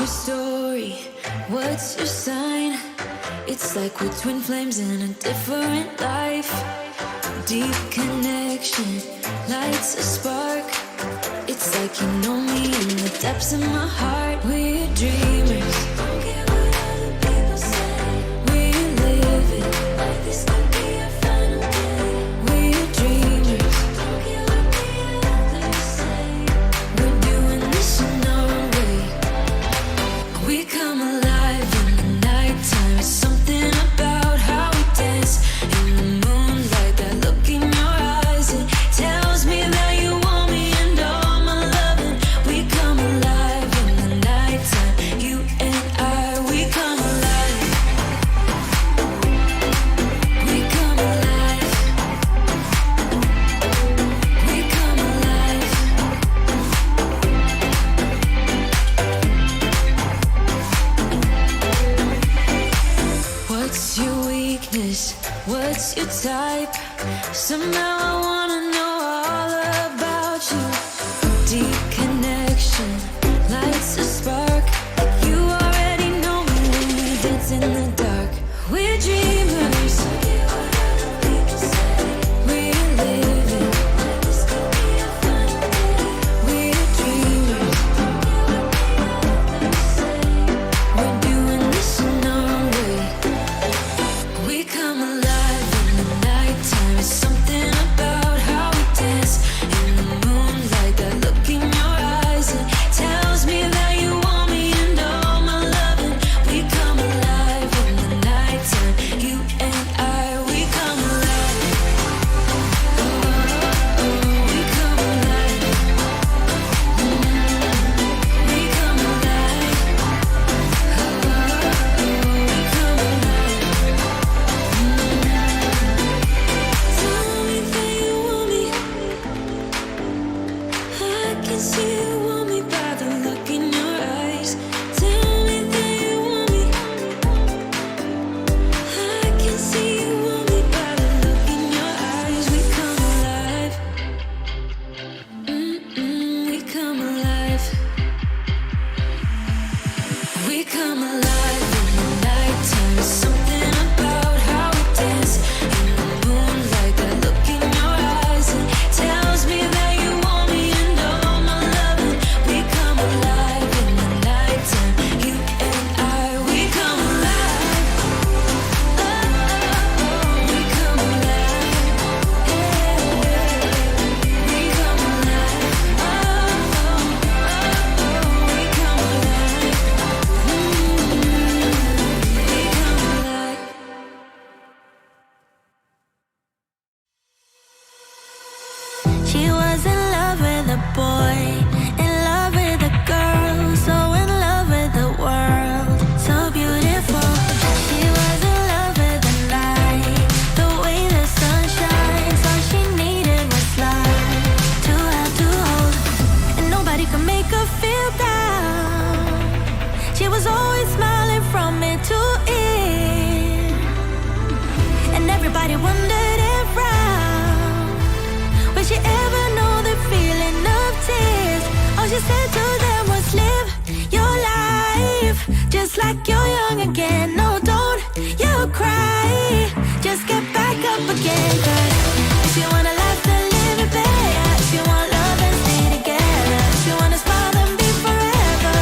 your story? What's your sign? It's like we're twin flames in a different life. Deep connection lights a spark. It's like you know me in the depths of my heart. We're dreamers. Don't care what other people say. We live it like this could be our final day. We're dreamers. Don't care what the others say. We're doing this in our way. We come alive in the nighttime. It's something about how we dance in the moonlight. That look in your eyes, it tells me that you want me and all my loving. We come alive in the nighttime. You and I, we come alive. We come alive. We come alive. What's your weakness? What's your type? Somehow I wanna know all about you. Deep connection lights a spark. You already know me when we dance in the dark. We're dreamers. We're living. We're dreamers. We're doing this in our way. We come alive in the nighttime. It's something about how we dance in the moonlight. That look in your eyes, it tells me that you want me and all my loving. We come alive in the nighttime. You and I, we come alive. Oh, we come alive. We come alive. We come alive. Tell me that you want me. I can see you want me by the look in your eyes. Tell me that you want me. I can see you want me by the look in your eyes. We come alive. We come alive. We come alive in the nighttime. It's something about how we dance in the moonlight. That look in your eyes, it tells me that you want me and all my loving. We come alive in the nighttime. You and I, we come alive. We come alive. We come alive. We come alive. She was in love with a boy, in love with a girl, so in love with the world, so beautiful. She was in love with the night, the way the sun shines. All she needed was love to have to hold, and nobody could make her feel down. She was always smiling from ear to ear, and everybody wondered around, would she ever know the feeling of tears? All she said to them was live your life just like you're young again. No, don't you cry, just get back up again. 'Cause if you wanna last and live it better, if you want love and stay together, if you wanna smile and be forever,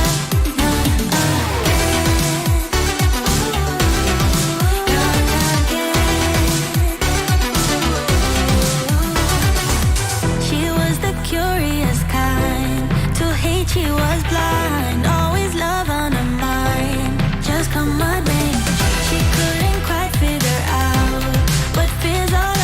she was the curious kind. To hate, she was blind. Always love on her mind. Just come what may. She couldn't quite figure out what fears all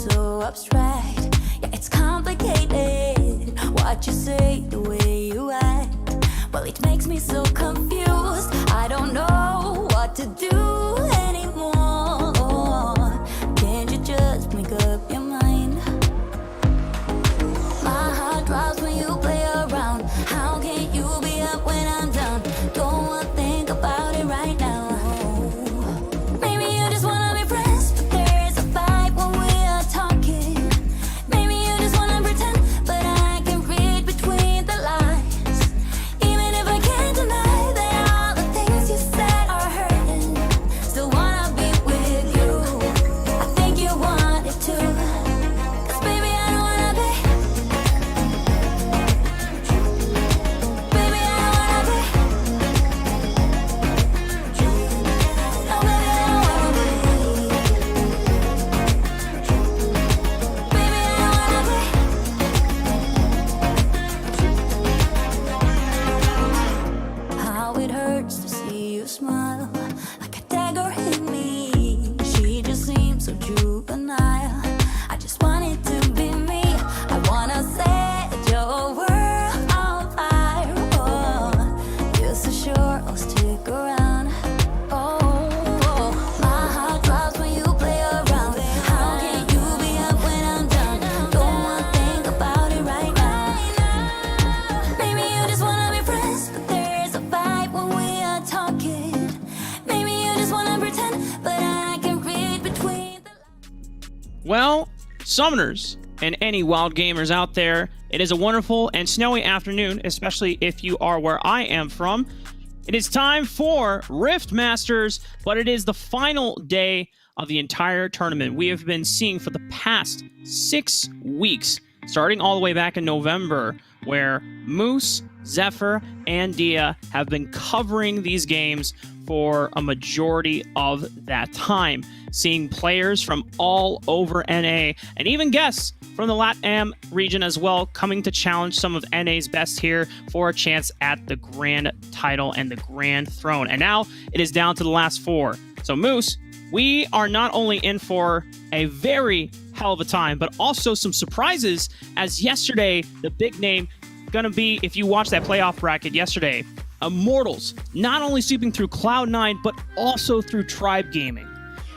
so abstract. Yeah, it's complicated. What you say, the way you act. Well, it makes me so confused. I don't know what to do anymore. Can't you just make up your mind? My heart drops when you play around. How can you be up when I'm down? Don't wanna think about it right now. Maybe you just wanna be friends, but there is a vibe when we are talking. Maybe you just wanna pretend, but I can read between the lines. Even if I can't deny that all the things you said are hurting, still wanna be with you. I think you want it too. 'Cause baby, I don't wanna be. Baby, I don't wanna be. No, baby, I don't wanna be. Baby, I don't wanna be. How it hurts to see you smile, like a dagger in me. She just seems so juvenile. I just want it to be me. I wanna set your world on fire. Oh, you're so sure I'll stick around. Oh, my heart drops when you play around. How can you be up when I'm down? Don't wanna think about it right now. Maybe you just wanna be friends, but there is a vibe when we are talking. Maybe you just wanna pretend, but I can read between the Well, summoners and any wild gamers out there, it is a wonderful and snowy afternoon, especially if you are where I am from. It is time for Rift Masters, but it is the final day of the entire tournament. We have been seeing for the past 6 weeks, starting all the way back in November, where Moose, Zephyr, and Dia have been covering these games for a majority of that time, seeing players from all over NA and even guests from the LATAM region as well coming to challenge some of NA's best here for a chance at the grand title and the grand throne. And now it is down to the last 4. So Moose, we are not only in for a very hell of a time, but also some surprises, as yesterday, the big name going to be, if you watched that playoff bracket yesterday, Immortals, not only sweeping through Cloud9, but also through Tribe Gaming.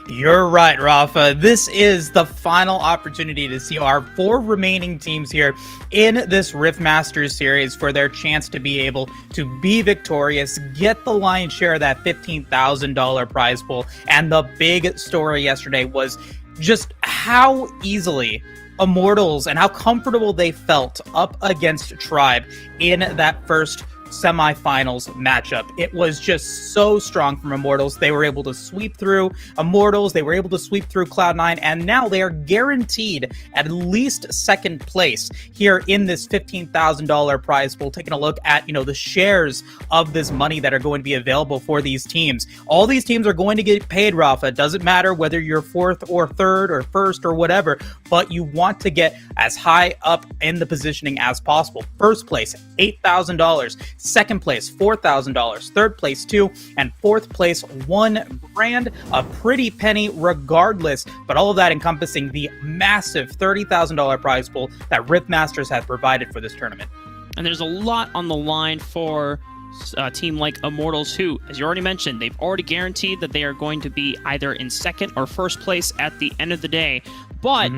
You're right, Rafa. This is the final opportunity to see our 4 remaining teams here in this Rift Masters series for their chance to be able to be victorious, get the lion's share of that $15,000 prize pool. And the big story yesterday was just how easily Immortals and how comfortable they felt up against Tribe in that first semifinals matchup. It was just so strong from Immortals. They were able to sweep through Immortals, they were able to sweep through Cloud9, and now they are guaranteed at least second place here in this $15,000 prize pool. Taking a look at, the shares of this money that are going to be available for these teams. All these teams are going to get paid, Rafa. It doesn't matter whether you're 4th or 3rd or 1st or whatever, but you want to get as high up in the positioning as possible. First place, $8,000. Second place, $4,000. Third place, $2,000. And fourth place, $1,000. A pretty penny regardless, but all of that encompassing the massive $30,000 prize pool that Rift Masters has provided for this tournament. And there's a lot on the line for a team like Immortals, who, as you already mentioned, they've already guaranteed that they are going to be either in second or first place at the end of the day. But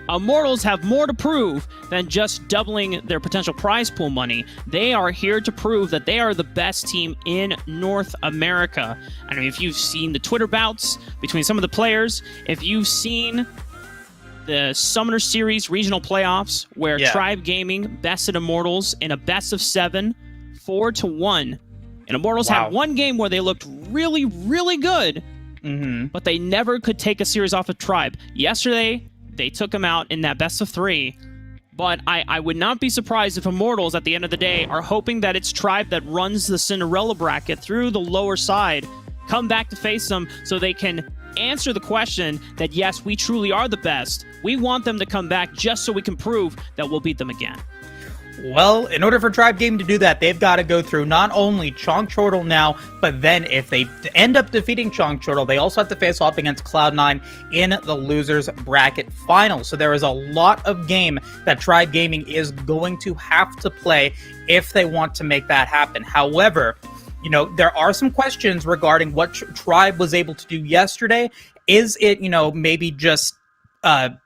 Immortals have more to prove than just doubling their potential prize pool money. They are here to prove that they are the best team in North America. I mean, if you've seen the Twitter bouts between some of the players, if you've seen the Summoner Series regional playoffs where Tribe Gaming bested Immortals in a best of 7, 4-1. And Immortals had one game where they looked really, really good, but they never could take a series off of Tribe. Yesterday, they took them out in that best of 3. But I would not be surprised if Immortals, at the end of the day, are hoping that it's Tribe that runs the Cinderella bracket through the lower side, come back to face them so they can answer the question that, yes, we truly are the best. We want them to come back just so we can prove that we'll beat them again. Well, in order for Tribe Gaming to do that, they've got to go through not only Chonk Chortle now, but then if they end up defeating Chonk Chortle, they also have to face off against Cloud9 in the losers bracket final. So there is a lot of game that Tribe Gaming is going to have to play if they want to make that happen. However, there are some questions regarding what Tribe was able to do yesterday. Is it, maybe just a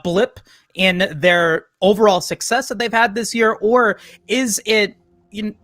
blip in their overall success that they've had this year, or is it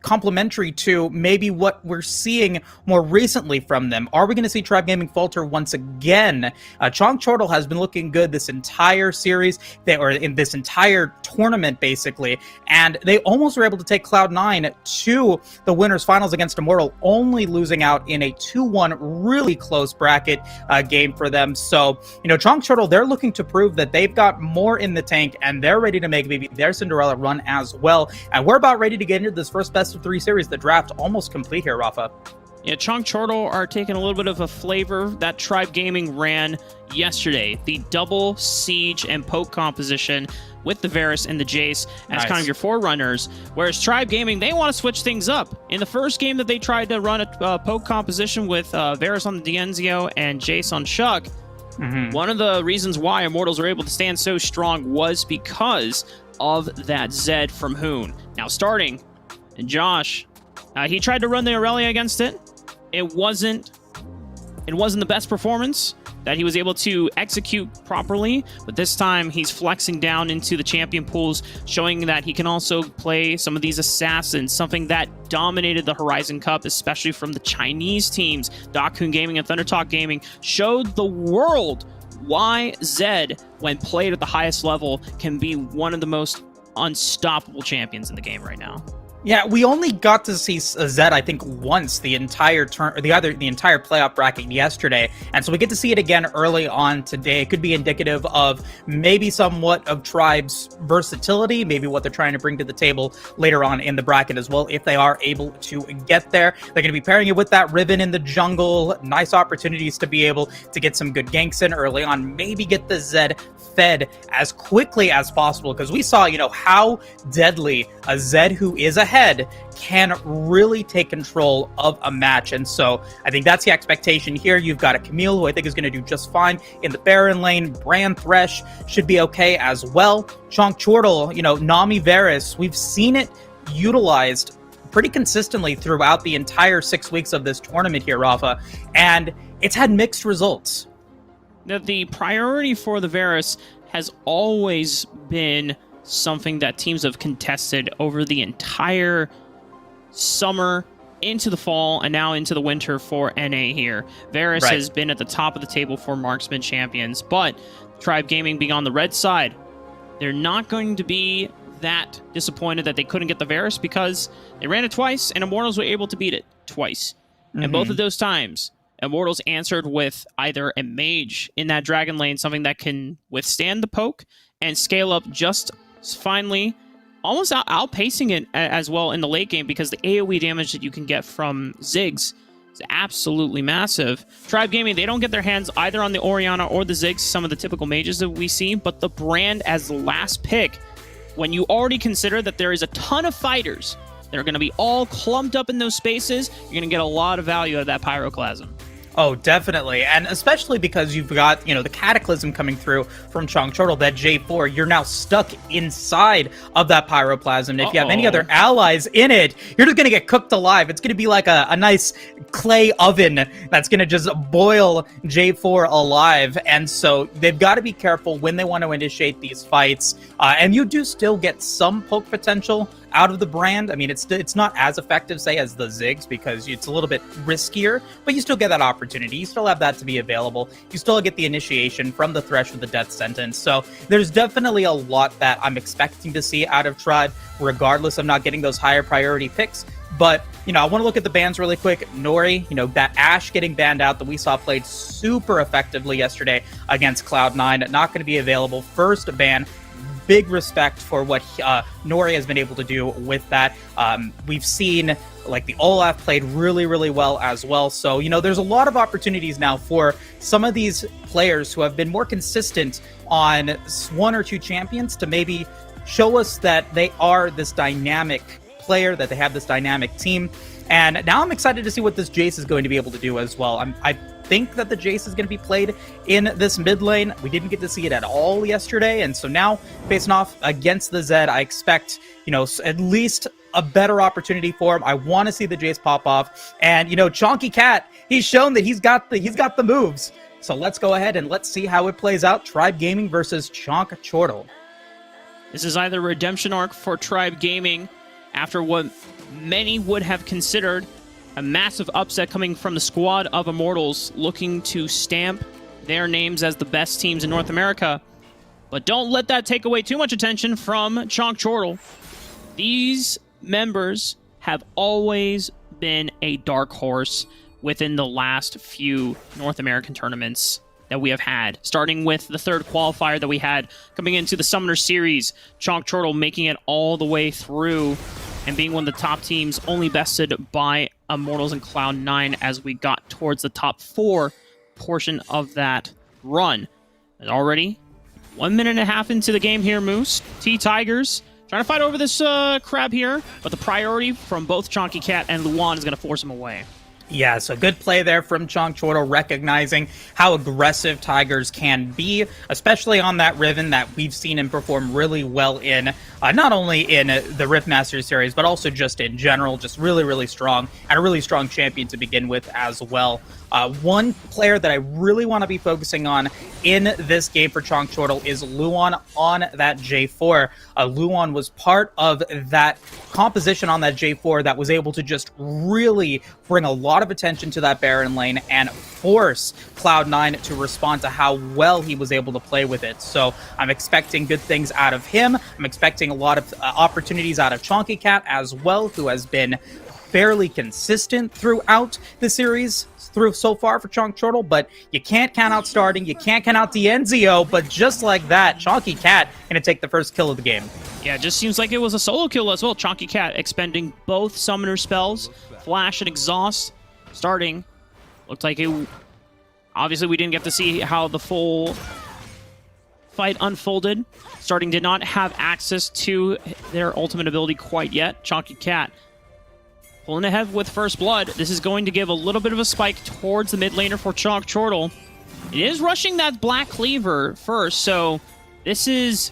complementary to maybe what we're seeing more recently from them? Are we going to see Tribe Gaming falter once again? Chonk Chortle has been looking good this entire series, or in this entire tournament, basically, and they almost were able to take Cloud9 to the winners finals against Immortal, only losing out in a 2-1 really close bracket game for them. So, Chonk Chortle, they're looking to prove that they've got more in the tank, and they're ready to make maybe their Cinderella run as well. And we're about ready to get into this first best of 3 series. The draft almost complete here, Rafa. Yeah, Chonk Chortle are taking a little bit of a flavor that Tribe Gaming ran yesterday. The double siege and poke composition with the Varus and the Jace as kind of your forerunners. Whereas Tribe Gaming, they want to switch things up. In the first game that they tried to run a poke composition with Varus on the Dienzio and Jace on Shuck, one of the reasons why Immortals were able to stand so strong was because of that Zed from Hoon. Now starting, and Josh, he tried to run the Aurelia against it. It wasn't the best performance that he was able to execute properly, but this time he's flexing down into the champion pools, showing that he can also play some of these assassins, something that dominated the Horizon Cup, especially from the Chinese teams. Dakun Gaming and Thundertalk Gaming showed the world why Zed, when played at the highest level, can be one of the most unstoppable champions in the game right now. Yeah, we only got to see Zed, I think, once the entire the entire playoff bracket yesterday, and so we get to see it again early on today. It could be indicative of maybe somewhat of Tribe's versatility, maybe what they're trying to bring to the table later on in the bracket as well, if they are able to get there. They're going to be pairing it with that Riven in the jungle. Nice opportunities to be able to get some good ganks in early on, maybe get the Zed fed as quickly as possible, because we saw, how deadly a Zed who is ahead can really take control of a match. And so I think that's the expectation here. You've got a Camille, who I think is going to do just fine in the Baron lane. Brand Thresh should be okay as well. Chonk Chortle, Nami Varus, we've seen it utilized pretty consistently throughout the entire 6 weeks of this tournament here, Rafa, and it's had mixed results. The priority for the Varus has always been something that teams have contested over the entire summer, into the fall, and now into the winter for NA here. Varus has been at the top of the table for marksman champions, but Tribe Gaming being on the red side, they're not going to be that disappointed that they couldn't get the Varus, because they ran it twice, and Immortals were able to beat it twice. And both of those times, Immortals answered with either a mage in that dragon lane, something that can withstand the poke and scale up just finally, almost outpacing it as well in the late game, because the AoE damage that you can get from Ziggs is absolutely massive. Tribe Gaming, they don't get their hands either on the Orianna or the Ziggs, some of the typical mages that we see, but the Brand as the last pick, when you already consider that there is a ton of fighters that are going to be all clumped up in those spaces, you're going to get a lot of value out of that Pyroclasm. Oh, definitely. And especially because you've got, the Cataclysm coming through from Chonk Chortle, that J4, you're now stuck inside of that Pyroplasm. And if you have any other allies in it, you're just going to get cooked alive. It's going to be like a nice clay oven that's going to just boil J4 alive. And so they've got to be careful when they want to initiate these fights. And you do still get some poke potential out of the Brand. I mean, it's not as effective, say, as the Ziggs, because it's a little bit riskier, but you still get that opportunity. You still have that to be available. You still get the initiation from the Thresh with the death sentence. So there's definitely a lot that I'm expecting to see out of Tribe, regardless of not getting those higher priority picks. But, I want to look at the bans really quick. Nori, that Ashe getting banned out that we saw played super effectively yesterday against Cloud9, not going to be available. First ban. Big respect for what Nori has been able to do with that. We've seen the Olaf played really, really well as well. So, there's a lot of opportunities now for some of these players who have been more consistent on one or two champions to maybe show us that they are this dynamic player, that they have this dynamic team. And now I'm excited to see what this Jace is going to be able to do as well. I think that the Jace is going to be played in this mid lane. We didn't get to see it at all yesterday, and so now facing off against the Zed, I expect, you know, at least a better opportunity for him. I want to see the Jace pop off, and you know, Chonky Cat, he's shown that he's got the moves. So let's go ahead and let's see how it plays out. Tribe Gaming versus Chonk Chortle. This is either a redemption arc for Tribe Gaming after what many would have considered a massive upset coming from the squad of Immortals looking to stamp their names as the best teams in North America. But don't let that take away too much attention from Chonk Chortle. These members have always been a dark horse within the last few North American tournaments that we have had, starting with the third qualifier that we had coming into the Summoner Series. Chonk Chortle making it all the way through and being one of the top teams, only bested by Immortals and Cloud9 as we got towards the top 4 portion of that run. And already 1.5 minutes into the game here, Moose. T-Tigers trying to fight over this crab here, but the priority from both Chonky Cat and Luan is going to force him away. Yeah, so good play there from Chonk Chortle, recognizing how aggressive Tigers can be, especially on that Riven that we've seen him perform really well in, not only in the RiftMSTRS series, but also just in general, just really, really strong, and a really strong champion to begin with as well. One player that I really want to be focusing on in this game for Chonk Chortle is Luan on that J4. Luan was part of that composition on that J4 that was able to just really bring a lot of attention to that Baron lane and force Cloud9 to respond to how well he was able to play with it. So I'm expecting good things out of him. I'm expecting a lot of opportunities out of Chonky Cat as well, who has been fairly consistent throughout the series through so far for Chonk Chortle, but you can't count out starting, you can't count out the Enzio, but just like that, Chonky Cat gonna take the first kill of the game. Yeah, it just seems like it was a solo kill as well. Chonky Cat expending both summoner spells, Flash and Exhaust, starting. Looked like it... Obviously, we didn't get to see how the full fight unfolded. Starting did not have access to their ultimate ability quite yet. Chonky Cat pulling ahead with first blood. This is going to give a little bit of a spike towards the mid laner for Chonk Chortle. It is rushing that Black Cleaver first, so this is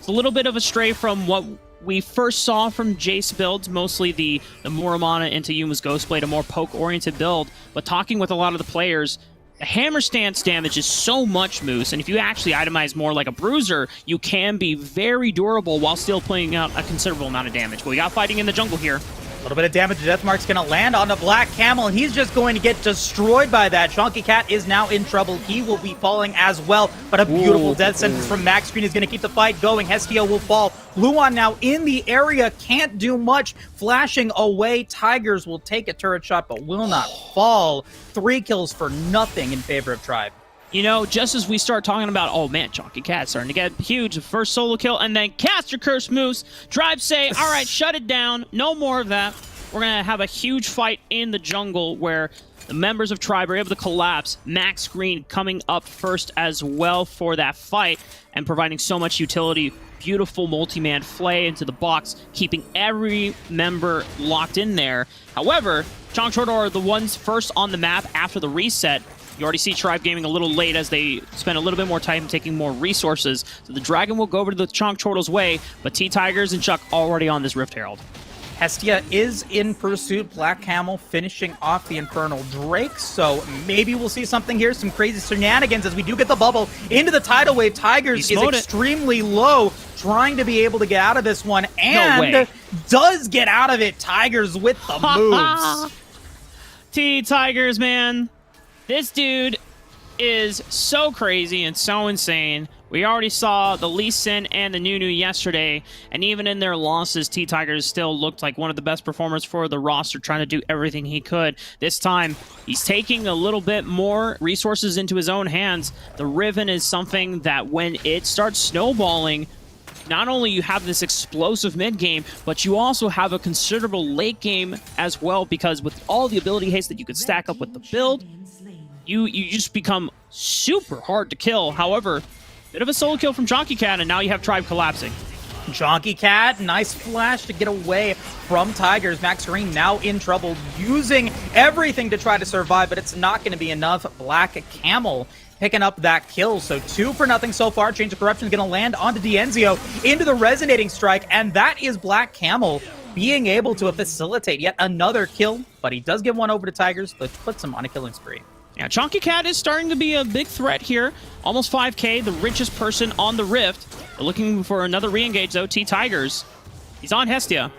a little bit of a stray from what we first saw from Jace builds, mostly the Muramana into Yuma's Ghostblade, a more poke-oriented build. But talking with a lot of the players, the hammer stance damage is so much, Moose, and if you actually itemize more like a bruiser, you can be very durable while still putting out a considerable amount of damage. But we got fighting in the jungle here. A little bit of damage. Deathmark's going to land on the Black Camel, and he's just going to get destroyed by that. Chonky Cat is now in trouble. He will be falling as well, but a beautiful death sentence from Max Green is going to keep the fight going. Hestia will fall. Luan now in the area, can't do much. Flashing away. Tigers will take a turret shot, but will not fall. 3 kills for nothing in favor of Tribe. You know, just as we start talking about, oh man, Chonky Cat starting to get huge, first solo kill, and then cast your curse, Moose. Tribe say, all right, shut it down. No more of that. We're going to have a huge fight in the jungle where the members of Tribe are able to collapse. Max Green coming up first as well for that fight and providing so much utility. Beautiful multi-man flay into the box, keeping every member locked in there. However, Chonk Chortle are the ones first on the map after the reset. You already see Tribe Gaming a little late as they spend a little bit more time taking more resources. So the Dragon will go over to the Chonk Chortle's way, but T-Tigers and Chuck already on this Rift Herald. Hestia is in pursuit. Black Camel finishing off the Infernal Drake, so maybe we'll see something here, some crazy shenanigans as we do get the bubble into the tidal wave. Tigers is extremely low, trying to be able to get out of this one, and does get out of it. Tigers with the moves. T-Tigers, man. This dude is so crazy and so insane. We already saw the Lee Sin and the Nunu yesterday, and even in their losses, T-Tigers still looked like one of the best performers for the roster, trying to do everything he could. This time, he's taking a little bit more resources into his own hands. The Riven is something that when it starts snowballing, not only you have this explosive mid game, but you also have a considerable late game as well, because with all the ability haste that you could stack up with the build, you just become super hard to kill. However, bit of a solo kill from Chonky Cat, and now you have Tribe collapsing. Jonky Cat, nice flash to get away from Tigers. Max Green now in trouble, using everything to try to survive, but it's not going to be enough. Black Camel picking up that kill, so 2-0 so far. Change of Corruption is going to land onto D'Enzio into the Resonating Strike, and that is Black Camel being able to facilitate yet another kill, but he does give one over to Tigers, which puts him on a killing spree. Yeah, Jonky Cat is starting to be a big threat here. Almost 5k, the richest person on the Rift. They're looking for another re-engage, though. Tigers. He's on Hestia.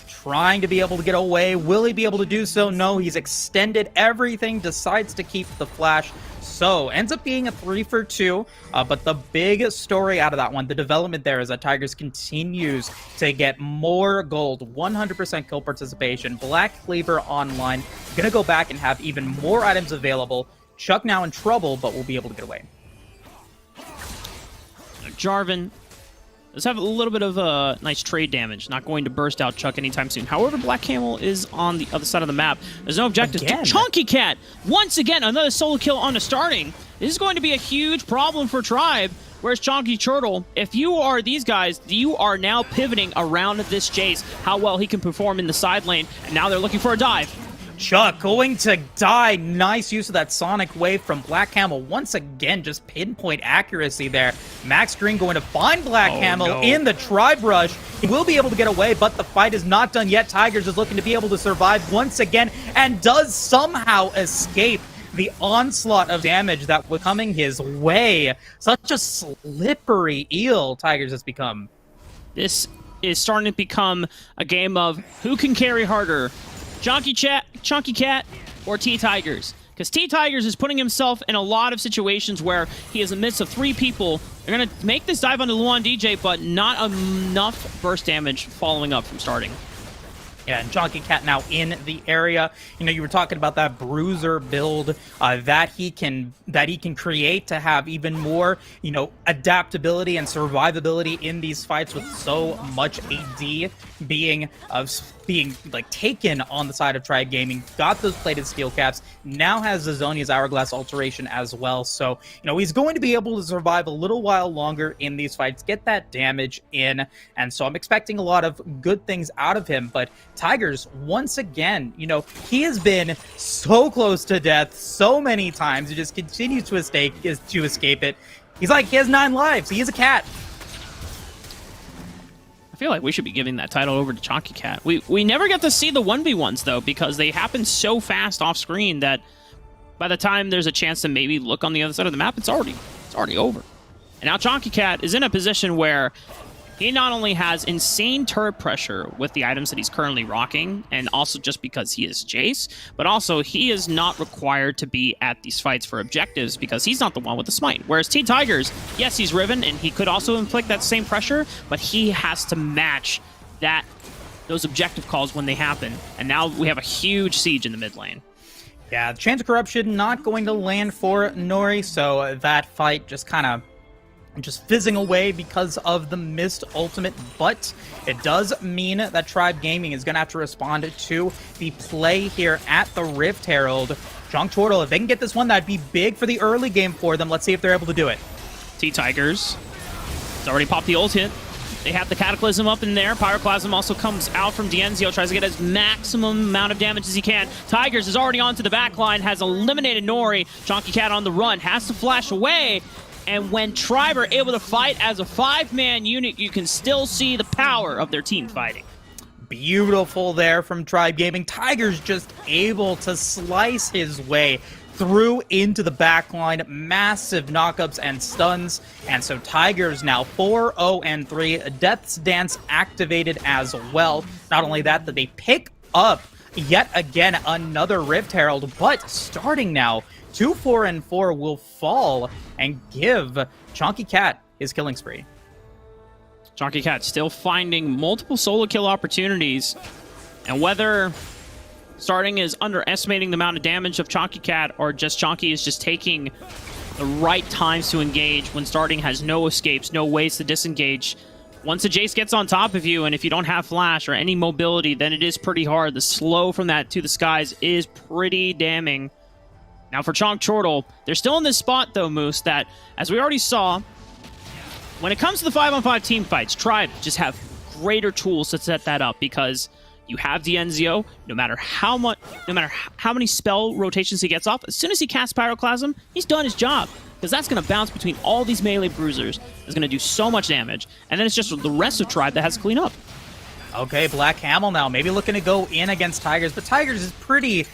Trying to be able to get away. Will he be able to do so? No, he's extended everything, decides to keep the flash. So, ends up being a 3 for 2, but the big story out of that one, the development there, is that Tigers continues to get more gold, 100% kill participation. Black Cleaver online, gonna go back and have even more items available. Chuck now in trouble, but will be able to get away. Jarvan does have a little bit of nice trade damage. Not going to burst out Chuck anytime soon. However, Black Camel is on the other side of the map. There's no objectives. Jonky Cat! Once again, another solo kill on the starting. This is going to be a huge problem for Tribe. Where's Chonky Turtle? If you are these guys, you are now pivoting around this Jace, how well he can perform in the side lane, and now they're looking for a dive. Chuck going to die. Nice use of that Sonic Wave from Black Camel. Once again, just pinpoint accuracy there. Max Green going to find Black Camel in the Tribe Rush. He will be able to get away, but the fight is not done yet. Tigers is looking to be able to survive once again and does somehow escape the onslaught of damage that was coming his way. Such a slippery eel Tigers has become. This is starting to become a game of who can carry harder. Jonky Cat, or Tigers. Because Tigers is putting himself in a lot of situations where he is in the midst of 3 people. They're going to make this dive onto Luan DJ, but not enough burst damage following up from starting. Yeah, and Jonky Cat now in the area. You know, you were talking about that bruiser build that he can create to have even more, you know, adaptability and survivability in these fights with so much AD being like taken on the side of Tribe Gaming. Got those plated steel caps. Now has Zazonia's Hourglass Alteration as well. So, you know, he's going to be able to survive a little while longer in these fights, get that damage in. And so I'm expecting a lot of good things out of him. But Tigers, once again, you know, he has been so close to death so many times. He just continues to escape it. He's like, he has 9 lives. He is a cat. I feel like we should be giving that title over to Jonky Cat. We never get to see the 1v1s, though, because they happen so fast off screen that by the time there's a chance to maybe look on the other side of the map, it's already over. And now Jonky Cat is in a position where he not only has insane turret pressure with the items that he's currently rocking, and also just because he is Jace, but also he is not required to be at these fights for objectives because he's not the one with the smite. Whereas Tigers, yes, he's Riven, and he could also inflict that same pressure, but he has to match those objective calls when they happen. And now we have a huge siege in the mid lane. Yeah, Chance of Corruption not going to land for Nori, so that fight just kind of fizzing away because of the missed ultimate, but it does mean that Tribe Gaming is going to have to respond to the play here at the Rift Herald. Chonk Chortle, if they can get this one, that'd be big for the early game for them. Let's see if they're able to do it. Tigers. It's already popped the ult hit. They have the Cataclysm up in there. Pyroclasm also comes out from D'Enzio, tries to get as maximum amount of damage as he can. Tigers is already onto the back line, has eliminated Nori. Jonky Cat on the run, has to flash away. And when Tribe are able to fight as a 5-man unit, you can still see the power of their team fighting. Beautiful there from Tribe Gaming. Tigers just able to slice his way through into the backline. Massive knockups and stuns. And so Tigers now 4-0-3. Death's Dance activated as well. Not only that, they pick up yet again another Rift Herald, but starting now, 2-4-4 will fall and give Jonky Cat his killing spree. Jonky Cat still finding multiple solo kill opportunities, and whether starting is underestimating the amount of damage of Jonky Cat or just Jonky is just taking the right times to engage when starting has no escapes, no ways to disengage. Once a Jace gets on top of you, and if you don't have flash or any mobility, then it is pretty hard. The slow from that to the skies is pretty damning. Now for Chonk Chortle, they're still in this spot though, Moose, that, as we already saw, when it comes to the 5-on-5 team fights, Tribe just have greater tools to set that up because you have Dienzio. No matter how many spell rotations he gets off, as soon as he casts Pyroclasm, he's done his job. Because that's going to bounce between all these melee bruisers. It's going to do so much damage. And then it's just the rest of Tribe that has to clean up. Okay, Black Camel now maybe looking to go in against Tigers, but Tigers is pretty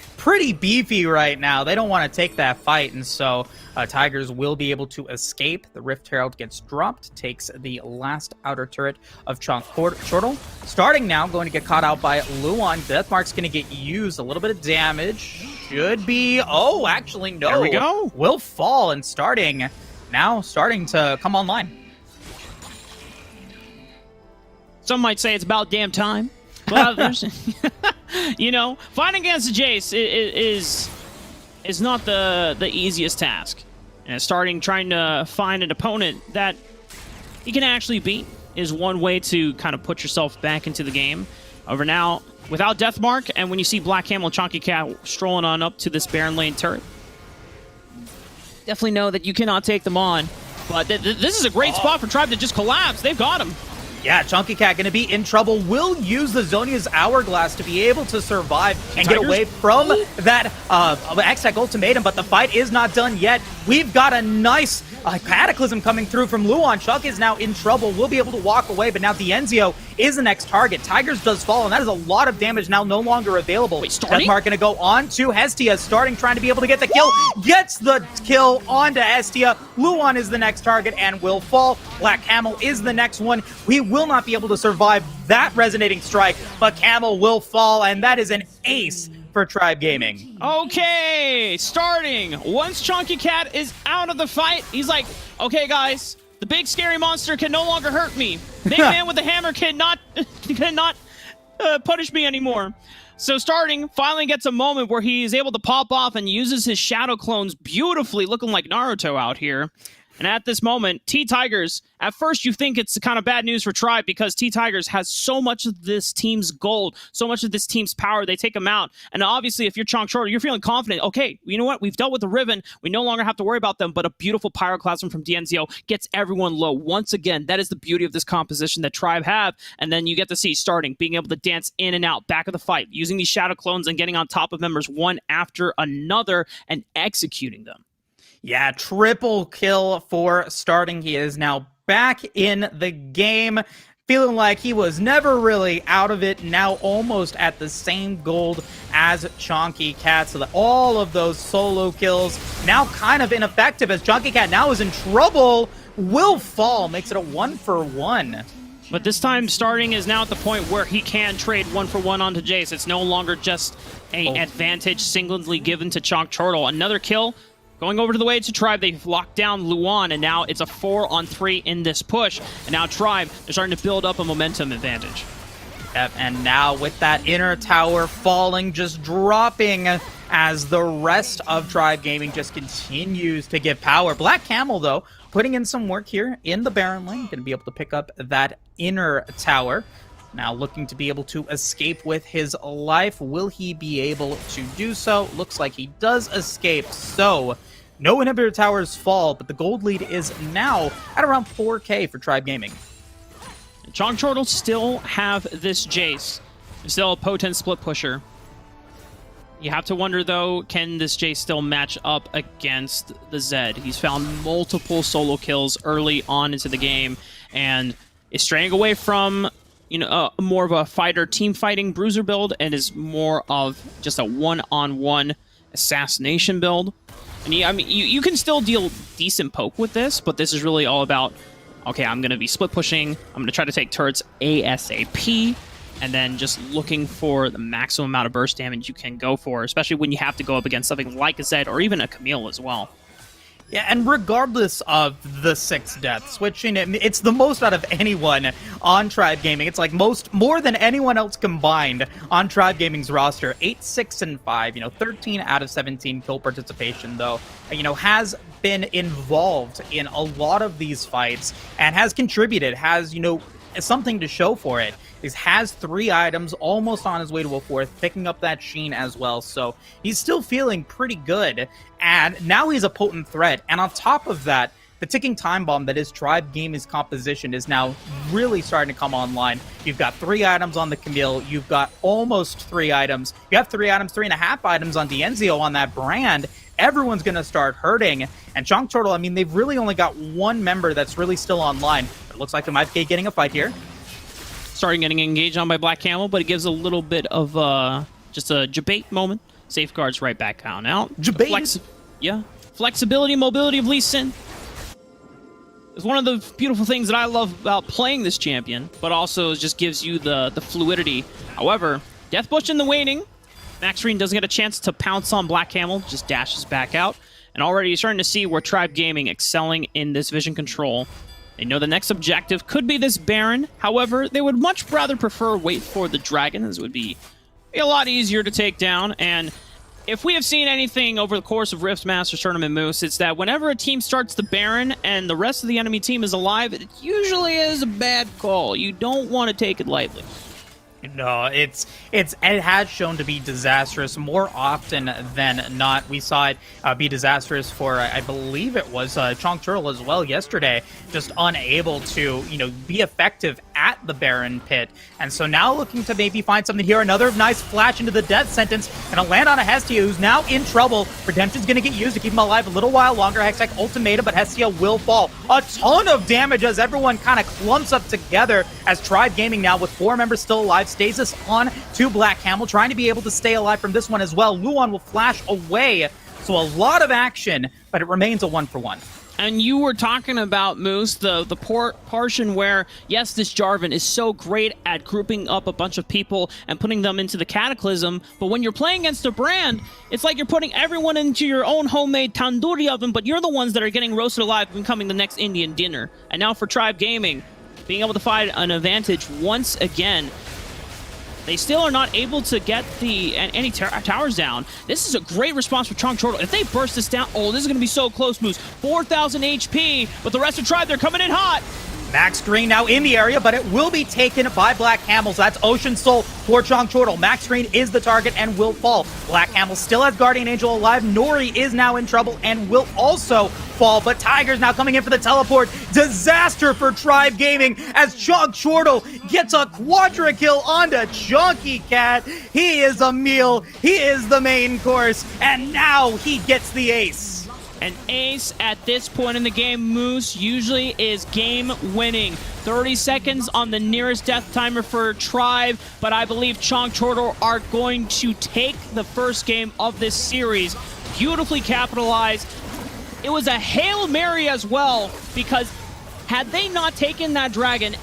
beefy right now. They don't want to take that fight, and so Tigers will be able to escape. The Rift Herald gets dropped, takes the last outer turret of Chortle. Starting now, going to get caught out by Luan. Deathmark's going to get used. A little bit of damage. Should be... Oh, actually, no. There we go. Will fall, and starting to come online. Some might say it's about damn time, but others, you know, fighting against the Jace is not the easiest task. And trying to find an opponent that you can actually beat is one way to kind of put yourself back into the game. Over now, without Deathmark, and when you see Black Camel and Chonky Cat strolling on up to this Baron lane turret, definitely know that you cannot take them on. But this is a great spot for Tribe to just collapse. They've got him. Yeah, Chunky Cat going to be in trouble. Will use the Zonia's Hourglass to be able to survive and get away from that X-Tech ultimatum, but the fight is not done yet. We've got a nice Cataclysm coming through from Luan. Chuck is now in trouble. We'll be able to walk away, but now Dienzio is the next target. Tigers does fall, and that is a lot of damage now no longer available. Wait, starting? Deathmark going to go on to Hestia, starting trying to be able to get the kill. Gets the kill onto Hestia. Luan is the next target and will fall. Black Camel is the next one. We will not be able to survive that resonating strike, but Camel will fall, and that is an ace for Tribe Gaming. Okay, starting. Once Chunky Cat is out of the fight, he's like, okay, guys, the big scary monster can no longer hurt me. Big man with the hammer cannot punish me anymore. So starting finally gets a moment where he is able to pop off and uses his shadow clones beautifully, looking like Naruto out here. And at this moment, T-Tigers, at first you think it's kind of bad news for Tribe because T-Tigers has so much of this team's gold, so much of this team's power, they take them out. And obviously, if you're Chonk Shorter, you're feeling confident. Okay, you know what? We've dealt with the Riven. We no longer have to worry about them, but a beautiful Pyroclasm from Dienzio gets everyone low. Once again, that is the beauty of this composition that Tribe have. And then you get to see starting, being able to dance in and out, back of the fight, using these shadow clones and getting on top of members one after another and executing them. Yeah, triple kill for starting. He is now back in the game, feeling like he was never really out of it, now almost at the same gold as Chonky Cat, so that all of those solo kills now kind of ineffective as Chonky Cat now is in trouble. Will fall, makes it a 1-for-1. But this time, starting is now at the point where he can trade 1-for-1 onto Jace. It's no longer just an advantage singly given to Chonk Chortle. Another kill. Going over to the way to Tribe, they've locked down Luan, and now it's a 4-on-3 in this push. And now Tribe, they're starting to build up a momentum advantage. Yep, and now with that inner tower falling, just dropping as the rest of Tribe Gaming just continues to give power. Black Camel, though, putting in some work here in the Baron lane. Going to be able to pick up that inner tower. Now looking to be able to escape with his life. Will he be able to do so? Looks like he does escape. So no inhibitor towers fall, but the gold lead is now at around 4K for Tribe Gaming. Chonk Chortle still have this Jace. Still a potent split pusher. You have to wonder, though, can this Jace still match up against the Zed? He's found multiple solo kills early on into the game and is straying away from more of a fighter team fighting bruiser build and is more of just a one-on-one assassination build. And you can still deal decent poke with this, but this is really all about, okay, I'm going to be split pushing, I'm going to try to take turrets ASAP, and then just looking for the maximum amount of burst damage you can go for, especially when you have to go up against something like a Zed or even a Camille as well. Yeah, and regardless of the 6 deaths, which it's the most out of anyone on Tribe Gaming. It's like more than anyone else combined on Tribe Gaming's roster. 8, 6, and 5. 13 out of 17 kill participation, though. Has been involved in a lot of these fights and has contributed. Has something to show for it. He has 3 items, almost on his way to a 4th, picking up that Sheen as well. So he's still feeling pretty good. And now he's a potent threat. And on top of that, the ticking time bomb that is Tribe Gaming's composition is now really starting to come online. You've got 3 items on the Camille. You've got almost 3 items. You have 3 items, 3.5 items on Dienzio on that brand. Everyone's going to start hurting. And Chonk Turtle, I mean, they've really only got 1 member that's really still online. It looks like they might be getting a fight here. Starting getting engaged on by Black Camel, but it gives a little bit of just a debate moment. Safeguards right back on out. Debate? Flexibility, mobility of Lee Sin. It's one of the beautiful things that I love about playing this champion, but also it just gives you the fluidity. However, Death Bush in the waning. Max Green doesn't get a chance to pounce on Black Camel, just dashes back out. And already you're starting to see where Tribe Gaming excelling in this vision control. They know the next objective could be this Baron. However, they would much rather prefer wait for the Dragon, as it would be a lot easier to take down. And if we have seen anything over the course of Rift Masters Tournament, Moose, it's that whenever a team starts the Baron and the rest of the enemy team is alive, it usually is a bad call. You don't want to take it lightly. No, it has shown to be disastrous more often than not. We saw it be disastrous for, I believe it was Chonk Turtle as well yesterday, just unable to, be effective at the Baron pit. And so now looking to maybe find something here. Another nice flash into the death sentence, and a land on a Hestia who's now in trouble. Redemption's going to get used to keep him alive a little while longer. Hextech ultimatum, but Hestia will fall. A ton of damage as everyone kind of clumps up together as Tribe Gaming now with 4 members still alive. Stasis on to Black Camel, trying to be able to stay alive from this one as well. Luan will flash away. So a lot of action, but it remains a 1-for-1. And you were talking about, Moose, the portion where, yes, this Jarvan is so great at grouping up a bunch of people and putting them into the Cataclysm, but when you're playing against a brand, it's like you're putting everyone into your own homemade tandoori oven, but you're the ones that are getting roasted alive and becoming the next Indian dinner. And now for Tribe Gaming, being able to find an advantage once again. They still are not able to get any towers down. This is a great response for Chonk Turtle. If they burst this down, this is going to be so close, Moose. 4,000 HP, but the rest of Tribe, they're coming in hot. Max Green now in the area, but it will be taken by Black Camels. That's Ocean Soul for Chonk Turtle. Max Green is the target and will fall. Black Camel still has Guardian Angel alive. Nori is now in trouble and will also fall, but Tiger's now coming in for the teleport. Disaster for Tribe Gaming as Chonk Turtle gets a quadra kill onto Chonky Cat. He is a meal. He is the main course, and now he gets the ace. An ace at this point in the game, Moose, usually is game winning. 30 seconds on the nearest death timer for Tribe, but I believe Chonk Turtle are going to take the first game of this series. Beautifully capitalized. It was a Hail Mary as well, because had they not taken that dragon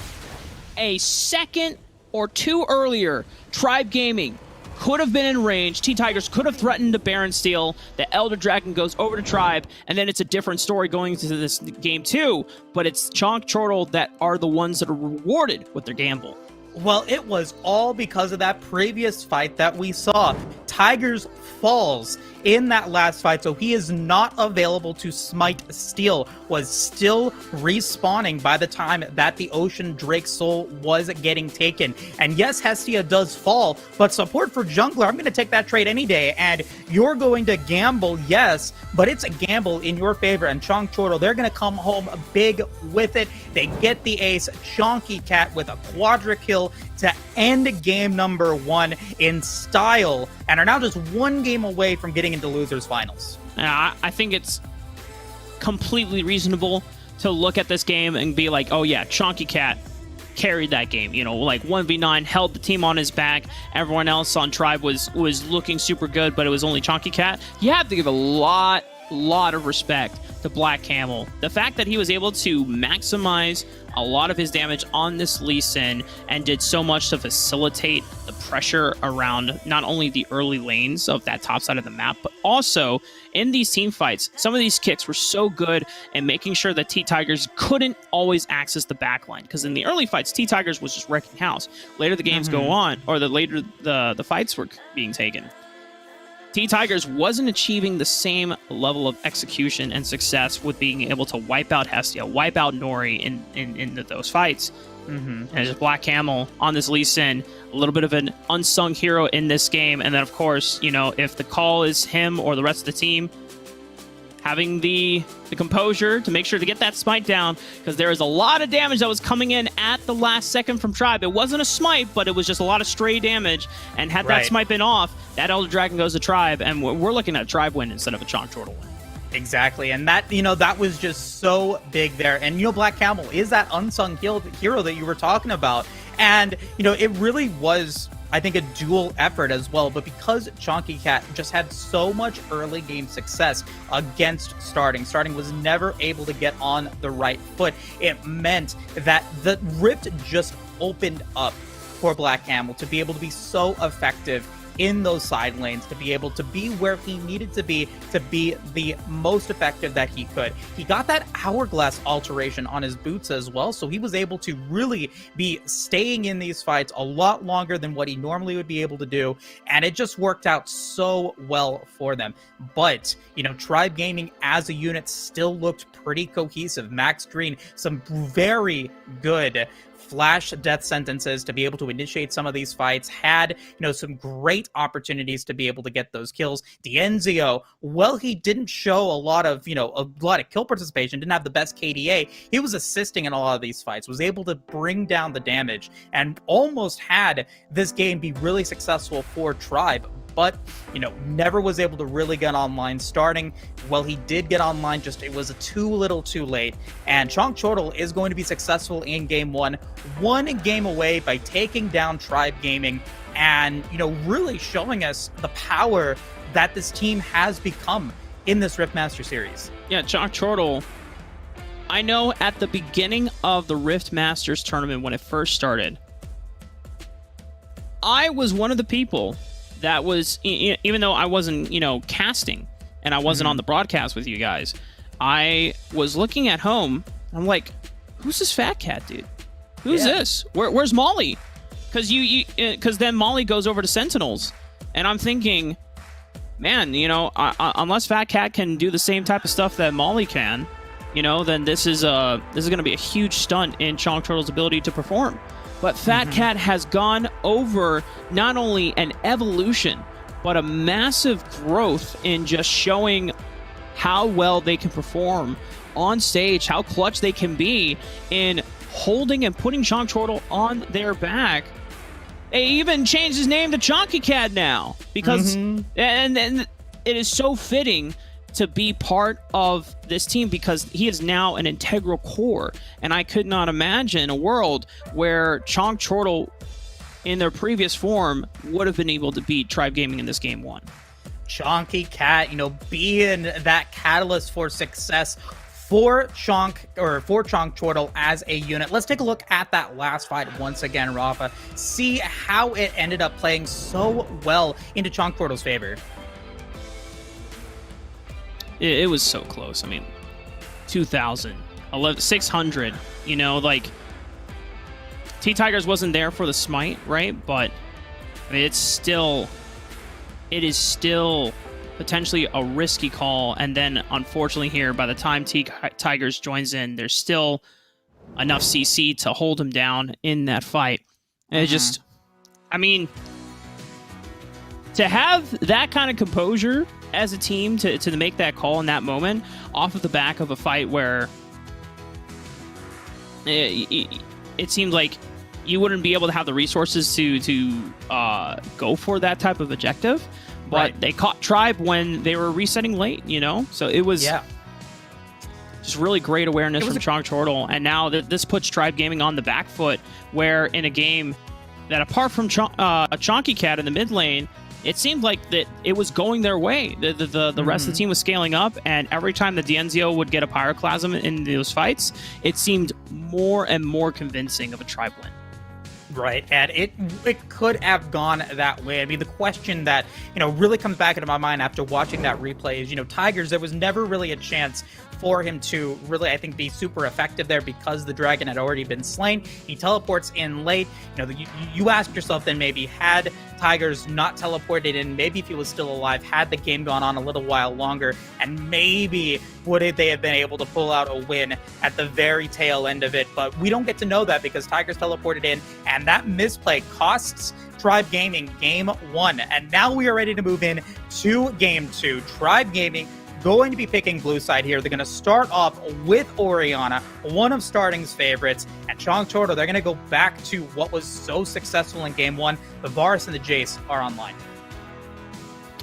a second or 2 earlier, Tribe Gaming could have been in range. T-Tigers could have threatened the Baron steal. The Elder Dragon goes over to Tribe, and then it's a different story going into this game too. But it's Chonk Turtle that are the ones that are rewarded with their gamble. Well, it was all because of that previous fight that we saw. Tigers falls in that last fight, so he is not available to smite Steel, was still respawning by the time that the Ocean Drake Soul was getting taken. And yes, Hestia does fall, but support for Jungler, I'm going to take that trade any day, and you're going to gamble, yes, but it's a gamble in your favor, and Chonk Turtle, they're going to come home big with it. They get the ace, Chonky Cat with a quadra kill to end game number 1 in style, and are now just 1 game away from getting into losers finals. I think it's completely reasonable to look at this game and be like, oh yeah, Chonky Cat carried that game, like 1v9, held the team on his back. Everyone else on Tribe was looking super good, but it was only Chonky Cat. You have to give a lot of respect to Black Camel. The fact that he was able to maximize a lot of his damage on this Lee Sin and did so much to facilitate the pressure around not only the early lanes of that top side of the map, but also in these team fights. Some of these kicks were so good at making sure that T-Tigers couldn't always access the backline, because in the early fights, T-Tigers was just wrecking house. Later the games go on, or later the fights were being taken. T-Tigers wasn't achieving the same level of execution and success with being able to wipe out Hestia, wipe out Nori in those fights. And just Black Camel on this Lee Sin, a little bit of an unsung hero in this game. And then, of course, if the call is him or the rest of the team, having the composure to make sure to get that smite down, because there is a lot of damage that was coming in at the last second from Tribe. It wasn't a smite, but it was just a lot of stray damage, and had that smite been off, that Elder Dragon goes to Tribe, and we're looking at a Tribe win instead of a Chonk Turtle win. Exactly, and that, that was just so big there. And, Black Camel is that unsung hero that you were talking about. And, it really was, I think, a dual effort as well. But because Chonky Cat just had so much early game success against Starting was never able to get on the right foot. It meant that the Rift just opened up for Black Camel to be able to be so effective in those side lanes, to be able to be where he needed to be the most effective that he could. He got that hourglass alteration on his boots as well, so he was able to really be staying in these fights a lot longer than what he normally would be able to do, and it just worked out so well for them. But, Tribe Gaming as a unit still looked pretty cohesive. Max Green, some very good flash death sentences to be able to initiate some of these fights, had some great opportunities to be able to get those kills. Dienzio, well, he didn't show a lot of kill participation, didn't have the best KDA. He was assisting in a lot of these fights, was able to bring down the damage, and almost had this game be really successful for Tribe, but never was able to really get online. Starting, well, he did get online, just it was too little too late. And Chonk Chortle is going to be successful in game one game away by taking down Tribe Gaming, and really showing us the power that this team has become in this Riftmaster series. Yeah, Chonk Chortle, I know at the beginning of the Rift Masters tournament when it first started, I was one of the people that was, even though I wasn't, casting, and I wasn't on the broadcast with you guys, I was looking at home. I'm like, who's this fat cat, dude? Who's this? Where's Molly? Because then Molly goes over to Sentinels, and I'm thinking, man, unless Fat Cat can do the same type of stuff that Molly can, then this is going to be a huge stunt in Chonk Turtle's ability to perform. But Fat Cat has gone over not only an evolution, but a massive growth in just showing how well they can perform on stage, how clutch they can be in holding and putting Chonk Chortle on their back. They even changed his name to Chonky Cat now, because and it is so fitting to be part of this team, because he is now an integral core. And I could not imagine a world where Chonk Chortle in their previous form would have been able to beat Tribe Gaming in this game one. Chonky Cat, being that catalyst for success for Chonk Chortle as a unit. Let's take a look at that last fight once again, Rafa. See how it ended up playing so well into Chonk Chortle's favor. It was so close. I mean, 2,000, 600, T-Tigers wasn't there for the smite, right? But I mean, it is still potentially a risky call. And then, unfortunately here, by the time T-Tigers joins in, there's still enough CC to hold him down in that fight. And it just, I mean, to have that kind of composure as a team to make that call in that moment off of the back of a fight where it seemed like you wouldn't be able to have the resources to go for that type of objective, but they caught Tribe when they were resetting late, so it was just really great awareness from Chonk Chortle. And now this puts Tribe Gaming on the back foot, where in a game that, apart from Chonky Cat in the mid lane, it seemed like that it was going their way. The rest of the team was scaling up, and every time the Dienzio would get a Pyroclasm in those fights, it seemed more and more convincing of a Tribe win. Right, and it could have gone that way. I mean, the question that, really comes back into my mind after watching that replay is, Tigers, there was never really a chance for him to really, I think, be super effective there because the dragon had already been slain. He teleports in late. You ask yourself then, maybe had Tigers not teleported in, maybe if he was still alive, had the game gone on a little while longer, and maybe would they have been able to pull out a win at the very tail end of it. But we don't get to know that because Tigers teleported in, and that misplay costs Tribe Gaming game one. And now we are ready to move in to game two. Tribe Gaming going to be picking blue side here. They're going to start off with Orianna, one of Starting's favorites, and Chongchordo, they're going to go back to what was so successful in game one. The Varus and the Jace are online.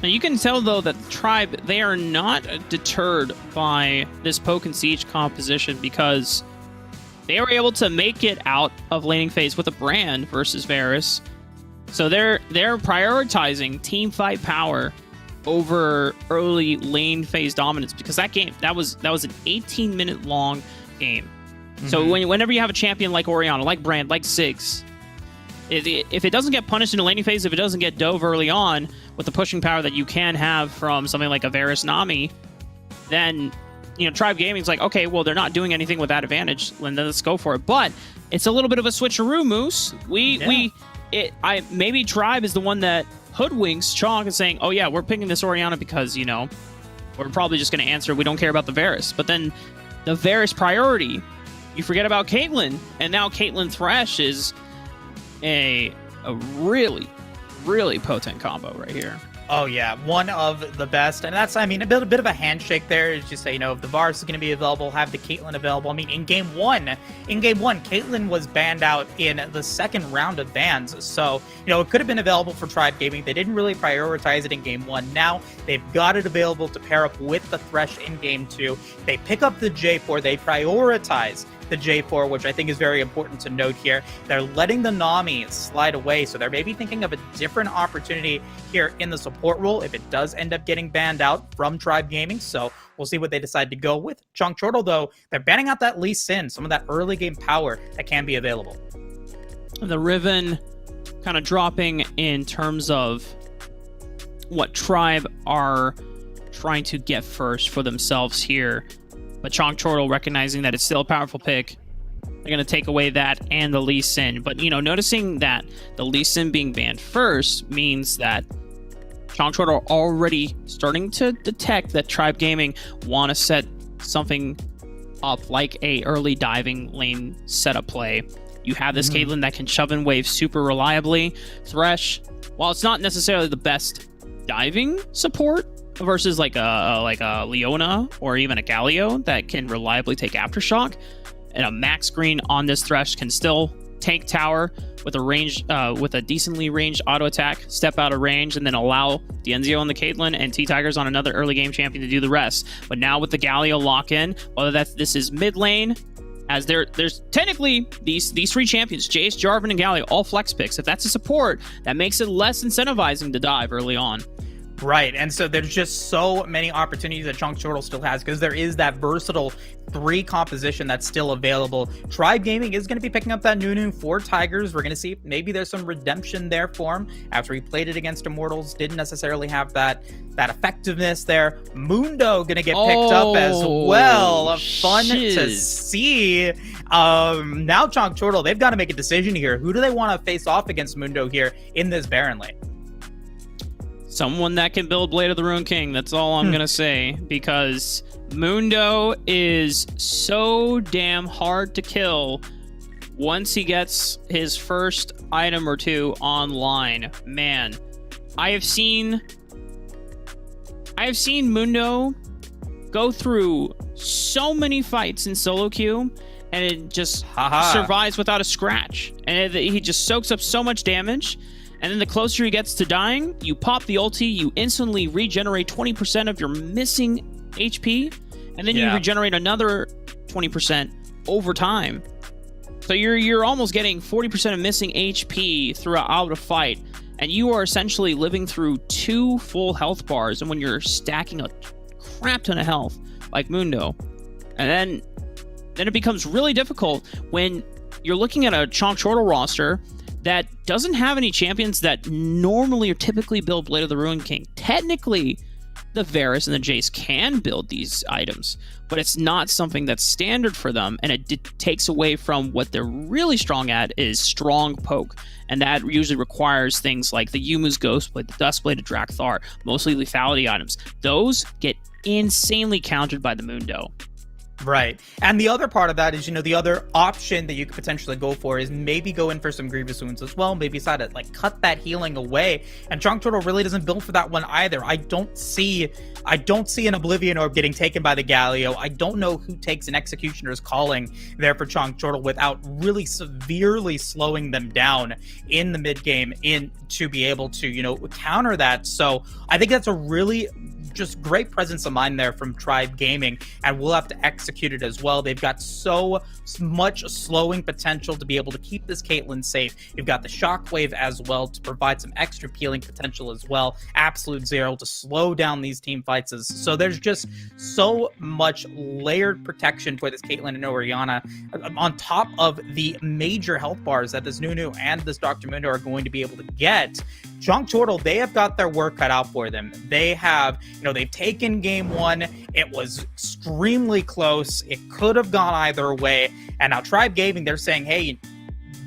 And you can tell, though, that the Tribe, they are not deterred by this poke and siege composition because they were able to make it out of laning phase with a Brand versus Varus. So they're prioritizing team fight power over early lane phase dominance because that was an 18-minute long game. Mm-hmm. So whenever you have a champion like Orianna, like Brand, like Ziggs, if it doesn't get punished in the laning phase, if it doesn't get dove early on with the pushing power that you can have from something like a Varus Nami, then Tribe Gaming's like, okay, well, they're not doing anything with that advantage, then let's go for it. But it's a little bit of a switcheroo, Moose. Maybe Tribe is the one that hoodwinks Chong and saying, oh yeah, we're picking this Orianna because, we're probably just going to answer, we don't care about the Varus. But then the Varus priority, you forget about Caitlyn, and now Caitlyn Thresh is a really, really potent combo right here. Oh yeah, one of the best, and that's, a bit of a handshake there. Is just say, if the Varus is going to be available, have the Caitlyn available. In game one, Caitlyn was banned out in the second round of bans, so it could have been available for Tribe Gaming. They didn't really prioritize it in game one. Now they've got it available to pair up with the Thresh in game two. They pick up the J4. They prioritize the J4, which I think is very important to note here. They're letting the Nami slide away, so they're maybe thinking of a different opportunity here in the support role if it does end up getting banned out from Tribe Gaming. So we'll see what they decide to go with. Chongchortle, though, they're banning out that Lee Sin, some of that early game power that can be available. The Riven kind of dropping in terms of what Tribe are trying to get first for themselves here. But Chongchortle recognizing that it's still a powerful pick. They're going to take away that and the Lee Sin. But, noticing that the Lee Sin being banned first means that Chongchortle are already starting to detect that Tribe Gaming want to set something up like a early diving lane setup play. You have this Caitlyn that can shove in waves super reliably. Thresh, while it's not necessarily the best diving support, versus like a Leona or even a Galio that can reliably take Aftershock, and a max screen on this Thresh can still tank tower with a decently ranged auto attack, step out of range, and then allow Dienzio on the Caitlyn and T-Tigers on another early game champion to do the rest. But now with the Galio lock in, whether this is mid lane, as there's technically these three champions, Jace, Jarvan, and Galio, all flex picks. If that's a support, that makes it less incentivizing to dive early on. Right, and so there's just so many opportunities that Chongchortle still has because there is that versatile 3 composition that's still available. Tribe Gaming is going to be picking up that Nunu for Tigers. We're going to see if maybe there's some redemption there for him after he played it against Immortals. Didn't necessarily have that effectiveness there. Mundo going to get picked up as well. Fun to see. Now Chongchortle, they've got to make a decision here. Who do they want to face off against Mundo here in this Baron lane? Someone that can build Blade of the Ruined King. That's all I'm going to say, because Mundo is so damn hard to kill once he gets his first item or two online. Man, I have seen Mundo go through so many fights in solo queue, and it just survives without a scratch. And he just soaks up so much damage. And then the closer he gets to dying, you pop the ulti, you instantly regenerate 20% of your missing HP, and then you regenerate another 20% over time. So you're almost getting 40% of missing HP throughout a fight, and you are essentially living through 2 full health bars. And when you're stacking a crap ton of health like Mundo, and then it becomes really difficult when you're looking at a Chongchortle roster that doesn't have any champions that normally or typically build Blade of the Ruined King. Technically, the Varus and the Jace can build these items, but it's not something that's standard for them, and it takes away from what they're really strong at, is strong poke, and that usually requires things like the Yumu's Ghostblade, the Duskblade of Drakthar, mostly lethality items. Those get insanely countered by the Mundo. Right. And the other part of that is, the other option that you could potentially go for is maybe go in for some Grievous Wounds as well. Maybe decide to cut that healing away. And Chunk Turtle really doesn't build for that one either. I don't see an Oblivion Orb getting taken by the Galio. I don't know who takes an Executioner's Calling there for Chunk Turtle without really severely slowing them down in the mid game to be able to, counter that. So I think that's a really just great presence of mind there from Tribe Gaming, and we'll have to execute it as well. They've got so much slowing potential to be able to keep this Caitlyn safe. You've got the Shockwave as well to provide some extra peeling potential as well. Absolute Zero to slow down these team fights. So there's just so much layered protection for this Caitlyn and Orianna on top of the major health bars that this Nunu and this Dr. Mundo are going to be able to get. Chunk Turtle, they have got their work cut out for them. They have, they've taken game one. It was extremely close. It could have gone either way. And now Tribe Gaming, they're saying, hey,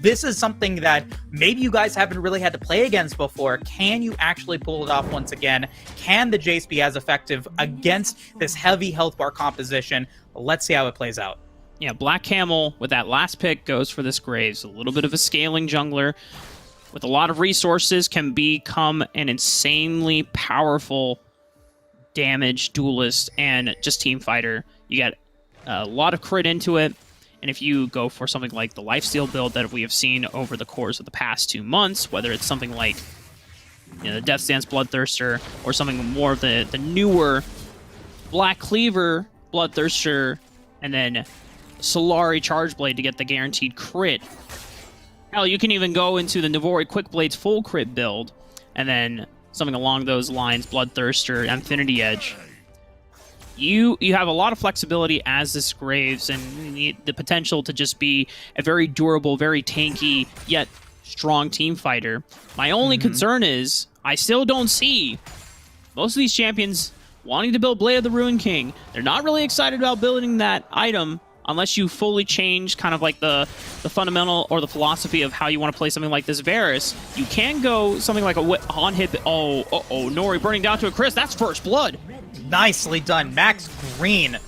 this is something that maybe you guys haven't really had to play against before. Can you actually pull it off once again? Can the Jace be as effective against this heavy health bar composition? Let's see how it plays out. Yeah, Black Camel with that last pick goes for this Graves. A little bit of a scaling jungler with a lot of resources, can become an insanely powerful damage duelist and just team fighter. You get a lot of crit into it, and if you go for something like the lifesteal build that we have seen over the course of the past 2 months, whether it's something like the Death Dance Bloodthirster or something more of the newer Black Cleaver Bloodthirster, and then Solari Chargeblade to get the guaranteed crit. Hell, you can even go into the Navori Quickblade's full crit build, and then something along those lines, Bloodthirster, Infinity Edge. You have a lot of flexibility as this Graves, and the potential to just be a very durable, very tanky, yet strong team fighter. My only concern is, I still don't see most of these champions wanting to build Blade of the Ruin King. They're not really excited about building that item, unless you fully change kind of like the fundamental or the philosophy of how you want to play something like this Varus. You can go something like a on-hit... Nori burning down to a Chris. That's first blood. Nicely done. Max Green,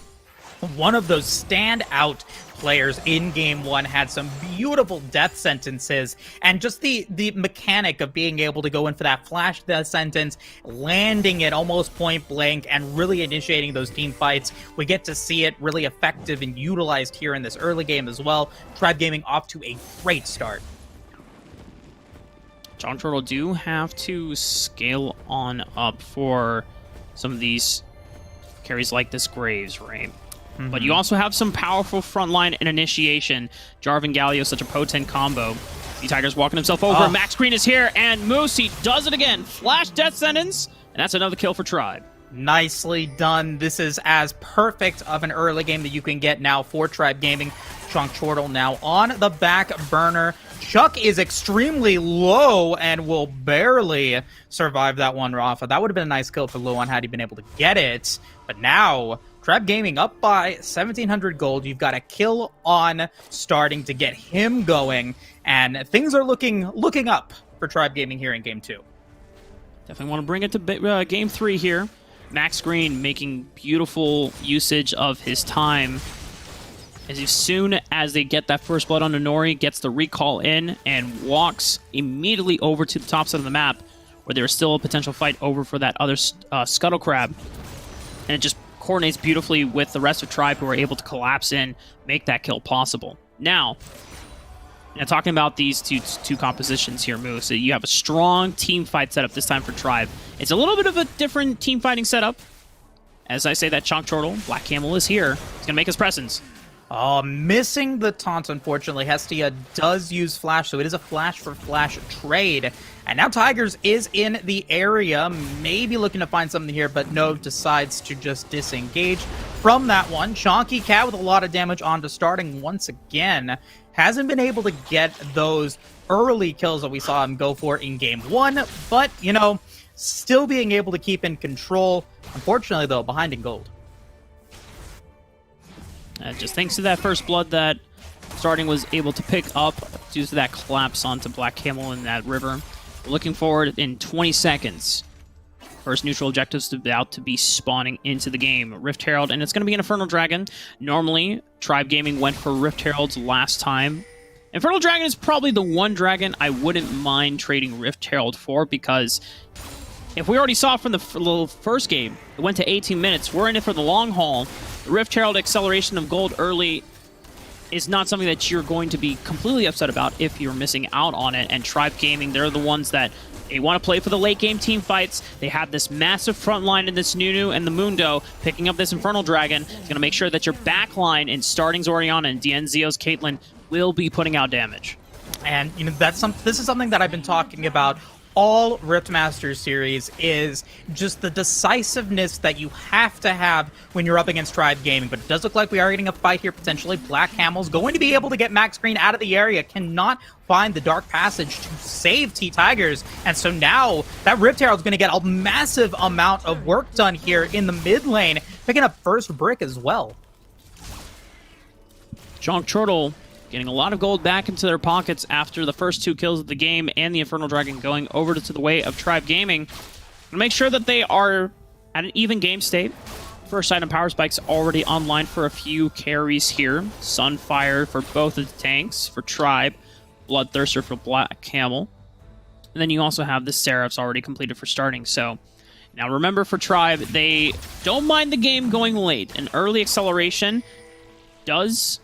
one of those standout players in game one, had some beautiful death sentences, and just the mechanic of being able to go in for that flash death sentence, landing it almost point blank, and really initiating those team fights. We get to see it really effective and utilized here in this early game as well. Tribe Gaming off to a great start. John Turtle do have to scale on up for some of these carries like this Graves, right? But you also have some powerful frontline and initiation. Jarvan Galio, such a potent combo. The Tiger's walking himself over. Max Green is here, and Moose, he does it again. Flash death sentence, and that's another kill for Tribe. Nicely done. This is as perfect of an early game that you can get now for Tribe Gaming. Chunk Turtle now on the back burner. Chuck is extremely low and will barely survive that one, Rafa. That would have been a nice kill for Luan had he been able to get it. But now, Tribe Gaming up by 1,700 gold. You've got a kill on starting to get him going, and things are looking up for Tribe Gaming here in Game 2. Definitely want to bring it to Game 3 here. Max Green making beautiful usage of his time. As soon as they get that first blood on Nori, gets the recall in and walks immediately over to the top side of the map, where there's still a potential fight over for that other Scuttle Crab. And it just coordinates beautifully with the rest of Tribe, who are able to collapse in, make that kill possible. Now talking about these two compositions here, Moose, you have a strong team fight setup this time for Tribe. It's a little bit of a different team fighting setup. As I say that, Chunk Turtle, Black Camel is here. He's going to make his presence. Missing the taunt, unfortunately. Hestia does use flash, so it is a flash for flash trade. And now Tigers is in the area, maybe looking to find something here, but no, decides to just disengage from that one. Chonky Cat with a lot of damage onto starting once again. Hasn't been able to get those early kills that we saw him go for in game one, but, still being able to keep in control. Unfortunately, though, behind in gold. Just thanks to that first blood that starting was able to pick up due to that collapse onto Black Camel in that river. We're looking forward in 20 seconds First neutral objectives about to be spawning into the game. Rift Herald, and it's going to be an Infernal Dragon. Normally, Tribe Gaming went for Rift Heralds last time. Infernal Dragon is probably the one dragon I wouldn't mind trading Rift Herald for, because if we already saw from the first game, it went to 18 minutes. We're in it for the long haul. The Rift Herald acceleration of gold early is not something that you're going to be completely upset about if you're missing out on it. And Tribe Gaming, they're the ones that they want to play for the late game team fights. They have this massive front line in this Nunu and the Mundo. Picking up this Infernal Dragon is going to make sure that your back line in Starting's Oriana and Dienzio's Caitlyn will be putting out damage. And you know, this is something that I've been talking about all Rift Masters series, is just the decisiveness that you have to have when you're up against Tribe Gaming. But it does look like we are getting a fight here, potentially. Black Camel's going to be able to get Max Green out of the area, cannot find the Dark Passage to save T-Tigers. And so now that Rift Herald's going to get a massive amount of work done here in the mid lane, picking up first brick as well. Chonk Chortle getting a lot of gold back into their pockets after the first 2 kills of the game, and the Infernal Dragon going over to the way of Tribe Gaming. To make sure that they are at an even game state. First item Power Spike's already online for a few carries here. Sunfire for both of the tanks for Tribe. Bloodthirster for Black Camel. And then you also have the Seraphs already completed for starting. So now remember, for Tribe, they don't mind the game going late. An early acceleration does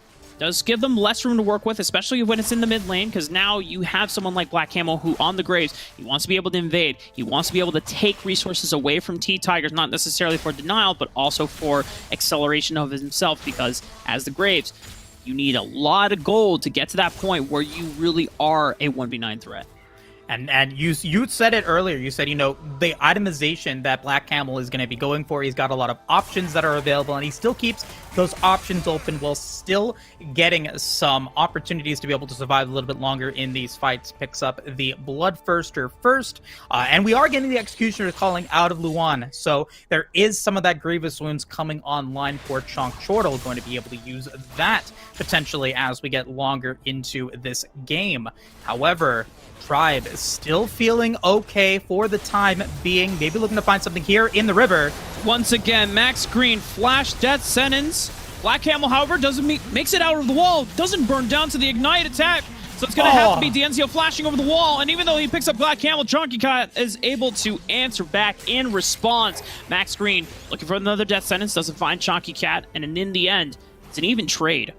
give them less room to work with, especially when it's in the mid lane, because now you have someone like Black Camo who, on the Graves, he wants to be able to invade. He wants to be able to take resources away from T-Tigers, not necessarily for denial, but also for acceleration of himself, because as the Graves, you need a lot of gold to get to that point where you really are a 1v9 threat. And you said it earlier. You said, you know, the itemization that Black Camel is going to be going for, he's got a lot of options that are available, and he still keeps those options open while still getting some opportunities to be able to survive a little bit longer in these fights. Picks up the Bloodthirster first, and we are getting the Executioner calling out of Luan, so there is some of that Grievous Wounds coming online for Chonk Chortle, going to be able to use that potentially as we get longer into this game. However, Tribe is still feeling okay for the time being. Maybe looking to find something here in the river. Once again, Max Green, flash death sentence. Black Camel, however, makes it out of the wall. Doesn't burn down to the ignite attack. So it's going to have to be Dienzio flashing over the wall. And even though he picks up Black Camel, Chunky Cat is able to answer back in response. Max Green looking for another death sentence. Doesn't find Chunky Cat. And in the end, it's an even trade.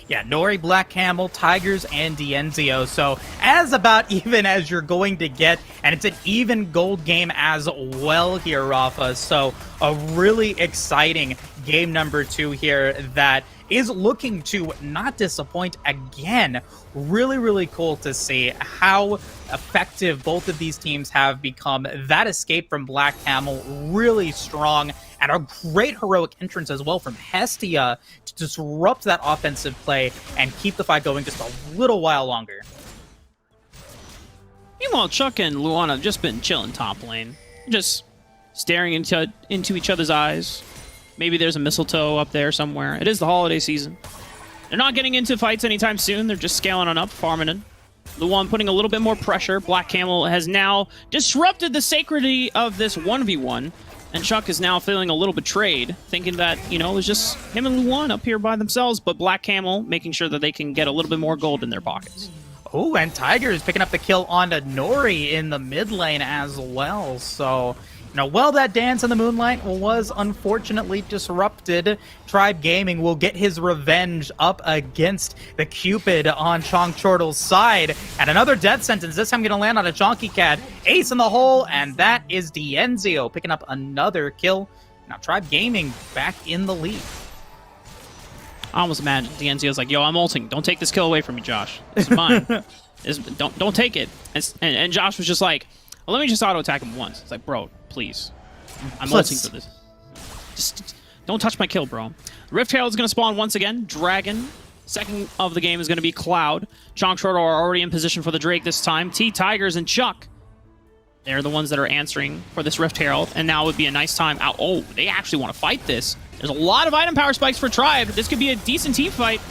Yeah, Nori, Black Camel, Tigers, and Dienzio. So as about even as you're going to get, and it's an even gold game as well here, Rafa. So a really exciting game number 2 here that is looking to not disappoint again. Really, really cool to see how effective both of these teams have become. That escape from Black Camel, really strong, and a great heroic entrance as well from Hestia to disrupt that offensive play and keep the fight going just a little while longer. Meanwhile, Chuck and Luana have just been chilling top lane, just staring into each other's eyes. Maybe there's a mistletoe up there somewhere. It is the holiday season. They're not getting into fights anytime soon. They're just scaling on up, farming it. Luan putting a little bit more pressure. Black Camel has now disrupted the sacredity of this 1v1. And Chuck is now feeling a little betrayed, thinking that, you know, it was just him and Luan up here by themselves, but Black Camel making sure that they can get a little bit more gold in their pockets. Oh, and Tigers picking up the kill onto Nori in the mid lane as well. So, you know, well, that dance in the moonlight was unfortunately disrupted. Tribe Gaming will get his revenge up against the Cupid on Chonk Chortle's side. And another death sentence, this time going to land on a Chonky Cat. Ace in the hole, and that is Dienzio picking up another kill. Now Tribe Gaming back in the lead. I almost imagine Dienzio's like, yo, I'm ulting. Don't take this kill away from me, Josh. This is mine. Don't take it. And Josh was just like, well, let me just auto-attack him once. It's like, bro, please. I'm ulting for this. Just don't touch my kill, bro. Rift Herald is going to spawn once again. Dragon. Second of the game is going to be Cloud. Chonk Chortle are already in position for the Drake this time. T-Tigers and Chuck, they're the ones that are answering for this Rift Herald. And now would be a nice time out. Oh, they actually want to fight this. There's a lot of item power spikes for Tribe. This could be a decent team fight.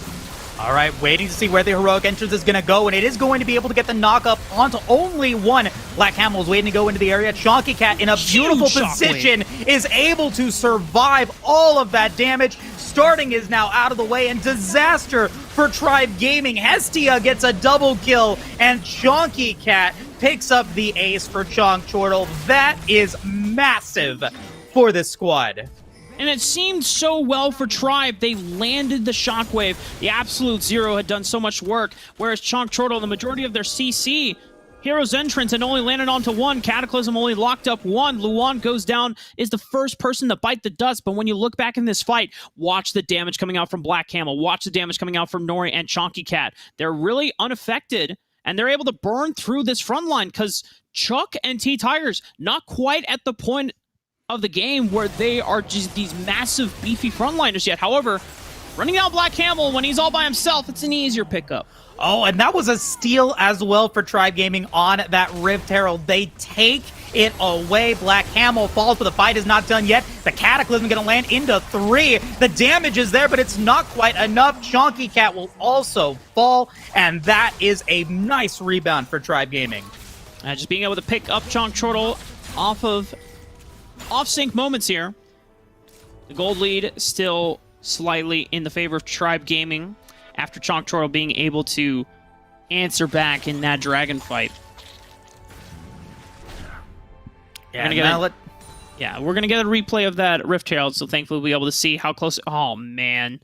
All right, waiting to see where the heroic entrance is going to go, and it is going to be able to get the knock-up onto only one. Black Camel is waiting to go into the area. Chonky Cat, in a beautiful position, is able to survive all of that damage. Starting is now out of the way, and disaster for Tribe Gaming. Hestia gets a double kill, and Chonky Cat picks up the ace for Chonk Chortle. That is massive for this squad. And it seemed so well for Tribe. They landed the shockwave. The Absolute Zero had done so much work, whereas Chonk Chortle, the majority of their CC, Hero's Entrance, had only landed onto one. Cataclysm only locked up one. Luan goes down, is the first person to bite the dust. But when you look back in this fight, watch the damage coming out from Black Camel. Watch the damage coming out from Nori and Chonky Cat. They're really unaffected, and they're able to burn through this front line because Chuck and T-Tigers, not quite at the point of the game where they are just these massive, beefy frontliners yet. However, running down Black Camel when he's all by himself, it's an easier pickup. Oh, and that was a steal as well for Tribe Gaming on that Rift Herald. They take it away. Black Camel falls, but the fight is not done yet. The Cataclysm going to land into 3. The damage is there, but it's not quite enough. Chonky Cat will also fall, and that is a nice rebound for Tribe Gaming. Just being able to pick up Chonk Chortle off of off-sync moments here. The gold lead still slightly in the favor of Tribe Gaming after Chonk Chortle being able to answer back in that dragon fight. Yeah, we're going to get a replay of that Rift Herald, so thankfully we'll be able to see how close... Oh, man.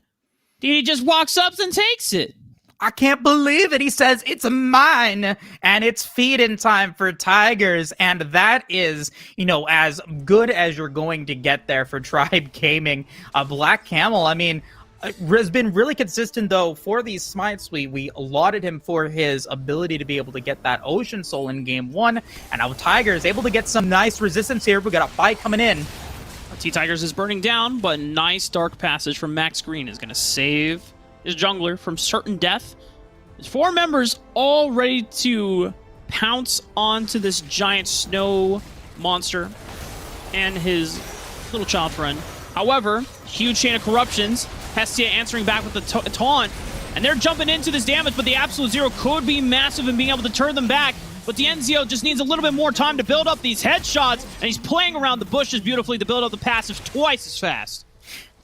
Dude, he just walks up and takes it. I can't believe it. He says, it's mine, and it's feeding time for Tigers, and that is, as good as you're going to get there for Tribe Gaming. Black Camel, I mean, has been really consistent, though, for these smites. We lauded him for his ability to be able to get that Ocean Soul in Game 1, and now Tigers able to get some nice resistance here. We got a fight coming in. T-Tigers is burning down, but nice Dark Passage from Max Green is going to save his jungler from certain death. There's 4 members all ready to pounce onto this giant snow monster and his little child friend. However, huge chain of corruptions. Hestia answering back with the taunt, and they're jumping into this damage, but the Absolute Zero could be massive in being able to turn them back. But the Enzio just needs a little bit more time to build up these headshots, and he's playing around the bushes beautifully to build up the passives twice as fast.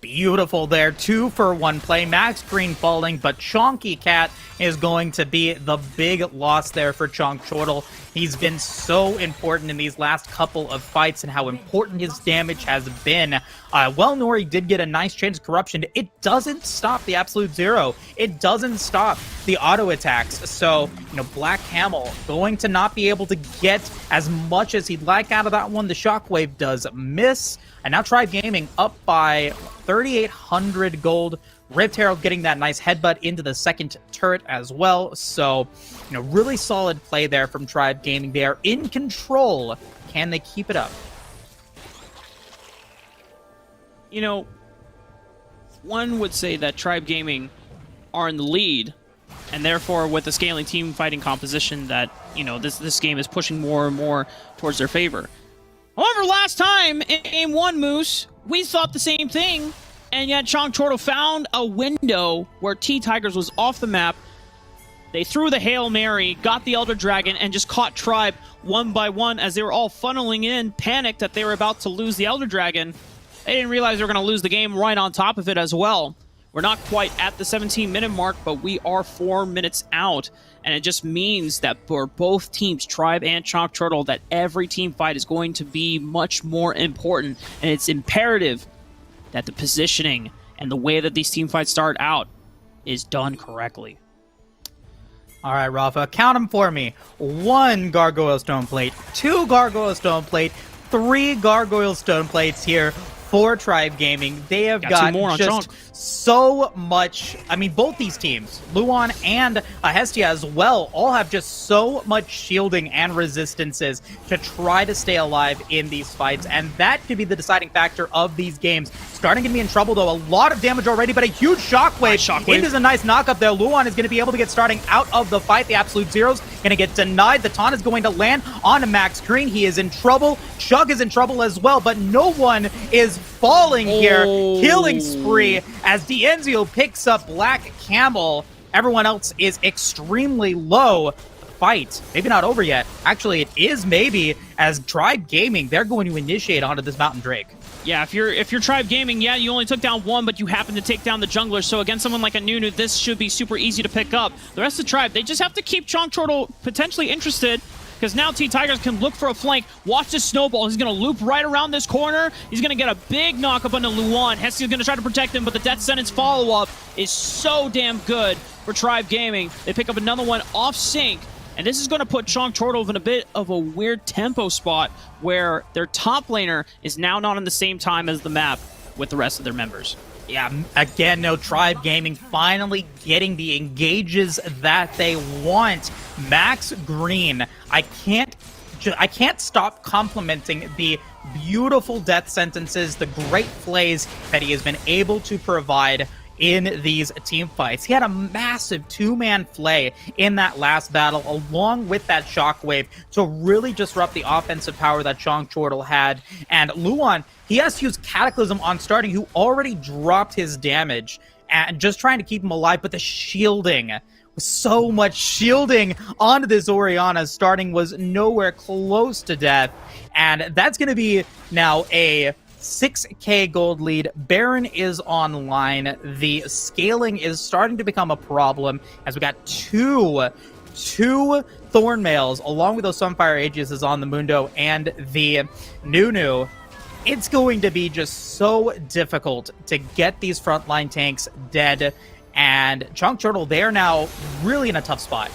Beautiful there, 2-for-1 play. Max Green falling, but Chonky Cat is going to be the big loss there for Chonk Chortle. He's been so important in these last couple of fights and how important his damage has been. Well, Nori did get a nice chance of corruption. It doesn't stop the Absolute Zero. It doesn't stop the auto attacks. So, Black Camel going to not be able to get as much as he'd like out of that one. The Shockwave does miss. And now Tribe Gaming up by 3,800 gold. Rift Herald getting that nice headbutt into the second turret as well. So, really solid play there from Tribe Gaming. They are in control. Can they keep it up? One would say that Tribe Gaming are in the lead, and therefore with the scaling team fighting composition that, this game is pushing more and more towards their favor. However, last time in Game 1, Moose, we thought the same thing, and yet Chonk Chortle found a window where T-Tigers was off the map. They threw the Hail Mary, got the Elder Dragon, and just caught Tribe one by one as they were all funneling in, panicked that they were about to lose the Elder Dragon. They didn't realize they were going to lose the game right on top of it as well. We're not quite at the 17-minute mark, but we are 4 minutes out. And it just means that for both teams, Tribe and Chonk Chortle, that every team fight is going to be much more important. And it's imperative that the positioning and the way that these team fights start out is done correctly. All right, Rafa, count them for me. 1 Gargoyle Stone Plate, 2 Gargoyle Stone Plate, 3 Gargoyle Stone Plates here for Tribe Gaming. They have got just so much. I mean, both these teams, Luan and Hestia as well, all have just so much shielding and resistances to try to stay alive in these fights, and that could be the deciding factor of these games. Starting to be in trouble, though. A lot of damage already, but a huge shockwave. It is a nice knockup there. Luan is going to be able to get starting out of the fight. The Absolute Zero's going to get denied. The taunt is going to land on Max Green. He is in trouble. Chug is in trouble as well, but no one is falling here. Killing spree as D'Enzio picks up Black Camel. Everyone else is extremely low. Fight, maybe not over yet. Actually, it is maybe, as Tribe Gaming, they're going to initiate onto this Mountain Drake. Yeah, if you're Tribe Gaming, yeah, you only took down one, but you happen to take down the jungler. So against someone like a Nunu, this should be super easy to pick up. The rest of the Tribe, they just have to keep Chonk Chortle potentially interested, because now T-Tigers can look for a flank. Watch this snowball. He's going to loop right around this corner. He's going to get a big knock up onto Luan. Hestia's going to try to protect him, but the death sentence follow-up is so damn good for Tribe Gaming. They pick up another one off sync. And this is going to put Chonk Chortle in a bit of a weird tempo spot where their top laner is now not on the same time as the map with the rest of their members. Yeah, again, no, Tribe Gaming finally getting the engages that they want. Max Green, I can't stop complimenting the beautiful death sentences, the great plays that he has been able to provide in these team fights. He had a massive two-man play in that last battle, along with that shockwave, to really disrupt the offensive power that Chonk Chortle had. And Luan, he has to use Cataclysm on starting, who already dropped his damage, and just trying to keep him alive, but the shielding, so much shielding onto this Orianna starting was nowhere close to death. And that's going to be now a 6k gold lead. Baron is online. The scaling is starting to become a problem as we got two Thornmails along with those Sunfire Aegis on the Mundo and the Nunu. It's going to be just so difficult to get these frontline tanks dead, and Chonk Chortle, they are now really in a tough spot.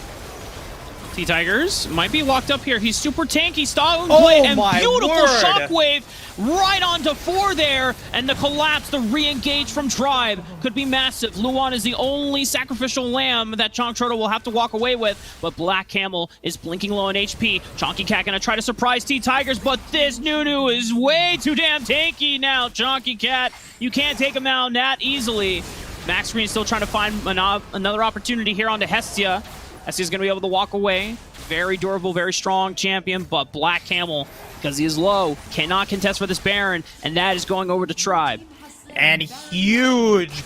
T-Tigers might be locked up here. He's super tanky, style Oh play, and my beautiful word. shockwave right onto 4 there, and the collapse, the re-engage from Tribe could be massive. Luan is the only sacrificial lamb that Chonk Chortle will have to walk away with, but Black Camel is blinking low on HP. Chonky Cat gonna try to surprise T-Tigers, but this Nunu is way too damn tanky now, Chonky Cat. You can't take him out that easily. Max Green still trying to find another opportunity here onto Hestia. Hestia's going to be able to walk away. Very durable, very strong champion, but Black Camel, because he is low, cannot contest for this Baron, and that is going over to Tribe. And huge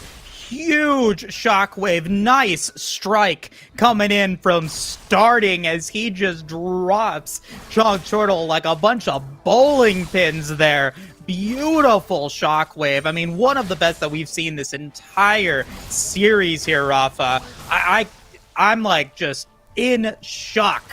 shockwave. Nice strike coming in from starting as he just drops Chonk Chortle like a bunch of bowling pins there. Beautiful shockwave. I mean, one of the best that we've seen this entire series here, Rafa. I'm like just in shock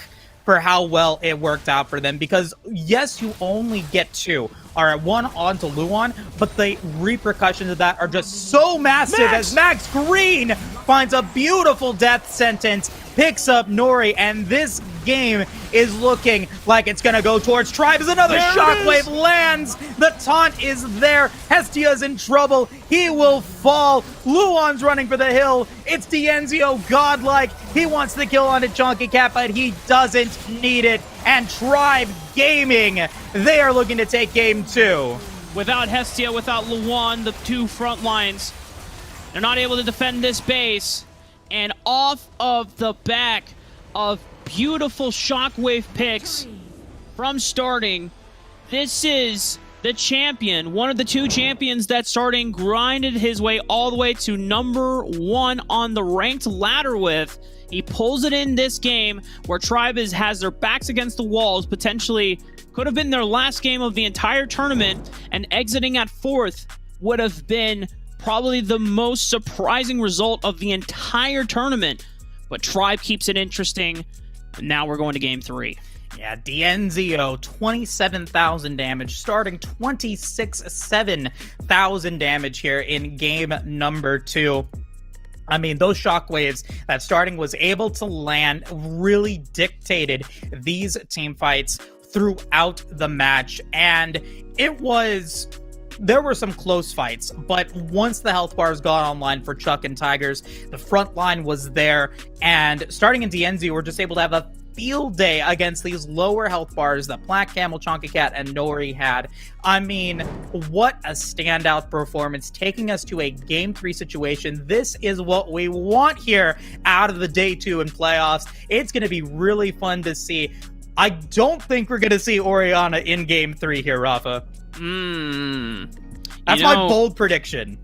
for how well it worked out for them, because yes, you only get 2. All right, 1 onto Luan, but the repercussions of that are just so massive as Max Green finds a beautiful death sentence, picks up Nori, and this game is looking like it's gonna go towards Tribe as another shockwave lands. The taunt is there. Hestia's in trouble. He will fall. Luan's running for the hill. It's Dienzio godlike. He wants the kill on a Chonky Cat, but he doesn't need it. And Tribe Gaming, they are looking to take game 2. Without Hestia, without Luan, the 2 front lines, they're not able to defend this base. And off of the back of beautiful shockwave picks from starting, this is the champion, one of the 2 champions that starting grinded his way all the way to number 1 on the ranked ladder with. He pulls it in this game where Tribe has their backs against the walls, potentially could have been their last game of the entire tournament, and exiting at 4th would have been probably the most surprising result of the entire tournament. But Tribe keeps it interesting. Now we're going to game 3. Yeah, Dienzio, 27,000 damage, starting 26,000 damage here in game number 2. I mean, those shockwaves that starting was able to land really dictated these team fights throughout the match. And there were some close fights, but once the health bars got online for Chuck and Tigers, the front line was there, and starting in Dienzio, we're just able to have a field day against these lower health bars that Black Camel, Chonky Cat, and Nori had. I mean, what a standout performance, taking us to a Game 3 situation. This is what we want here out of the Day 2 in playoffs. It's going to be really fun to see. I don't think we're going to see Orianna in Game 3 here, Rafa. That's my bold prediction.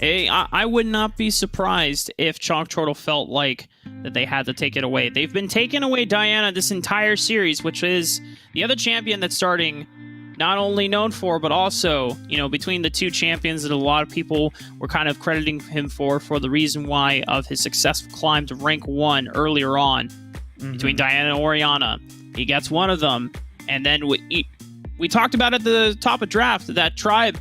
I would not be surprised if Chalk Chortle felt like that they had to take it away. They've been taking away Diana this entire series, which is the other champion that's starting not only known for, but also, between the two champions that a lot of people were kind of crediting him for the reason why of his successful climb to rank 1 earlier on. Between Diana and Oriana. He gets one of them. And then we talked about at the top of draft that Tribe,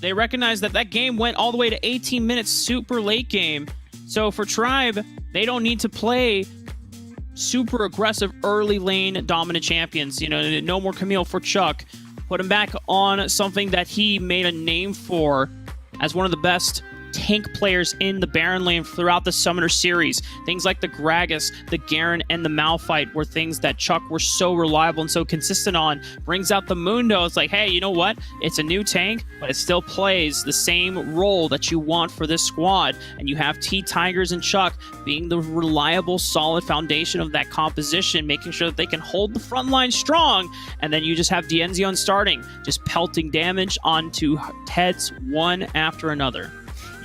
they recognized that game went all the way to 18 minutes, super late game. So for Tribe, they don't need to play super aggressive early lane dominant champions. No more Camille for Chuck. Put him back on something that he made a name for as one of the best tank players in the Baron lane throughout the Summoner series. Things like the Gragas, the Garen, and the Malphite were things that Chuck were so reliable and so consistent on. Brings out the Mundo. It's like, hey, you know what? It's a new tank, but it still plays the same role that you want for this squad. And you have Tigers and Chuck being the reliable, solid foundation of that composition, making sure that they can hold the front line strong. And then you just have Dienzion starting, just pelting damage onto heads one after another.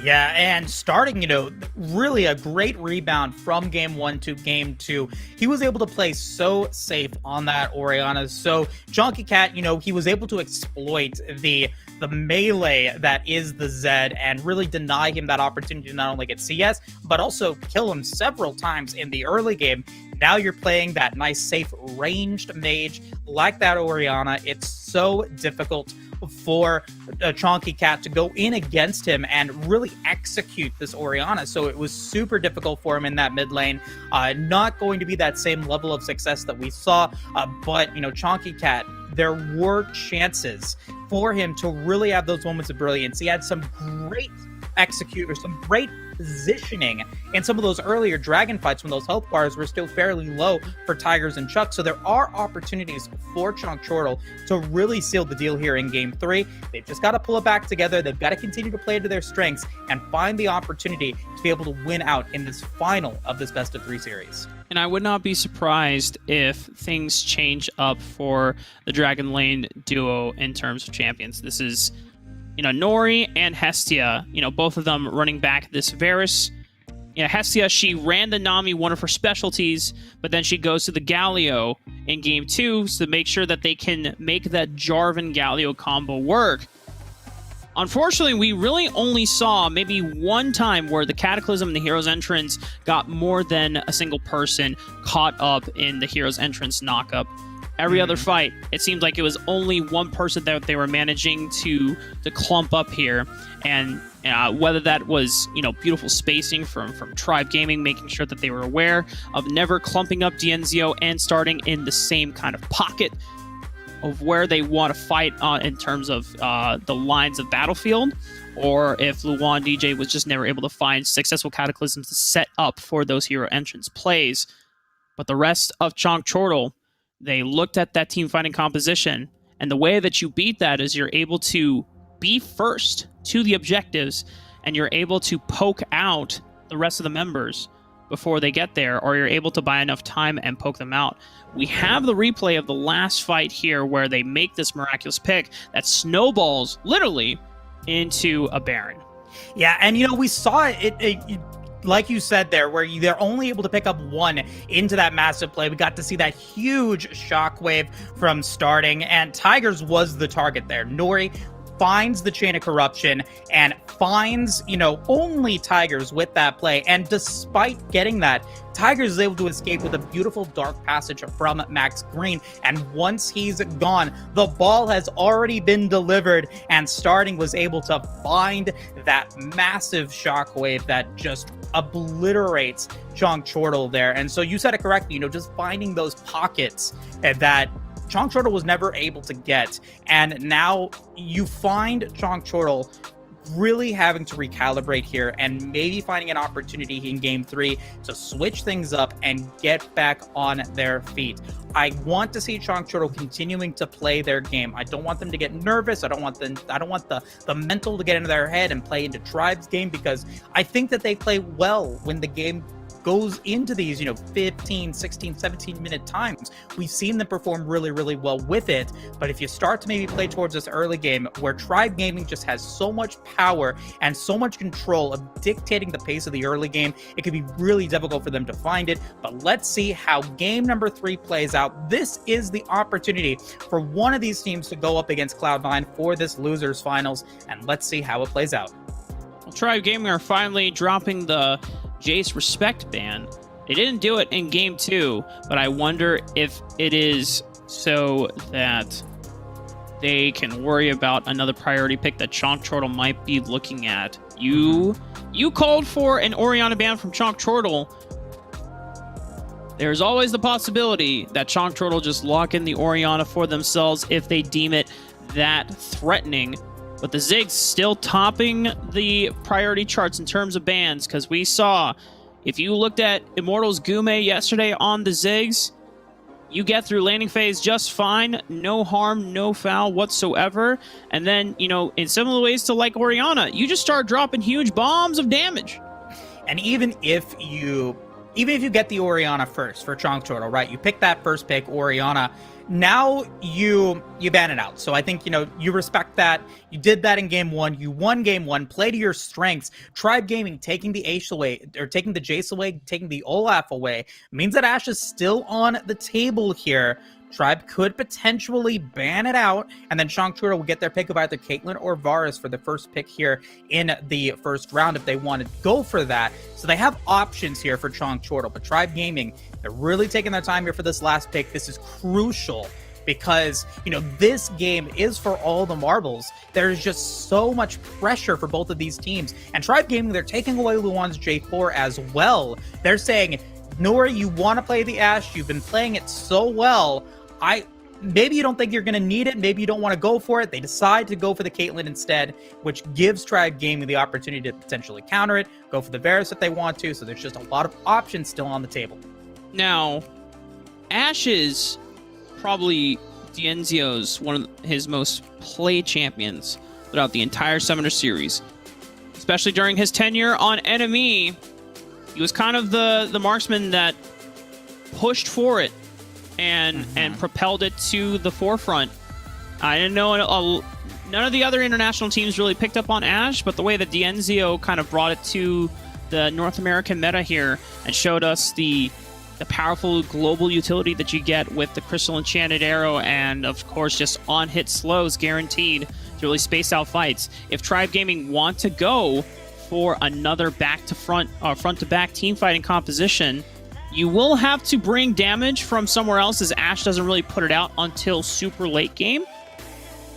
Yeah, and starting, really a great rebound from game 1 to game 2. He was able to play so safe on that Oriana. So Chonky Cat, he was able to exploit the melee that is the Zed and really deny him that opportunity to not only get CS, but also kill him several times in the early game. Now you're playing that nice, safe, ranged mage like that Oriana. It's so difficult for a Chonky Cat to go in against him and really execute this Oriana. So it was super difficult for him in that mid lane. Not going to be that same level of success that we saw, but, Chonky Cat, there were chances for him to really have those moments of brilliance. He had some great some great positioning in some of those earlier dragon fights when those health bars were still fairly low for Tigers and Chuck. So there are opportunities for Chalk Chortle to really seal the deal here in game 3. They've just got to pull it back together. They've got to continue to play to their strengths and find the opportunity to be able to win out in this final of this best of 3 series. And I would not be surprised if things change up for the Dragon Lane duo in terms of champions. This is, Nori and Hestia, both of them running back this Varus. Hestia, she ran the Nami, one of her specialties, but then she goes to the Galio in game 2 to make sure that they can make that Jarvan Galio combo work. Unfortunately, we really only saw maybe one time where the Cataclysm and the Hero's Entrance got more than a single person caught up in the Hero's Entrance knockup. Every other fight, it seemed like it was only one person that they were managing to clump up here. And whether that was, beautiful spacing from Tribe Gaming, making sure that they were aware of never clumping up Dienzio and starting in the same kind of pocket of where they want to fight in terms of the lines of battlefield, or if Luan DJ was just never able to find successful Cataclysms to set up for those hero entrance plays. But the rest of Chalk Chortle, they looked at that team fighting composition, and the way that you beat that is you're able to be first to the objectives, and you're able to poke out the rest of the members before they get there, or you're able to buy enough time and poke them out. We have the replay of the last fight here where they make this miraculous pick that snowballs literally into a Baron. Yeah, and we saw it like you said there, where they're only able to pick up one into that massive play. We got to see that huge shockwave from starting, and Tigers was the target there. Nori finds the Chain of Corruption and finds, only Tigers with that play. And despite getting that, Tigers is able to escape with a beautiful dark passage from Max Green. And once he's gone, the ball has already been delivered, and Starting was able to find that massive shockwave that just obliterates Chalk Chortle there. And so you said it correctly, just finding those pockets that Chalk Chortle was never able to get. And now you find Chalk Chortle really having to recalibrate here and maybe finding an opportunity in game 3 to switch things up and get back on their feet. I want to see Chalk Chortle continuing to play their game. I don't want them to get nervous. I don't want the mental to get into their head and play into Tribe's game, because I think that they play well when the game goes into these, 15, 16, 17-minute times, we've seen them perform really, really well with it. But if you start to maybe play towards this early game where Tribe Gaming just has so much power and so much control of dictating the pace of the early game, it could be really difficult for them to find it. But let's see how game number 3 plays out. This is the opportunity for one of these teams to go up against Cloud9 for this losers finals, and let's see how it plays out. Well, Tribe Gaming are finally dropping the Jace respect ban. They didn't do it in game 2, but I wonder if it is so that they can worry about another priority pick that Chonk Chortle might be looking at. You called for an Orianna ban from Chonk Chortle. There's always the possibility that Chonk Chortle just lock in the Orianna for themselves if they deem it that threatening. But the Ziggs still topping the priority charts in terms of bans, because we saw, if you looked at Immortals Gume yesterday on the Ziggs, you get through landing phase just fine, no harm, no foul whatsoever. And then, in similar ways to like Orianna, you just start dropping huge bombs of damage. And even if you get the Orianna first for Chonk Chortle, right? You pick that first pick, Orianna. Now you ban it out. So I think, you respect that. You did that in game 1. You won game 1. Play to your strengths. Tribe Gaming taking the Ashe away, or taking the Jace away, taking the Olaf away, means that Ashe is still on the table here. Tribe could potentially ban it out, and then Chonk Chortle will get their pick of either Caitlyn or Varus for the first pick here in the first round if they want to go for that. So they have options here for Chonk Chortle, but Tribe Gaming, they're really taking their time here for this last pick. This is crucial because, this game is for all the marbles. There's just so much pressure for both of these teams, and Tribe Gaming, they're taking away Luan's J4 as well. They're saying, Nora, you want to play the Ashe, you've been playing it so well. Maybe you don't think you're going to need it. Maybe you don't want to go for it. They decide to go for the Caitlyn instead, which gives Tribe Gaming the opportunity to potentially counter it, go for the Varus if they want to. So there's just a lot of options still on the table. Now, Ashe is probably Dienzio's one of his most played champions throughout the entire Summoner series, especially during his tenure on Enemy. He was kind of the marksman that pushed for it and propelled it to the forefront. I didn't know none of the other international teams really picked up on Ashe, but the way that Dienzio kind of brought it to the North American meta here and showed us the powerful global utility that you get with the Crystal Enchanted Arrow, and of course just on-hit slows guaranteed to really space out fights. If Tribe Gaming want to go for another front-to-back team fighting composition, you will have to bring damage from somewhere else, as Ashe doesn't really put it out until super late game.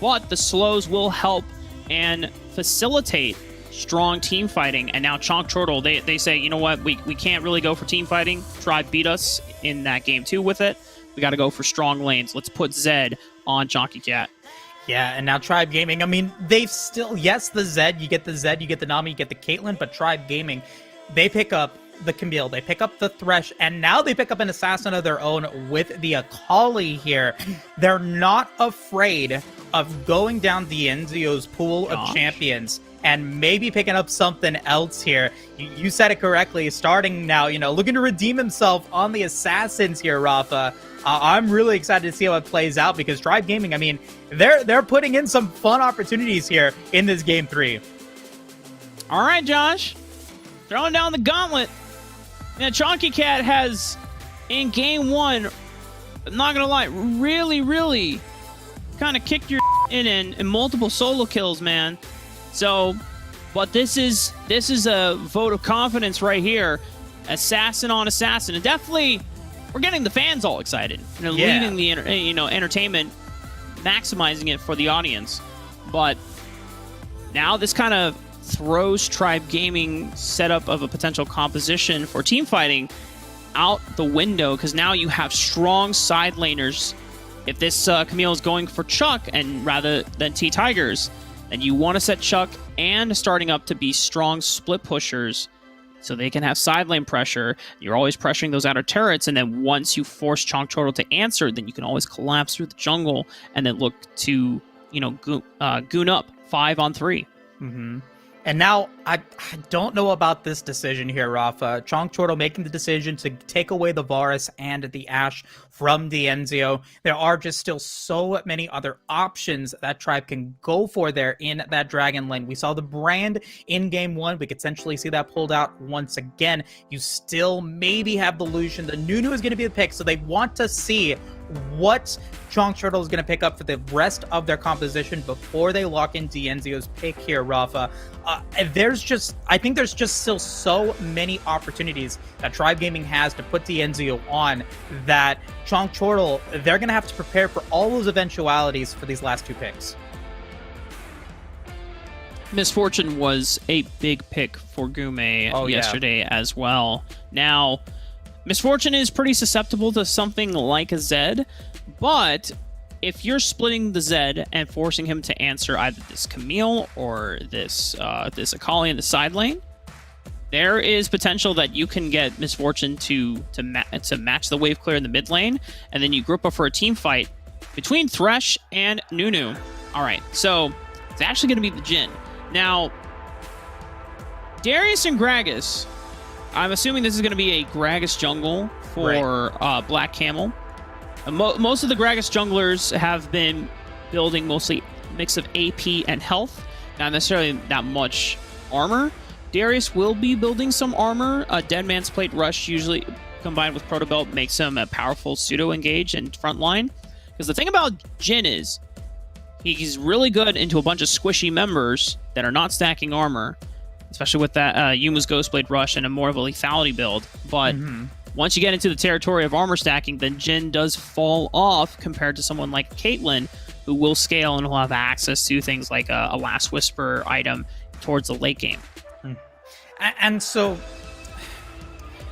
But the slows will help and facilitate strong team fighting. And now Chonk Chortle, they say, you know what, we can't really go for team fighting. Tribe beat us in that game 2 with it. We got to go for strong lanes. Let's put Zed on Chonky Cat. Yeah, and now Tribe Gaming, I mean, they've still, yes, the Zed, you get the Nami, you get the Caitlyn, but Tribe Gaming, they pick up the Camille, they pick up the Thresh, and now they pick up an assassin of their own with the Akali here. They're not afraid of going down Dienzio's pool of champions and maybe picking up something else here. You said it correctly, starting now, looking to redeem himself on the assassins here, Rafa. I'm really excited to see how it plays out, because Tribe Gaming, I mean, they're putting in some fun opportunities here in this game 3. All right, Josh, throwing down the gauntlet. Now, Chonky Cat has, in game 1, I'm not gonna lie, really kind of kicked your in multiple solo kills, man. So, but this is a vote of confidence right here. Assassin on assassin, and definitely we're getting the fans all excited. Leading the entertainment, maximizing it for the audience. But now this kind of throws Tribe Gaming setup of a potential composition for team fighting out the window, because now you have strong side laners. If this Camille is going for Chuck and rather than T-Tigers, then you want to set Chuck and starting up to be strong split pushers so they can have side lane pressure. You're always pressuring those outer turrets, and then once you force Chonk Chortle to answer, then you can always collapse through the jungle and then look to, goon up 5-on-3. And now, I don't know about this decision here, Rafa. Chonk Chortle making the decision to take away the Varus and the Ashe from Dienzio. There are just still so many other options that Tribe can go for there in that Dragon lane. We saw the Brand in Game 1. We could essentially see that pulled out once again. You still maybe have the Lucian. The Nunu is going to be the pick, so they want to see what Chonk Chortle is going to pick up for the rest of their composition before they lock in Dienzio's pick here, Rafa. I think there's just still so many opportunities that Tribe Gaming has to put Dienzio on that Chonk Chortle, they're going to have to prepare for all those eventualities for these last two picks. Misfortune was a big pick for Gume yesterday as well. Now, Misfortune is pretty susceptible to something like a Zed, but if you're splitting the Zed and forcing him to answer either this Camille or this Akali in the side lane, there is potential that you can get Misfortune to match the wave clear in the mid lane, and then you group up for a team fight between Thresh and Nunu. All right, so it's actually going to be the Jhin. Now, Darius and Gragas, I'm assuming this is going to be a Gragas jungle for Black Camel. Most of the Gragas junglers have been building mostly a mix of AP and health, not necessarily that much armor. Darius will be building some armor. Dead Man's Plate Rush, usually combined with Proto Belt, makes him a powerful pseudo-engage and frontline. Because the thing about Jhin is, he's really good into a bunch of squishy members that are not stacking armor, especially with that Yuma's Ghostblade Rush and a more of a lethality build. But once you get into the territory of armor stacking, then Jhin does fall off compared to someone like Caitlyn, who will scale and will have access to things like a Last Whisper item towards the late game. And so,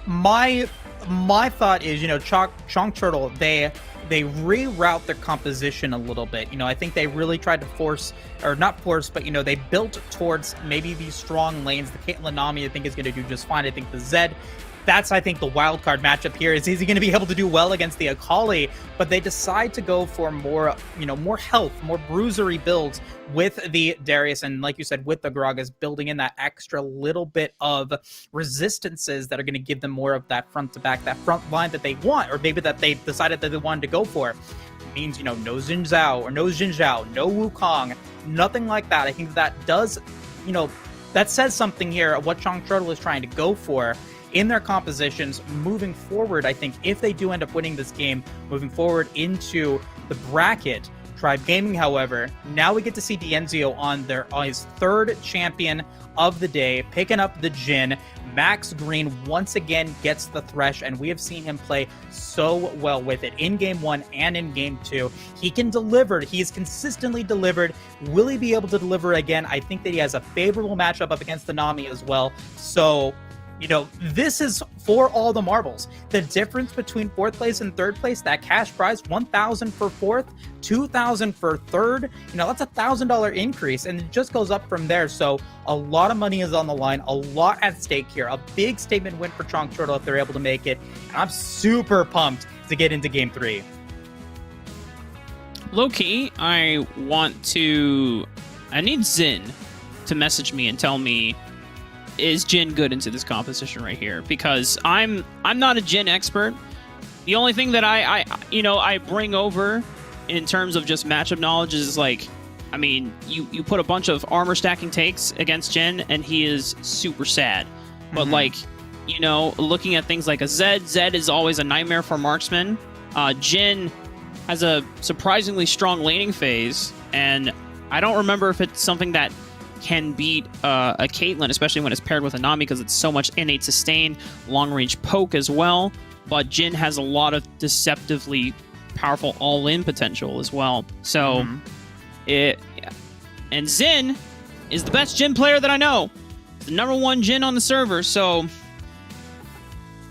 my thought is, Chonk Chortle, they reroute their composition a little bit. I think they really tried to force, or not force, but, they built towards maybe these strong lanes. The Caitlyn Nami, I think, is going to do just fine. I think the Zed, that's, I think, the wild card matchup here. Is he going to be able to do well against the Akali? But they decide to go for more, more health, more bruisery builds with the Darius, and like you said, with the Gragas, building in that extra little bit of resistances that are going to give them more of that front to back, that front line that they want, or maybe that they decided that they wanted to go for. It means, no Xin Zhao or no Xin Zhao, no Wukong, nothing like that. I think that does, that says something here of what Chonk Chortle is trying to go for in their compositions moving forward. I think if they do end up winning this game, moving forward into the bracket, Tribe Gaming, however, now we get to see Dienzio on his third champion of the day, picking up the Jhin. Max Green once again gets the Thresh, and we have seen him play so well with it in Game 1 and in Game 2. He can deliver. He's consistently delivered. Will he be able to deliver again? I think that he has a favorable matchup up against the Nami as well. So, this is for all the marbles. The difference between fourth place and third place, that cash prize, $1,000 for fourth, $2,000 for third, that's $1,000 increase, and it just goes up from there. So a lot of money is on the line, a lot at stake here. A big statement win for Chonk Chortle if they're able to make it. And I'm super pumped to get into Game 3. Low-key, I need Xin to message me and tell me, is Jhin good into this composition right here? Because I'm not a Jhin expert. The only thing that I bring over in terms of just matchup knowledge is you put a bunch of armor stacking takes against Jhin and he is super sad. But looking at things like a Zed is always a nightmare for marksman. Jhin has a surprisingly strong laning phase, and I don't remember if it's something that can beat a Caitlyn, especially when it's paired with a Nami, because it's so much innate sustain, long-range poke as well. But Jhin has a lot of deceptively powerful all-in potential as well. So, and Xin is the best Jhin player that I know. It's the number one Jhin on the server. So,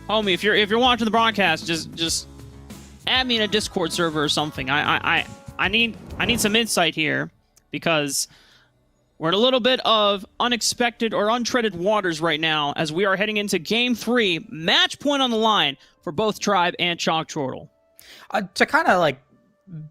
homie, if you're watching the broadcast, just add me in a Discord server or something. I need some insight here, because we're in a little bit of unexpected or untreaded waters right now as we are heading into Game 3, match point on the line for both Tribe and Chonk Chortle. To kind of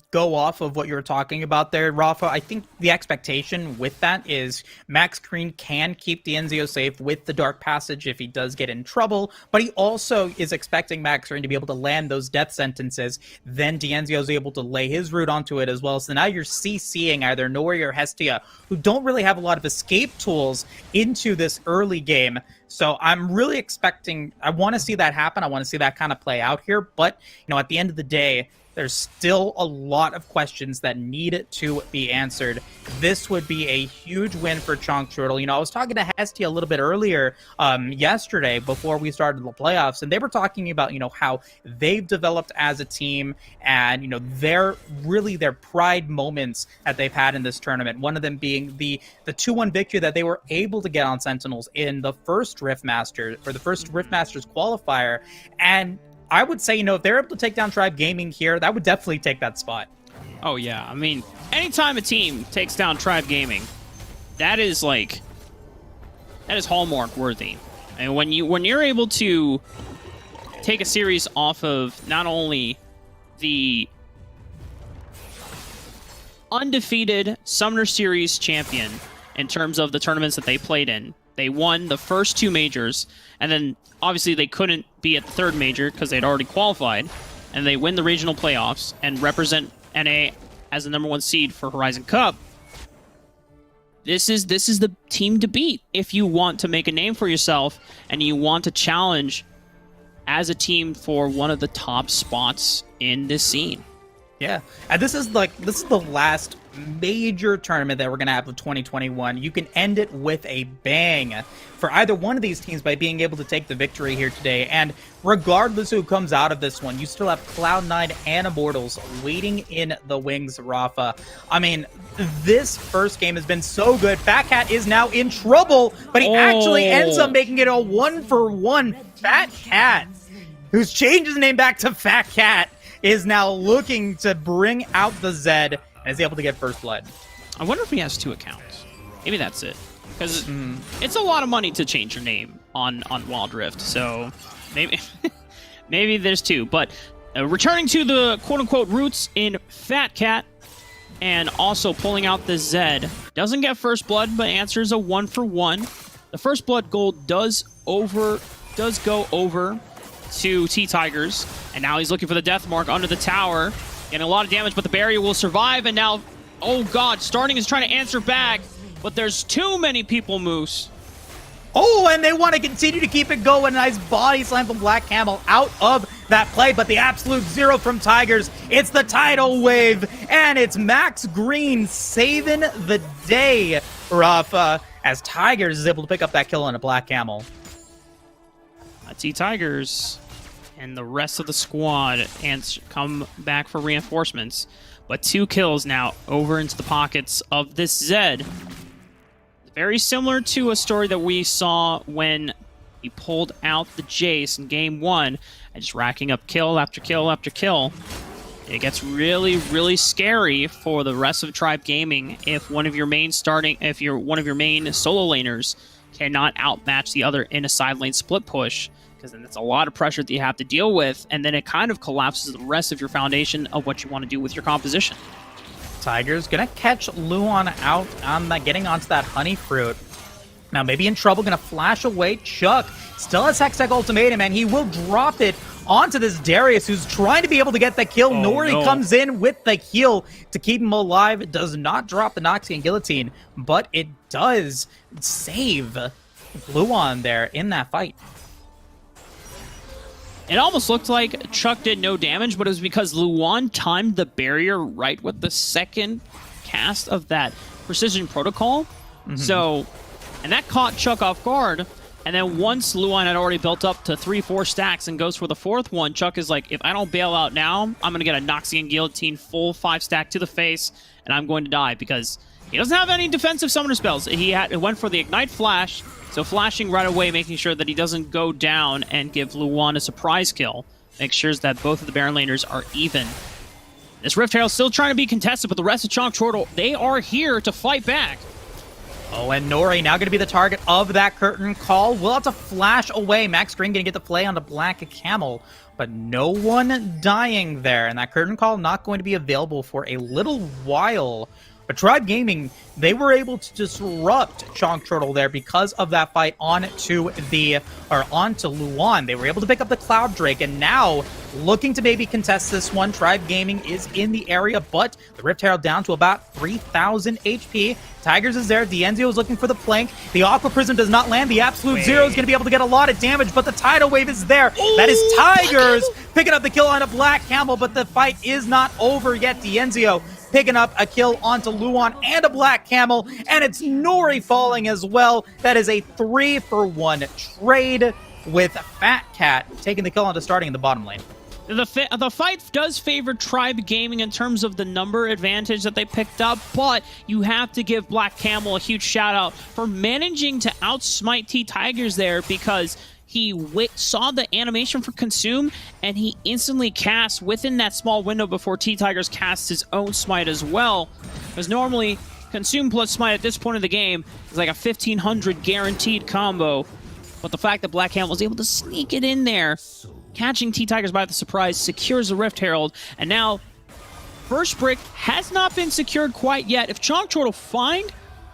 go off of what you were talking about there, Rafa, I think the expectation with that is Max Green can keep the Enzio safe with the Dark Passage if he does get in trouble, but he also is expecting Max Green to be able to land those death sentences. Then D'Enzio is able to lay his root onto it as well. So now you're CCing either Nori or Hestia, who don't really have a lot of escape tools into this early game. So I'm really expecting, I want to see that happen. I want to see that kind of play out here. But, at the end of the day, there's still a lot of questions that need to be answered. This would be a huge win for Chonk Turtle. I was talking to Hestia a little bit earlier yesterday before we started the playoffs, and they were talking about, how they've developed as a team and, their pride moments that they've had in this tournament. One of them being the 2-1 victory that they were able to get on Sentinels in the first Rift Masters, or the first Rift Masters qualifier. And I would say, if they're able to take down Tribe Gaming here, that would definitely take that spot. Oh, yeah. I mean, anytime a team takes down Tribe Gaming, that is hallmark worthy. And when you're able to take a series off of not only the undefeated Summoner Series champion in terms of the tournaments that they played in, they won the first 2 majors, and then obviously they couldn't be at the 3rd major because they'd already qualified, and they win the regional playoffs and represent NA as the #1 seed for Horizon Cup. This is the team to beat if you want to make a name for yourself and you want to challenge as a team for one of the top spots in this scene. Yeah, and this is the last major tournament that we're going to have of 2021. You can end it with a bang for either one of these teams by being able to take the victory here today. And regardless who comes out of this one, you still have Cloud9 and Immortals waiting in the wings, Rafa. I mean, this first game has been so good. Fat Cat is now in trouble, but he actually ends up making it a 1-for-1. Fat Cat, who's changed his name back to Fat Cat, is now looking to bring out the Zed and is able to get first blood. I wonder if he has 2 accounts. Maybe that's it. Because it's a lot of money to change your name on Wild Rift. So maybe maybe there's 2. But returning to the quote-unquote roots in Fat Cat and also pulling out the Zed. Doesn't get first blood, but answers a 1-for-1. The first blood gold does go over to T-Tigers, and now he's looking for the death mark under the tower, getting a lot of damage, but the barrier will survive, and now, oh god, Starting is trying to answer back, but there's too many people, Moose. Oh, and they want to continue to keep it going. Nice body slam from Black Camel out of that play, but the absolute 0 from Tigers. It's the tidal wave, and it's Max Green saving the day, Rafa, as Tigers is able to pick up that kill on a Black Camel. T-Tigers and the rest of the squad come back for reinforcements, but 2 kills now over into the pockets of this Zed. Very similar to a story that we saw when he pulled out the Jace in game 1 and just racking up kill after kill after kill. It gets really, really scary for the rest of Tribe Gaming if one of your main solo laners cannot outmatch the other in a side lane split push, because then it's a lot of pressure that you have to deal with, and then it kind of collapses the rest of your foundation of what you want to do with your composition. Tigers gonna catch Luon out on that, getting onto that honey fruit. Now maybe in trouble, gonna flash away. Chuck still has Hextech Ultimatum, and he will drop it onto this Darius, who's trying to be able to get the kill. Nori comes in with the heal to keep him alive. It does not drop the Noxian Guillotine, but it does save Luon there in that fight. It almost looked like Chuck did no damage, but it was because Luon timed the barrier right with the second cast of that Precision Protocol. So, and that caught Chuck off guard. And then once Luon had already built up to 3-4 stacks and goes for the 4th one, Chuck is like, if I don't bail out now, I'm going to get a Noxian Guillotine full 5-stack to the face, and I'm going to die, because he doesn't have any defensive summoner spells. He went for the Ignite Flash, so flashing right away, making sure that he doesn't go down and give Luon a surprise kill. Make sure that both of the Baron laners are even. This Rift Herald still trying to be contested, but the rest of Chonk Chortle, they are here to fight back. Oh, and Nori now going to be the target of that curtain call. We'll have to flash away. Max Green going to get the play on the Black Camel, but no one dying there. And that curtain call not going to be available for a little while. But Tribe Gaming, they were able to disrupt Chonk Turtle there because of that fight onto Luan. They were able to pick up the Cloud Drake, and now looking to maybe contest this one. Tribe Gaming is in the area, but the Rift Herald down to about 3,000 HP. Tigers is there. Dienzio is looking for the flank. The Aqua Prism does not land. The Absolute Zero is going to be able to get a lot of damage, but the Tidal Wave is there. Ooh, that is Tigers picking up the kill on a Black Camel, but the fight is not over yet. Dienzio picking up a kill onto Luan and a Black Camel, and it's Nori falling as well. That is a 3-for-1 trade with Fat Cat taking the kill onto starting in the bottom lane. The fight does favor Tribe Gaming in terms of the number advantage that they picked up, but you have to give Black Camel a huge shout out for managing to outsmite T-Tigers there, because he saw the animation for Consume, and he instantly cast within that small window before T-Tigers casts his own smite as well. Because normally, Consume plus smite at this point of the game is like a 1,500 guaranteed combo. But the fact that Black Camel was able to sneak it in there, catching T-Tigers by the surprise, secures the Rift Herald, and now first brick has not been secured quite yet. If Chonk Turtle find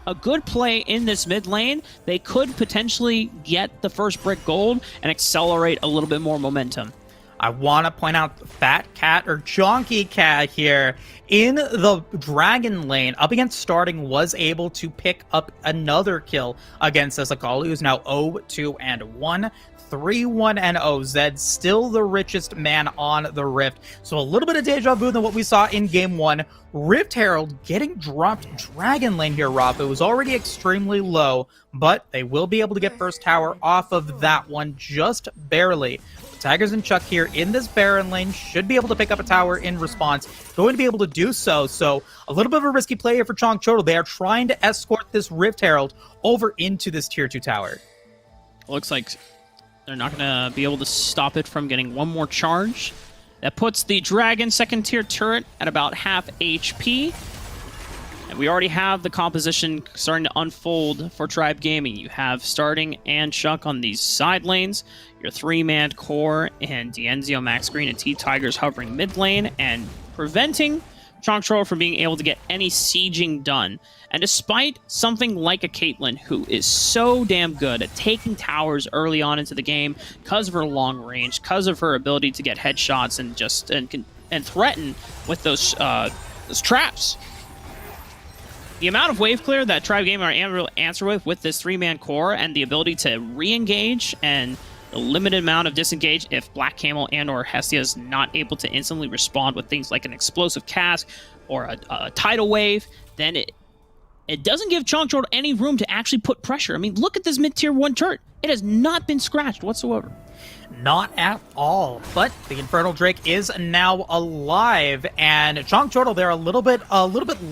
a good play in this mid lane, they could potentially get the first brick gold and accelerate a little bit more momentum. I want to point out Fat Cat or Chonky Cat here in the Dragon lane up against starting was able to pick up another kill against Asakali, who's now 0-2-1. 3-1-0. Zed still the richest man on the Rift. So a little bit of deja vu than what we saw in game one. Rift Herald getting dropped Dragon lane here, Rafa. It was already extremely low, but they will be able to get first tower off of that one just barely. Tigers and Chuck here in this Baron lane should be able to pick up a tower in response. Going to be able to do so. So a little bit of a risky play here for Chonk Turtle. They are trying to escort this Rift Herald over into this tier 2 tower. Looks like they're not going to be able to stop it from getting one more charge. That puts the Dragon second tier turret at about half HP. And we already have the composition starting to unfold for Tribe Gaming. You have Starting and Chuck on these side lanes, your 3-man core, and Dienzio, Max Green, and T-Tigers hovering mid lane, and preventing Chonk Turtle from being able to get any sieging done. And despite something like a Caitlyn, who is so damn good at taking towers early on into the game because of her long range, because of her ability to get headshots and threaten with those traps, the amount of wave clear that Tribe Gaming are able to answer with this 3-man core, and the ability to re-engage, and the limited amount of disengage if Black Camel and or Hestia is not able to instantly respond with things like an explosive cast or a tidal wave, then it doesn't give Chonk Turtle any room to actually put pressure. I mean, look at this mid-tier 1 turret. It has not been scratched whatsoever. Not at all, but the Infernal Drake is now alive, and Chonk Turtle, they're a little bit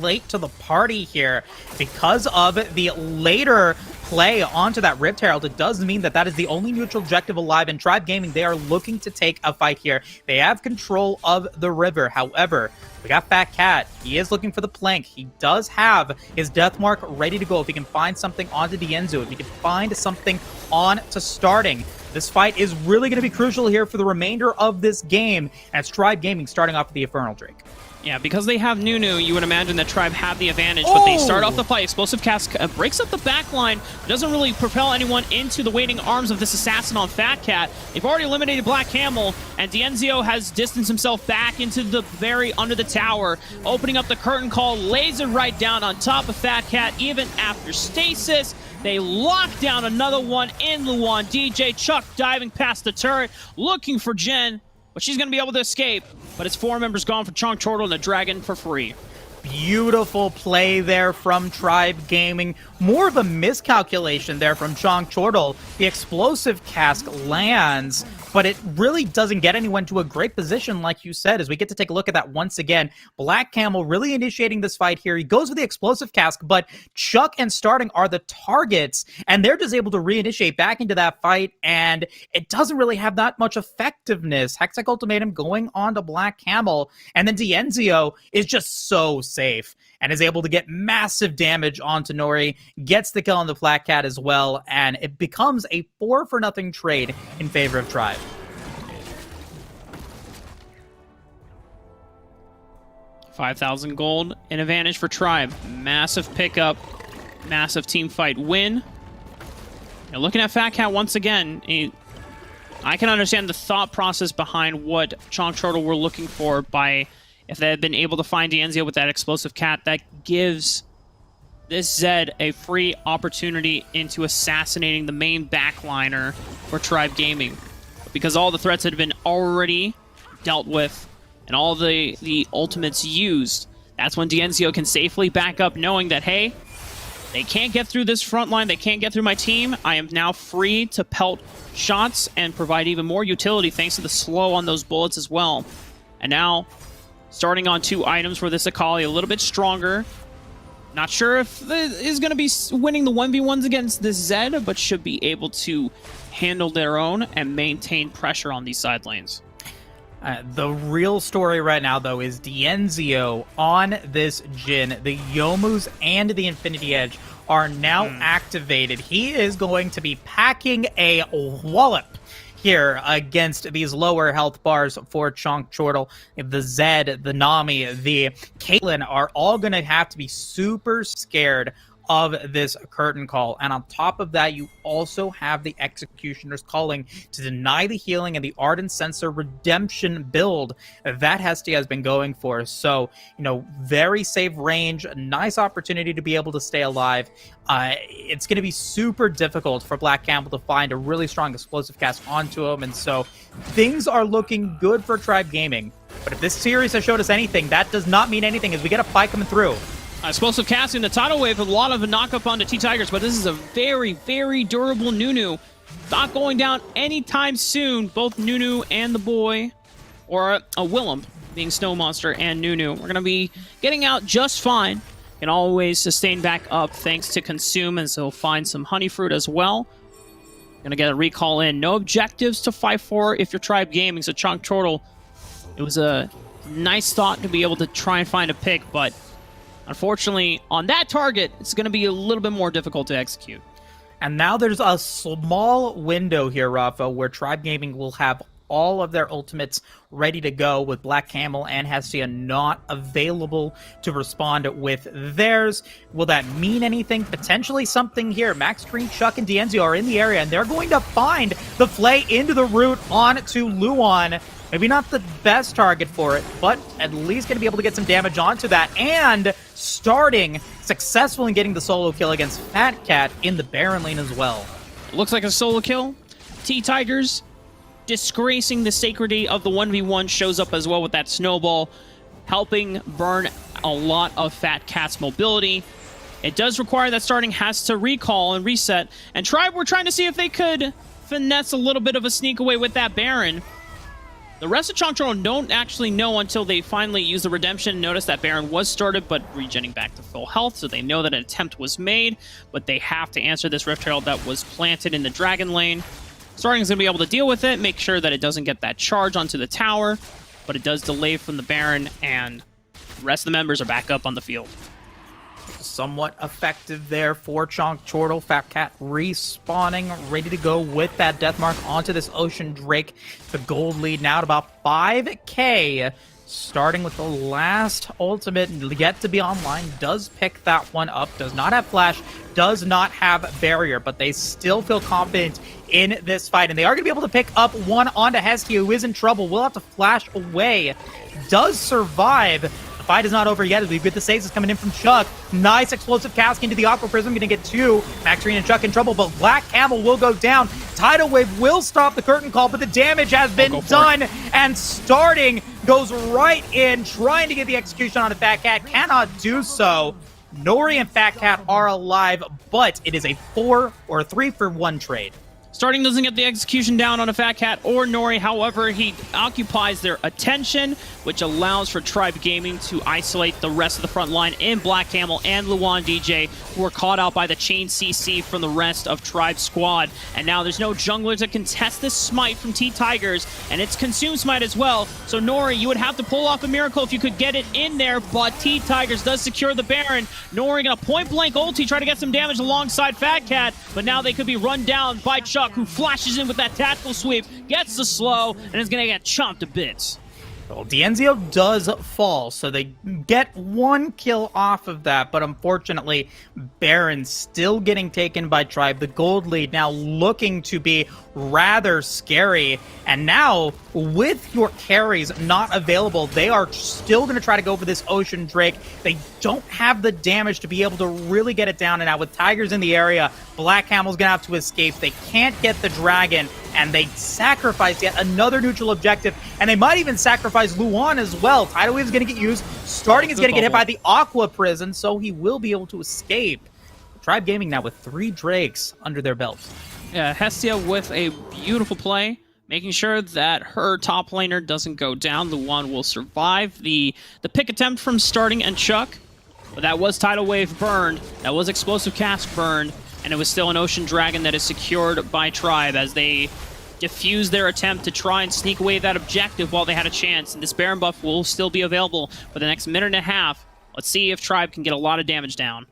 late to the party here because of the later play onto that Rift Herald. It does mean that is the only neutral objective alive, and Tribe Gaming, they are looking to take a fight here. They have control of the river. However, we got Fat Cat. He is looking for the plank. He does have his Death Mark ready to go if he can find something onto Dienzio, if he can find something on to starting. This fight is really going to be crucial here for the remainder of this game, and it's Tribe Gaming starting off with the Infernal Drake. Yeah, because they have Nunu, you would imagine that Tribe have the advantage, but they start off the fight. Explosive Cast breaks up the back line, doesn't really propel anyone into the waiting arms of this assassin on Fat Cat. They've already eliminated Black Camel, and Dienzio has distanced himself back into the very under the tower, opening up the curtain call, lays it right down on top of Fat Cat, even after stasis. They lock down another one in Luan. DJ Chuck diving past the turret, looking for Jen, but she's going to be able to escape. But it's 4 members gone for Chonk Turtle and the Dragon for free. Beautiful play there from Tribe Gaming. More of a miscalculation there from Chonk Turtle. The explosive cask lands, but it really doesn't get anyone to a great position, like you said, as we get to take a look at that once again. Black Camel really initiating this fight here. He goes with the explosive cask, but Chuck and Starting are the targets, and they're just able to reinitiate back into that fight, and it doesn't really have that much effectiveness. Hextech Ultimatum going on to Black Camel, and then Dienzio is just so safe. and is able to get massive damage onto Nori, gets the kill on the Flat Cat as well, and it becomes a 4-for-0 trade in favor of Tribe. $5,000 gold, an advantage for Tribe. Massive pickup, massive team fight win. Now looking at Fat Cat once again, I can understand the thought process behind what Chonk Turtle were looking for by if they had been able to find D'Anzio with that explosive cat. That gives this Zed a free opportunity into assassinating the main backliner for Tribe Gaming. Because all the threats had been already dealt with and all the ultimates used, that's when D'Anzio can safely back up knowing that, hey, they can't get through this front line, they can't get through my team. I am now free to pelt shots and provide even more utility thanks to the slow on those bullets as well. And now, starting on 2 items for this Akali, a little bit stronger. Not sure if is going to be winning the 1v1s against this Zed, but should be able to handle their own and maintain pressure on these side lanes. The real story right now, though, is D'Anzio on this Jhin. The Yomus and the Infinity Edge are now activated. He is going to be packing a wallop here against these lower health bars for Chonk Chortle. The Zed, the Nami, the Caitlyn are all going to have to be super scared of this curtain call. And on top of that, you also have the Executioner's Calling to deny the healing and the Ardent Sensor redemption build that Hestia has been going for. So, very safe range, nice opportunity to be able to stay alive. It's going to be super difficult for Black Campbell to find a really strong explosive cast onto him. And so things are looking good for Tribe Gaming. But if this series has showed us anything, that does not mean anything as we get a fight coming through. Explosive cast in the tidal wave, a lot of a knock-up onto T-Tigers, but this is a very, very durable Nunu. Not going down anytime soon, both Nunu and the boy, or a Willem, being Snow Monster and Nunu. We're going to be getting out just fine. Can always sustain back up thanks to Consume, and so find some Honey Fruit as well. Going to get a recall in. No objectives to fight for if you're Tribe Gaming, so Chonk Turtle, it was a nice thought to be able to try and find a pick, but unfortunately, on that target, it's going to be a little bit more difficult to execute. And now there's a small window here, Rafa, where Tribe Gaming will have all of their ultimates ready to go with Black Camel and Hestia not available to respond with theirs. Will that mean anything? Potentially something here. Max Green, Chuck, and D'Anzio are in the area, and they're going to find the Flay into the root onto Luan. Maybe not the best target for it, but at least going to be able to get some damage onto that. And starting successful in getting the solo kill against Fat Cat in the Baron lane as well. Looks like a solo kill. T-Tigers disgracing the sacredity of the 1v1 shows up as well with that snowball, helping burn a lot of Fat Cat's mobility. It does require that starting has to recall and reset. And Tribe were trying to see if they could finesse a little bit of a sneak away with that Baron. The rest of Chonk Turtle don't actually know until they finally use the redemption. Notice that Baron was started, but regenning back to full health, so they know that an attempt was made, but they have to answer this Rift Herald that was planted in the Dragon lane. Starting is going to be able to deal with it, make sure that it doesn't get that charge onto the tower, but it does delay from the Baron, and the rest of the members are back up on the field. Somewhat effective there for Chonk Chortle. Fat Cat respawning, ready to go with that death mark onto this Ocean Drake. The gold lead now at about 5k. Starting with the last ultimate yet to be online. Does pick that one up. Does not have flash. Does not have barrier. But they still feel confident in this fight. And they are going to be able to pick up one onto Hestia, who is in trouble. Will have to flash away. Does survive. The fight is not over yet as we get the saves is coming in from Chuck. Nice explosive cast into the Aqua Prism. Going to get 2. Max Green and Chuck in trouble, but Black Camel will go down. Tidal Wave will stop the curtain call, but the damage has been done. And starting goes right in, trying to get the execution on the Fat Cat. Cannot do so. Nori and Fat Cat are alive, but it is a 3-for-1 trade. Starting doesn't get the execution down on a Fat Cat or Nori. However, he occupies their attention, which allows for Tribe Gaming to isolate the rest of the front line in Black Camel and Luan DJ, who are caught out by the chain CC from the rest of Tribe squad. And now there's no jungler to contest this smite from T-Tigers, and it's consume smite as well. So Nori, you would have to pull off a miracle if you could get it in there, but T-Tigers does secure the Baron. Nori gonna point blank ulti, try to get some damage alongside Fat Cat, but now they could be run down by Chuck, who flashes in with that tactical sweep, gets the slow, and is going to get chomped to bits. Well, D'Enzio does fall, so they get one kill off of that, but unfortunately, Baron still getting taken by Tribe. The gold lead now looking to be rather scary, and now, with your carries not available, they are still going to try to go for this Ocean Drake. They don't have the damage to be able to really get it down, and now with Tigers in the area, Black Camel's going to have to escape. They can't get the Dragon, and they sacrifice yet another neutral objective, and they might even sacrifice Luan as well. Tidal Wave is going to get used. Starting is going to get hit by the Aqua Prison, so he will be able to escape. Tribe Gaming now with 3 Drakes under their belt. Yeah, Hestia with a beautiful play, making sure that her top laner doesn't go down. Luan will survive the pick attempt from Starting and Chuck, but that was Tidal Wave burned, that was Explosive Cask burned, and it was still an Ocean Dragon that is secured by Tribe as they diffuse their attempt to try and sneak away that objective while they had a chance. And this Baron buff will still be available for the next minute and a half. Let's see if Tribe can get a lot of damage down.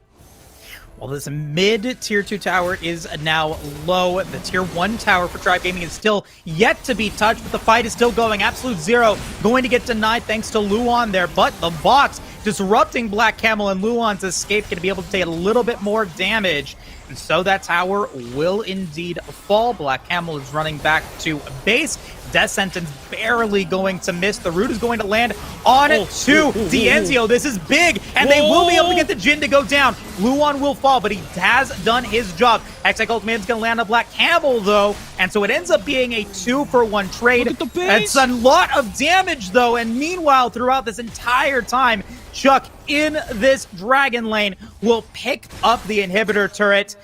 Well, this mid Tier 2 tower is now low. The Tier 1 tower for Tribe Gaming is still yet to be touched, but the fight is still going. Absolute Zero going to get denied thanks to Luan there, but the box disrupting Black Camel, and Luan's escape going to be able to take a little bit more damage. And so that tower will indeed fall. Black Camel is running back to base. Death Sentence barely going to miss. The root is going to land on D'Enzio. This is big, and they will be able to get the Jhin to go down. Luan will fall, but he has done his job. Hextech Ultimate is going to land on Black Camel, though, and so it ends up being a 2-for-1 trade. Look at the base. It's a lot of damage, though, and meanwhile, throughout this entire time, Chuck in this Dragon lane will pick up the inhibitor turret.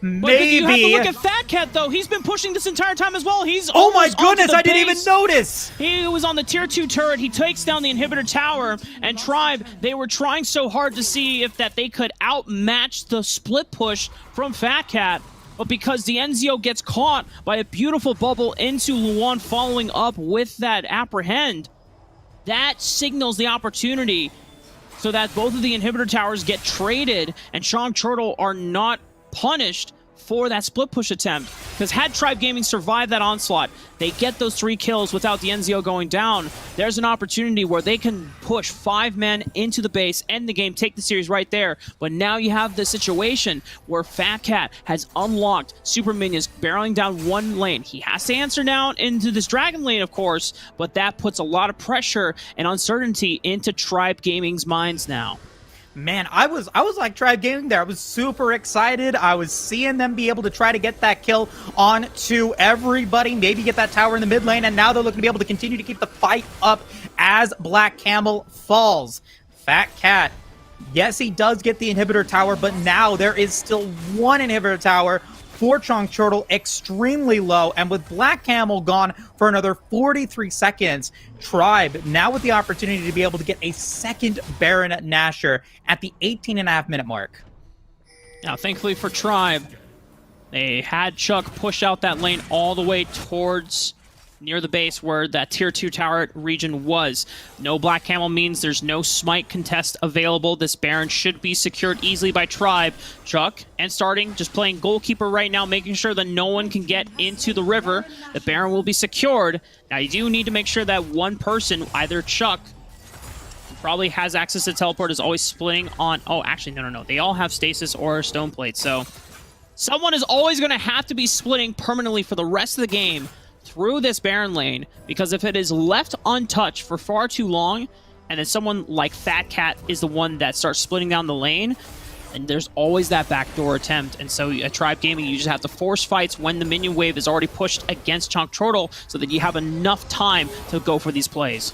Maybe. You have to look at Fat Cat, though. He's been pushing this entire time as well. He's oh my goodness, I didn't even notice. He was on the Tier 2 turret. He takes down the inhibitor tower, and Tribe, they were trying so hard to see if that they could outmatch the split push from Fat Cat. But because D'Enzio gets caught by a beautiful bubble into Luan following up with that apprehend, that signals the opportunity so that both of the inhibitor towers get traded and Chong Turtle are not punished for that split push attempt. Because had Tribe Gaming survived that onslaught, they get those 3 kills without D'Enzio going down. There's an opportunity where they can push 5 men into the base, end the game, take the series right there. But now you have the situation where Fat Cat has unlocked super minions barreling down one lane. He has to answer down into this Dragon lane, of course, but that puts a lot of pressure and uncertainty into Tribe Gaming's minds now. Man, I was like Tribe Gaming there. I was super excited. I was seeing them be able to try to get that kill on to everybody, maybe get that tower in the mid lane, and now they're looking to be able to continue to keep the fight up as Black Camel falls. Fat Cat, yes, he does get the inhibitor tower, but now there is still one inhibitor tower for Chong Turtle, extremely low, and with Black Camel gone for another 43 seconds, Tribe now with the opportunity to be able to get a second Baron Nashor at the 18.5-minute mark. Now, thankfully for Tribe, they had Chuck push out that lane all the way towards near the base where that Tier 2 tower region was. No Black Camel means there's no smite contest available. This Baron should be secured easily by Tribe. Chuck and Starting just playing goalkeeper right now, making sure that no one can get into the river. The Baron will be secured. Now you do need to make sure that one person, either Chuck, who probably has access to teleport, is always splitting on... Oh, actually, no. They all have stasis or stone plate, so someone is always going to have to be splitting permanently for the rest of the game through this Baron lane, because if it is left untouched for far too long, and then someone like Fat Cat is the one that starts splitting down the lane, and there's always that backdoor attempt. And so at Tribe Gaming, you just have to force fights when the minion wave is already pushed against Chong Turtle so that you have enough time to go for these plays.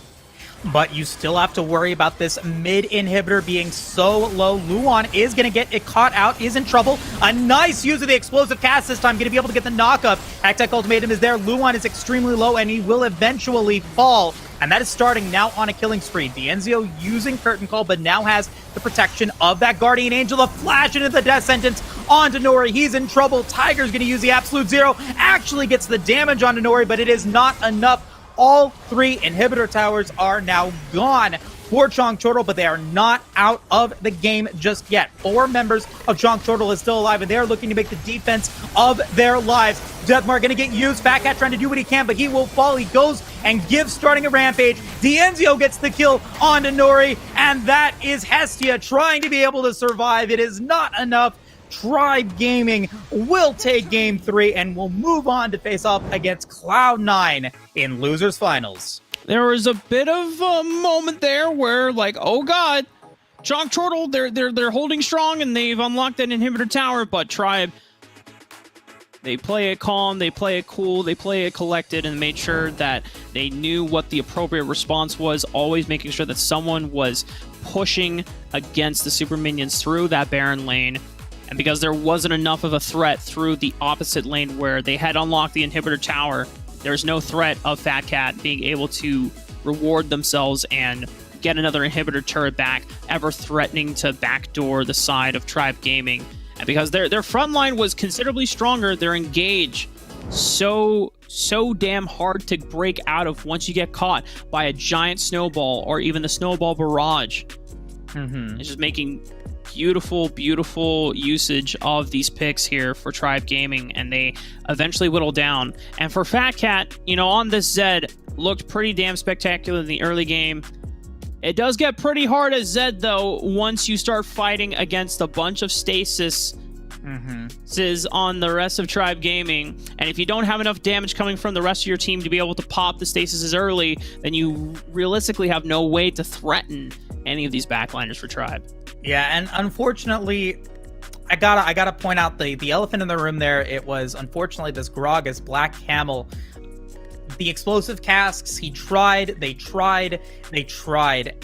but you still have to worry about this mid inhibitor being so low. Luan is going to get it caught out, is in trouble. A nice use of the explosive cast this time, going to be able to get the knockup. Hacktech Ultimatum is there. Luan is extremely low, and he will eventually fall. And that is starting now on a killing spree. D'Enzio using Curtain Call, but now has the protection of that Guardian Angel. A flash into the death sentence onto Nori. He's in trouble. Tiger's going to use the Absolute Zero. Actually gets the damage onto Nori, but it is not enough. All 3 inhibitor towers are now gone for Chongchortle, but they are not out of the game just yet. 4 members of Chongchortle is still alive, and they are looking to make the defense of their lives. Deathmark going to get used. Fat Cat trying to do what he can, but he will fall. He goes and gives starting a rampage. D'Enzio gets the kill onto Nori, and that is Hestia trying to be able to survive. It is not enough. Tribe Gaming will take game 3 and will move on to face off against Cloud9 in Losers Finals. There was a bit of a moment there where, like, oh god, Chongchortle, they're holding strong and they've unlocked that inhibitor tower, but Tribe, they play it calm, they play it cool, they play it collected, and made sure that they knew what the appropriate response was, always making sure that someone was pushing against the super minions through that Baron lane. And because there wasn't enough of a threat through the opposite lane where they had unlocked the inhibitor tower, there's no threat of Fat Cat being able to reward themselves and get another inhibitor turret back, ever threatening to backdoor the side of Tribe Gaming. And because their front line was considerably stronger, their engage so damn hard to break out of once you get caught by a giant snowball or even the snowball barrage. It's just making beautiful usage of these picks here for Tribe Gaming, and they eventually whittle down. And for Fat Cat, you know, on this Zed, looked pretty damn spectacular in the early game. It does get pretty hard as Zed, though, once you start fighting against a bunch of stasis on the rest of Tribe Gaming. And if you don't have enough damage coming from the rest of your team to be able to pop the stasis early, then you realistically have no way to threaten any of these backliners for Tribe. Yeah, and unfortunately, I gotta point out the elephant in the room there. It was, unfortunately, this Gragas Black Camel. The explosive casks, they tried,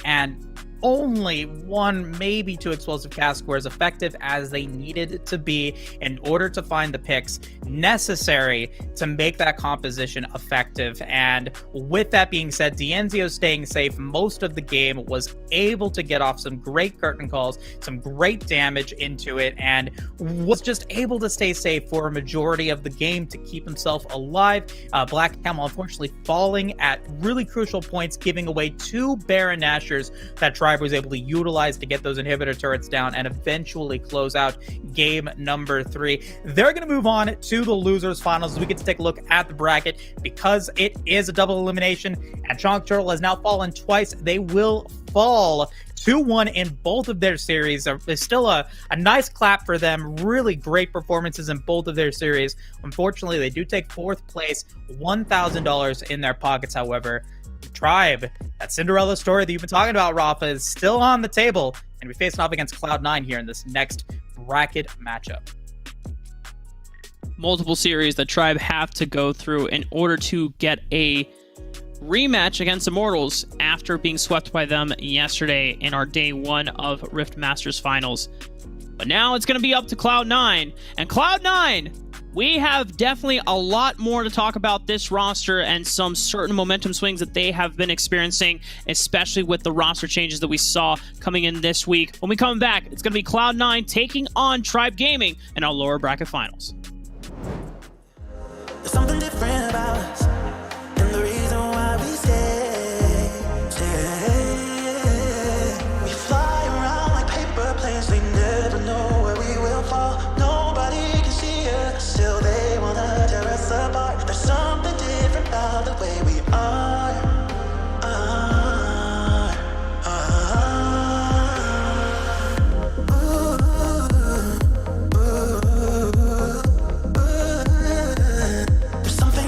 and only 1, maybe 2 explosive casks were as effective as they needed to be in order to find the picks necessary to make that composition effective. And with that being said, D'Enzio staying safe most of the game, was able to get off some great curtain calls, some great damage into it, and was just able to stay safe for a majority of the game to keep himself alive. Black Camel unfortunately falling at really crucial points, giving away 2 Baron Nashers that Tribe was able to utilize to get those inhibitor turrets down and eventually close out game number 3. They're going to move on to the Losers Finals. We get to take a look at the bracket because it is a double elimination, and Chongchortle has now fallen twice. They will fall 2-1 in both of their series. There's still a nice clap for them. Really great performances in both of their series. Unfortunately, they do take 4th place, $1,000 in their pockets, however. Tribe, that Cinderella story that you've been talking about, Rafa, is still on the table, and we're facing off against Cloud9 here in this next bracket matchup. Multiple series that Tribe have to go through in order to get a rematch against Immortals after being swept by them yesterday in our day 1 of RiftMSTRS Finals. But now it's going to be up to Cloud9, and Cloud9, we have definitely a lot more to talk about this roster and some certain momentum swings that they have been experiencing, especially with the roster changes that we saw coming in this week. When we come back, it's going to be Cloud9 taking on Tribe Gaming in our lower bracket finals. There's something different about us, and the reason why we stay. We fly around like paper planes, we never know where we will fall. Nobody can see us, still they wanna tear us apart. There's something different about the way we are. There's something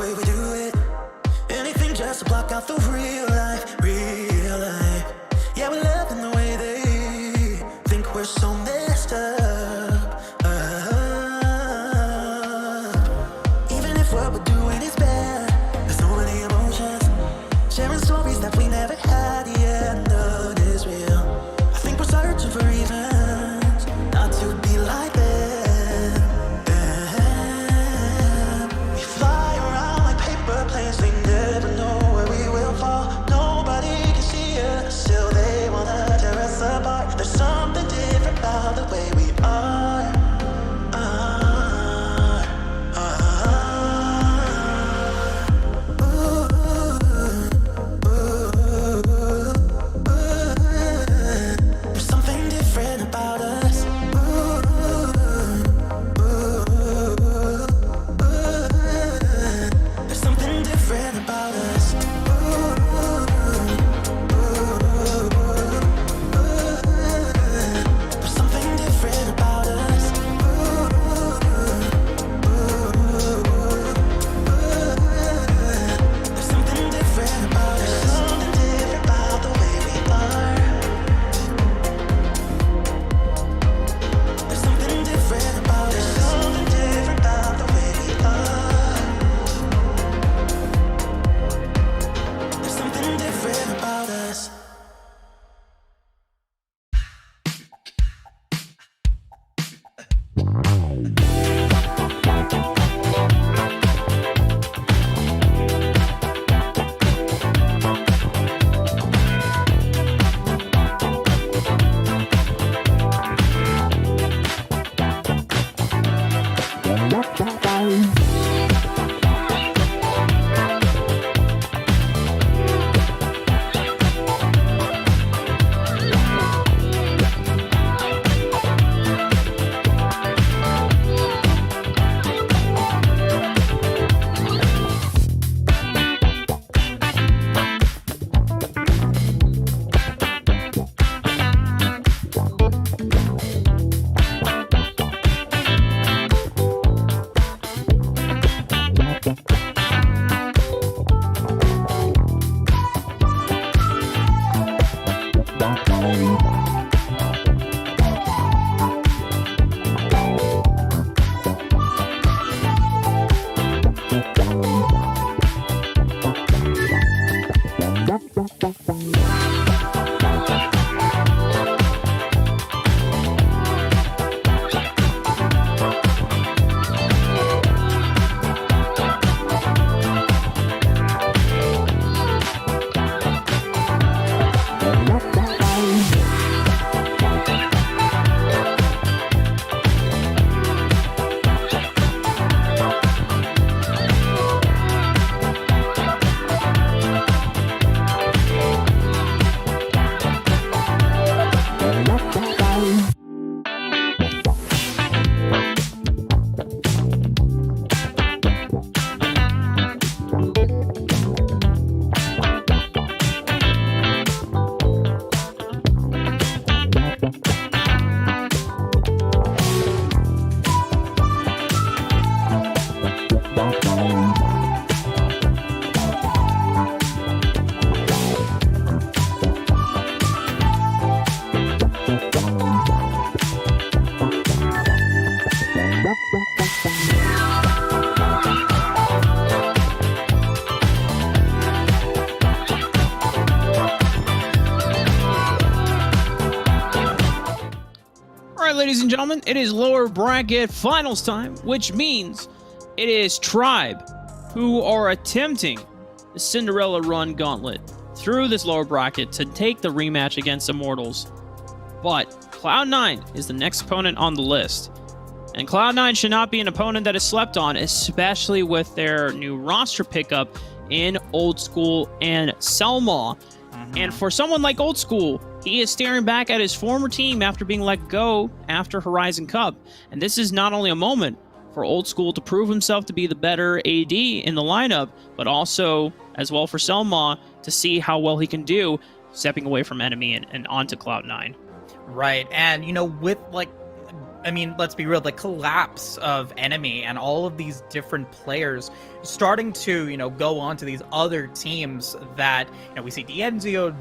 way we do it. Anything just to block out the real life, real life. Yeah, we're loving the way they think we're so messed up. Even if what we're doing is bad, there's so many emotions. Sharing stories that we never had, yeah, none is real. I think we're searching for reasons not to be like them. We fly around like paper planes, they never know where we will fall. Nobody can see us, still they wanna tear us apart. There's something different about the way we are. There's something different about us. There's something different about us. There's something different about us. There's something different about us. Something different about the way we are. There's something different about us. Something different about the way we are. There's something different about us. All right, ladies and gentlemen, it is lower bracket finals time, which means it is Tribe who are attempting the Cinderella run gauntlet through this lower bracket to take the rematch against Immortals. But Cloud9 is the next opponent on the list. And Cloud9 should not be an opponent that is slept on, especially with their new roster pickup in Old School and Selma. And for someone like Old School, he is staring back at his former team after being let go after Horizon Cup. And this is not only a moment for Old School to prove himself to be the better AD in the lineup, but also as well for Selma to see how well he can do stepping away from enemy and onto Cloud9. Right. And, you know, with like I mean, let's be real, the collapse of enemy and all of these different players starting to, go on to these other teams that, we see Dienzio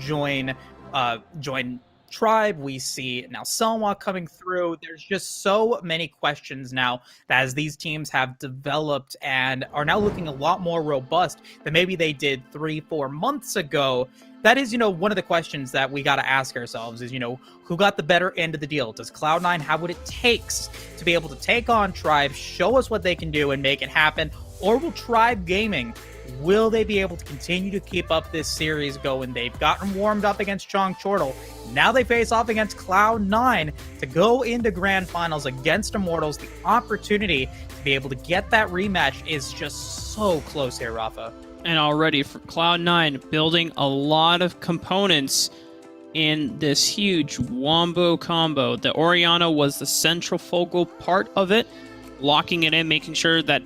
join Tribe, we see now Selma coming through. There's just so many questions now that as these teams have developed and are now looking a lot more robust than maybe they did 3-4 months ago. That is, one of the questions that we got to ask ourselves is, who got the better end of the deal? Does Cloud9 have what it takes to be able to take on Tribe, show us what they can do and make it happen? Or will Tribe Gaming, will they be able to continue to keep up this series going? They've gotten warmed up against Chongchortle. Now they face off against Cloud9 to go into grand finals against Immortals. The opportunity to be able to get that rematch is just so close here, Rafa. And already for Cloud9 building a lot of components in this huge wombo combo. The Orianna was the central focal part of it, locking it in, making sure that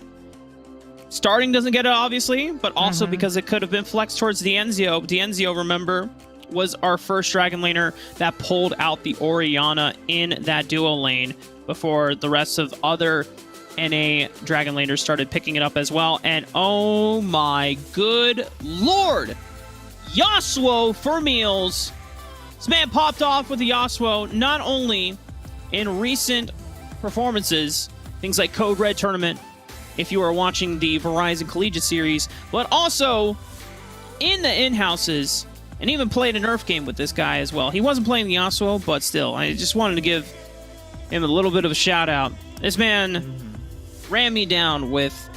starting doesn't get it, obviously, but also because it could have been flexed towards Dienzio. Dienzio, remember, was our first Dragon Laner that pulled out the Orianna in that duo lane before the rest of other NA Dragon Laners started picking it up as well. And oh my good lord, Yasuo for meals. This man popped off with the Yasuo not only in recent performances, things like Code Red Tournament, if you are watching the Verizon Collegiate Series, but also in the in-houses, and even played a Nerf game with this guy as well. He wasn't playing the Yasuo, but still, I just wanted to give him a little bit of a shout-out. This man ran me down with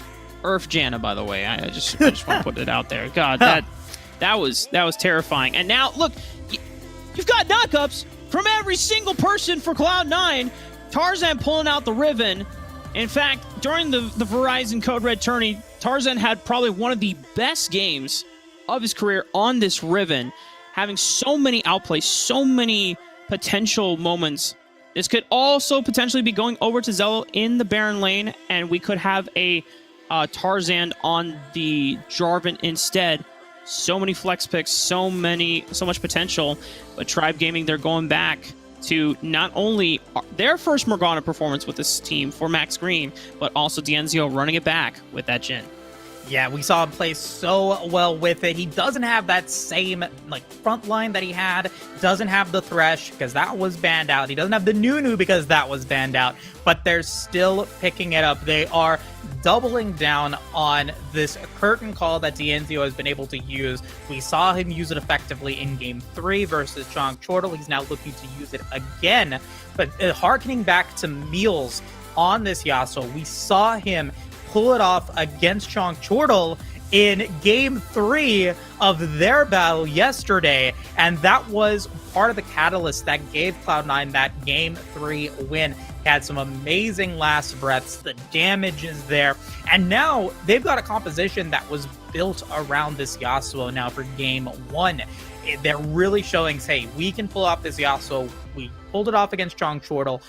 Earth Janna, by the way. I just want to put it out there. God, that was terrifying. And now, look, you've got knockups from every single person for Cloud9. Tarzan pulling out the Riven. In fact, during the Verizon Code Red tourney, Tarzan had probably one of the best games of his career on this Riven, having so many outplays, so many potential moments. This could also potentially be going over to Zello in the Baron lane, and we could have a Tarzan on the Jarvan instead. So many flex picks, so much potential. But Tribe Gaming, they're going back to not only their first Morgana performance with this team for Max Green, but also Dienzio running it back with that Jhin. Yeah, we saw him play so well with it. He doesn't have that same front line that he had. Doesn't have the Thresh because that was banned out. He doesn't have the Nunu because that was banned out. But they're still picking it up. They are doubling down on this curtain call that Dienzio has been able to use. We saw him use it effectively in Game 3 versus Chongchortle. He's now looking to use it again. But harkening back to Meals on this Yasuo, we saw him pull it off against Chongchortle in Game 3 of their battle yesterday, and that was part of the catalyst that gave Cloud9 that Game 3 win. He had some amazing last breaths, the damage is there, and now they've got a composition that was built around this Yasuo now for Game 1. They're really showing, hey, we can pull off this Yasuo. We pulled it off against Chongchortle.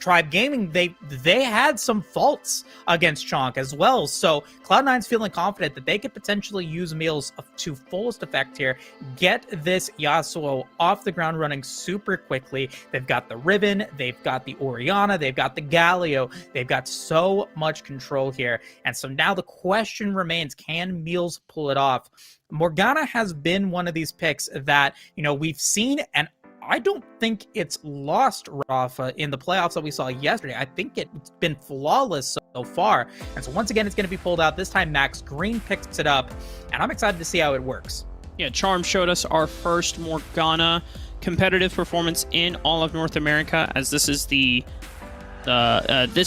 Tribe Gaming, they had some faults against Chonk as well. So Cloud9's feeling confident that they could potentially use Meals to fullest effect here, get this Yasuo off the ground running super quickly. They've got the Riven, they've got the Orianna, they've got the Galio. They've got so much control here. And so now the question remains, can Meals pull it off? Morgana has been one of these picks that, we've seen, and I don't think it's lost, Rafa, in the playoffs that we saw yesterday. I think it's been flawless so far. And so once again, it's going to be pulled out. This time, Max Green picks it up, and I'm excited to see how it works. Yeah, Charm showed us our first Morgana competitive performance in all of North America, as this is this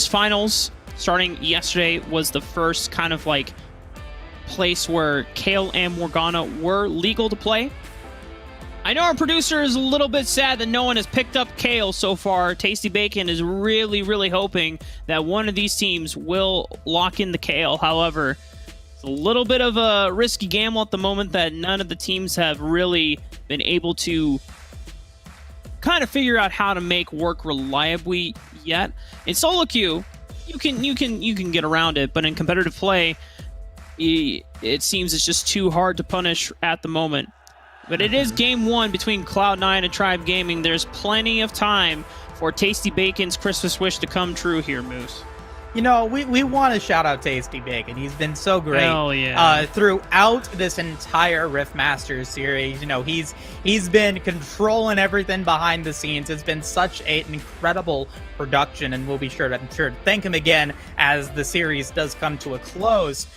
finals starting yesterday was the first kind of place where Kayle and Morgana were legal to play. I know our producer is a little bit sad that no one has picked up Kayle so far. Tasty Bacon is really, really hoping that one of these teams will lock in the Kayle. However, it's a little bit of a risky gamble at the moment that none of the teams have really been able to kind of figure out how to make work reliably yet. In solo queue, you can get around it, but in competitive play, it seems it's just too hard to punish at the moment. But it is Game 1 between Cloud9 and Tribe Gaming. There's plenty of time for Tasty Bacon's Christmas wish to come true here, Moose? You know, we want to shout out Tasty Bacon. He's been so great Hell yeah. Throughout this entire RiftMasters series. You know, he's been controlling everything behind the scenes. It's been such an incredible production, and we'll be sure to thank him again as the series does come to a close.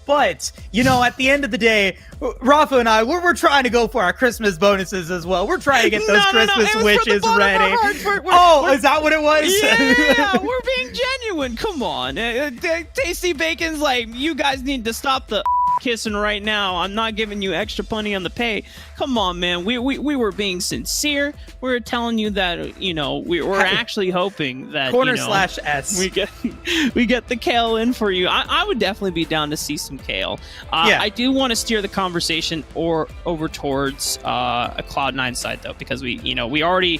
But, you know, at the end of the day, Rafa and I, we're trying to go for our Christmas bonuses as well. We're trying to get those Christmas wishes ready. Is that what it was? Yeah, we're being genuine. Come on. Tasty Bacon's like, you guys need to stop the kissing right now. I'm not giving you extra money on the pay. Come on, man. We were being sincere. We were telling you that, you know, we're actually hoping that /S. we get the kale in for you. I would definitely be down to see some kale. I do want to steer the conversation over towards a Cloud9 side though, because we're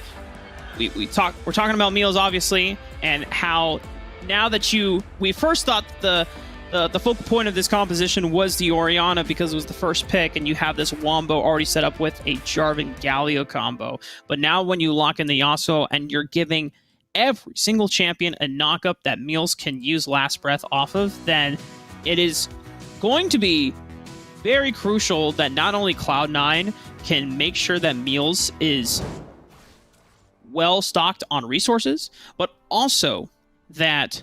talking about meals obviously, and how now that we first thought the focal point of this composition was the Orianna because it was the first pick, and you have this Wombo already set up with a Jarvan Galio combo. But now when you lock in the Yasuo and you're giving every single champion a knockup that Meals can use Last Breath off of, then it is going to be very crucial that not only Cloud9 can make sure that Meals is well stocked on resources, but also that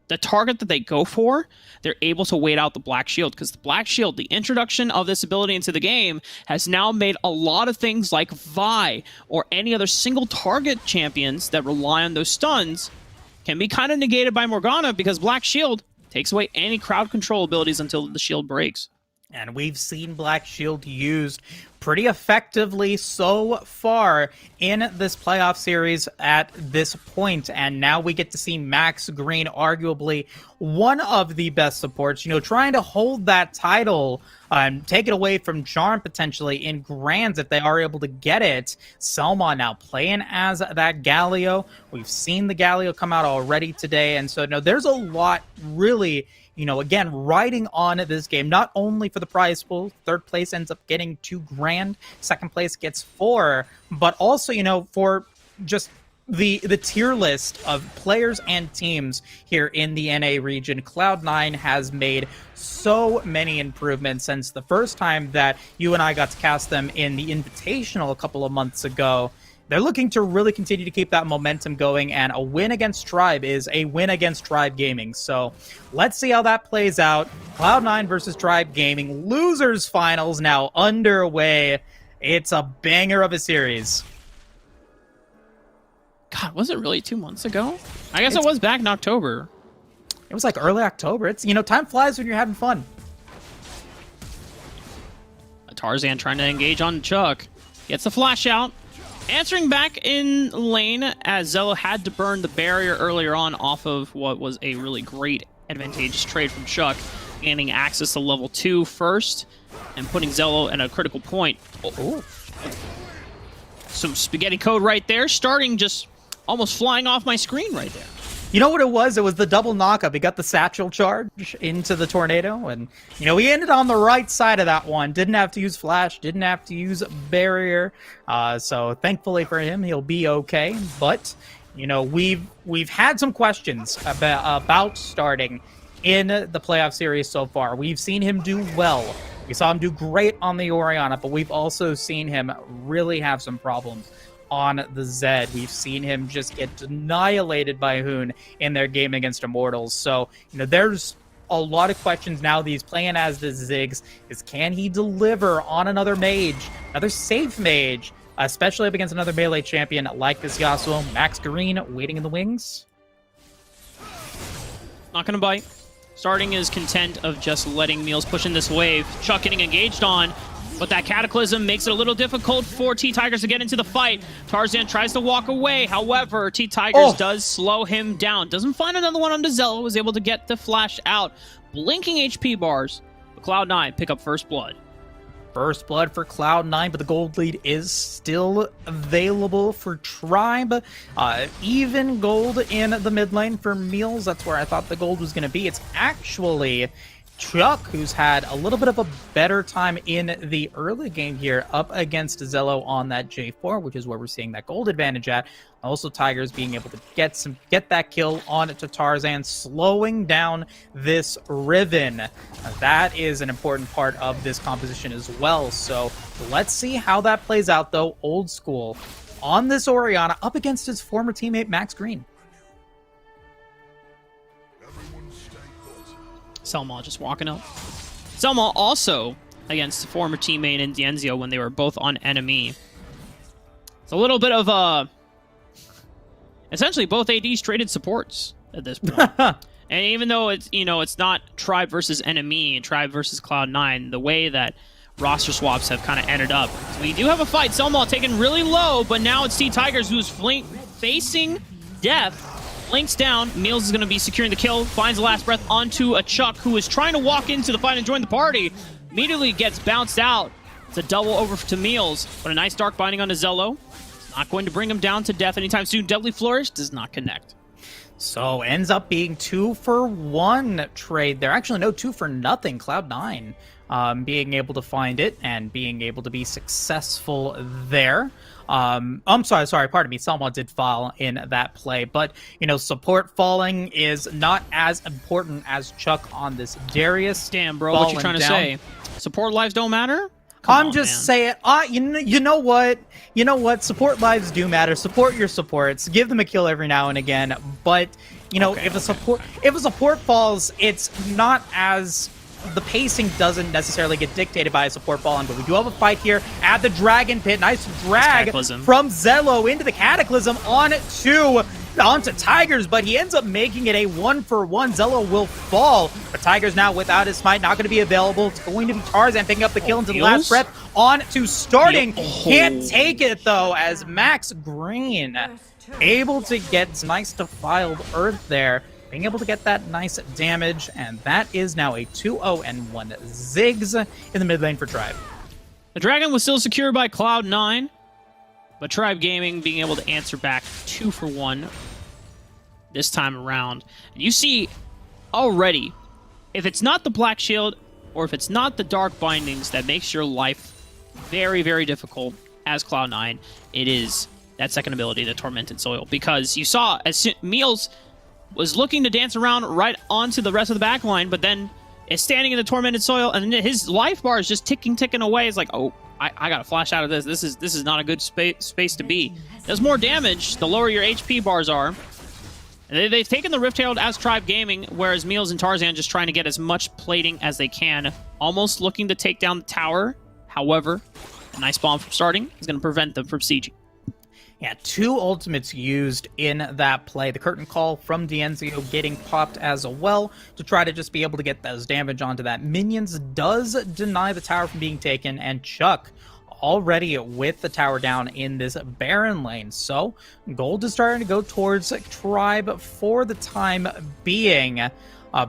the target that they go for, they're able to wait out the Black Shield, because the Black Shield, the introduction of this ability into the game, has now made a lot of things like Vi or any other single target champions that rely on those stuns can be kind of negated by Morgana, because Black Shield takes away any crowd control abilities until the shield breaks. And we've seen Black Shield used pretty effectively so far in this playoff series at this point. And now we get to see Max Green, arguably one of the best supports, you know, trying to hold that title, take it away from Charm potentially in Grands if they are able to get it. Selma now playing as that Galio. We've seen the Galio come out already today. And so, no, there's a lot really, you know, again, riding on this game, not only for the prize pool, third place ends up getting $2 grand, second place gets 4, but also, you know, for just the tier list of players and teams here in the NA region. Cloud9 has made so many improvements since the first time that you and I got to cast them in the Invitational a couple of months ago. They're looking to really continue to keep that momentum going, and a win against Tribe is a win against Tribe Gaming. So let's see how that plays out. Cloud9 versus Tribe Gaming. Losers finals now underway. It's a banger of a series. God, was it really 2 months ago? I guess it was back in October. It was like early October. It's, you know, time flies when you're having fun. Tarzan trying to engage on Chuck. Gets the flash out. Answering back in lane as Zello had to burn the barrier earlier on off of what was a really great advantageous trade from Chuck, gaining access to level 2 first and putting Zello in a critical point. Oh. Some spaghetti code right there, starting just almost flying off my screen right there. You know what it was? It was the double knockup. He got the satchel charge into the tornado, and, you know, he ended on the right side of that one. Didn't have to use flash, didn't have to use barrier. So thankfully for him, he'll be okay. But, you know, we've had some questions about starting in the playoff series so far. We've seen him do well. We saw him do great on the Orianna, but we've also seen him really have some problems on the Zed. We've seen him just get annihilated by Hoon in their game against Immortals. So, you know, there's a lot of questions now that he's playing as the Ziggs. Can he deliver on another mage, another safe mage, especially up against another melee champion like this Yasuo? Max Green waiting in the wings. Not gonna bite. Starting is content of just letting Meals push in this wave. Chuck getting engaged on, but that Cataclysm makes it a little difficult for T-Tigers to get into the fight. Tarzan tries to walk away. However, T-Tigers does slow him down. Doesn't find another one on Zello. Was able to get the flash out. Blinking HP bars. But Cloud9 pick up first blood. First blood for Cloud9, but the gold lead is still available for Tribe. Even gold in the mid lane for Meals. That's where I thought the gold was going to be. It's actually Chuck, who's had a little bit of a better time in the early game here up against Zello on that J4, which is where we're seeing that gold advantage at. Also, Tigers being able to get that kill on to Tarzan, slowing down this Riven. That is an important part of this composition as well. So let's see how that plays out, though. Old School on this Orianna up against his former teammate Max Green. Selma just walking up. Selma also against the former teammate in Dienzio when they were both on enemy. It's a little bit of essentially both ADs traded supports at this point. And even though it's, you know, it's not Tribe versus enemy, Tribe versus Cloud9, the way that roster swaps have kind of ended up. So we do have a fight. Selma taken really low, but now it's Tigers who's facing death. Links down. Meals is going to be securing the kill. Finds the last breath onto a Chuck who is trying to walk into the fight and join the party. Immediately gets bounced out. It's a double over to Meals, but a nice dark binding onto Zello. Not going to bring him down to death anytime soon. Deadly Flourish does not connect. So ends up being 2-for-1 trade there. Actually, no, 2-for-0. Cloud9 being able to find it and being able to be successful there. I'm sorry, pardon me. Selma did fall in that play, but, you know, support falling is not as important as Chuck on this Darius. Damn, bro, what you trying to say? Support lives don't matter? I'm just saying, you know what? You know what? Support lives do matter. Support your supports. Give them a kill every now and again. But, you know, if a support falls, it's not as... The pacing doesn't necessarily get dictated by a support falling, but we do have a fight here at the Dragon Pit. Nice drag from Zello into the Cataclysm onto Tigers, but he ends up making it a 1-for-1. Zello will fall, but Tigers now without his smite, not going to be available. It's going to be Tarzan picking up the kill into the last breath on to starting. Can't take it, though, as Max Green able to get nice defiled earth there. Being able to get that nice damage, and that is now a 2-0-1 Ziggs in the mid lane for Tribe. The Dragon was still secured by Cloud9, but Tribe Gaming being able to answer back 2-for-1 this time around. And you see already, if it's not the Black Shield, or if it's not the Dark Bindings that makes your life very, very difficult as Cloud9, it is that second ability, the Tormented Soil. Because you saw, as Meals was looking to dance around right onto the rest of the back line, but then is standing in the Tormented Soil, and his life bar is just ticking away. It's like, oh, I gotta flash out of this. This is not a good space to be. Does more damage the lower your HP bars are. And they've taken the Rift Herald as Tribe Gaming, whereas Meals and Tarzan just trying to get as much plating as they can, almost looking to take down the tower. However, a nice bomb from starting is going to prevent them from sieging. Yeah, 2 ultimates used in that play. The curtain call from Dienzio getting popped as well to try to just be able to get those damage onto that. Minions does deny the tower from being taken, and Chuck already with the tower down in this Baron lane. So gold is starting to go towards Tribe for the time being.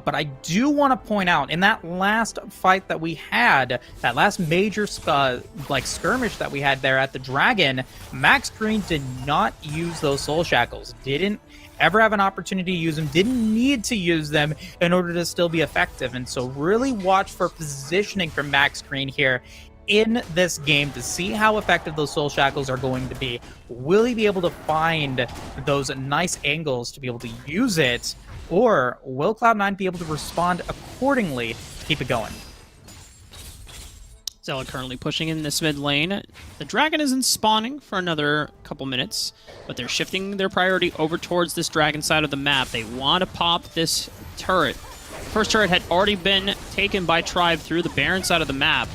But I do want to point out, in that last fight that we had, that last major skirmish that we had there at the Dragon, Max Green did not use those Soul Shackles. Didn't ever have an opportunity to use them. Didn't need to use them in order to still be effective. And so really watch for positioning from Max Green here in this game to see how effective those Soul Shackles are going to be. Will he be able to find those nice angles to be able to use it? Or will Cloud9 be able to respond accordingly to keep it going? Zella currently pushing in this mid lane. The Dragon isn't spawning for another couple minutes, but they're shifting their priority over towards this Dragon side of the map. They want to pop this turret. First turret had already been taken by Tribe through the Baron side of the map.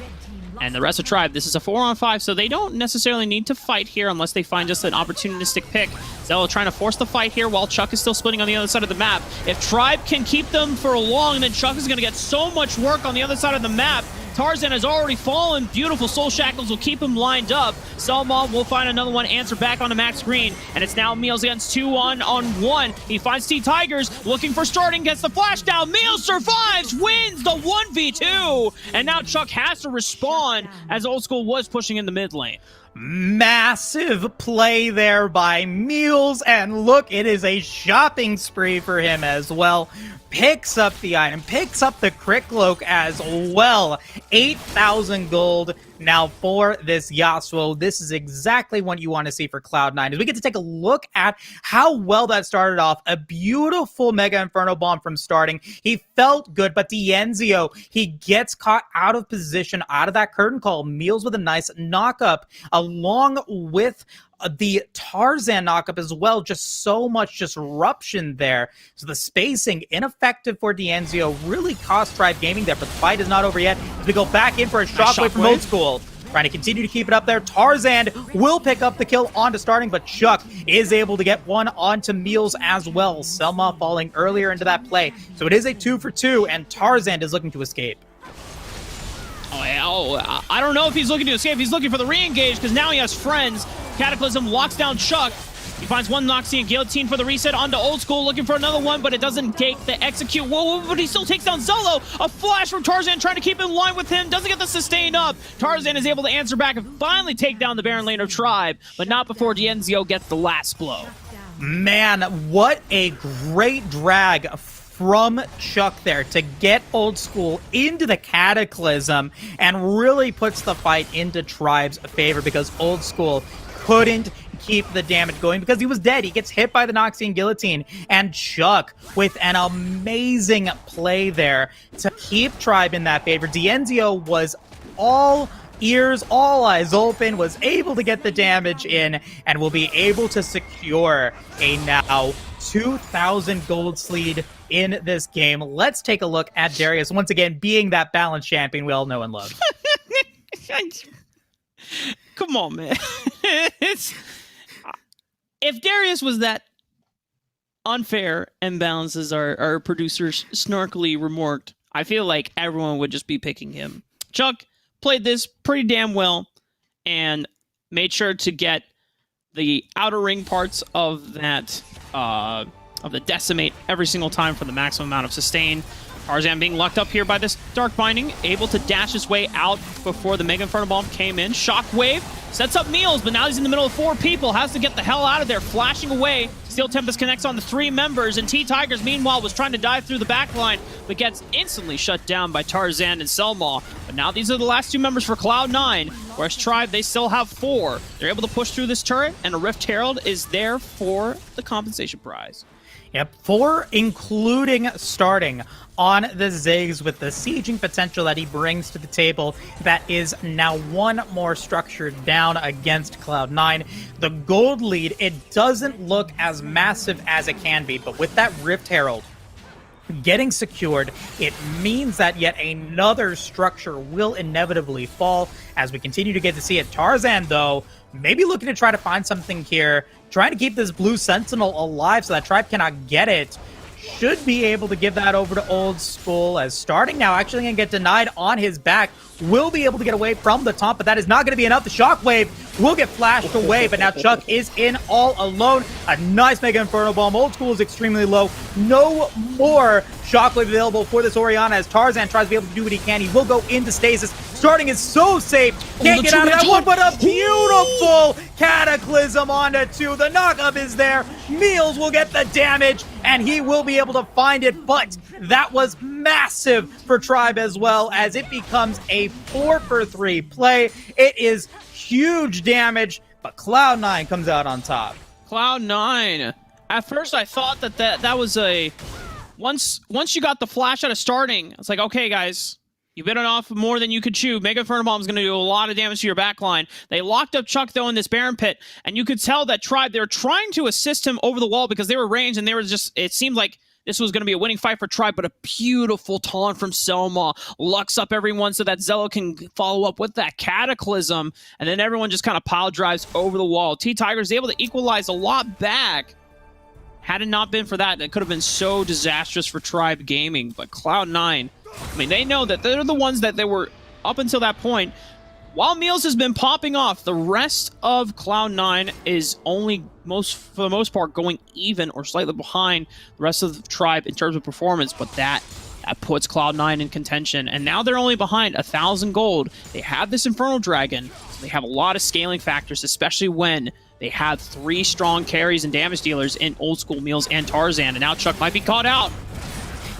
And the rest of Tribe, this is a 4-on-5, so they don't necessarily need to fight here unless they find just an opportunistic pick. Zello trying to force the fight here while Chuck is still splitting on the other side of the map. If Tribe can keep them for long, then Chuck is going to get so much work on the other side of the map. Tarzan has already fallen. Beautiful Soul Shackles will keep him lined up. Selma will find another one, answer back onto Max Green. And it's now Meals against 2-on-1. He finds Tigers looking for starting, gets the flash down. Meals survives, wins the 1v2. And now Chuck has to respond as Old School was pushing in the mid lane. Massive play there by Meals, and look, it is a shopping spree for him as well. Picks up the item, picks up the crit cloak as well. 8,000 gold now for this Yasuo. This is exactly what you want to see for Cloud9, as we get to take a look at how well that started off. A beautiful Mega Inferno Bomb from starting. He felt good, but Dienzio, he gets caught out of position, out of that curtain call. Meals with a nice knock-up, along with the Tarzan knockup as well. Just so much disruption there. So the spacing, ineffective for Dienzio, really cost Tribe Gaming there, but the fight is not over yet as we go back in for a shockwave from Old School. Trying to continue to keep it up there. Tarzan will pick up the kill onto starting, but Chuck is able to get one onto Meals as well. Selma falling earlier into that play. So it is a 2 for 2, and Tarzan is looking to escape. I don't know if he's looking to escape. He's looking for the re-engage because now he has friends. Cataclysm locks down Chuck. He finds one Noxie and Guillotine for the reset onto Old School, looking for another one, but it doesn't take the execute. Whoa, but he still takes down Zolo. A flash from Tarzan trying to keep in line with him. Doesn't get the sustain up. Tarzan is able to answer back and finally take down the Baron lane of Tribe, but not before Dienzio gets the last blow. Man, what a great drag from Chuck there to get Old School into the Cataclysm and really puts the fight into Tribe's favor, because Old School couldn't keep the damage going because he was dead. He gets hit by the Noxie and Guillotine, and Chuck with an amazing play there to keep Tribe in that favor. Dienzio was all ears, all eyes open, was able to get the damage in, and will be able to secure a now 2,000 gold lead in this game. Let's take a look at Darius once again being that balanced champion we all know and love. Come on, man. If Darius was that unfair and balanced as our producers snarkily remarked, I feel like everyone would just be picking him. Chuck played this pretty damn well and made sure to get the outer ring parts of that of the decimate every single time for the maximum amount of sustain. Tarzan being locked up here by this Dark Binding, able to dash his way out before the Mega Inferno Bomb came in. Shockwave sets up Meals, but now he's in the middle of 4 people. Has to get the hell out of there, flashing away. Steel Tempest connects on the 3 members, and T-Tigers, meanwhile, was trying to dive through the back line, but gets instantly shut down by Tarzan and Selma. But now these are the last 2 members for Cloud9, whereas Tribe, they still have 4. They're able to push through this turret, and a Rift Herald is there for the compensation prize. Yep, 4, including starting on the Ziggs with the sieging potential that he brings to the table. That is now 1 more structure down against Cloud9. The gold lead, it doesn't look as massive as it can be, but with that Rift Herald getting secured, it means that yet another structure will inevitably fall as we continue to get to see it. Tarzan, though, maybe looking to try to find something here, trying to keep this blue sentinel alive so that Tribe cannot get it. Should be able to give that over to Old School, as starting now actually going to get denied on his back. Will be able to get away from the taunt, but that is not going to be enough. The Shockwave will get flashed away, but now Chuck is in all alone. A nice Mega Inferno Bomb. Old School is extremely low. No more Shockwave available for this Orianna as Tarzan tries to be able to do what he can. He will go into stasis. Starting is so safe. Can't get out of that one, but a beautiful Cataclysm onto 2. The knockup is there. Meals will get the damage, and he will be able to find it, but that was massive for Tribe as well, as it becomes a 4 for 3 play. It is huge damage, but Cloud9 comes out on top. Cloud9. At first, I thought that was a... Once you got the flash out of starting, it's like, okay, guys, you bit it off more than you could chew. Mega Inferno Bomb is going to do a lot of damage to your backline. They locked up Chuck, though, in this Baron Pit, and you could tell that Tribe, they were trying to assist him over the wall because they were ranged, and they were just... It seemed like this was going to be a winning fight for Tribe, but a beautiful taunt from Selma lucks up everyone so that Zello can follow up with that Cataclysm, and then everyone just kind of pile drives over the wall. T-Tiger is able to equalize a lot back. Had it not been for that, it could have been so disastrous for Tribe Gaming, but Cloud9, I mean, they know that they're the ones that they were, up until that point, while Meals has been popping off, the rest of Cloud9 is only, for the most part, going even or slightly behind the rest of the Tribe in terms of performance, but that That puts Cloud9 in contention, and now they're only behind 1,000 gold. They have this Infernal Dragon, so they have a lot of scaling factors, especially when they have 3 strong carries and damage dealers in Old School Meals and Tarzan, and now Chuck might be caught out.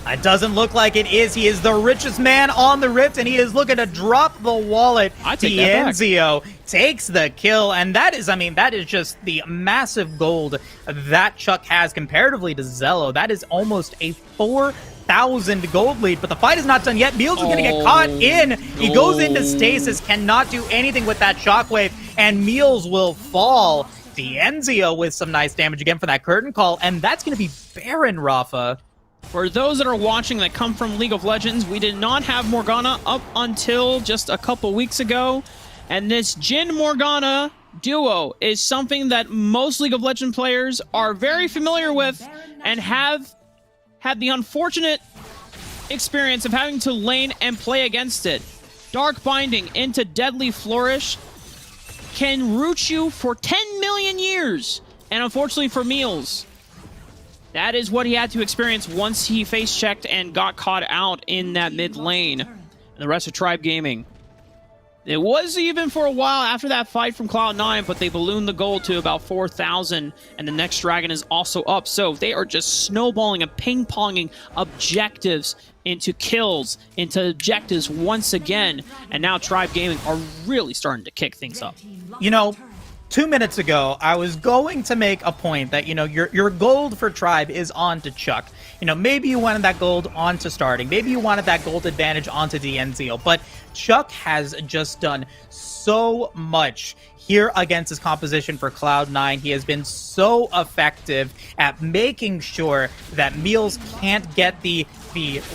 It doesn't look like it is. He is the richest man on the Rift, and he is looking to drop the wallet. I take that back. Dienzio takes the kill, and that is, I mean, that is just the massive gold that Chuck has comparatively to Zello. That is almost a 4,000 gold lead, but the fight is not done yet. Meals is going to get caught in. He goes into stasis, cannot do anything with that shockwave, and Meals will fall. Dienzio with some nice damage again for that curtain call, and that's going to be Baron, Rafa. For those that are watching that come from League of Legends, we did not have Morgana up until just a couple weeks ago. And this Jhin Morgana duo is something that most League of Legends players are very familiar with and have had the unfortunate experience of having to lane and play against it. Dark Binding into Deadly Flourish can root you for 10 million years. And unfortunately for Meals, that is what he had to experience once he face-checked and got caught out in that mid lane. And the rest of Tribe Gaming. It was even for a while after that fight from Cloud9, but they ballooned the gold to about 4,000, and the next dragon is also up. So they are just snowballing and ping-ponging objectives into kills, into objectives once again. And now Tribe Gaming are really starting to kick things up. You know, 2 minutes ago, I was going to make a point that, you know, your gold for Tribe is on to Chuck. You know, maybe you wanted that gold onto starting. Maybe you wanted that gold advantage onto Dienzio. But Chuck has just done so much here against his composition for Cloud9. He has been so effective at making sure that Meals can't get the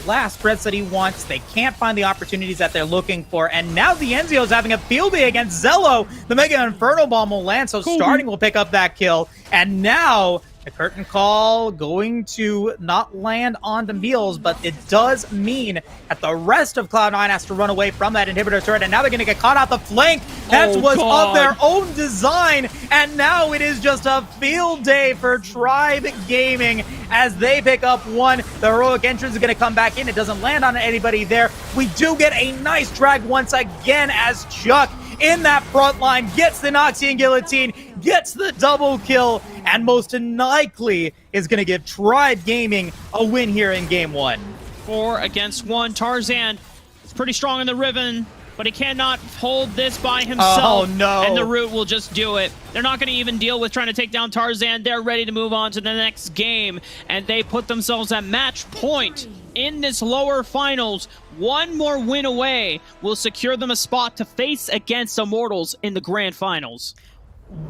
last spreads that he wants. They can't find the opportunities that they're looking for. And now Dienzio is having a field day against Zello. The Mega Inferno Bomb will land, so Starting will pick up that kill. And now the curtain call going to not land onto Meals, but it does mean that the rest of Cloud9 has to run away from that inhibitor turret, and now they're going to get caught out the flank. That was of their own design, and now it is just a field day for Tribe Gaming as they pick up one. The heroic entrance is going to come back in. It doesn't land on anybody there. We do get a nice drag once again as Chuck in that front line gets the Noxian Guillotine, gets the double kill, and most likely is going to give Tribe Gaming a win here in Game 1. 4 against 1. Tarzan is pretty strong in the Riven, but he cannot hold this by himself. Oh, no. And the Root will just do it. They're not going to even deal with trying to take down Tarzan. They're ready to move on to the next game, and they put themselves at match point in this lower finals. One more win away will secure them a spot to face against Immortals in the grand finals.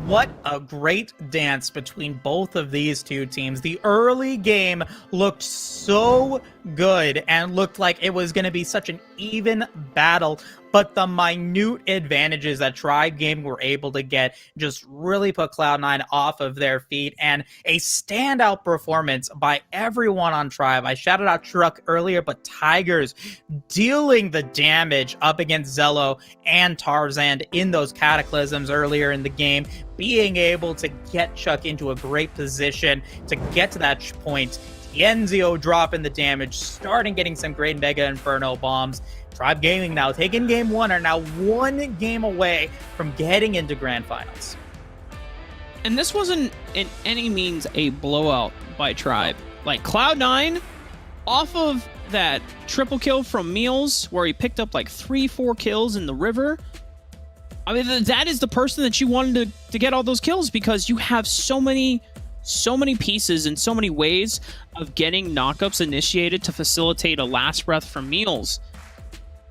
What a great dance between both of these two teams. The early game looked so good and looked like it was going to be such an even battle, but the minute advantages that Tribe Gaming were able to get just really put Cloud9 off of their feet, and a standout performance by everyone on Tribe. I shouted out Truck earlier, but Tigers dealing the damage up against Zello and Tarzan in those cataclysms earlier in the game, being able to get Chuck into a great position to get to that point. Dienzio dropping the damage, starting getting some great Mega Inferno bombs. Tribe Gaming now taking Game 1 are now one game away from getting into Grand Finals. And this wasn't in any means a blowout by Tribe. Like Cloud9, off of that triple kill from Meals, where he picked up like 3-4 kills in the river. I mean, that is the person that you wanted to get all those kills, because you have so many pieces and so many ways of getting knockups initiated to facilitate a last breath from Meals.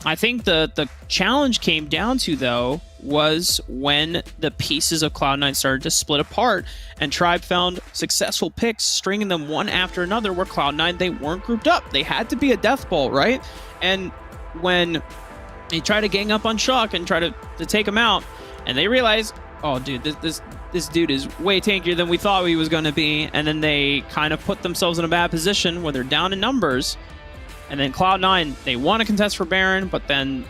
I think the challenge came down to, though, was when the pieces of Cloud9 started to split apart, and Tribe found successful picks, stringing them one after another, where Cloud9, they weren't grouped up. They had to be a death ball, right? And when they try to gang up on Chuck and try to take him out, and they realize, oh, dude, this dude is way tankier than we thought he was going to be, and then they kind of put themselves in a bad position where they're down in numbers. And then Cloud9, they want to contest for Baron, but then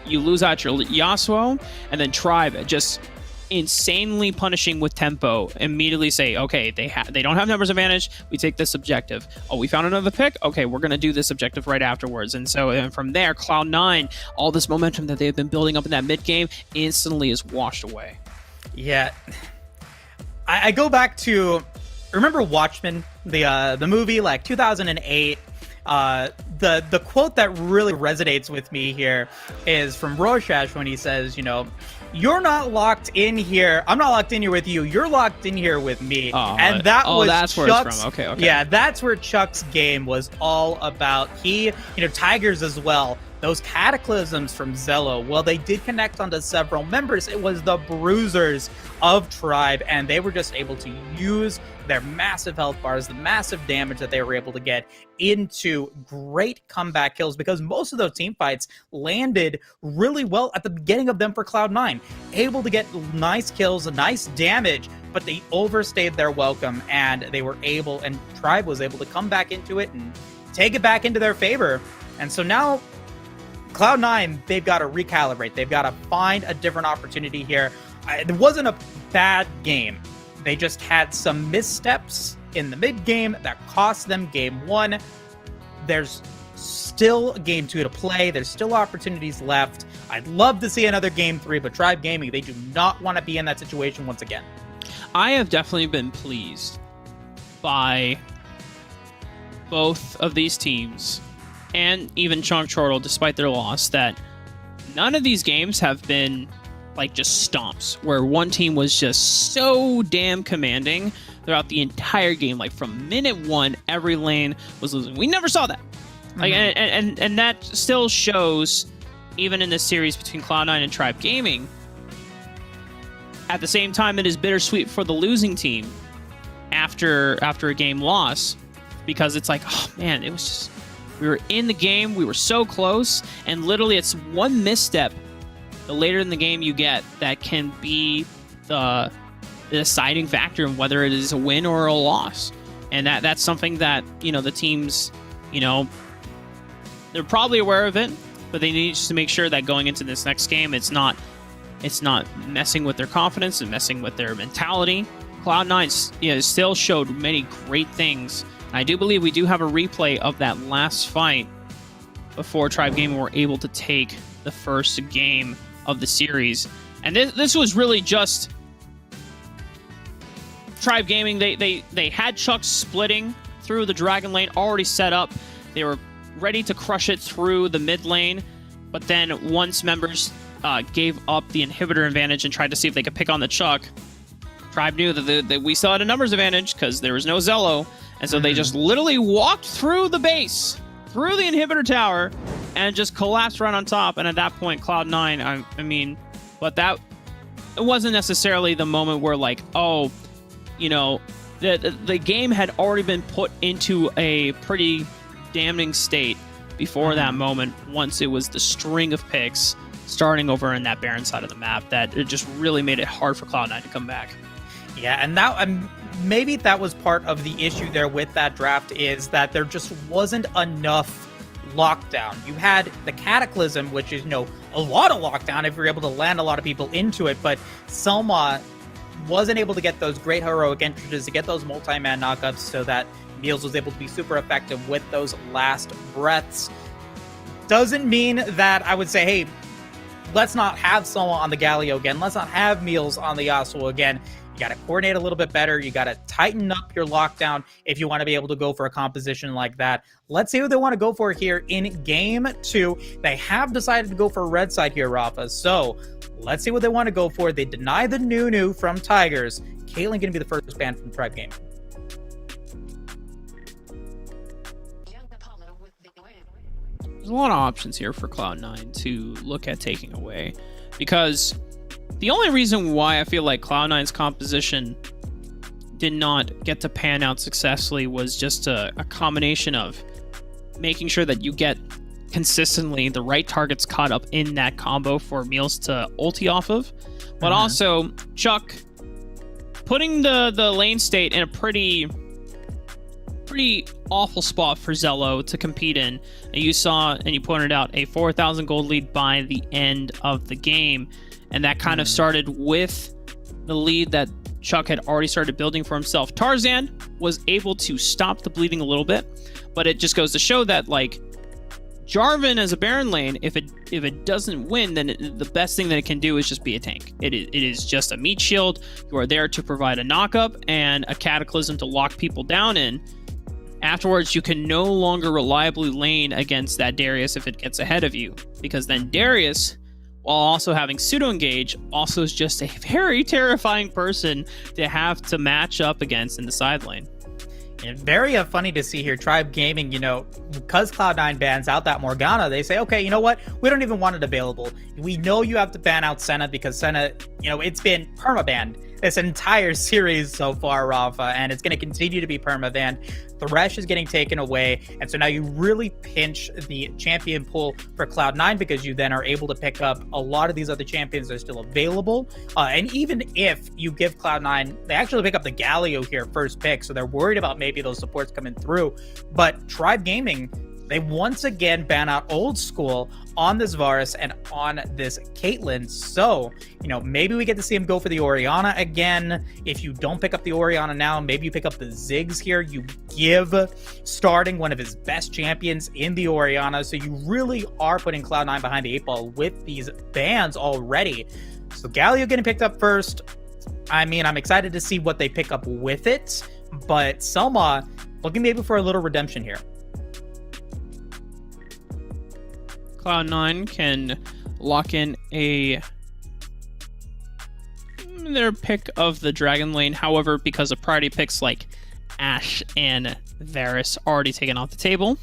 you lose out your Yasuo, and then Tribe just insanely punishing with tempo, immediately say, okay, they don't have numbers advantage, we take this objective. Oh, we found another pick, okay, we're going to do this objective right afterwards. And so and from there, Cloud9, all this momentum that they've been building up in that mid game instantly is washed away. Yeah, I go back to, remember Watchmen, the movie, like 2008. The quote that really resonates with me here is from Rorschach when he says, you know, you're not locked in here. I'm not locked in here with you. You're locked in here with me. And that was that's Chuck's, where it's from. Okay. Yeah, that's where Chuck's game was all about. He, Tigers as well. Those cataclysms from Zello, well, they did connect onto several members. It was the bruisers of Tribe, and they were just able to use their massive health bars, the massive damage that they were able to get into great comeback kills, because most of those team fights landed really well at the beginning of them for Cloud9. Able to get nice kills, nice damage, but they overstayed their welcome, and they were able, and Tribe was able to come back into it and take it back into their favor. And so now Cloud9, they've got to recalibrate. They've got to find a different opportunity here. It wasn't a bad game. They just had some missteps in the mid game that cost them game 1. There's still game 2 to play. There's still opportunities left. I'd love to see another game 3, but Tribe Gaming, they do not want to be in that situation once again. I have definitely been pleased by both of these teams, and even Chonk Chortle, despite their loss, that none of these games have been like just stomps, where one team was just so damn commanding throughout the entire game. Like from minute 1, every lane was losing. We never saw that. Like, and that still shows, even in this series between Cloud9 and Tribe Gaming. At the same time, it is bittersweet for the losing team after a game loss, because it's like, oh man, it was just, we were in the game, we were so close, and literally it's one misstep the later in the game you get that can be the deciding factor in whether it is a win or a loss. And that's something that, the teams, they're probably aware of it, but they need to make sure that going into this next game, it's not messing with their confidence and messing with their mentality. Cloud9 still showed many great things. I do believe we do have a replay of that last fight before Tribe Gaming were able to take the first game of the series. And this was really just Tribe Gaming. They had Chuck splitting through the Dragon lane already set up. They were ready to crush it through the mid lane, but then once members gave up the inhibitor advantage and tried to see if they could pick on the Chuck, Tribe knew that we still had a numbers advantage because there was no Zello, and so they just literally walked through the base, through the inhibitor tower, and just collapsed right on top. And at that point, Cloud9, but that it wasn't necessarily the moment where like, oh, the game had already been put into a pretty damning state before that moment, once it was the string of picks starting over in that Baron side of the map that it just really made it hard for Cloud9 to come back. Yeah, and that maybe that was part of the issue there with that draft, is that there just wasn't enough lockdown. You had the Cataclysm, which is, a lot of lockdown if you're able to land a lot of people into it, but Selma wasn't able to get those great heroic entrances, to get those multi-man knockups, so that Meals was able to be super effective with those last breaths. Doesn't mean that I would say, hey, let's not have Selma on the Galio again. Let's not have Meals on the Yasuo again. You got to coordinate a little bit better. You got to tighten up your lockdown if you want to be able to go for a composition like that. Let's see what they want to go for here in game 2. They have decided to go for red side here, Rafa. So let's see what they want to go for. They deny the Nunu from Tigers. Caitlyn going to be the first ban from Tribe Gaming. There's a lot of options here for Cloud9 to look at taking away, because the only reason why I feel like Cloud9's composition did not get to pan out successfully was just a combination of making sure that you get consistently the right targets caught up in that combo for Meals to ulti off of, but also Chuck putting the lane state in a pretty awful spot for Zello to compete in. And you saw, and you pointed out, a 4,000 gold lead by the end of the game. And that kind of started with the lead that Chuck had already started building for himself. Tarzan was able to stop the bleeding a little bit, but it just goes to show that, like, Jarvan as a Baron lane, if it doesn't win, then the best thing that it can do is just be a tank. It is just a meat shield. You are there to provide a knock-up and a cataclysm to lock people down in. Afterwards, you can no longer reliably lane against that Darius if it gets ahead of you, because then Darius, while also having pseudo-engage, also is just a very terrifying person to have to match up against in the side lane. And very funny to see here, Tribe Gaming, because Cloud9 bans out that Morgana, they say, okay, you know what? We don't even want it available. We know you have to ban out Senna because Senna, it's been perma-banned this entire series so far, Rafa, and it's going to continue to be perma-banned. Thresh is getting taken away, and so now you really pinch the champion pool for Cloud9 because you then are able to pick up a lot of these other champions that are still available. And even if you give Cloud9, they actually pick up the Galio here first pick, so they're worried about maybe those supports coming through. But Tribe Gaming, they once again ban out Old School on this Varus and on this Caitlyn. So, maybe we get to see him go for the Orianna again. If you don't pick up the Orianna now, maybe you pick up the Ziggs here. You give starting one of his best champions in the Orianna. So you really are putting Cloud9 behind the 8-ball with these bans already. So Galio getting picked up first. I'm excited to see what they pick up with it. But Selma looking maybe for a little redemption here. Cloud9 can lock in their pick of the Dragon lane. However, because of priority picks like Ashe and Varus already taken off the table,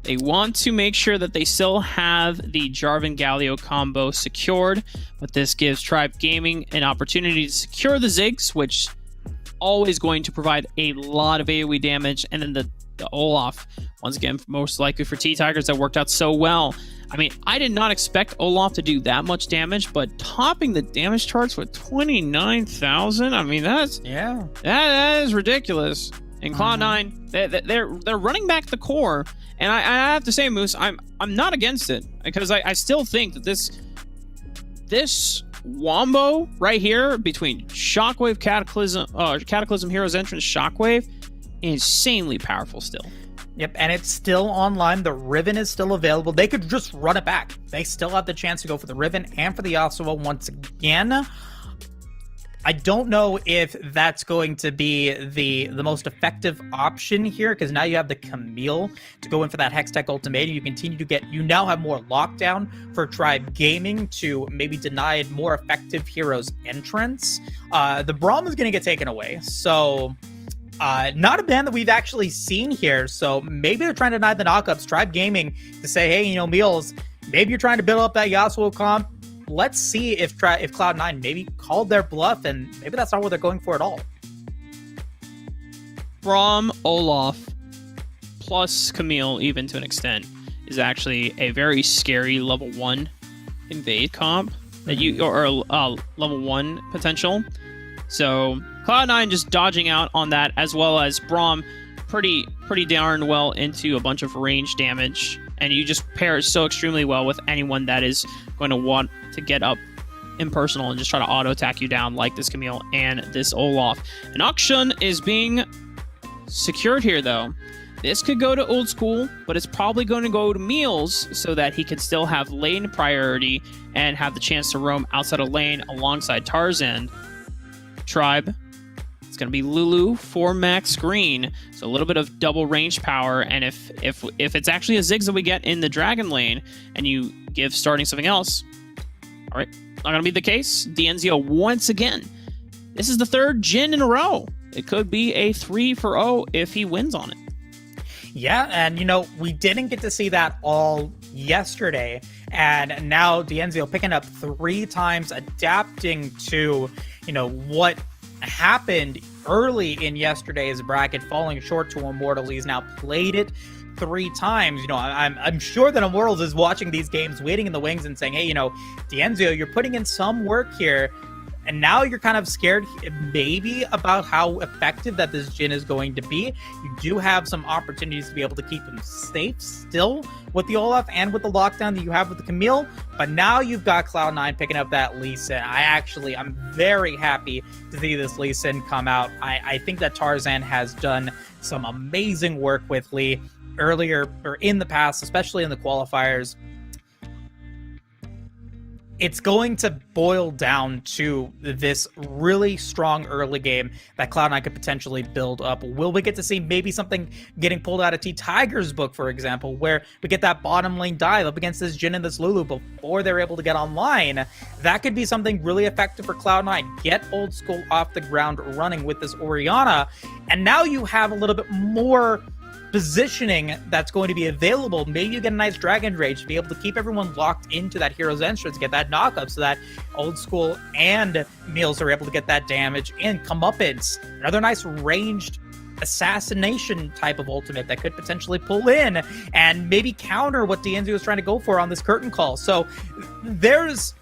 they want to make sure that they still have the Jarvan Galio combo secured. But this gives Tribe Gaming an opportunity to secure the Ziggs, which always going to provide a lot of AoE damage. And then the Olaf, once again, most likely for T-Tigers, that worked out so well. I did not expect Olaf to do that much damage, but topping the damage charts with 29,000, that is ridiculous. And Cloud9, they're running back the core, and I have to say, Moose, I'm not against it, because I still think that this wombo right here between Shockwave, Cataclysm Heroes Entrance, Shockwave, insanely powerful still. Yep, and it's still online. The Riven is still available. They could just run it back. They still have the chance to go for the Riven and for the Yasuo once again. I don't know if that's going to be the most effective option here, because now you have the Camille to go in for that Hextech ultimatum. You now have more lockdown for Tribe Gaming to maybe deny more effective heroes entrance. The Braum is going to get taken away, so not a ban that we've actually seen here. So maybe they're trying to deny the knockups. Tribe Gaming to say, hey, Meals, maybe you're trying to build up that Yasuo comp. Let's see if Cloud9 maybe called their bluff, and maybe that's not what they're going for at all. From Olaf plus Camille, even to an extent, is actually a very scary level 1 invade comp that level 1 potential. So Cloud9 just dodging out on that, as well as Braum pretty darn well into a bunch of range damage, and you just pair it so extremely well with anyone that is going to want to get up impersonal and just try to auto attack you down, like this Camille and this Olaf. An auction is being secured here, though. This could go to Old School, but it's probably going to go to Meals so that he can still have lane priority and have the chance to roam outside of lane alongside Tarzan. Tribe, it's going to be Lulu for max green, so a little bit of double range power. And if it's actually a Ziggs that we get in the Dragon lane and you give starting something else, all right, not going to be the case. D'Enzio once again. This is the third Jhin in a row. It could be a 3-0 if he wins on it. Yeah, and we didn't get to see that all yesterday, and now D'Enzio picking up 3 times, adapting to what happened early in yesterday's bracket, falling short to Immortal. He's now played it 3 times. I'm sure that Immortals is watching these games, waiting in the wings and saying, hey, D'Enzio, you're putting in some work here. And now you're kind of scared maybe about how effective that this Jhin is going to be. You do have some opportunities to be able to keep him safe still with the Olaf and with the lockdown that you have with the Camille. But now you've got Cloud9 picking up that Lee Sin. I'm very happy to see this Lee Sin come out. I think that Tarzan has done some amazing work with Lee earlier or in the past, especially in the qualifiers. It's going to boil down to this really strong early game that Cloud9 could potentially build up. Will we get to see maybe something getting pulled out of T-Tiger's book, for example, where we get that bottom lane dive up against this Jhin and this Lulu before they're able to get online? That could be something really effective for Cloud9. Get Old School off the ground running with this Orianna, and now you have a little bit more positioning that's going to be available. Maybe you get a nice Dragon Rage to be able to keep everyone locked into that hero's entrance, get that knock up so that Old School and Meals are able to get that damage and comeuppance. Another nice ranged assassination type of ultimate that could potentially pull in and maybe counter what DNZ was trying to go for on this curtain call. So there's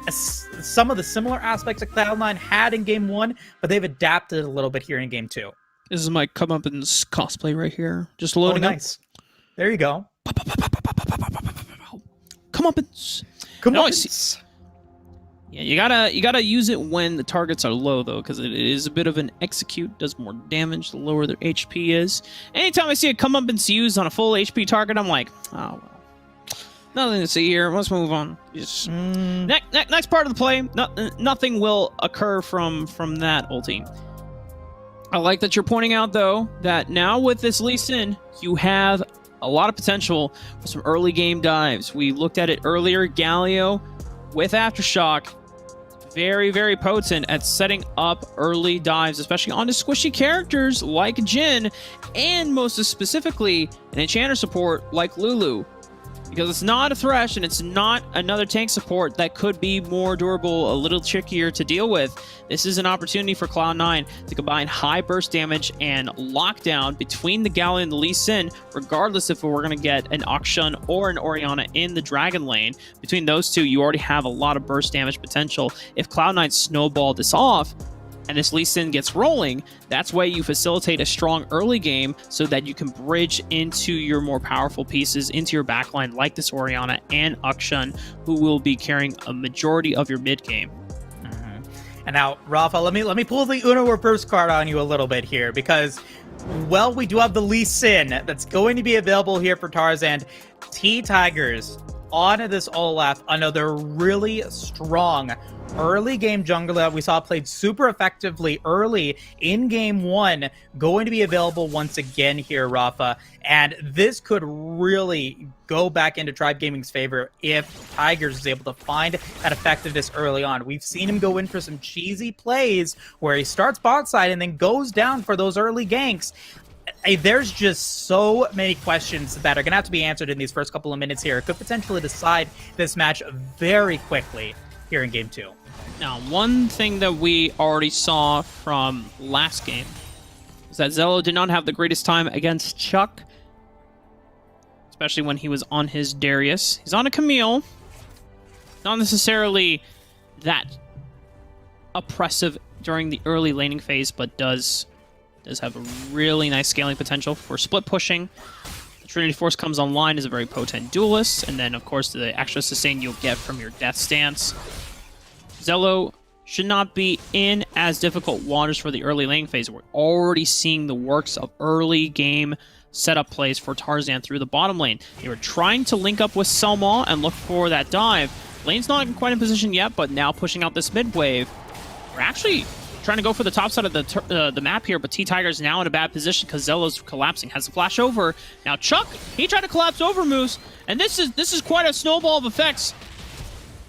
some of the similar aspects that Cloud9 had in game 1, but they've adapted a little bit here in game 2. This is my comeuppance cosplay right here. Just loading nice. There you go. Comeuppance. Comeuppance. Yeah, you gotta use it when the targets are low though, because it is a bit of an execute. Does more damage the lower their HP is. Anytime I see a comeuppance used on a full HP target, I'm like, oh well. Nothing to see here. Let's move on. Just next part of the play. Nothing will occur from that ulti. I like that you're pointing out, though, that now with this Lee Sin, you have a lot of potential for some early game dives. We looked at it earlier. Galio with Aftershock, very, very potent at setting up early dives, especially onto squishy characters like Jhin, and most specifically, an Enchanter support like Lulu. Because it's not a Thresh and it's not another tank support that could be more durable, a little trickier to deal with. This is an opportunity for Cloud9 to combine high burst damage and lockdown between the Galio and the Lee Sin, regardless if we're going to get an Akshan or an Orianna in the Dragon lane. Between those two, you already have a lot of burst damage potential. If Cloud9 snowball this off, and this Lee Sin gets rolling, that's why you facilitate a strong early game so that you can bridge into your more powerful pieces, into your backline, like this Orianna and Akshan, who will be carrying a majority of your mid game. And now, Rafa, let me pull the Uno reverse card on you a little bit here, because, well, we do have the Lee Sin that's going to be available here for Tarzan. T-Tigers on this Olaf, another really strong early game jungler that we saw played super effectively early in game 1, going to be available once again here, Rafa. And this could really go back into Tribe Gaming's favor if Tigers is able to find that effectiveness early on. We've seen him go in for some cheesy plays where he starts bot side and then goes down for those early ganks. There's just so many questions that are going to have to be answered in these first couple of minutes here. It could potentially decide this match very quickly here in game 2. Now, one thing that we already saw from last game is that Zello did not have the greatest time against Chuck, especially when he was on his Darius. He's on a Camille. Not necessarily that oppressive during the early laning phase, but does have a really nice scaling potential for split pushing. The Trinity Force comes online as a very potent duelist, and then, of course, the extra sustain you'll get from your Death Stance. Zello should not be in as difficult waters for the early lane phase. We're already seeing the works of early game setup plays for Tarzan through the bottom lane. They were trying to link up with Selma and look for that dive. Lane's not quite in position yet, but now pushing out this mid wave. We're actually trying to go for the top side of the map here, but T-Tiger's now in a bad position because Zello's collapsing. Has a flash over. Now Chuck, he tried to collapse over Moose, and this is quite a snowball of effects.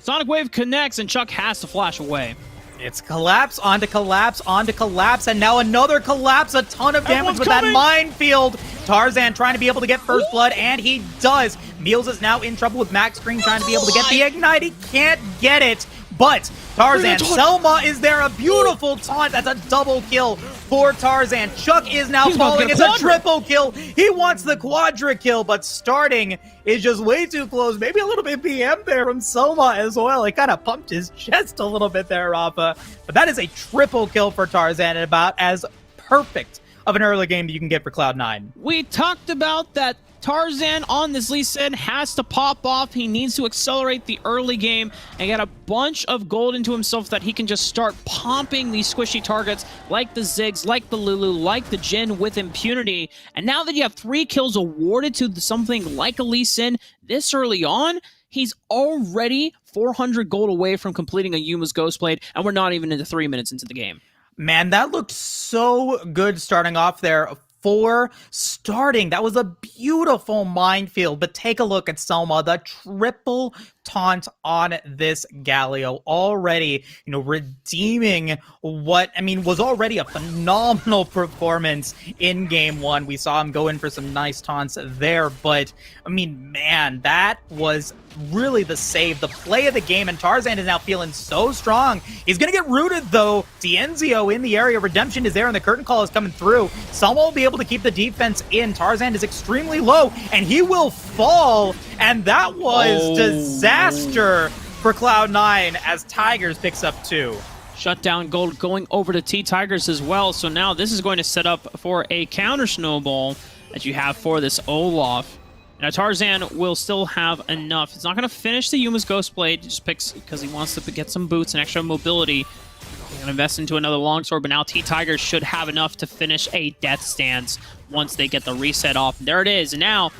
Sonic Wave connects, and Chuck has to flash away. It's collapse onto collapse onto collapse, and now another collapse. A ton of damage with that minefield. Tarzan trying to be able to get first blood, and he does. Meals is now in trouble with Max Green trying to be able to get the ignite. He can't get it. but Tarzan, Selma is there, a beautiful taunt. That's a double kill for Tarzan. Chuck is now falling. It's a triple kill. He wants the quadra kill, but starting is just way too close. Maybe a little bit PM there from Selma as well. It kind of pumped his chest a little bit there, Rafa. But that is a triple kill for Tarzan, and about as perfect of an early game that you can get for Cloud9. We talked about that Tarzan on this Lee Sin has to pop off. He needs to accelerate the early game and get a bunch of gold into himself that he can just start pumping these squishy targets like the Ziggs, like the Lulu, like the Jin with impunity. And now that you have 3 kills awarded to something like a Lee Sin this early on, he's already 400 gold away from completing a Yuma's Ghostblade, and we're not even into 3 minutes into the game. Man, that looked so good starting off there. For starting, that was a beautiful minefield, but take a look at Selma, the triple taunt on this Galio, already, redeeming what, was already a phenomenal performance in game 1. We saw him go in for some nice taunts there, but, man, that was really the save, the play of the game, and Tarzan is now feeling so strong. He's gonna get rooted though. Dienzio in the area, Redemption is there, and the curtain call is coming through. Selma will be able to keep the defense in. Tarzan is extremely low, and he will fall, and that was disaster for Cloud9 as Tigers picks up 2. Shutdown gold going over to T-Tigers as well, so now this is going to set up for a counter snowball that you have for this Olaf. Now, Tarzan will still have enough. He's not going to finish the Yuma's Ghostblade. He just picks because he wants to get some boots and extra mobility. He's going to invest into another longsword, but now T-Tigers should have enough to finish a Death Stance once they get the reset off. There it is. And now,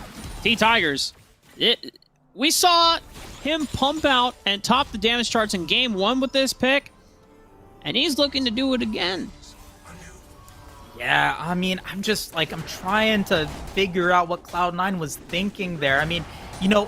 T-Tigers, we saw him pump out and top the damage charts in game 1 with this pick, and he's looking to do it again. Yeah, I'm just, I'm trying to figure out what Cloud9 was thinking there.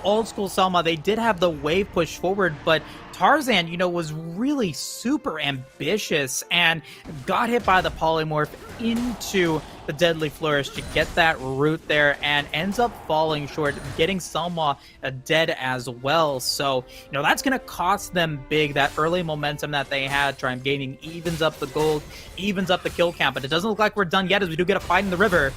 Old school Selma, they did have the wave push forward, but Tarzan, was really super ambitious and got hit by the polymorph into the Deadly Flourish to get that root there and ends up falling short, getting Selma dead as well. So, that's going to cost them big. That early momentum that they had, trying gaining evens up the gold, evens up the kill count, but it doesn't look like we're done yet as we do get a fight in the river.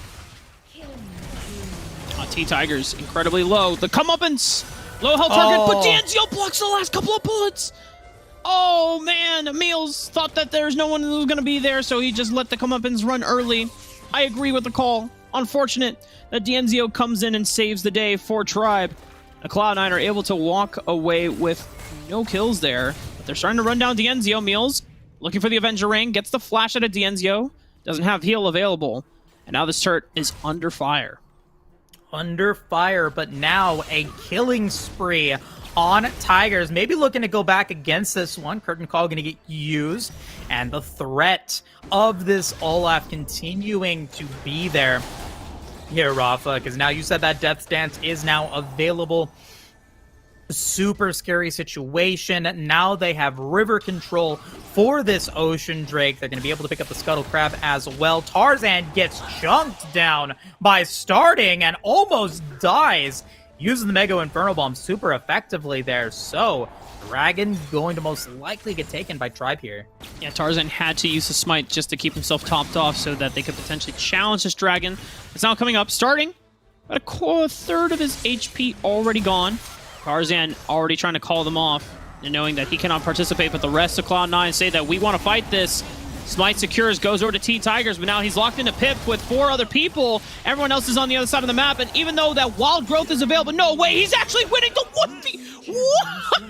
T-Tigers incredibly low. The comeuppance! Low health target, but Dienzio blocks the last couple of bullets! Oh man, Meals thought that there's no one who was going to be there, so he just let the comeuppance run early. I agree with the call. Unfortunate that Dienzio comes in and saves the day for Tribe. The Cloud9 are able to walk away with no kills there, but they're starting to run down Dienzio. Meals looking for the Avenger Ring, gets the flash out of Dienzio, doesn't have heal available, and now this turret is under fire. Under fire, but now a killing spree on Tigers. Maybe looking to go back against this one. Curtain call going to get used, and the threat of this Olaf continuing to be there here, Rafa, because now you said that Death Stance is now available. Super scary situation. Now they have river control for this Ocean Drake. They're going to be able to pick up the Scuttle Crab as well. Tarzan gets chunked down by starting and almost dies using the Mega Inferno Bomb super effectively there. So Dragon going to most likely get taken by Tribe here. Yeah, Tarzan had to use the Smite just to keep himself topped off so that they could potentially challenge this Dragon. It's now coming up, starting about a third of his HP already gone. Tarzan already trying to call them off and knowing that he cannot participate, but the rest of Cloud9 say that we want to fight this. Smite secures, goes over to T-Tigers, but now he's locked into Pip with 4 other people. Everyone else is on the other side of the map, and even though that Wild Growth is available, no way, he's actually winning the 1v. What?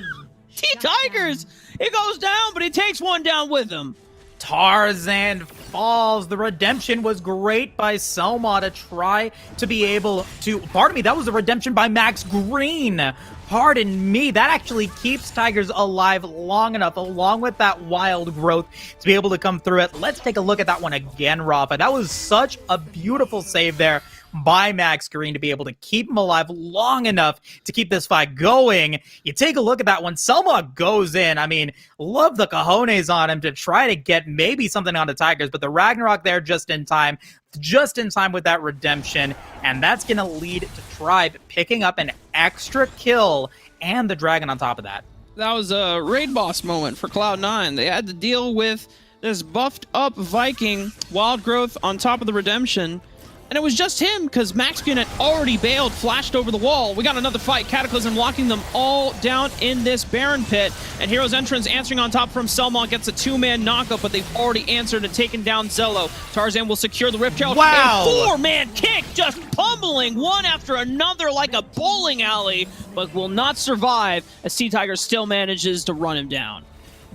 T-Tigers, he goes down, but he takes one down with him. Tarzan falls. The redemption was great by Selma to try to be able to... Pardon me, that was a redemption by Max Green. Pardon me, that actually keeps Tigers alive long enough, along with that Wild Growth, to be able to come through it. Let's take a look at that one again, Rafa. That was such a beautiful save there by Max Green to be able to keep him alive long enough to keep this fight going. You take a look at that one. Selma goes in. Love the cojones on him to try to get maybe something on the Tigers, but the Ragnarok there just in time with that redemption, and that's going to lead to Tribe picking up an extra kill and the Dragon on top of that. That was a raid boss moment for Cloud9. They had to deal with this buffed up Viking, Wild Growth on top of the Redemption. And it was just him, because Maxpian had already bailed, flashed over the wall. We got another fight, Cataclysm locking them all down in this Baron pit. And Hero's Entrance answering on top from Selma gets a 2-man knockup, but they've already answered and taken down Zello. Tarzan will secure the Rift Herald. Wow! A 4-man kick, just pummeling one after another like a bowling alley, but will not survive as T-Tiger still manages to run him down.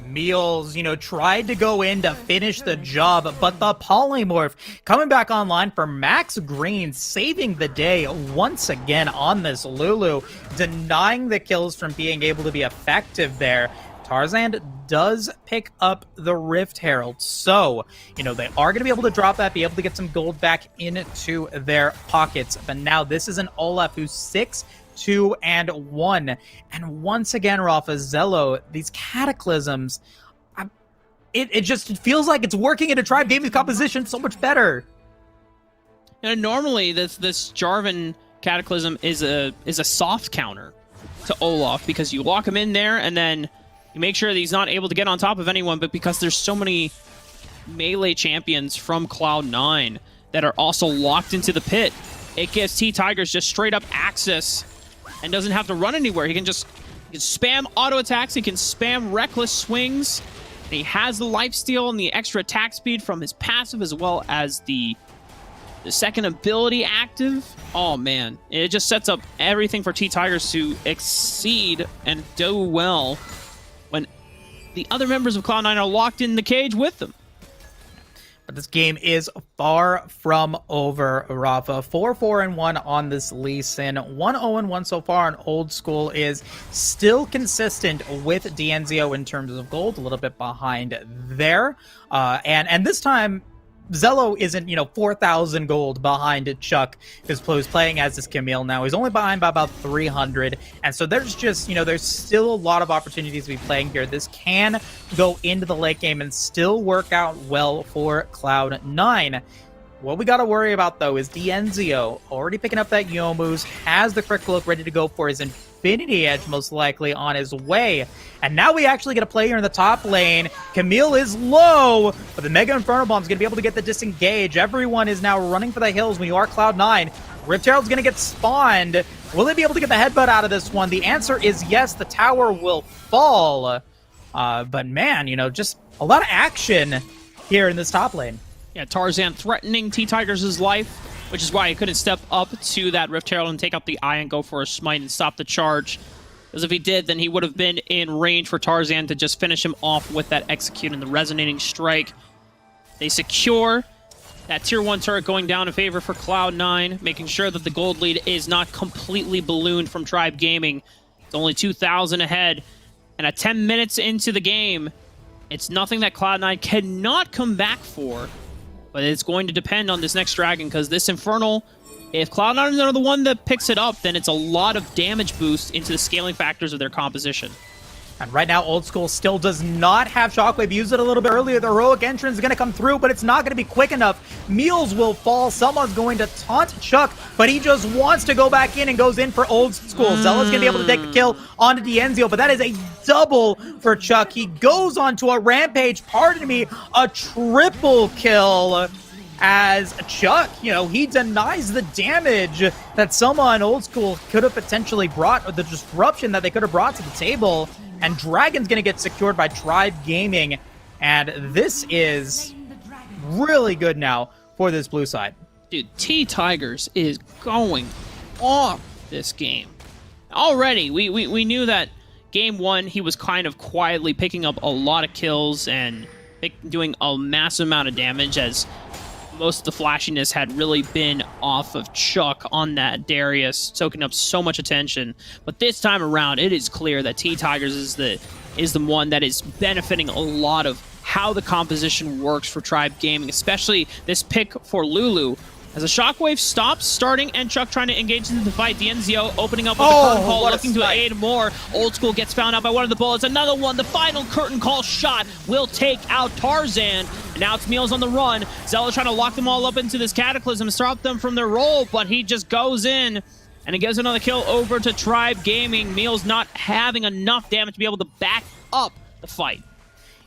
Meals, tried to go in to finish the job, but the polymorph coming back online for Max Green, saving the day once again on this Lulu, denying the kills from being able to be effective there. Tarzan does pick up the Rift Herald, so, they are going to be able to drop that, be able to get some gold back into their pockets. But now this is an Olaf who's 6-2-1. And once again, Rafa, Zello, these Cataclysms, it just feels like it's working in a Tribe Gaming composition so much better. Normally, this Jarvan Cataclysm is a soft counter to Olaf, because you lock him in there and then you make sure that he's not able to get on top of anyone, but because there's so many melee champions from Cloud9 that are also locked into the pit, it gives T-Tigers just straight up access and doesn't have to run anywhere. He can spam auto attacks, he can spam reckless swings. And he has the lifesteal and the extra attack speed from his passive, as well as the second ability active. Oh man, it just sets up everything for T-Tigers to exceed and do well when the other members of Cloud9 are locked in the cage with them. But this game is far from over, Rafa. 4-4-1 on this Lee Sin. 1-0-1 so far on Old School is still consistent with D'Enzio in terms of gold, a little bit behind there. And this time, Zello isn't, 4,000 gold behind Chuck, who's playing as this Camille now. He's only behind by about 300. And so there's just, there's still a lot of opportunities to be playing here. This can go into the late game and still work out well for Cloud9. What we got to worry about, though, is D'Enzio already picking up that Youmuu's, has the Critical Look ready to go for his Infinity Edge, most likely on his way. And now we actually get a player in the top lane. Camille is low, but the Mega Inferno Bomb is going to be able to get the disengage. Everyone is now running for the hills when you are Cloud9. Rift Herald's going to get spawned. Will they be able to get the headbutt out of this one? The answer is yes, the tower will fall. But man, just a lot of action here in this top lane. Yeah, Tarzan threatening T-Tigers' life, which is why he couldn't step up to that Rift Herald and take out the eye and go for a smite and stop the charge. Because if he did, then he would have been in range for Tarzan to just finish him off with that execute and the resonating strike. They secure that tier 1 turret going down in favor for Cloud9, making sure that the gold lead is not completely ballooned from Tribe Gaming. It's only 2,000 ahead. And at 10 minutes into the game, it's nothing that Cloud9 cannot come back for. But it's going to depend on this next dragon, because this Infernal, if Cloud9 are the one that picks it up, then it's a lot of damage boost into the scaling factors of their composition. And right now, Old School still does not have Shockwave. Used it a little bit earlier. The heroic entrance is going to come through, but it's not going to be quick enough. Meals will fall. Someone's going to taunt Chuck, but he just wants to go back in and goes in for Old School. Zella's going to be able to take the kill onto D'Enzio, but that is a double for Chuck. He goes on to a rampage, pardon me, a triple kill. As Chuck, he denies the damage that someone Old School could have potentially brought, or the disruption that they could have brought to the table. And Dragon's going to get secured by Tribe Gaming. And this is really good now for this blue side. Dude, T-Tigers is going off this game. Already, we knew that game 1, he was kind of quietly picking up a lot of kills and doing a massive amount of damage, as most of the flashiness had really been off of Chuck on that Darius, soaking up so much attention. But this time around, it is clear that T-Tigers is the one that is benefiting a lot of how the composition works for Tribe Gaming, especially this pick for Lulu. As a Shockwave stops starting and Chuck trying to engage into the fight, D'Enzio opening up with the curtain call, looking to aid more. Old School gets found out by one of the bullets. Another one, the final curtain call shot will take out Tarzan. And now it's Meals on the run. Zello trying to lock them all up into this Cataclysm, stop them from their roll, but he just goes in And it gives another kill over to Tribe Gaming. Meals not having enough damage to be able to back up the fight.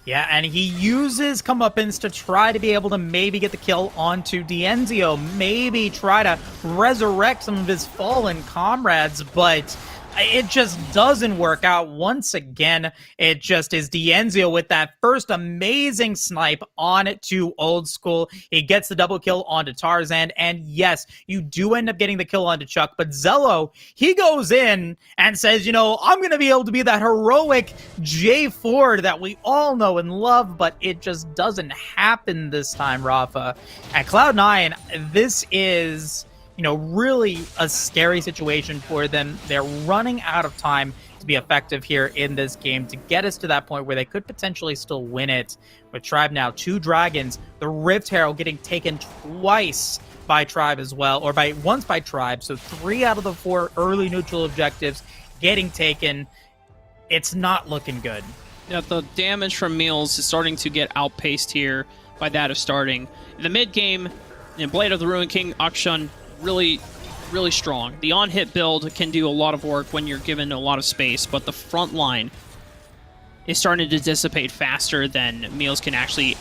Yeah, and he uses comeuppance to try to be able to maybe get the kill onto Dienzio, maybe try to resurrect some of his fallen comrades, but it just doesn't work out. Once again, it just is Dienzio with that first amazing snipe on to Old School. He gets the double kill onto Tarzan, and yes, you do end up getting the kill onto Chuck, but Zello, he goes in and says, you know, I'm going to be able to be that heroic J Ford that we all know and love, but it just doesn't happen this time, Rafa. At Cloud9, this is, you know, really a scary situation for them. They're running out of time to be effective here in this game to get us to that point where they could potentially still win it. With Tribe now, 2 dragons, the Rift Herald getting taken twice by Tribe as well, or once by Tribe, so 3 out of the 4 early neutral objectives getting taken. It's not looking good. Yeah, the damage from Meals is starting to get outpaced here by that of starting. In the mid game, Blade of the Ruin King Akshan really strong. The on-hit build can do a lot of work when you're given a lot of space, but the front line is starting to dissipate faster than Meals can actually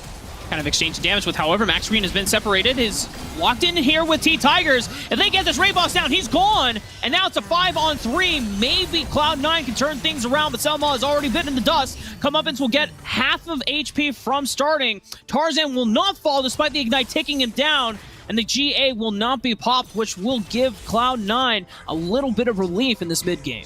kind of exchange damage with. However, Max Green has been separated, is locked in here with T-Tigers. If they get this Ray Boss down, he's gone, and now it's a 5-on-3. Maybe Cloud9 can turn things around, but Selma has already bitten in the dust. Comeuppance will get half of HP from starting. Tarzan will not fall despite the Ignite taking him down, and the GA will not be popped, which will give Cloud9 a little bit of relief in this mid-game.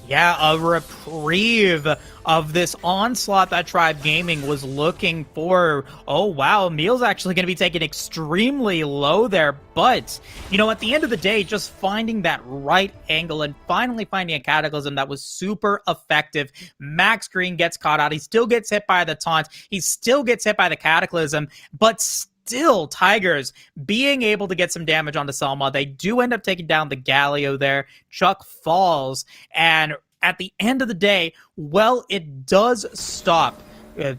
Yeah, a reprieve of this onslaught that Tribe Gaming was looking for. Oh, wow, Meal's actually going to be taken extremely low there. But, you know, at the end of the day, just finding that right angle and finally finding a Cataclysm that was super effective. Max Green gets caught out. He still gets hit by the taunt. He still gets hit by the Cataclysm, but still, Tigers being able to get some damage onto Selma. They do end up taking down the Galio there. Chuck falls, and at the end of the day, well, it does stop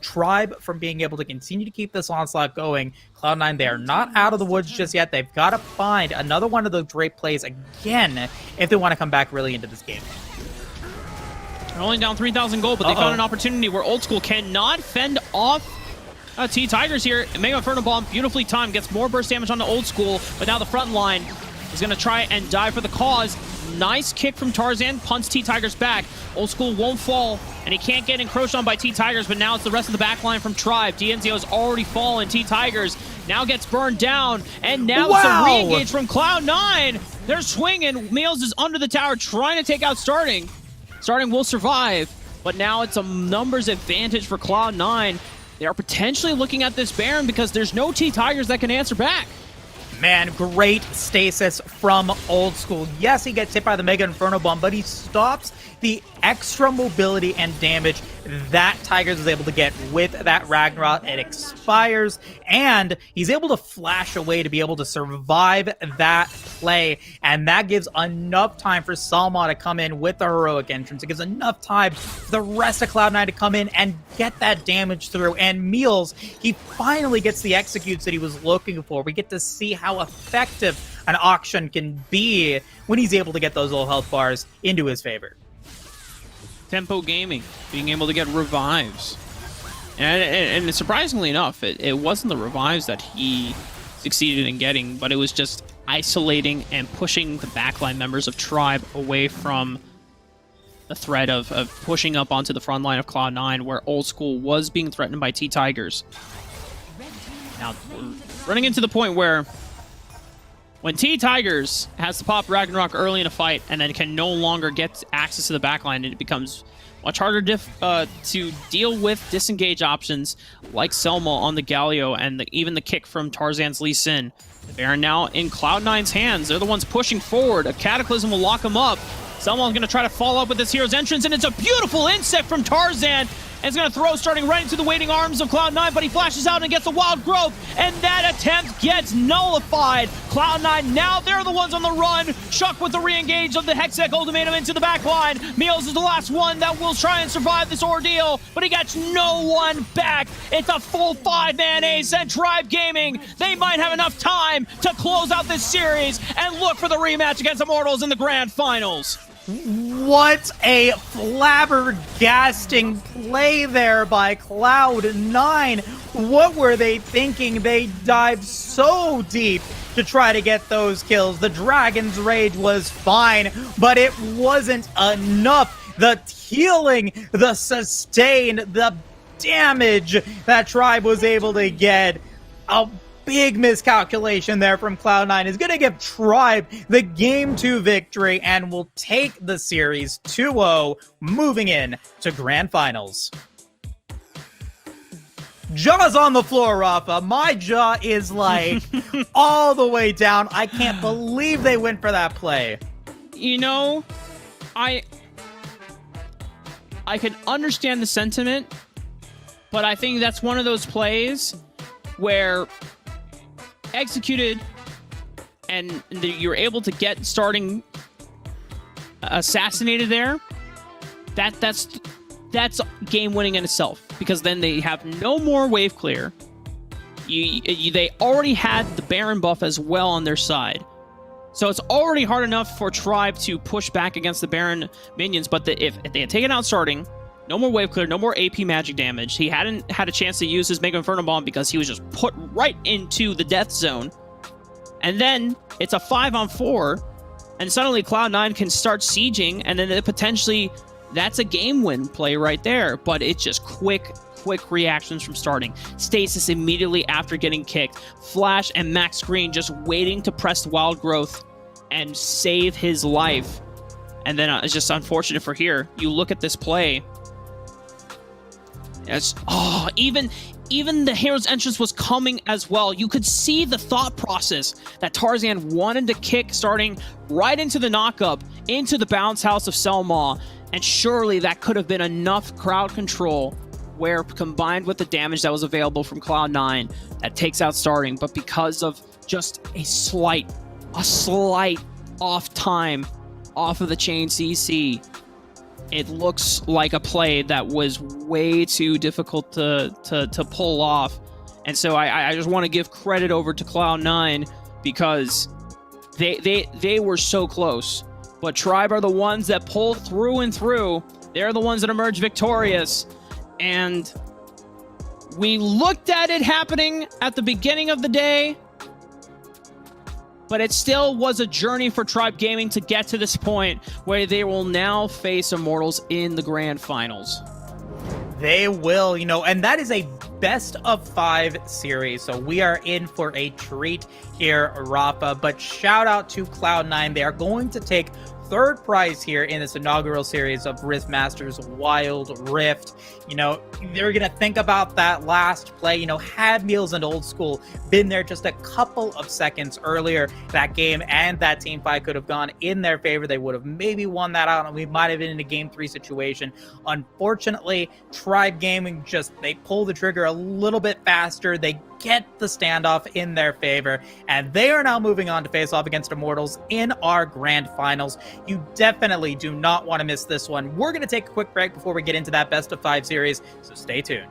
Tribe from being able to continue to keep this onslaught going. Cloud9, they are not out of the woods just yet. They've got to find another one of those great plays again if they want to come back really into this game. They're only down 3,000 gold, but they found an opportunity where Old School cannot fend off T-Tigers here. Mega Inferno Bomb, beautifully timed, gets more burst damage on the Old School, but now the front line is going to try and die for the cause. Nice kick from Tarzan, punts T-Tigers back. Old School won't fall, and he can't get encroached on by T-Tigers, but now it's the rest of the back line from Tribe. Dienzio has already fallen. T-Tigers now gets burned down, and now it's a re-engage from Cloud9. They're swinging. Meals is under the tower trying to take out Starting. Starting will survive, but now it's a numbers advantage for Cloud9. They are potentially looking at this Baron because there's no T-Tigers that can answer back. Man, great stasis from Old School. Yes, he gets hit by the Mega Inferno Bomb, but he stops the extra mobility and damage that Tigers was able to get with that Ragnarok. It expires, and he's able to flash away to be able to survive that play, and that gives enough time for Salma to come in with the heroic entrance. It gives enough time for the rest of Cloud9 to come in and get that damage through, and Meals, he finally gets the executes that he was looking for. We get to see how effective an auction can be when he's able to get those low health bars into his favor. Tempo Gaming being able to get revives. And surprisingly enough, it wasn't the revives that he succeeded in getting, but it was just isolating and pushing the backline members of Tribe away from the threat of pushing up onto the front line of Cloud9, where Old School was being threatened by T-Tigers. Now, we're running into the point where when T-Tigers has to pop Ragnarok early in a fight and then can no longer get access to the backline, it becomes much harder to deal with disengage options like Selma on the Galio and even the kick from Tarzan's Lee Sin. The Baron now in Cloud9's hands. They're the ones pushing forward. A Cataclysm will lock him up. Selma's going to try to follow up with this hero's entrance, and it's a beautiful insect from Tarzan. and is going to throw starting right into the waiting arms of Cloud9, but he flashes out and gets a wild growth, and that attempt gets nullified. Cloud9, now they're the ones on the run. Shuck with the re-engage of the Hextech ultimatum into the back line. Meals is the last one that will try and survive this ordeal, but he gets no one back. It's a full 5-man ace, and Tribe Gaming, they might have enough time to close out this series and look for the rematch against Immortals in the grand finals. What a flabbergasting play there by Cloud9. What were they thinking? They dived so deep to try to get those kills. The Dragon's Rage was fine, but it wasn't enough. The healing, the sustain, the damage that Tribe was able to get. A big miscalculation there from Cloud9 is going to give Tribe the Game 2 victory and will take the series 2-0, moving in to Grand Finals. Jaw's on the floor, Rafa. My jaw is like all the way down. I can't believe they went for that play. You know, I can understand the sentiment, but I think that's one of those plays where executed and you're able to get starting assassinated there. That's game winning in itself, because then they have no more wave clear. They already had the Baron buff as well on their side, so it's already hard enough for Tribe to push back against the Baron minions. But if they had taken out starting, no more wave clear, no more AP magic damage. He hadn't had a chance to use his Mega Inferno Bomb because he was just put right into the death zone. And then it's a 5-on-4, and suddenly Cloud9 can start sieging, and then potentially that's a game win play right there. But it's just quick reactions from starting. Stasis immediately after getting kicked. Flash and Max Green just waiting to press Wild Growth and save his life. And then it's just unfortunate for here. You look at this play. Even the hero's entrance was coming as well. You could see the thought process that Tarzan wanted to kick starting right into the knockup, into the bounce house of Selma, and surely that could have been enough crowd control where, combined with the damage that was available from Cloud9, that takes out starting. But because of just a slight off time off of the chain CC, it looks like a play that was way too difficult to pull off. And so I just want to give credit over to Cloud9, because they were so close. But Tribe are the ones that pull through and through. They're the ones that emerge victorious. And we looked at it happening at the beginning of the day, but it still was a journey for Tribe Gaming to get to this point where they will now face Immortals in the grand finals. They will, and that is a best of 5 series, so we are in for a treat here, Rafa. But shout out to Cloud9. They are going to take third prize here in this inaugural series of RiftMasters Wild Rift. They're going to think about that last play. Had Meals and Old School been there just a couple of seconds earlier, that game and that team fight could have gone in their favor. They would have maybe won that out, and we might have been in a game 3 situation. Unfortunately, Tribe Gaming they pull the trigger a little bit faster. They get the standoff in their favor, and they are now moving on to face off against Immortals in our grand finals. You definitely do not want to miss this one. We're going to take a quick break before we get into that best of 5 series, so stay tuned.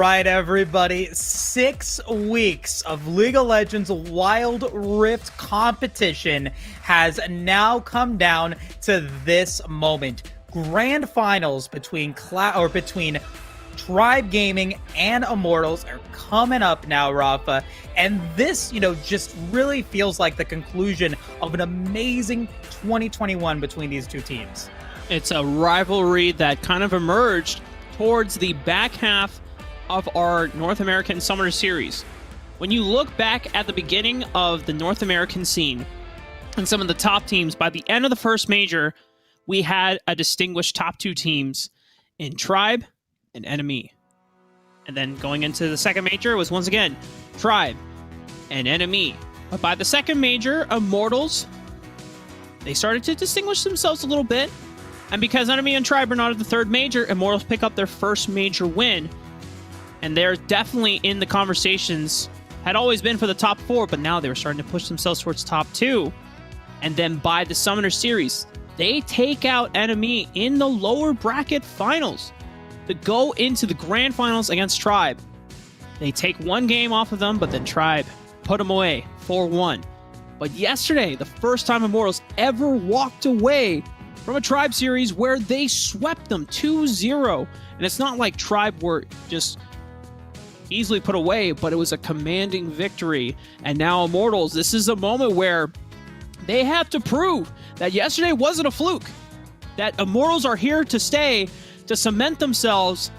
right, everybody. 6 weeks of League of Legends Wild Rift competition has now come down to this moment. Grand finals between Tribe Gaming and Immortals are coming up now, Rafa. And this, just really feels like the conclusion of an amazing 2021 between these two teams. It's a rivalry that kind of emerged towards the back half of our North American Summoner Series. When you look back at the beginning of the North American scene and some of the top teams, by the end of the first major, we had a distinguished top 2 teams in Tribe and Enemy. And then going into the second major, it was once again Tribe and Enemy. But by the second major, Immortals, they started to distinguish themselves a little bit. And because Enemy and Tribe are not at the third major, Immortals pick up their first major win. And they're definitely in the conversations, had always been for the top 4, but now they were starting to push themselves towards top 2. And then by the Summoner Series, they take out Enemy in the lower bracket finals to go into the grand finals against Tribe. They take one game off of them, but then Tribe put them away 4-1. But yesterday, the first time Immortals ever walked away from a Tribe series where they swept them 2-0. And it's not like Tribe were just easily put away, but it was a commanding victory. And now Immortals, this is a moment where they have to prove that yesterday wasn't a fluke, that Immortals are here to stay, to cement themselves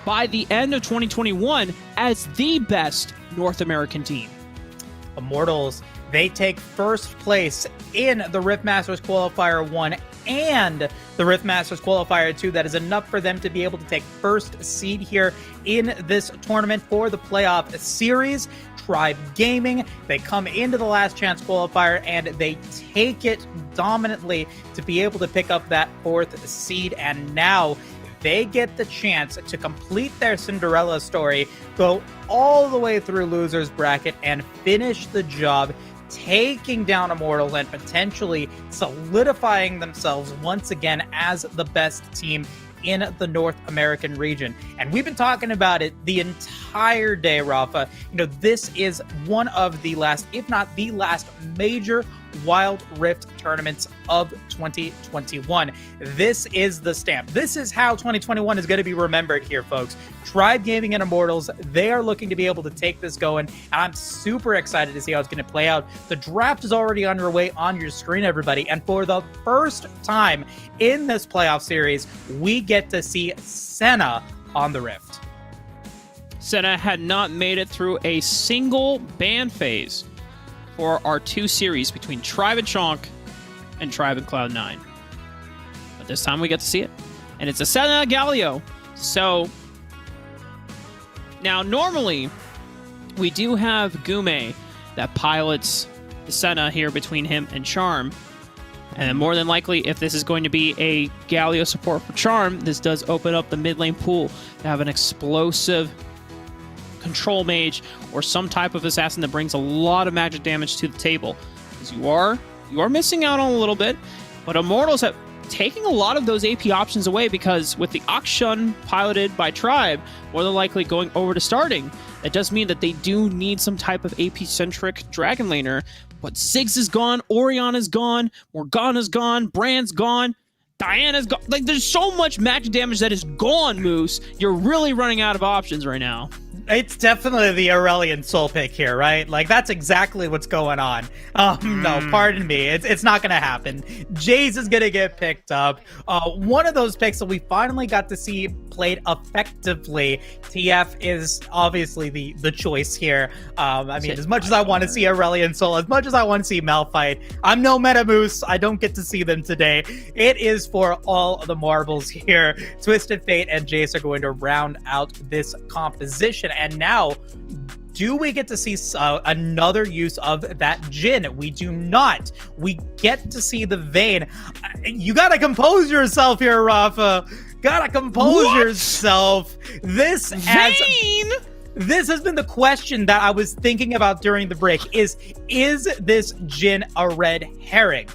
by the end of 2021 as the best North American team. Immortals, they take first place in the RiftMSTRS Qualifier 1 and the RiftMSTRS Qualifier 2. That is enough for them to be able to take first seed here in this tournament for the playoff series. Tribe Gaming, they come into the last chance qualifier and they take it dominantly to be able to pick up that 4th seed. And now they get the chance to complete their Cinderella story, go all the way through losers bracket and finish the job, taking down Immortals and potentially solidifying themselves once again as the best team in the North American region. And we've been talking about it the entire day, Rafa. This is one of the last, if not the last, major Wild Rift tournaments of 2021. This is the stamp. This is how 2021 is going to be remembered here, folks. Tribe Gaming and Immortals, they are looking to be able to take this going, and I'm super excited to see how it's going to play out. The draft is already underway on your screen, everybody, and for the first time in this playoff series, we get to see Senna on the Rift. Senna had not made it through a single ban phase for our 2 series between Tribe and Shonk and Tribe and Cloud9. But this time we get to see it. And it's a Senna Galio. So now normally we do have Gume that pilots the Senna here between him and Charm. And more than likely, if this is going to be a Galio support for Charm, this does open up the mid lane pool to have an explosive control mage or some type of assassin that brings a lot of magic damage to the table. Because you are missing out on a little bit, but Immortals have taking a lot of those AP options away, because with the Akshun piloted by Tribe more than likely going over to starting, that does mean that they do need some type of AP-centric Dragon Laner. But Ziggs is gone, Orion is gone, Morgana's gone, Brand's gone, Diana's gone. Like, there's so much magic damage that is gone, Moose. You're really running out of options right now. It's definitely the Aurelian soul pick here, right? Like, that's exactly what's going on. No, pardon me. It's not going to happen. Jace is going to get picked up. One of those picks that we finally got to see played effectively. TF is obviously the choice here. I mean, as much as I want to see Aurelian soul, as much as I want to see Malphite, I'm no Metamoose. I don't get to see them today. It is for all the marbles here. Twisted Fate and Jace are going to round out this composition. And now, do we get to see another use of that Jhin? We do not. We get to see the Vayne. You gotta compose yourself here, Rafa. Gotta compose yourself. This has been the question that I was thinking about during the break. Is this Jhin a red herring?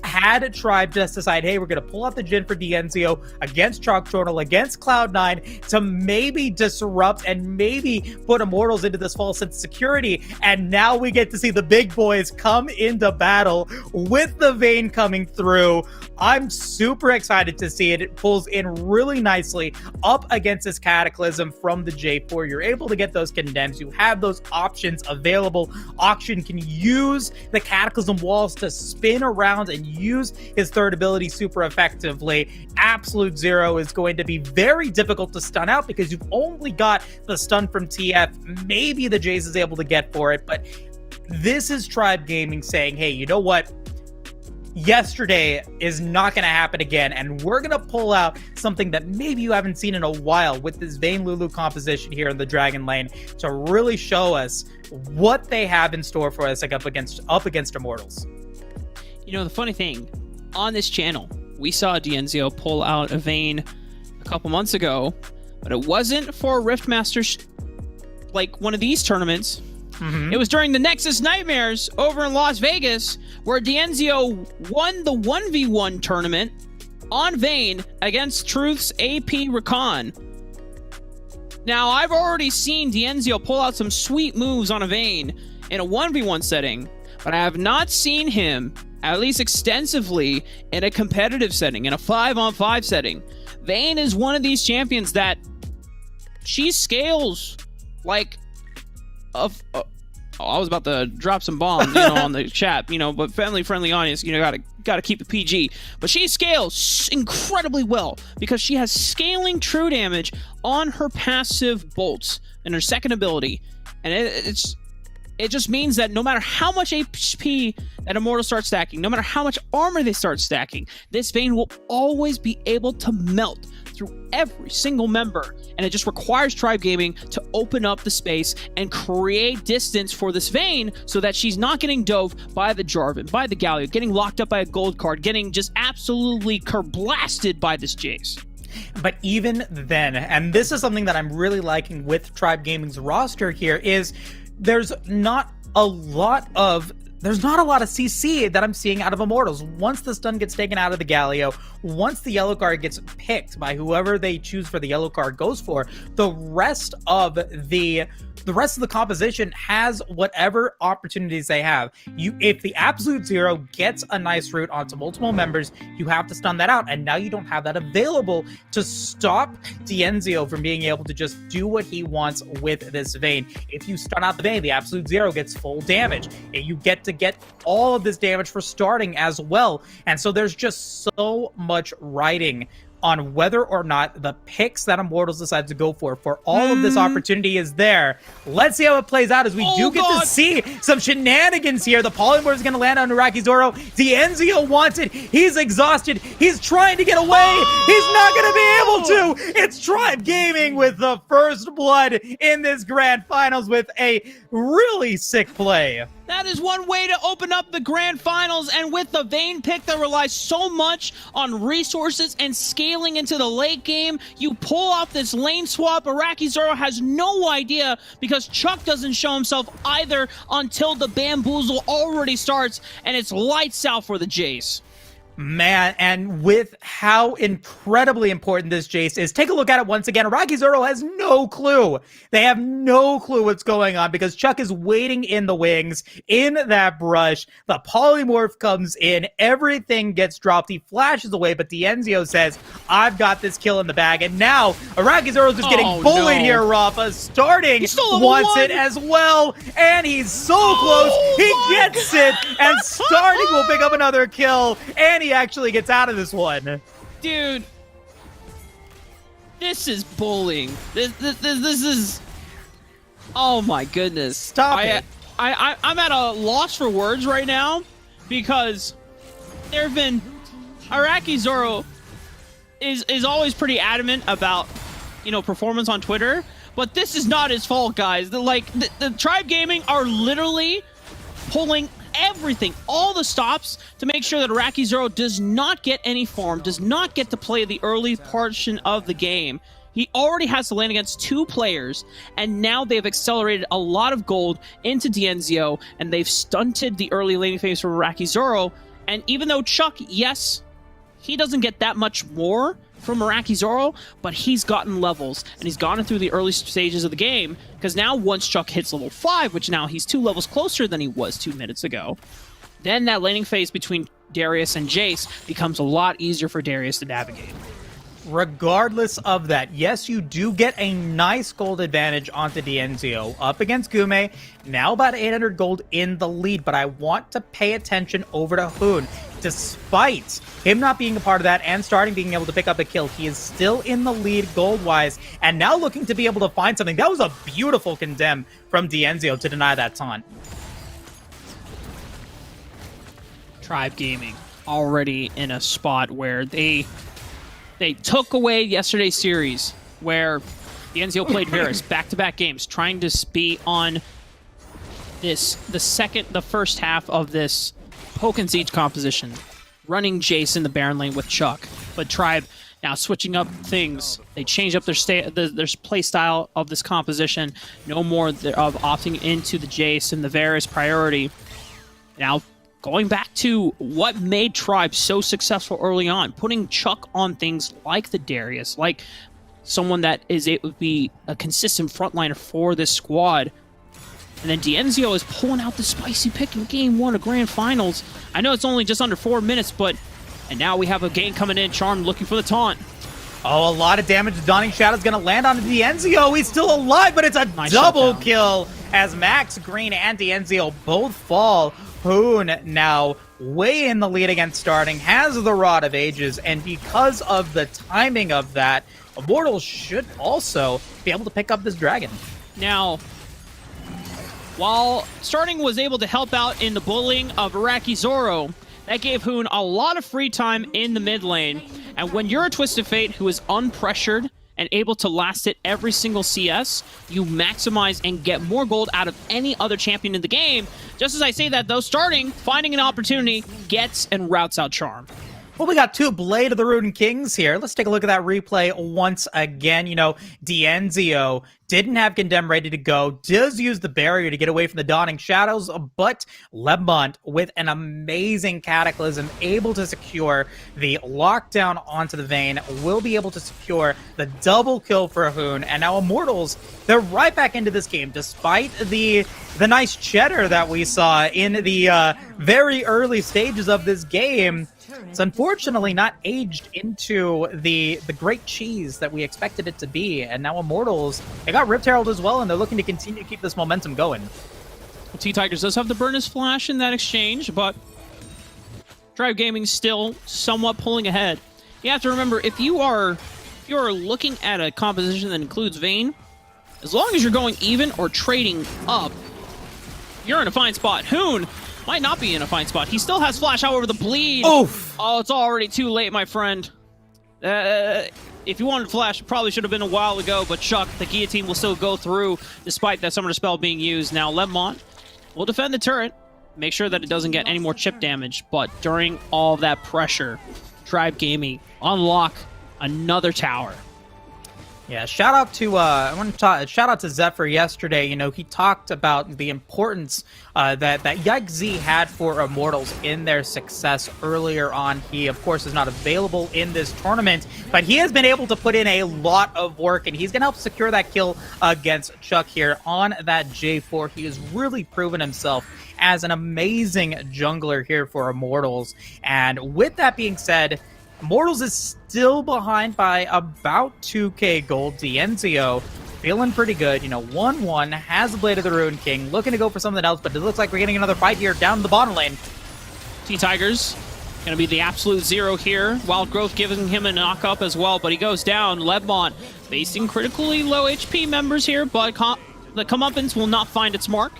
had Tribe just decide, hey, we're going to pull out the Jhin for Dienzio against Chalk Chortle, against Cloud9 to maybe disrupt and maybe put Immortals into this false sense of security. And now we get to see the big boys come into battle with the Vayne coming through. I'm super excited to see it. It pulls in really nicely up against this Cataclysm from the J4. You're able to get those condemns. You have those options available. Auction can use the Cataclysm walls to spin around and use his third ability super effectively. Absolute Zero is going to be very difficult to stun out because you've only got the stun from TF. Maybe the Jace is able to get for it, but this is Tribe Gaming saying, hey, you know what? Yesterday is not going to happen again, and we're going to pull out something that maybe you haven't seen in a while with this Vayne Lulu composition here in the Dragon Lane to really show us what they have in store for us up against Immortals. The funny thing, on this channel, we saw Dienzio pull out a Vayne a couple months ago, but it wasn't for RiftMasters, like one of these tournaments. It was during the Nexus Nightmares over in Las Vegas, where Dienzio won the 1v1 tournament on Vayne against Truth's AP Recon. Now, I've already seen Dienzio pull out some sweet moves on a Vayne in a 1v1 setting, but I have not seen him, at least extensively, in a competitive setting, in a 5-on-5 setting. Vayne is one of these champions that she scales like I was about to drop some bombs, on the chat, but friendly audience, gotta keep it PG. But she scales incredibly well because she has scaling true damage on her passive bolts and her second ability, and it just means that no matter how much HP that Immortal starts stacking, no matter how much armor they start stacking, this Vayne will always be able to melt through every single member, and it just requires Tribe Gaming to open up the space and create distance for this Vayne so that she's not getting dove by the Jarvan, by the Galio, getting locked up by a gold card, getting just absolutely blasted by this Jace. But even then, and this is something that I'm really liking with Tribe Gaming's roster here, is there's not a lot of CC that I'm seeing out of Immortals. Once the stun gets taken out of the Galio, once the yellow card gets picked by whoever they choose for the yellow card goes for, the rest of the composition has whatever opportunities they have. If the Absolute Zero gets a nice route onto multiple members, you have to stun that out, and now you don't have that available to stop Dienzio from being able to just do what he wants with this Vayne. If you stun out the Vayne, the Absolute Zero gets full damage. You get to get all of this damage for starting as well, and so there's just so much riding on whether or not the picks that Immortals decide to go for all of this opportunity is there. Let's see how it plays out as we do get to see some shenanigans here. The Polymorph is going to land on Iraqi Zoro. Dienzio wants it. He's exhausted. He's trying to get away. He's not going to be able to. It's Tribe Gaming with the first blood in this grand finals with a really sick play. That is one way to open up the grand finals, and with the Vayne pick that relies so much on resources and scaling into the late game, you pull off this lane swap. Iraqi Zoro has no idea because Chuck doesn't show himself either until the bamboozle already starts, and it's lights out for the Jace. Man, and with how incredibly important this Jace is, take a look at it once again. Iraqi Zoro has no clue. They have no clue what's going on because Chuck is waiting in the wings, in that brush. The Polymorph comes in. Everything gets dropped. He flashes away, but Dienzio says, I've got this kill in the bag. And now, Iraqi Zoro's just getting bullied here, Rafa. Starting wants it as well, and he's so close. He gets it, and Starting will pick up another kill, and he actually gets out of this one. Dude, this is bullying. This is, oh my goodness. Stop it. I'm at a loss for words right now because there have been, Iraqi Zoro is always pretty adamant about, performance on Twitter, but this is not his fault, guys. The Tribe Gaming are literally pulling everything, all the stops to make sure that Iraqi Zoro does not get any farm, does not get to play the early portion of the game. He already has to land against 2 players, and now they've accelerated a lot of gold into Dienzio, and they've stunted the early laning phase for Iraqi Zoro, And even though Chuck, yes, he doesn't get that much more from Meraki Zoro, but he's gotten levels, and he's gotten through the early stages of the game, because now once Chuck hits level 5, which now he's 2 levels closer than he was 2 minutes ago, then that laning phase between Darius and Jace becomes a lot easier for Darius to navigate. Regardless of that, yes, you do get a nice gold advantage onto Dienzio up against Gume. Now about 800 gold in the lead, but I want to pay attention over to Hoon. Despite him not being a part of that and starting being able to pick up a kill, he is still in the lead gold-wise, and now looking to be able to find something. That was a beautiful condemn from Dienzio to deny that taunt. Tribe Gaming already in a spot where they took away yesterday's series, where Dienzio played Varus back-to-back games, trying to be on the first half of this Poke and Siege composition, running Jace in the Baron lane with Chuck. But Tribe now switching up things. They changed up their play style of this composition. No more of opting into the Jace and the Varus priority. Now, going back to what made Tribe so successful early on, putting Chuck on things like the Darius, like someone that is able to be a consistent frontliner for this squad. And then Dienzio is pulling out the spicy pick in Game 1 of Grand Finals. I know it's only just under 4 minutes, but... And now we have a game coming in, Charm looking for the taunt. Oh, a lot of damage. Dawning Shadow's going to land on Dienzio. He's still alive, but it's a Nice double shutdown. kill as Max Green and Dienzio both fall. Hoon now way in the lead against starting, has the Rod of Ages, and because of the timing of that, Immortals should also be able to pick up this dragon. Now, while starting was able to help out in the bullying of Iraqi Zoro, that gave Hoon a lot of free time in the mid lane. And when you're a Twisted Fate who is unpressured and able to last it every single CS, you maximize and get more gold out of any other champion in the game. Just as I say that, though, starting, finding an opportunity, gets and routes out Charm. Well, we got 2 Blade of the Rune Kings here. Let's take a look at that replay once again. You know, Dienzio didn't have Condemn ready to go, does use the barrier to get away from the Dawning Shadows, but Lemont, with an amazing Cataclysm, able to secure the lockdown onto the Vayne, will be able to secure the double kill for Hoon, and now Immortals, they're right back into this game, despite the nice cheddar that we saw in the very early stages of this game. It's unfortunately not aged into the great cheese that we expected it to be, and now Immortals, they got Rift Herald as well, and they're looking to continue to keep this momentum going. Well, T-Tigers does have the Burnous Flash in that exchange, but Tribe Gaming still somewhat pulling ahead. You have to remember, if you're looking at a composition that includes Vayne, as long as you're going even or trading up, you're in a fine spot. Hoon might not be in a fine spot. He still has Flash, however, the bleed. Oof. Oh, it's already too late, my friend. If you wanted Flash, it probably should have been a while ago, but Chuck, the guillotine will still go through despite that Summoner Spell being used. Now, Lemont will defend the turret, make sure that it doesn't get any more chip damage, but during all of that pressure, Tribe Gaming unlock another tower. Yeah, shout out to shout out to Zephyr yesterday. You know, he talked about the importance that Yike-Z had for Immortals in their success earlier on. He, of course, is not available in this tournament, but he has been able to put in a lot of work, and he's going to help secure that kill against Chuck here on that J4. He has really proven himself as an amazing jungler here for Immortals. And with that being said, Immortals is still behind by about 2k gold. Dienzio feeling pretty good. You know, 1-1, has the Blade of the Rune King, looking to go for something else, but it looks like we're getting another fight here down in the bottom lane. T-Tigers gonna be the absolute zero here. Wild Growth giving him a knock-up as well, but he goes down. Lemont facing critically low HP members here, but the comeuppance will not find its mark.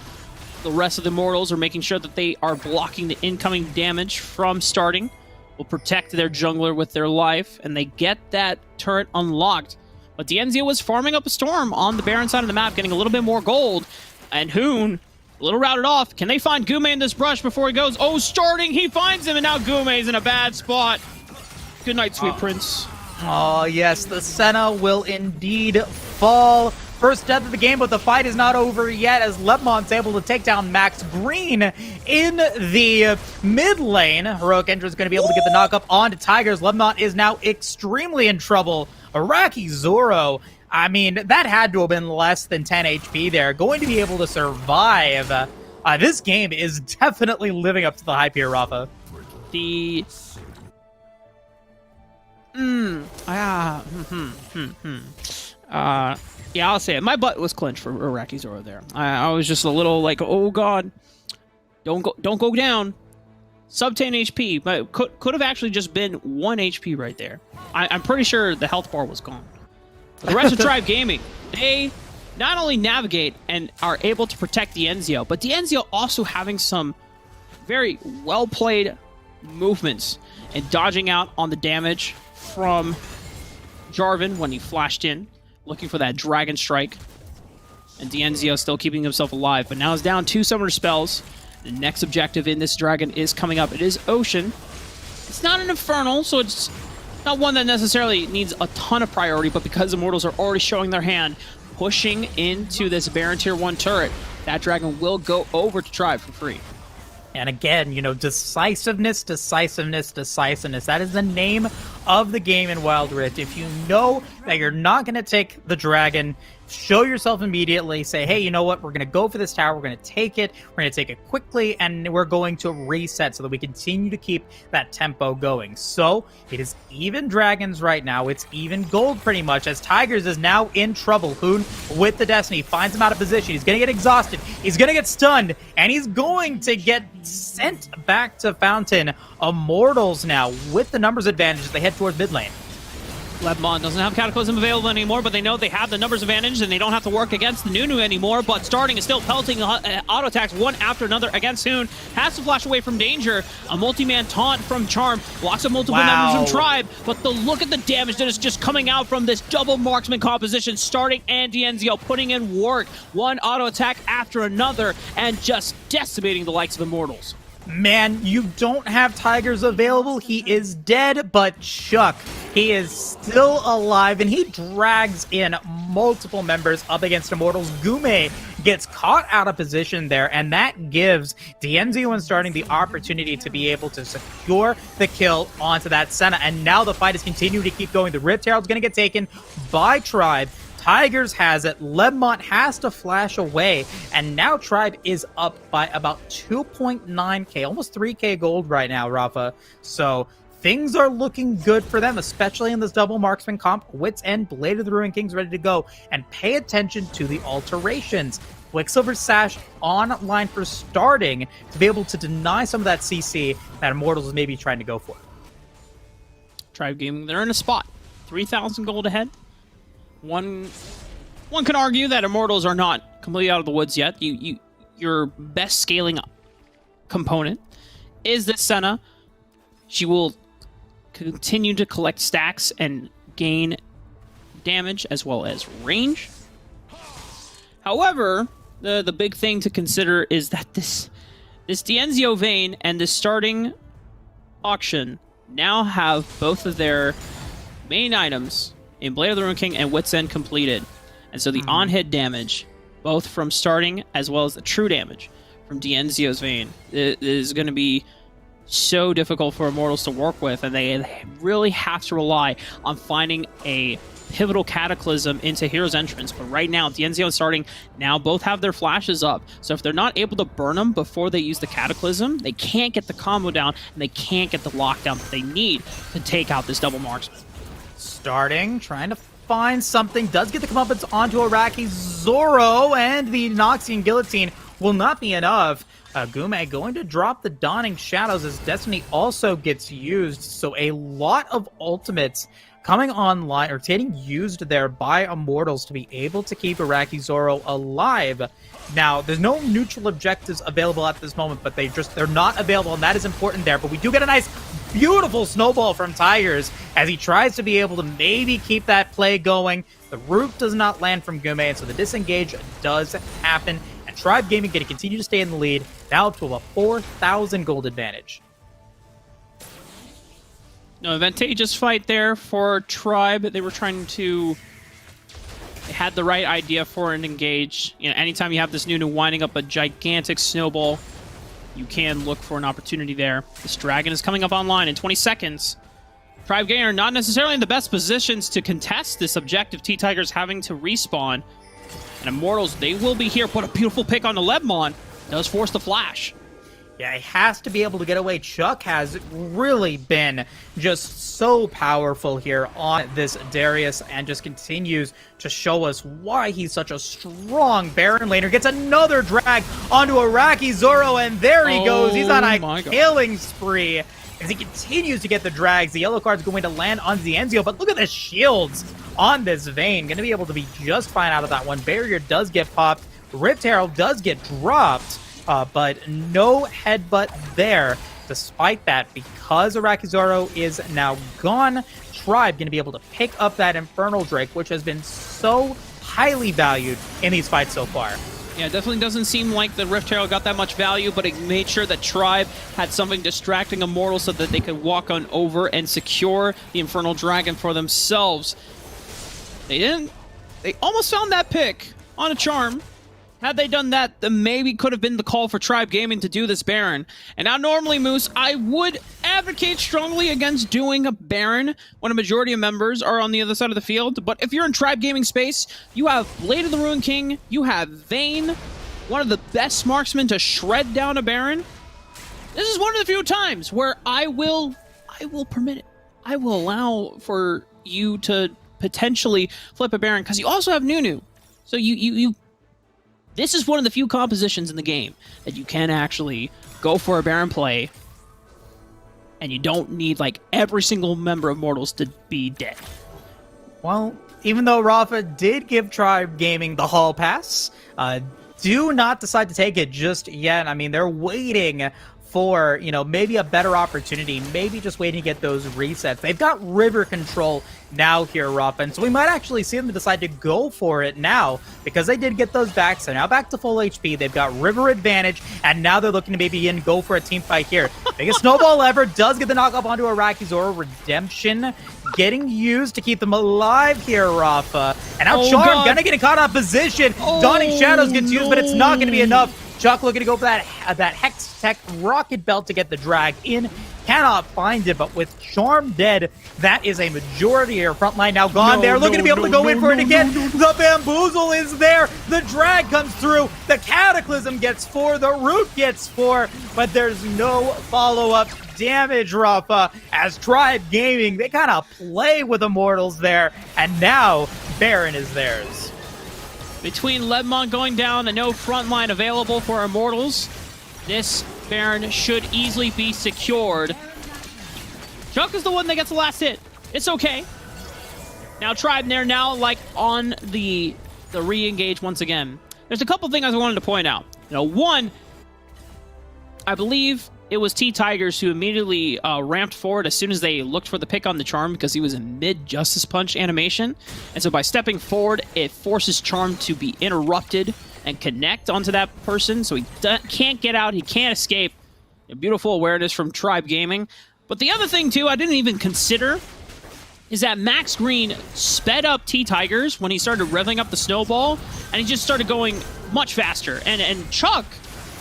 The rest of the Immortals are making sure that they are blocking the incoming damage from starting. Will protect their jungler with their life, and they get that turret unlocked. But Dienzio was farming up a storm on the Baron side of the map, getting a little bit more gold. And Hoon, a little routed off. Can they find Gume in this brush before he goes? Oh, starting, he finds him, and now Gume's in a bad spot. Good night, sweet prince. Oh, yes, the Senna will indeed fall. first death of the game, but the fight is not over yet as LeBmont's able to take down Max Green in the mid lane. Heroic Enter is going to be able to get the knock-up onto Tigers. LeBmont is now extremely in trouble. Iraqi Zoro, I mean, that had to have been less than 10 HP there. Going to be able to survive. This game is definitely living up to the hype here, Rafa. Yeah, I'll say it. My butt was clenched for Iraqi Zoro there. I was just a little like, oh god, don't go down. Sub 10 HP, but could have actually just been 1 HP right there. I'm pretty sure the health bar was gone. But the rest of Tribe Gaming, they not only navigate and are able to protect Dienzio, but Dienzio also having some very well played movements and dodging out on the damage from Jarvan when he flashed in, looking for that Dragon Strike. And Dienzio still keeping himself alive, but now he's down 2 summoner spells. The next objective in this dragon is coming up. It is Ocean. It's not an Infernal, so it's not one that necessarily needs a ton of priority, but because Immortals are already showing their hand, pushing into this Baron Tier 1 turret, that dragon will go over to Tribe for free. And again, you know, decisiveness, decisiveness, decisiveness. That is the name of the game in Wild Rift. If you know that you're not going to take the dragon, show yourself immediately. Say, hey, you know what? We're going to go for this tower. We're going to take it. We're going to take it quickly, and we're going to reset so that we continue to keep that tempo going. So it is even dragons right now. It's even gold pretty much, as Tigers is now in trouble. Hoon with the Destiny finds him out of position. He's going to get exhausted. He's going to get stunned, and he's going to get sent back to Fountain. Immortals now with the numbers advantage as they head towards mid lane. LeBmont doesn't have Cataclysm available anymore, but they know they have the numbers advantage and they don't have to work against the Nunu anymore, but Starting is still pelting auto attacks one after another against Hoon. Has to flash away from danger. A multi-man taunt from Charm. Blocks of multiple members from Tribe, but look at the damage that is just coming out from this double marksman composition. Starting and Dienzio putting in work. One auto attack after another and just decimating the likes of Immortals. Man, you don't have Tigers available. He is dead, but Chuck, he is still alive, and he drags in multiple members up against Immortals. Gume gets caught out of position there, and that gives Dienzio and Starting the opportunity to be able to secure the kill onto that Senna. And now the fight is continuing to keep going. The Rift Herald's going to get taken by Tribe. Tigers has it. LeBmont has to flash away, and now Tribe is up by about 2.9k, almost 3k gold right now, Rafa. So things are looking good for them, especially in this double marksman comp. Wits End, Blade of the Ruined King's ready to go, and pay attention to the alterations. Quicksilver Sash online for Starting to be able to deny some of that CC that Immortals is maybe trying to go for. Tribe Gaming, they're in a spot. 3,000 gold ahead. One can argue that Immortals are not completely out of the woods yet. Your best scaling component is this Senna. She will continue to collect stacks and gain damage as well as range. However, the big thing to consider is that this Dienzio Vayne and this Starting auction now have both of their main items in Blade of the Ruined King and Wits End completed. And so the on-hit damage, both from Starting as well as the true damage from Dienzio's Vayne, is going to be so difficult for Immortals to work with, and they really have to rely on finding a pivotal Cataclysm into Hero's Entrance. But right now, Dienzio and Starting now both have their flashes up, so if they're not able to burn them before they use the Cataclysm, they can't get the combo down, and they can't get the lockdown that they need to take out this double marksman. Starting, trying to find something, does get the comeuppance onto Iraqi Zoro, and the Noxian Guillotine will not be enough. Gume going to drop the Dawning Shadows as Destiny also gets used, so a lot of ultimates coming online or getting used there by Immortals to be able to keep Iraqi Zoro alive. Now, there's no neutral objectives available at this moment, but they're not available, and that is important there. But we do get a nice, beautiful snowball from Tigers as he tries to be able to maybe keep that play going. The root does not land from Gume, and so the disengage does happen. And Tribe Gaming going to continue to stay in the lead, now up to a 4,000 gold advantage. No advantageous fight there for Tribe. They were trying to They had the right idea for an engage. You know, anytime you have this Nunu winding up a gigantic snowball, you can look for an opportunity there. This dragon is coming up online in 20 seconds. Tribe Gamer not necessarily in the best positions to contest this objective. T-Tigers having to respawn. And Immortals, they will be here. Put a beautiful pick on the Lebmon. Does force the flash. Yeah, he has to be able to get away. Chuck has really been just so powerful here on this Darius and just continues to show us why he's such a strong Baron laner. Gets another drag onto Iraqi Zoro, and there he goes. He's on a killing spree as he continues to get the drags. The yellow card's going to land on Zienzio, but look at the shields on this Vayne. Going to be able to be just fine out of that one. Barrier does get popped. Rift Herald does get dropped. But no headbutt there. Despite that, because Iraqi Zoro is now gone, Tribe going to be able to pick up that Infernal Drake, which has been so highly valued in these fights so far. Yeah, it definitely doesn't seem like the Rift Herald got that much value, but it made sure that Tribe had something distracting Immortal so that they could walk on over and secure the Infernal Dragon for themselves. They didn't. They almost found that pick on a charm. Had they done that, then maybe could have been the call for Tribe Gaming to do this Baron. And now normally, Moose, I would advocate strongly against doing a Baron when a majority of members are on the other side of the field. But if you're in Tribe Gaming space, you have Blade of the Ruin King, you have Vayne, one of the best marksmen to shred down a Baron. This is one of the few times where I will permit it. I will allow for you to potentially flip a Baron, because you also have Nunu. So you this is one of the few compositions in the game that you can actually go for a Baron play, and you don't need, like, every single member of Mortals to be dead. Well, even though Rafa did give Tribe Gaming the hall pass, do not decide to take it just yet. I mean, they're waiting for, you know, maybe a better opportunity, maybe just waiting to get those resets. They've got river control now here, Rafa, and so we might actually see them decide to go for it now, because they did get those back, so now back to full HP. They've got river advantage, and now they're looking to maybe go for a team fight here. Biggest snowball ever, does get the knock up onto Iraqi Zoro. Redemption getting used to keep them alive here, Rafa. And now Charm gonna get caught out of position. Dawning Shadows gets used, but it's not gonna be enough. Chuck looking to go for that Hex Tech Rocket Belt to get the drag in. Cannot find it, but with Charm dead, that is a majority of your front line now gone. They're looking to be able to go in for it again. The Bamboozle is there. The drag comes through. The Cataclysm gets 4. The Root gets 4. But there's no follow-up damage, Rafa, as Tribe Gaming, they kind of play with Immortals there. And now, Baron is theirs. Between Lebmon going down and no front line available for Immortals, this Baron should easily be secured. Chuck is the one that gets the last hit. It's okay. Now Tribe, they're now, like, on the re-engage once again. There's a couple things I wanted to point out. You know, one, I believe it was T-Tigers who immediately ramped forward as soon as they looked for the pick on the Charm, because he was in mid-Justice Punch animation. And so by stepping forward, it forces Charm to be interrupted and connect onto that person, so he can't get out, he can't escape. A beautiful awareness from Tribe Gaming. But the other thing, too, I didn't even consider, is that Max Green sped up T-Tigers when he started revving up the snowball, and he just started going much faster. And Chuck,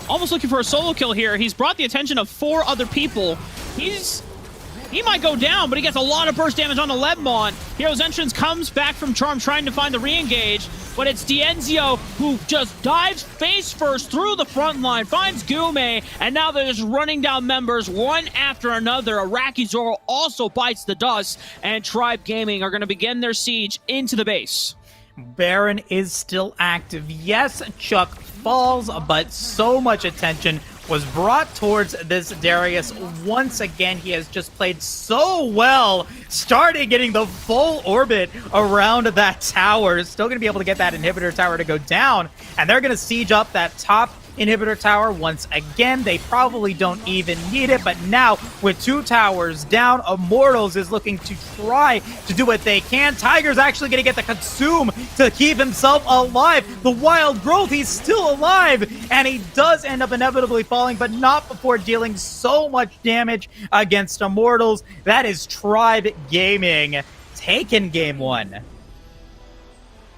almost looking for a solo kill here. He's brought the attention of 4 other people. He might go down, but he gets a lot of burst damage on the Lebmon. Hero's Entrance comes back from Charm trying to find the re-engage, but it's Dienzio who just dives face first through the front line, finds Gume, and now they're just running down members one after another. Iraqi Zoro also bites the dust, and Tribe Gaming are going to begin their siege into the base. Baron is still active. Yes, Chuck falls, but so much attention was brought towards this Darius. Once again, he has just played so well, started getting the full orbit around that tower. Still going to be able to get that inhibitor tower to go down, and they're going to siege up that top inhibitor tower once again. They probably don't even need it, but now with 2 towers down, Immortals is looking to try to do what they can. Tiger's actually going to get the consume to keep himself alive. The Wild Growth, he's still alive, and he does end up inevitably falling, but not before dealing so much damage against Immortals. That is Tribe Gaming taking game 1.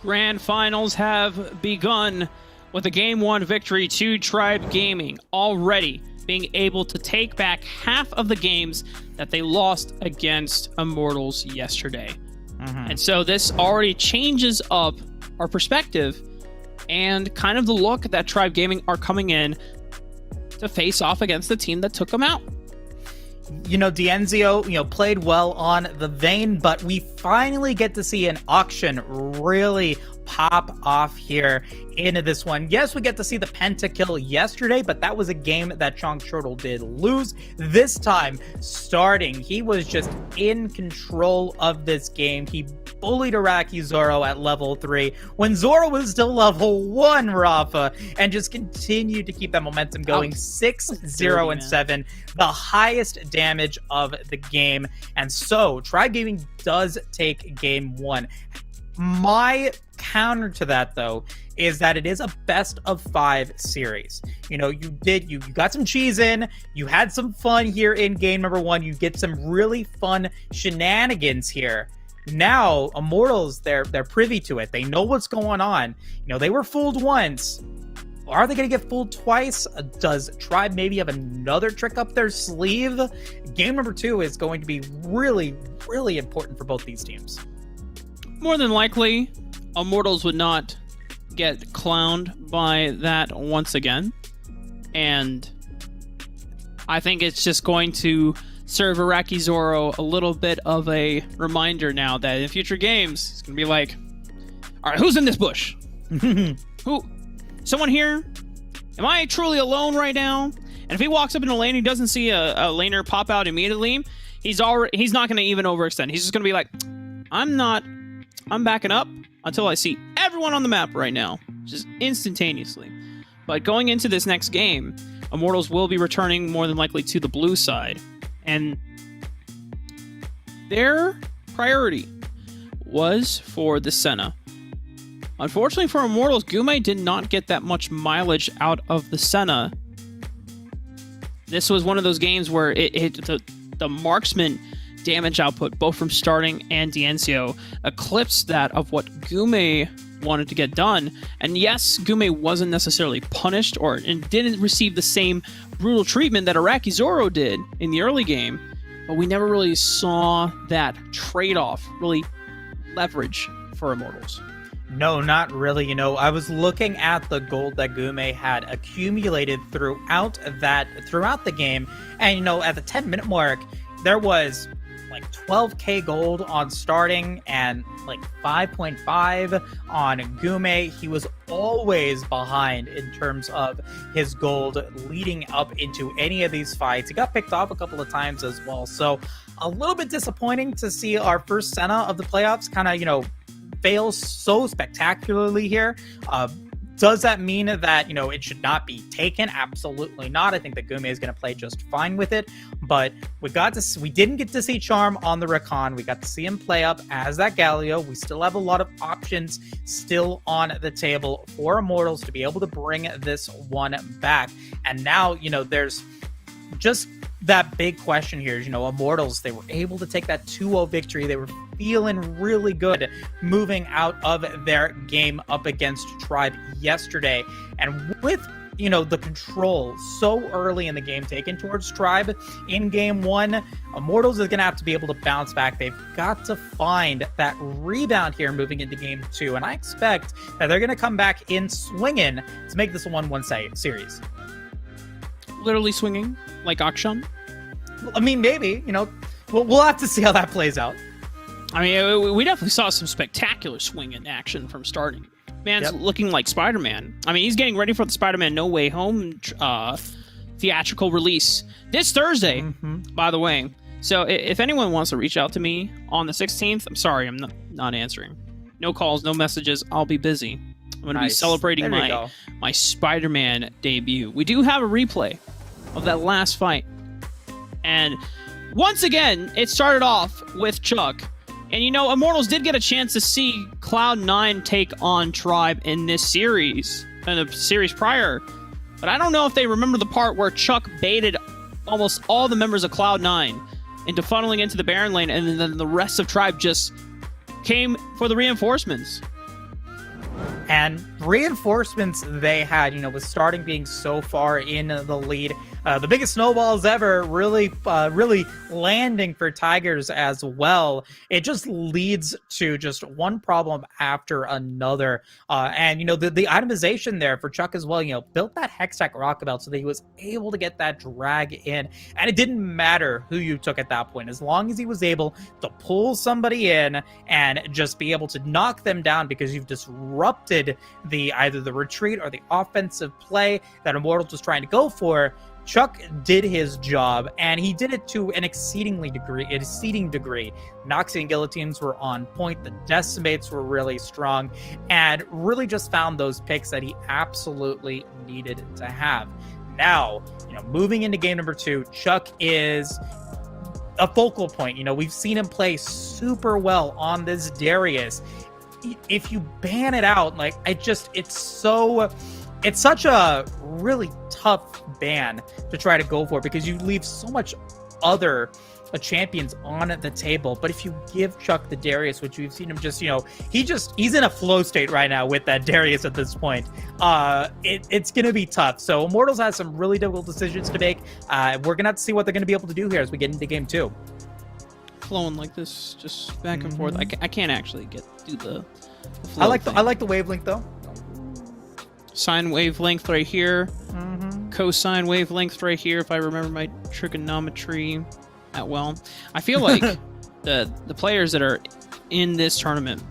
Grand finals have begun with a Game 1 victory to Tribe Gaming, already being able to take back half of the games that they lost against Immortals yesterday. And so this already changes up our perspective and kind of the look that Tribe Gaming are coming in to face off against the team that took them out. Dienzio, played well on the Vayne, but we finally get to see an auction really pop off here into this one. Yes, we get to see the pentakill yesterday, but that was a game that Chong Chortle did lose. This time, starting, he was just in control of this game. He bullied Iraqi Zoro at level 3 when Zoro was still level 1, Rafa, and just continued to keep that momentum going. 6-0-7, the highest damage of the game. And so, Tribe Gaming does take game 1. My counter to that, though, is that it is a best of 5 series. You got some cheese in, you had some fun here in game number 1, you get some really fun shenanigans here. Now, Immortals, they're privy to it. They know what's going on. They were fooled once. Are they going to get fooled twice? Does Tribe maybe have another trick up their sleeve? Game number 2 is going to be really, really important for both these teams. More than likely, Immortals would not get clowned by that once again. And I think it's just going to serve Iraqi Zoro a little bit of a reminder now that in future games, it's going to be like, all right, who's in this bush? Who? Someone here? Am I truly alone right now? And if he walks up in a lane, he doesn't see a laner pop out immediately, he's not going to even overextend. He's just going to be like, I'm backing up until I see everyone on the map right now, just instantaneously. But going into this next game, Immortals will be returning more than likely to the blue side. And their priority was for the Senna. Unfortunately for Immortals, Gume did not get that much mileage out of the Senna. This was one of those games where the marksman damage output, both from starting and Dienzio, eclipsed that of what Gume wanted to get done. And yes, Gume wasn't necessarily punished and didn't receive the same brutal treatment that Iraqi Zoro did in the early game, but we never really saw that trade-off really leverage for Immortals. No, not really. I was looking at the gold that Gume had accumulated throughout the game, and at the 10-minute mark, there was like 12k gold on starting and like 5.5 on Gume. He was always behind in terms of his gold leading up into any of these fights. He got picked off a couple of times as well. So a little bit disappointing to see our first Senna of the playoffs kind of, fail so spectacularly here. Does that mean that, it should not be taken? Absolutely not. I think that Gume is going to play just fine with it. But we didn't get to see Charm on the Rakan. We got to see him play up as that Galio. We still have a lot of options still on the table for Immortals to be able to bring this one back. And now, there's just that big question here is, Immortals, they were able to take that 2-0 victory. They were feeling really good moving out of their game up against Tribe yesterday. And with, the control so early in the game taken towards Tribe in game 1, Immortals is going to have to be able to bounce back. They've got to find that rebound here moving into game 2. And I expect that they're going to come back in swinging to make this a 1-1 series. Literally swinging like Akshan? I mean, maybe, we'll have to see how that plays out. I mean, we definitely saw some spectacular swing in action from starting. Man's looking like Spider-Man. I mean, he's getting ready for the Spider-Man No Way Home theatrical release this Thursday, by the way. So if anyone wants to reach out to me on the 16th, I'm sorry, I'm not answering. No calls, no messages. I'll be busy. I'm going to be celebrating my Spider-Man debut. We do have a replay of that last fight. And once again, it started off with Chuck. And Immortals did get a chance to see Cloud9 take on Tribe in this series, in the series prior. But I don't know if they remember the part where Chuck baited almost all the members of Cloud9 into funneling into the Baron lane, and then the rest of Tribe just came for the reinforcements. And reinforcements they had, with starting being so far in the lead, the biggest snowballs ever, really landing for Tigers as well. It just leads to just one problem after another. And the itemization there for Chuck as well, built that Hextech rocket belt so that he was able to get that drag in. And it didn't matter who you took at that point, as long as he was able to pull somebody in and just be able to knock them down, because you've disrupted either the retreat or the offensive play that Immortals was trying to go for. Chuck did his job, and he did it to an exceeding degree. Noxie and guillotines were on point. The decimates were really strong, and really just found those picks that he absolutely needed to have. Now, moving into game number 2, Chuck is a focal point. We've seen him play super well on this Darius. If you ban it out, it's such a really tough ban to try to go for, because you leave so much other champions on the table. But if you give Chuck the Darius, which we've seen him he's in a flow state right now with that Darius at this point, it's going to be tough. So Immortals has some really difficult decisions to make. We're going to have to see what they're going to be able to do here as we get into game 2. Flowing like this, just back and forth. I can't actually do the I like the wavelength though. Sine wavelength right here. Cosine wavelength right here, if I remember my trigonometry that well. I feel like the players that are in this tournament,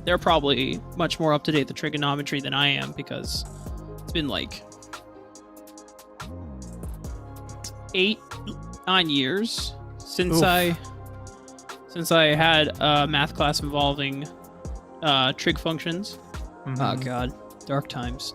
they're probably much more up to date the trigonometry than I am, because it's been like 8-9 years since I had a math class involving trig functions. Oh god, dark times,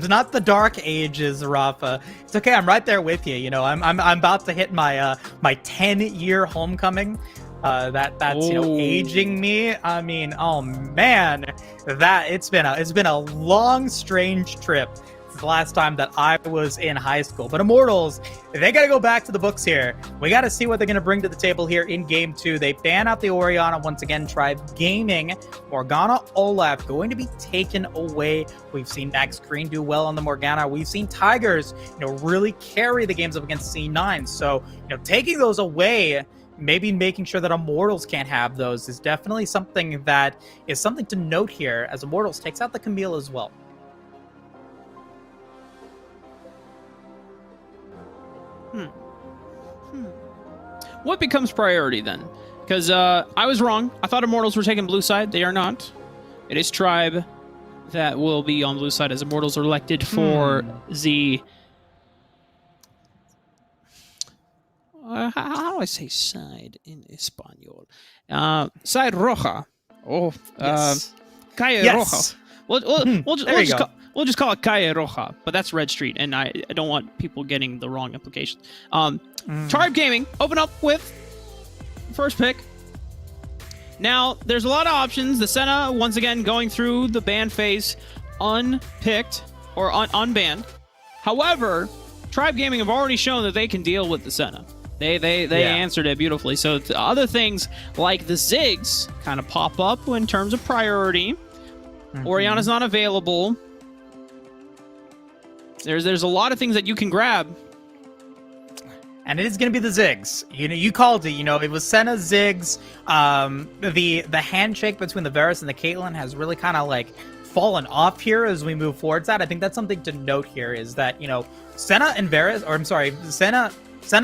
not the dark ages, Rafa. It's okay, I'm right there with you. I'm about to hit my my 10-year homecoming. That's aging me. I mean, oh man, it's been a long, strange trip. The last time that I was in high school. But Immortals, they got to go back to the books here. We got to see what they're going to bring to the table here in game 2. They ban out the Orianna once again. Tribe Gaming, Morgana Olaf going to be taken away. We've seen Max Green do well on the Morgana. We've seen Tigers, really carry the games up against C9. So, taking those away, maybe making sure that Immortals can't have those, is definitely something to note here, as Immortals takes out the Camille as well. What becomes priority then? Because I was wrong. I thought Immortals were taking blue side. They are not. It is Tribe that will be on blue side, as Immortals are elected for the... how do I say side in Espanol? Side roja. Oh, yes. Calle Yes. Roja. We'll just call it Calle Roja, but that's Red Street, and I don't want people getting the wrong implications. Tribe Gaming open up with first pick. Now, there's a lot of options. The Senna, once again, going through the ban phase, unpicked or unbanned. However, Tribe Gaming have already shown that they can deal with the Senna. They answered it beautifully. So other things like the Ziggs kind of pop up in terms of priority. Orianna's not available. There's a lot of things that you can grab. And it is going to be the Ziggs. You called it. It was Senna, Ziggs. The handshake between the Varus and the Caitlyn has really kind of fallen off here as we move forward. I think that's something to note here, is that, Senna and Varus, or I'm sorry, Senna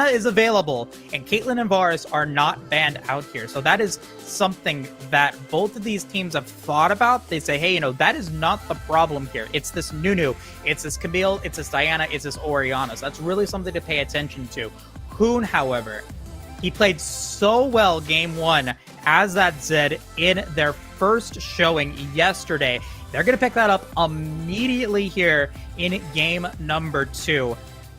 is available, and Caitlyn and Varus are not banned out here. So that is something that both of these teams have thought about. They say, hey, that is not the problem here. It's this Nunu, it's this Camille, it's this Diana, it's this Orianna. So that's really something to pay attention to. Hoon, however, he played so well game 1 as that Zed in their first showing yesterday. They're going to pick that up immediately here in game number 2.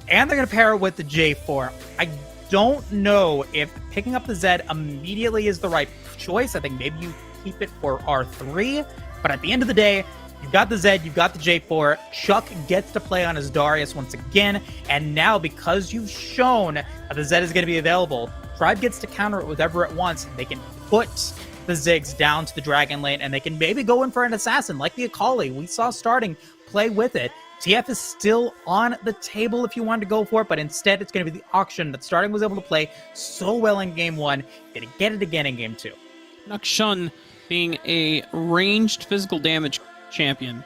And they're going to pair it with the J4. I don't know if picking up the Zed immediately is the right choice. I think maybe you keep it for R3. But at the end of the day, you've got the Zed, you've got the J4. Chuck gets to play on his Darius once again. And now, because you've shown that the Zed is going to be available, Tribe gets to counter it with whatever it wants. They can put the Ziggs down to the Dragon Lane, and they can maybe go in for an assassin like the Akali we saw starting, play with it. TF is still on the table if you wanted to go for it, but instead it's going to be the auction that Starting was able to play so well in Game 1. Going to get it again in Game 2. Nakshun being a ranged physical damage champion,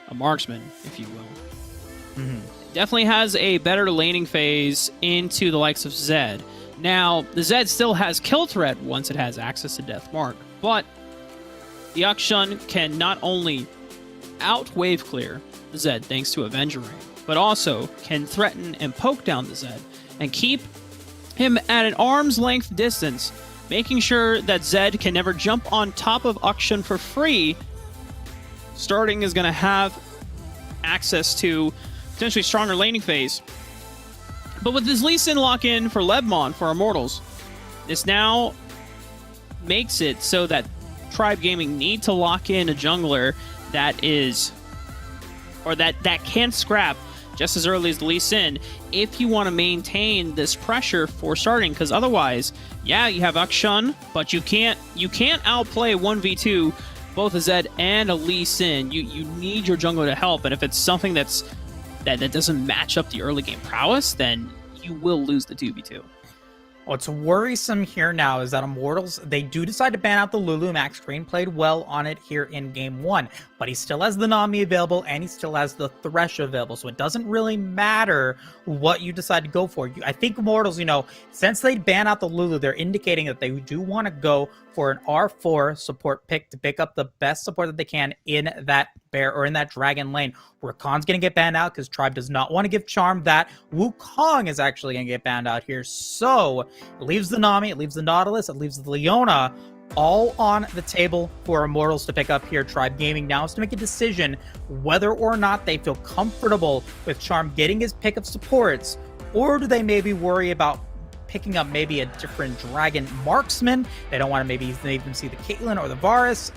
a marksman, if you will. Definitely has a better laning phase into the likes of Zed. Now, the Zed still has kill threat once it has access to Death Mark, but the Akshun can not only out wave clear the Zed thanks to Avenger Ring, but also can threaten and poke down the Zed and keep him at an arm's length distance, making sure that Zed can never jump on top of Akshun for free. Starting is going to have access to potentially stronger laning phase. But with this Lee Sin lock-in for Lebmon for Immortals, this now makes it so that Tribe Gaming need to lock in a jungler that is, or that can scrap just as early as the Lee Sin if you want to maintain this pressure for Starting, because otherwise, yeah, you have Akshun, but you can't outplay 1v2 both a Zed and a Lee Sin. You need your jungler to help, and if it's something that doesn't match up the early game prowess, then you will lose the 2v2. What's worrisome here now is that Immortals, they do decide to ban out the Lulu. Max Green played well on it here in Game 1, but he still has the Nami available and he still has the Thresh available, so it doesn't really matter what you decide to go for. I think Immortals, since they ban out the Lulu, they're indicating that they do want to go for an R4 support pick to pick up the best support that they can in that bear or in that dragon lane. Rakan's going to get banned out because Tribe does not want to give Charm that. Wukong is actually going to get banned out here. So it leaves the Nami, it leaves the Nautilus, it leaves the Leona all on the table for Immortals to pick up here. Tribe Gaming now has to make a decision whether or not they feel comfortable with Charm getting his pick of supports, or do they maybe worry about picking up maybe a different dragon marksman. They don't want to maybe even see the Caitlyn or the Varus.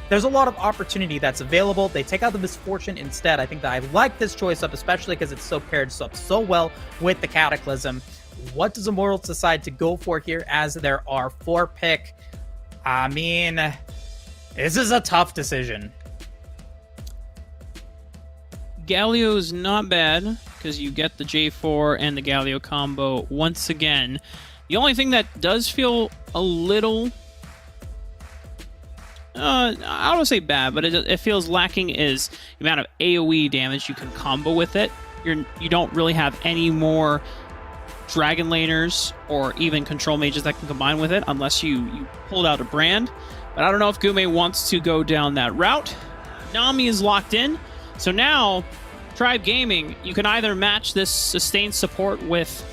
There's a lot of opportunity that's available. They take out the Misfortune instead. I think that I like this choice up, especially because it's so paired up so well with the Cataclysm. What does Immortals decide to go for here as their R4 pick? I mean, this is a tough decision. Galio's not bad, because you get the J4 and the Galio combo once again. The only thing that does feel a little, I don't want to say bad, but it feels lacking is the amount of AoE damage you can combo with it. You don't really have any more Dragon Laners or even Control Mages that can combine with it unless you pulled out a brand. But I don't know if Gume wants to go down that route. Nami is locked in. So now, Tribe Gaming, you can either match this sustained support with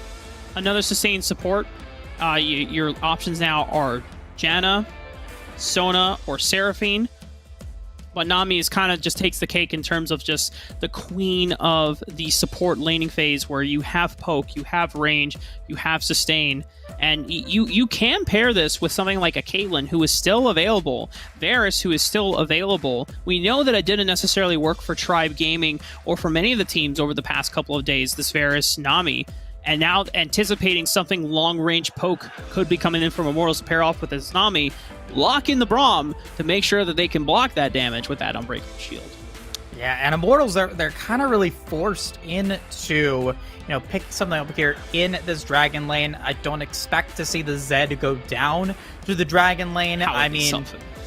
another sustained support. Your options now are Janna, Sona, or Seraphine. But Nami is kind of just takes the cake in terms of just the queen of the support laning phase, where you have poke, you have range, you have sustain, and you can pair this with something like a Caitlyn, who is still available, Varus, who is still available. We know that it didn't necessarily work for Tribe Gaming or for many of the teams over the past couple of days, this Varus Nami. And now anticipating something long-range poke could be coming in from Immortals to pair off with this Nami, lock in the Braum to make sure that they can block that damage with that Unbreakable Shield. Yeah, and Immortals, they're kind of really forced into, pick something up here in this Dragon Lane. I don't expect to see the Zed go down to the Dragon Lane. I mean,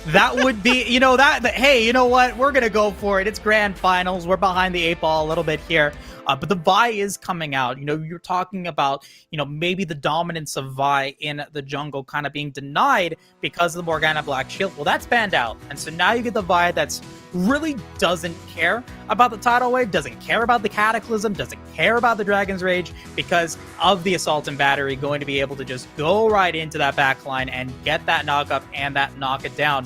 that would be, hey, you know what? We're going to go for it. It's Grand Finals. We're behind the 8-ball a little bit here. But the Vi is coming out. You're talking about, maybe the dominance of Vi in the jungle kind of being denied because of the Morgana Black Shield. Well, that's banned out. And so now you get the Vi that's really doesn't care about the tidal wave, doesn't care about the Cataclysm, doesn't care about the Dragon's Rage because of the Assault and Battery, going to be able to just go right into that backline and get that knock up and that knock it down.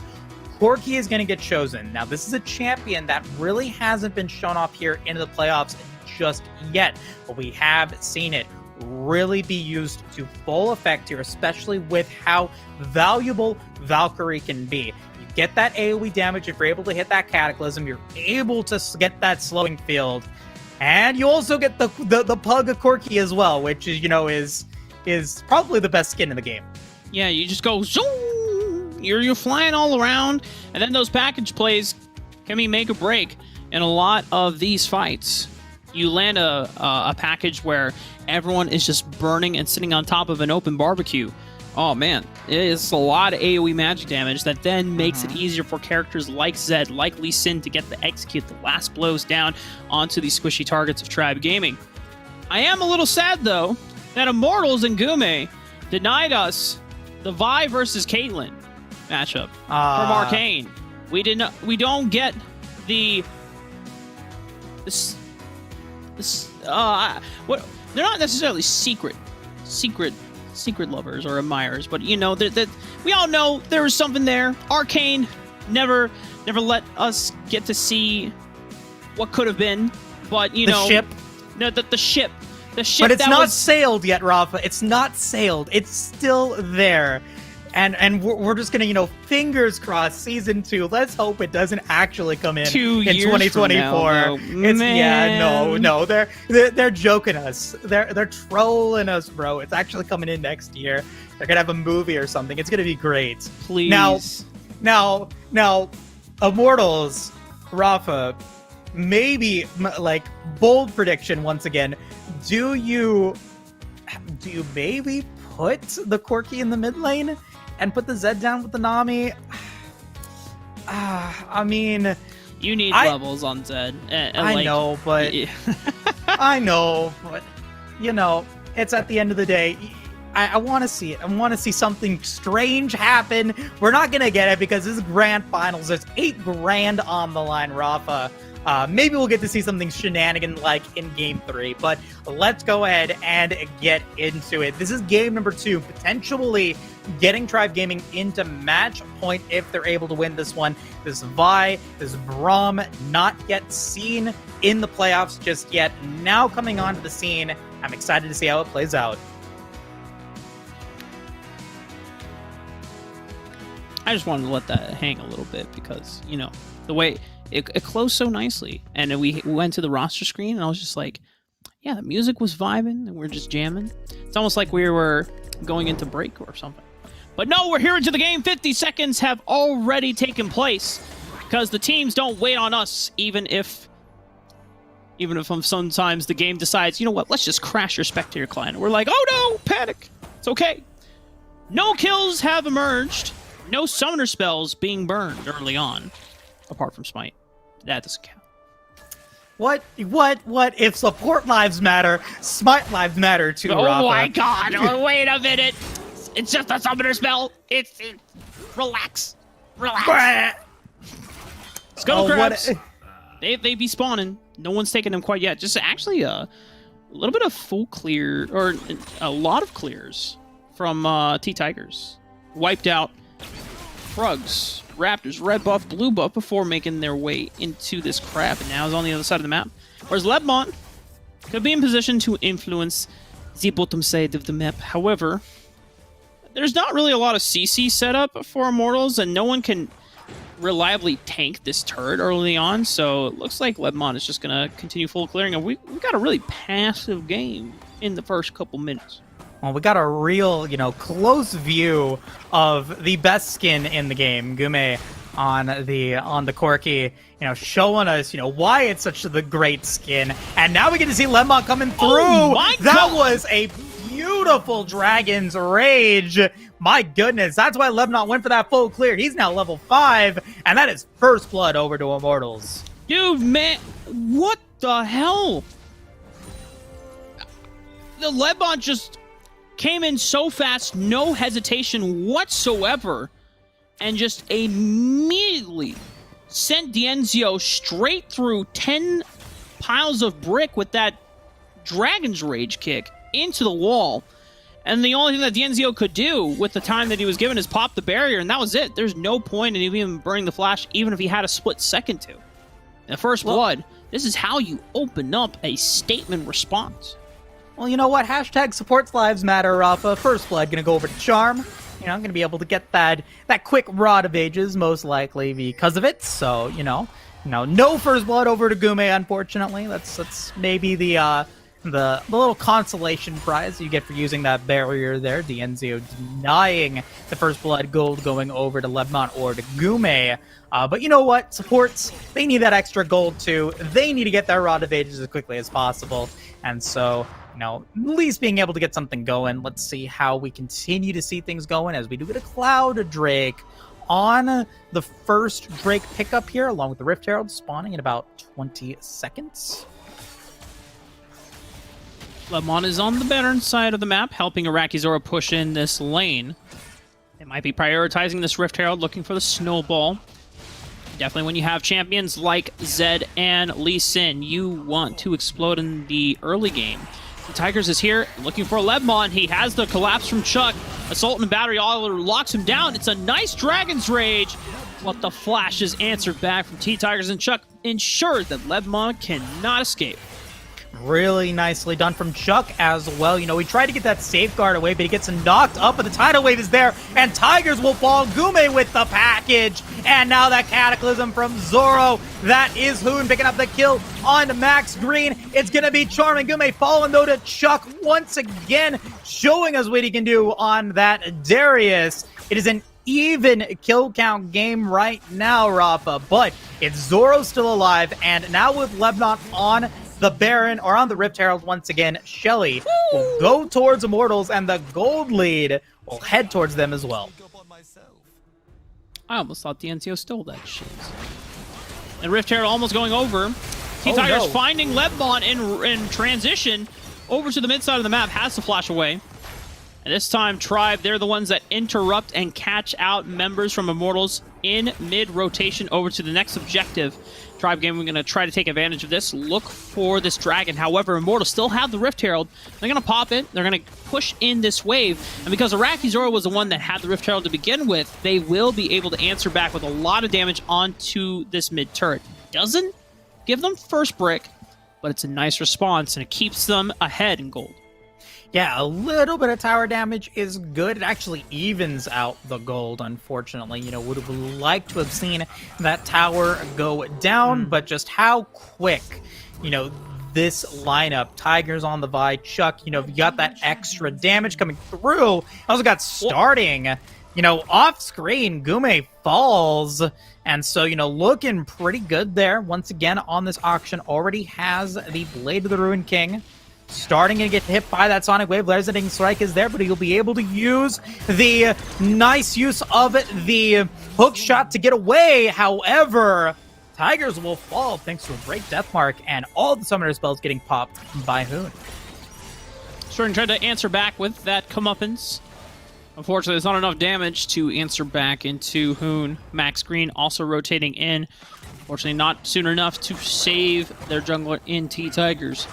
Corki is going to get chosen. Now, this is a champion that really hasn't been shown off here into the playoffs just yet, but we have seen it really be used to full effect here, especially with how valuable Valkyrie can be. You get that AoE damage if you're able to hit that Cataclysm, you're able to get that slowing field, and you also get the Pug of Corki as well, which is, is probably the best skin in the game. Yeah, you just go zoom, you're flying all around, and then those package plays can be make or break in a lot of these fights. You land a package where everyone is just burning and sitting on top of an open barbecue. Oh man, it's a lot of AoE magic damage that then makes it easier for characters like Zed, like Lee Sin to get to execute the last blows down onto these squishy targets of Tribe Gaming. I am a little sad though that Immortals and Gume denied us the Vi versus Caitlyn matchup from Arcane. We don't get the what, they're not necessarily secret lovers or admirers, but you know that we all know there was something there. Arcane never let us get to see what could have been, but you know, the ship. But it's not sailed yet, Rafa. It's not sailed. It's still there. And we're just gonna, you know, fingers crossed, season 2. Let's hope it doesn't actually come in 2024. No, they're joking us. They're trolling us, bro. It's actually coming in next year. They're gonna have a movie or something. It's gonna be great. Please. Now, Immortals, Rafa, maybe like bold prediction once again. Do you maybe put the Corki in the mid lane? And put the Zed down with the Nami. I mean, you need levels on Zed. I know, but I know, but you know, it's at the end of the day. I want to see it. I want to see something strange happen. We're not gonna get it because this is grand finals. There's $8 grand on the line, Rafa. Maybe we'll get to see something shenanigan-like in Game 3, but let's go ahead and get into it. This is game number 2, potentially getting Tribe Gaming into match point if they're able to win this one. This Vi, this Braum, not yet seen in the playoffs just yet, now coming onto the scene. I'm excited to see how it plays out. I just wanted to let that hang a little bit because, you know, the way it closed so nicely. And we went to the roster screen and I was just like, yeah, the music was vibing and we're just jamming. It's almost like we were going into break or something. But no, we're here into the game. 50 seconds have already taken place because the teams don't wait on us, even if sometimes the game decides, you know what, let's just crash your spectator client. We're like, oh no, panic. It's okay. No kills have emerged. No summoner spells being burned early on, apart from Smite. That doesn't count. What if support lives matter, Smite lives matter too, Oh Rafa? my god, oh, wait a minute. It's just a summoner spell. Relax. Scuttle crabs. They be spawning. No one's taking them quite yet. Just actually a little bit of full clear, or a lot of clears from T-Tigers. Wiped out Frogs, Raptors, red buff, blue buff before making their way into this crab, and now is on the other side of the map. Whereas Lebmont could be in position to influence the bottom side of the map. However, there's not really a lot of CC set up for Immortals, and no one can reliably tank this turret early on, so it looks like Lebmont is just going to continue full clearing, and we got a really passive game in the first couple minutes. Well, we got a real, you know, close view of the best skin in the game, Gume, on the Corki, you know, showing us, you know, why it's such the great skin. And now we get to see Lebmont coming through. Oh my God. That was a beautiful Dragon's Rage. My goodness, that's why Lebmont went for that full clear. He's now level 5, and that is first blood over to Immortals. Dude, man, what the hell? The Lebmont just came in so fast, no hesitation whatsoever, and just immediately sent Dienzio straight through 10 piles of brick with that Dragon's Rage kick into the wall. And the only thing that Dienzio could do with the time that he was given is pop the barrier, and that was it. There's no point in even burning the flash, even if he had a split second to. In the first blood, this is how you open up a statement response. Well, you know what? Hashtag supports lives matter, Rafa. First blood gonna go over to Charm. You know, I'm gonna be able to get that quick Rod of Ages, most likely because of it. So, you know, no first blood over to Gume, unfortunately. That's maybe the the little consolation prize you get for using that barrier there. Dienzio denying the first blood gold going over to Lebmont or to Gume. But you know what? Supports, they need that extra gold too. They need to get their Rod of Ages as quickly as possible. And so, you know, at least being able to get something going. Let's see how we continue to see things going as we do get a Cloud Drake on the first Drake pickup here, along with the Rift Herald spawning in about 20 seconds. Lemon is on the better side of the map, helping Iraqi Zora push in this lane. They might be prioritizing this Rift Herald, looking for the snowball. Definitely when you have champions like Zed and Lee Sin, you want to explode in the early game. The Tigers is here, looking for Lebmon. He has the collapse from Chuck. Assault and Battery all locks him down. It's a nice Dragon's Rage. But the flash is answered back from T-Tigers, and Chuck ensures that Lebmon cannot escape. Really nicely done from Chuck as well. You know, he tried to get that safeguard away, but he gets knocked up, but the tidal wave is there, and Tigers will fall. Gume with the package, and now that Cataclysm from Zoro. That is Hoon picking up the kill on Max Green. It's going to be Charming. Gume falling, though, to Chuck once again, showing us what he can do on that Darius. It is an even kill count game right now, Rafa, but it's Zoro still alive, and now with Lebnon on the Baron, or on the Rift Herald once again, Shelly will go towards Immortals, and the gold lead will head towards them as well. I almost thought the NCO stole that shit. And Rift Herald almost going over. T-Tigers finding Lebon in transition over to the mid side of the map, has to flash away. And this time, Tribe, they're the ones that interrupt and catch out members from Immortals in mid-rotation over to the next objective. Tribe Gaming going to try to take advantage of this, look for this dragon. However, Immortals still have the Rift Herald. They're going to pop it. They're going to push in this wave. And because Iraqi Zoro was the one that had the Rift Herald to begin with, they will be able to answer back with a lot of damage onto this mid-turret. Doesn't give them first brick, but it's a nice response, and it keeps them ahead in gold. Yeah, a little bit of tower damage is good. It actually evens out the gold, unfortunately. You know, would have liked to have seen that tower go down, but just how quick, you know, this lineup, Tigers on the Vi, Chuck, you know, you got that extra damage coming through. Also got starting, you know, off screen, Gume falls. And so, you know, looking pretty good there. Once again, on this auction, already has the Blade of the Ruined King. Starting to get hit by that Sonic Wave. Resonating Strike is there, but he'll be able to use the nice use of the hook shot to get away. However, Tigers will fall thanks to a great death mark and all the summoner spells getting popped by Hoon. Starting to try to answer back with that comeuppance. Unfortunately, there's not enough damage to answer back into Hoon. Max Green also rotating in. Unfortunately, not soon enough to save their jungler in T-Tigers.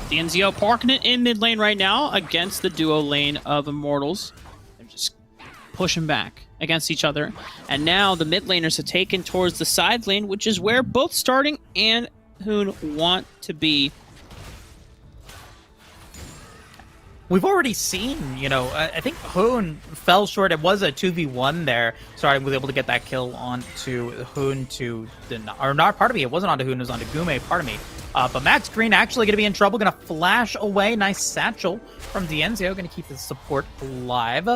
The NZO parking it in mid lane right now against the duo lane of Immortals. They're just pushing back against each other. And now the mid laners have taken towards the side lane, which is where both Starting and Hoon want to be. We've already seen, you know, I think Hoon fell short. It was a 2v1 there. Starting was able to get that kill onto Hoon to or not, pardon me, it wasn't onto Hoon, it was onto Gume, pardon me. But Max Green actually going to be in trouble, going to flash away. Nice satchel from Dienzio, going to keep his support alive.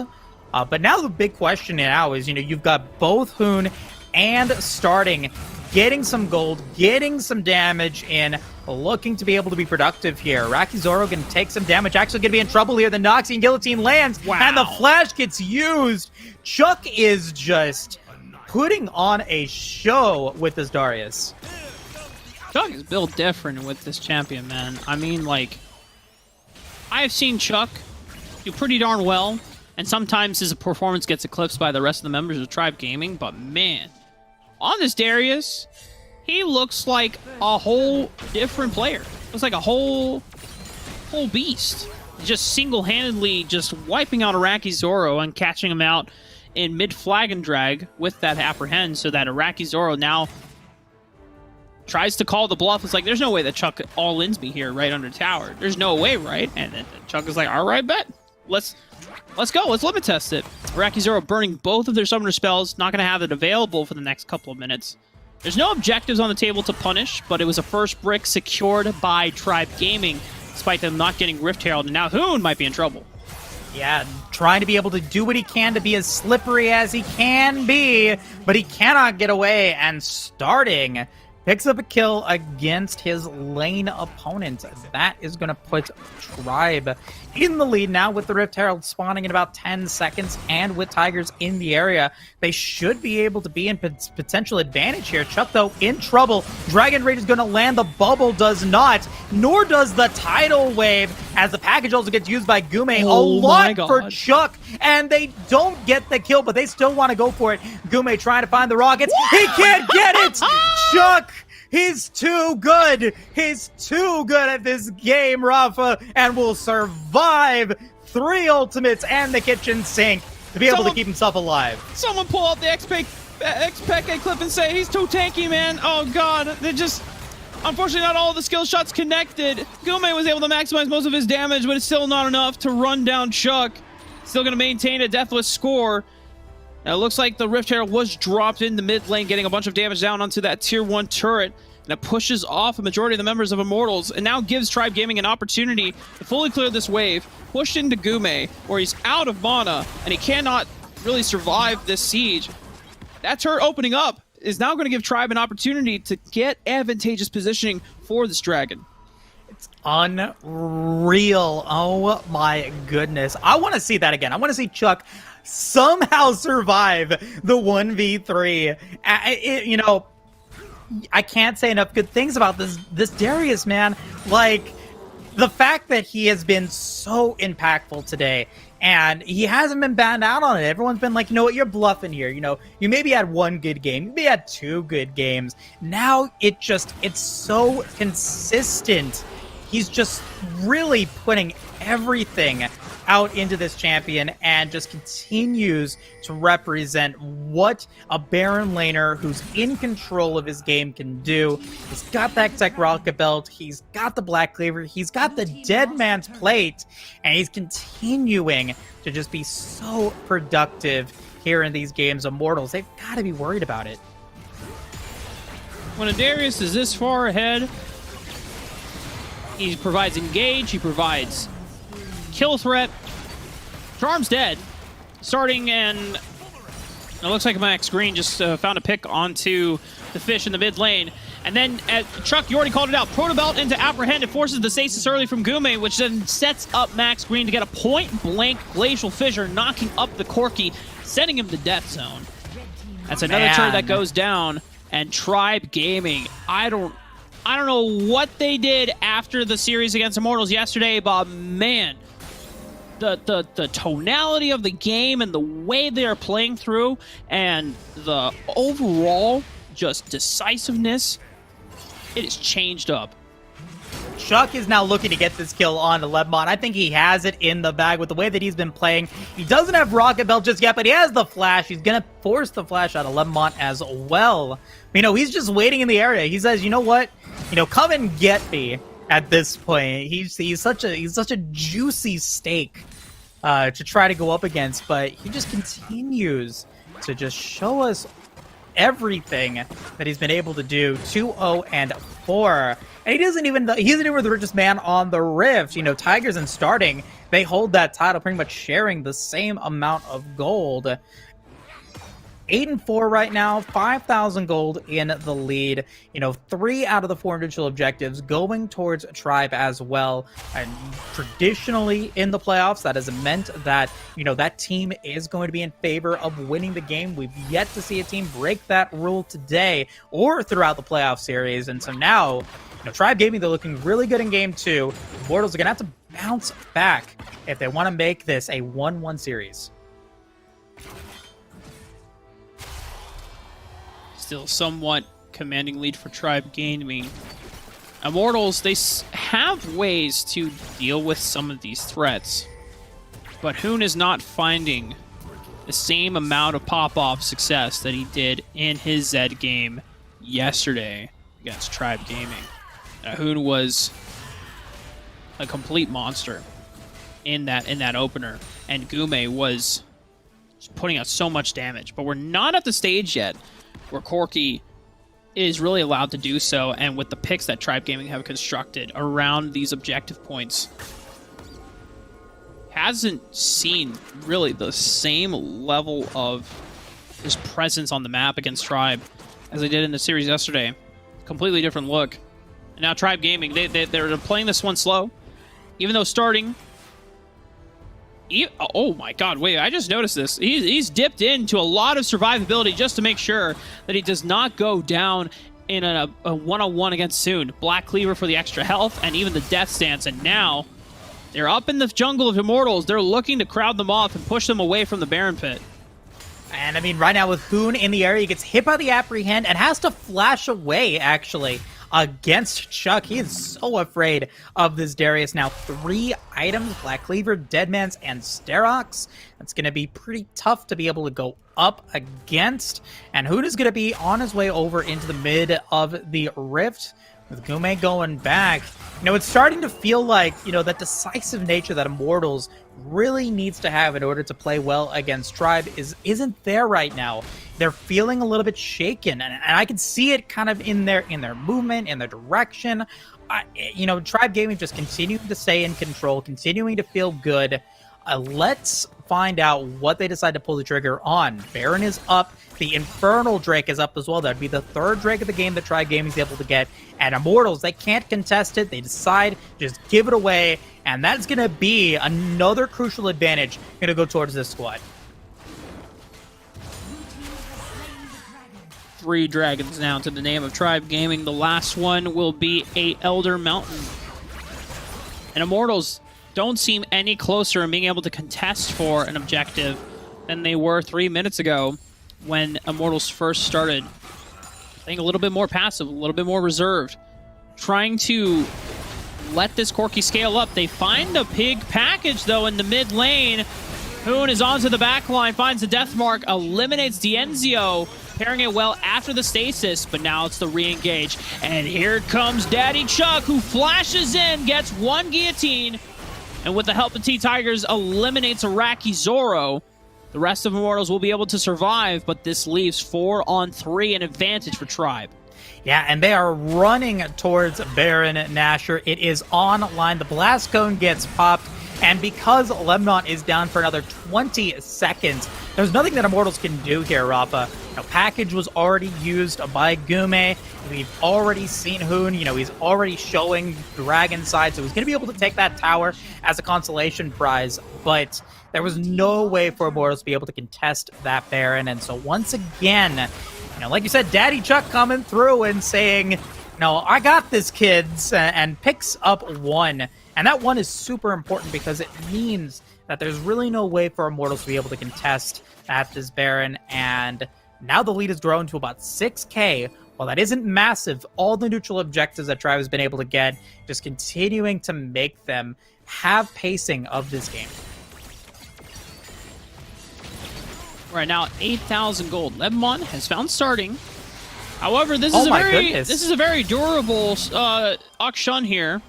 But now the big question now is, you know, you've got both Hoon and Starting getting some gold, getting some damage in, looking to be able to be productive here. Iraqi Zoro going to take some damage, actually going to be in trouble here. The Noxian Guillotine lands, and the flash gets used. Chuck is just putting on a show with this Darius. Chuck is built different with this champion, man. I mean, like, I've seen Chuck do pretty darn well, and sometimes his performance gets eclipsed by the rest of the members of Tribe Gaming, but man, on this Darius, he looks like a whole different player. Looks like a whole beast. Just single-handedly just wiping out Iraqi Zoro and catching him out in mid-flag and drag with that apprehend, so that Iraqi Zoro now tries to call the bluff. It's like, there's no way that Chuck all-ins me here right under tower. There's no way, right? And then Chuck is like, all right, bet. Let's go. Let's limit test it. Iraqi Zoro burning both of their summoner spells. Not going to have it available for the next couple of minutes. There's no objectives on the table to punish, but it was a first brick secured by Tribe Gaming. despite them not getting Rift Herald, and now Hoon might be in trouble. Yeah, trying to be able to do what he can to be as slippery as he can be, but he cannot get away, and starting picks up a kill against his lane opponent. That is going to put Tribe in the lead now with the Rift Herald spawning in about 10 seconds, and with Tigers in the area, they should be able to be in potential advantage here. Chuck, though, in trouble. Dragon Rage is going to land. The bubble does not, nor does the tidal wave, as the package also gets used by Gume. Oh a lot my for God. Chuck, and they don't get the kill, but they still want to go for it. Gume trying to find the rockets. He can't get it! Chuck! He's too good. He's too good at this game, Rafa, and will survive 3 ultimates and the kitchen sink to be able to keep himself alive. Someone pull out the XP clip and say he's too tanky, man. Oh God, they just, unfortunately, not all of the skill shots connected. Gume was able to maximize most of his damage, but it's still not enough to run down Chuck. Still going to maintain a deathless score. Now, it looks like the Rift Herald was dropped in the mid lane, getting a bunch of damage down onto that tier 1 turret. And it pushes off a majority of the members of Immortals, and now gives Tribe Gaming an opportunity to fully clear this wave, push into Gume, where he's out of mana, and he cannot really survive this siege. That turret opening up is now going to give Tribe an opportunity to get advantageous positioning for this dragon. Unreal. Oh my goodness. I want to see that again. I want to see Chuck somehow survive the 1v3. You know, I can't say enough good things about this Darius, man. Like, the fact that he has been so impactful today, and he hasn't been banned out on it. Everyone's been like, you know what, you're bluffing here. You know, you maybe had 1 good game, you maybe had 2 good games. Now it's so consistent. He's just really putting everything out into this champion and just continues to represent what a Baron laner who's in control of his game can do. He's got that Tech Rocket Belt, he's got the Black Cleaver, he's got the Dead Man's Plate, and he's continuing to just be so productive here in these games. Immortals, they've got to be worried about it. When a Darius is this far ahead, he provides engage, he provides kill threat. Charm's dead. Starting, and it looks like Max Green just found a pick onto the fish in the mid lane. And then, Chuck, you already called it out. Protobelt into Apprehend. It forces the stasis early from Gume, which then sets up Max Green to get a point-blank Glacial Fissure, knocking up the Corki, sending him to death zone. That's another turret that goes down. And Tribe Gaming, I don't know what they did after the series against Immortals yesterday, but man, the tonality of the game and the way they are playing through and the overall just decisiveness, it is changed up. Chuck is now looking to get this kill on Lebmon. I think he has it in the bag with the way that he's been playing. He doesn't have Rocket Belt just yet, but he has the flash. He's going to force the flash out of Lebmon as well. You know, he's just waiting in the area. He says, you know what? You know, come and get me at this point. He's such a juicy steak to try to go up against, but he just continues to just show us everything that he's been able to do. 2-0-4. And he isn't even the richest man on the Rift. You know, Tigers and Starting, they hold that title, pretty much sharing the same amount of gold. 8-4 right now, 5,000 gold in the lead. You know, 3 out of the 4 individual objectives going towards Tribe as well. And traditionally in the playoffs, that has meant that, you know, that team is going to be in favor of winning the game. We've yet to see a team break that rule today or throughout the playoff series. And so now, you know, Tribe Gaming, they're looking really good in game 2. Immortals are going to have to bounce back if they want to make this a 1-1 series. Still somewhat commanding lead for Tribe Gaming. Immortals, they have ways to deal with some of these threats, but Hoon is not finding the same amount of pop-off success that he did in his Zed game yesterday against Tribe Gaming. Hoon was a complete monster in that opener, and Gume was putting out so much damage, but we're not at the stage yet where Corki is really allowed to do so, and with the picks that Tribe Gaming have constructed around these objective points, hasn't seen really the same level of his presence on the map against Tribe as they did in the series yesterday. Completely different look. And now Tribe Gaming, they're playing this one slow, even though starting... Oh my god, wait, I just noticed this. He's dipped into a lot of survivability just to make sure that he does not go down in a one-on-one against Soon. Black Cleaver for the extra health and even the death stance. And now they're up in the jungle of Immortals. They're looking to crowd them off and push them away from the Baron Pit. And I mean, right now with Hoon in the area, he gets hit by the apprehend and has to flash away, actually, against Chuck. He is so afraid of this Darius now. 3 items, Black Cleaver, Deadman's, and Sterox. That's going to be pretty tough to be able to go up against. And Hoon is going to be on his way over into the mid of the Rift. With Gume going back, it's starting to feel like, that decisive nature that Immortals really needs to have in order to play well against Tribe isn't there right now. They're feeling a little bit shaken, and I can see it kind of in their movement, in their direction. Tribe Gaming just continuing to stay in control, continuing to feel good. Let's find out what they decide to pull the trigger on. Baron is up. The Infernal Drake is up as well. That'd be the 3rd Drake of the game that Tribe Gaming is able to get. And Immortals, they can't contest it. They decide to just give it away. And that's going to be another crucial advantage going to go towards this squad. 3 dragons now to the name of Tribe Gaming. The last one will be a Elder Mountain. And Immortals don't seem any closer in being able to contest for an objective than they were 3 minutes ago when Immortals first started. I think a little bit more passive, a little bit more reserved, trying to let this Corki scale up. They find a pig package, though, in the mid lane. Hoon is onto the back line, finds the death mark, eliminates Dienzio, pairing it well after the stasis, but now it's the re-engage. And here comes Daddy Chuck, who flashes in, gets 1 guillotine, and with the help of T-Tigers, eliminates Iraqi Zoro. The rest of Immortals will be able to survive, but this leaves 4-on-3, an advantage for Tribe. Yeah, and they are running towards Baron Nashor. It is online. The blast cone gets popped, and because Lemnon is down for another 20 seconds, there's nothing that Immortals can do here, Rafa. Package was already used by Gume. We've already seen Hoon. He's already showing Dragon side, so he's going to be able to take that tower as a consolation prize, but there was no way for Immortals to be able to contest that Baron. And so once again, like you said, Daddy Chuck coming through and saying, I got this, kids, and picks up 1. And that 1 is super important because it means that there's really no way for Immortals to be able to contest at this Baron. And now the lead has grown to about 6k. While that isn't massive, all the neutral objectives that Tribe has been able to get, just continuing to make them have pacing of this game. Right now, 8,000 gold. Lebmon has found starting. However, this is a very durable auction here.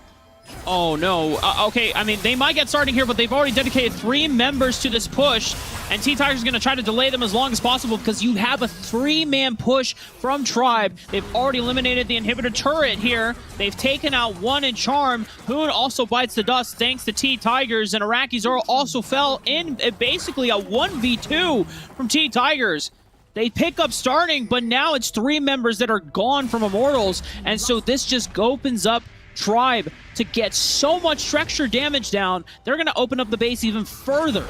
Oh no. Okay, I mean, they might get starting here, but they've already dedicated 3 members to this push, and T-Tiger's going to try to delay them as long as possible because you have a 3-man push from Tribe. They've already eliminated the inhibitor turret here. They've taken out 1 in Charm. Hoon also bites the dust thanks to T-Tigers, and Iraqi Zoro also fell in basically a 1v2 from T-Tigers. They pick up starting, but now it's 3 members that are gone from Immortals, and so this just opens up Tribe to get so much structure damage down. They're going to open up the base even further.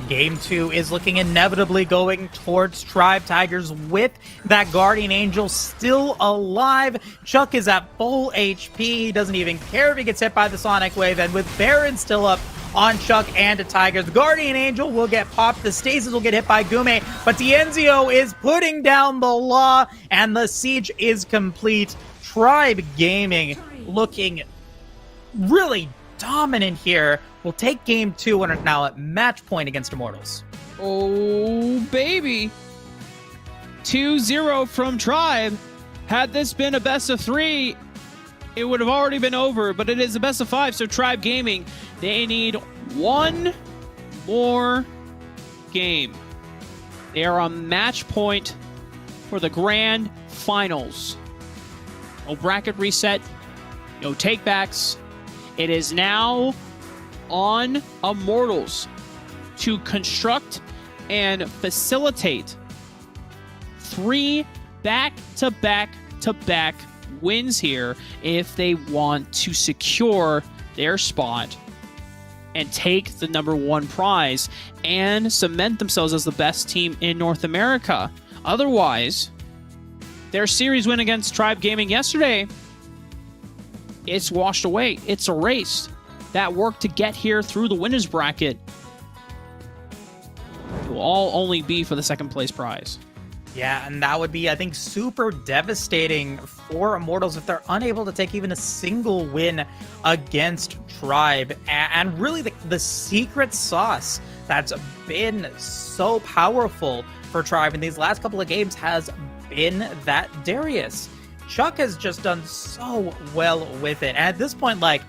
Game 2 is looking inevitably going towards Tribe. Tigers with that Guardian Angel still alive. Chuck is at full HP. He doesn't even care if he gets hit by the Sonic Wave. And with Baron still up on Chuck and the Tigers, the Guardian Angel will get popped. The Stasis will get hit by Gume. But Dienzio is putting down the law, and the siege is complete. Tribe Gaming looking really dominant here. We'll take game 2 and are now at match point against Immortals. Oh, baby. 2-0 from Tribe. Had this been a best of 3, it would have already been over, but it is a best of 5, so Tribe Gaming, they need 1 more game. They are on match point for the grand finals. No bracket reset, no takebacks. It is now on Immortals to construct and facilitate 3 back-to-back-to-back wins here if they want to secure their spot and take the #1 prize and cement themselves as the best team in North America. Otherwise, their series win against Tribe Gaming yesterday, it's washed away. It's erased. That work to get here through the winners bracket will all only be for the second place prize. Yeah, and that would be, I think, super devastating for Immortals if they're unable to take even a single win against Tribe. And really, the secret sauce that's been so powerful for Tribe in these last couple of games has been that Darius. Chuck has just done so well with it. And at this point, like,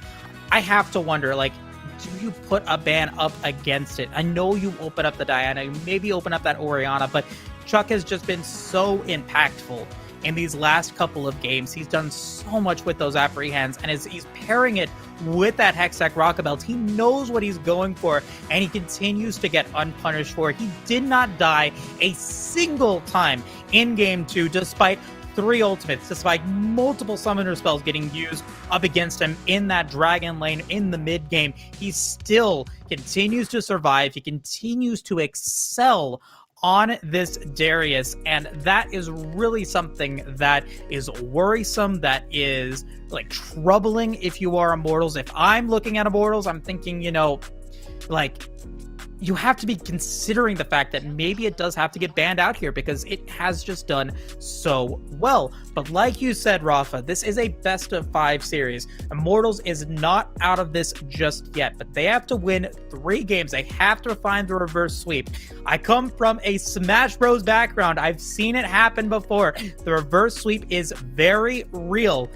I have to wonder, like, do you put a ban up against it? I know you open up the Diana, you maybe open up that Orianna, but Chuck has just been so impactful in these last couple of games. He's done so much with those apprehends, and he's pairing it with that Hextech Rocket Belt. He knows what he's going for, and he continues to get unpunished for it. He did not die a single time in Game 2, despite 3 ultimates, despite multiple summoner spells getting used up against him in that dragon lane in the mid game. He still continues to survive. He continues to excel on this Darius, and that is really something that is worrisome, that is like troubling if you are Immortals. If I'm looking at Immortals, I'm thinking, you know, like, you have to be considering the fact that maybe it does have to get banned out here because it has just done so well. But like you said, Rafa, this is a best of 5 series. Immortals is not out of this just yet, but they have to win 3 games. They have to find the reverse sweep. I come from a Smash Bros background. I've seen it happen before. The reverse sweep is very real.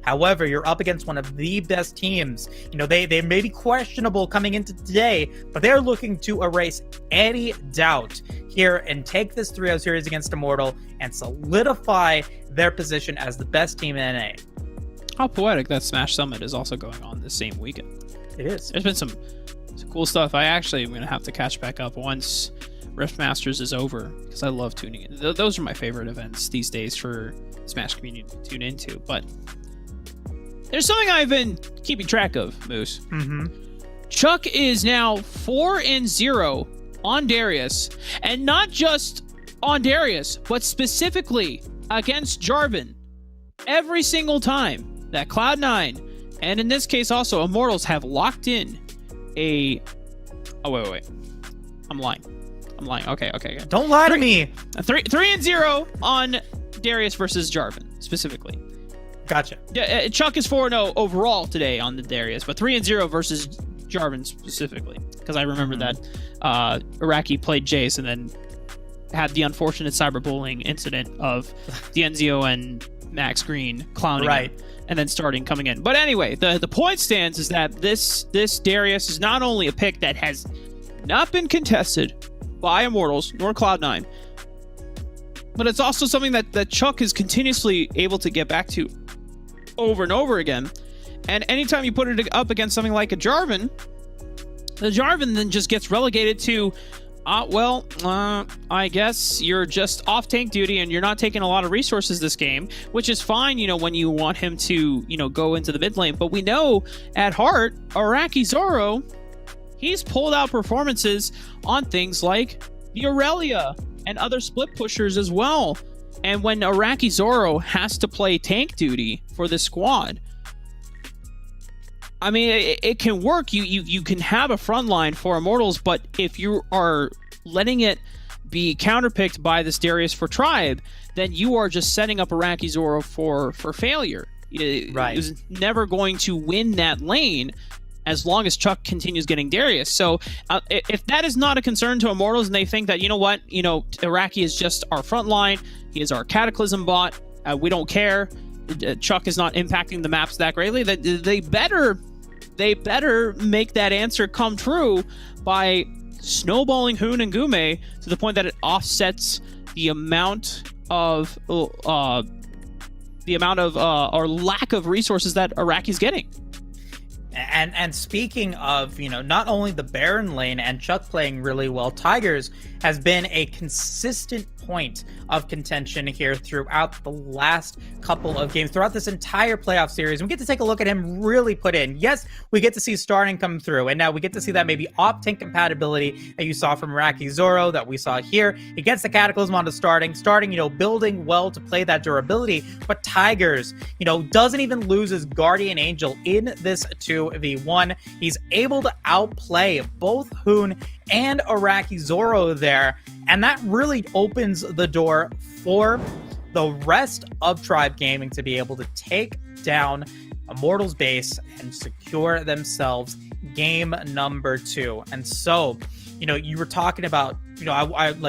However, you're up against one of the best teams. You know, they may be questionable coming into today, but they're looking to erase any doubt here and take this 3-0 series against Immortal and solidify their position as the best team in NA. How poetic that Smash Summit is also going on this same weekend. It is. There's been some cool stuff. I actually am going to have to catch back up once Rift Masters is over because I love tuning in. Those are my favorite events these days for Smash community to tune into, but there's something I've been keeping track of, Moose. Chuck is now 4-0 on Darius, and not just on Darius, but specifically against Jarvan. Every single time that Cloud9, and in this case also Immortals, have locked in a... Oh, wait. I'm lying. Okay. Don't lie to me. 3-0 on Darius versus Jarvan, specifically. Gotcha. Yeah, Chuck is 4-0 overall today on the Darius, but 3-0 versus Jarvan specifically. Because I remember that Iraqi played Jace and then had the unfortunate cyberbullying incident of Dienzio and Max Green clowning him and then coming in. But anyway, the point stands is that this Darius is not only a pick that has not been contested by Immortals nor Cloud9, but it's also something that Chuck is continuously able to get back to over and over again. And anytime you put it up against something like a Jarvan, the Jarvan then just gets relegated to, I guess you're just off tank duty and you're not taking a lot of resources this game, which is fine, you know, when you want him to, you know, go into the mid lane. But we know at heart, Iraqi Zoro, he's pulled out performances on things like the Aurelia and other split pushers as well. And when Iraqi Zoro has to play tank duty for the squad, I mean, it can work. You can have a front line for Immortals, but if you are letting it be counterpicked by this Darius for Tribe, then you are just setting up Iraqi Zoro for failure. Right. He's never going to win that lane as long as Chuck continues getting Darius. So if that is not a concern to Immortals and they think that, you know what, you know, Iraqi is just our front line, he is our Cataclysm bot, we don't care, Chuck is not impacting the maps that greatly, they better make that answer come true by snowballing Hoon and Gume to the point that it offsets the amount of the amount of or lack of resources that Iraqi's getting. And speaking of, not only the Baron lane and Chuck playing really well, Tigers has been a consistent point of contention here throughout the last couple of games, throughout this entire playoff series. We get to take a look at him really put in. Yes, we get to see starting come through, and now we get to see that maybe off-tank compatibility that you saw from Iraqi Zoro, that we saw here. He gets the Cataclysm onto starting, building well to play that durability, but Tigers, doesn't even lose his Guardian Angel in this 2v1. He's able to outplay both Hoon and Iraqi Zoro there, and that really opens the door for the rest of Tribe Gaming to be able to take down Immortals base and secure themselves game number 2. And so, you were talking about, we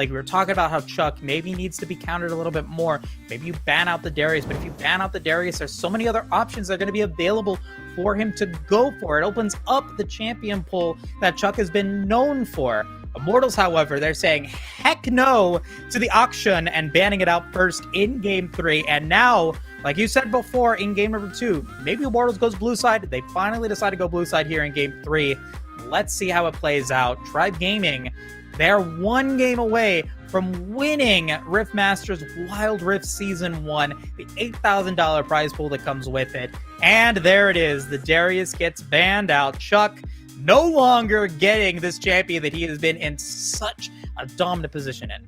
were talking about how Chuck maybe needs to be countered a little bit more. Maybe you ban out the Darius, but if you ban out the Darius, there's so many other options that are going to be available for him to go for. It opens up the champion pool that Chuck has been known for. Immortals, however, they're saying heck no to the auction and banning it out first in game 3. And now, like you said before, in game number 2, maybe Immortals goes blue side. They finally decide to go blue side here in game 3. Let's see how it plays out. Tribe Gaming, they're one game away from winning RiftMasters Wild Rift Season 1, the $8,000 prize pool that comes with it. And there it is. The Darius gets banned out. Chuck no longer getting this champion that he has been in such a dominant position in.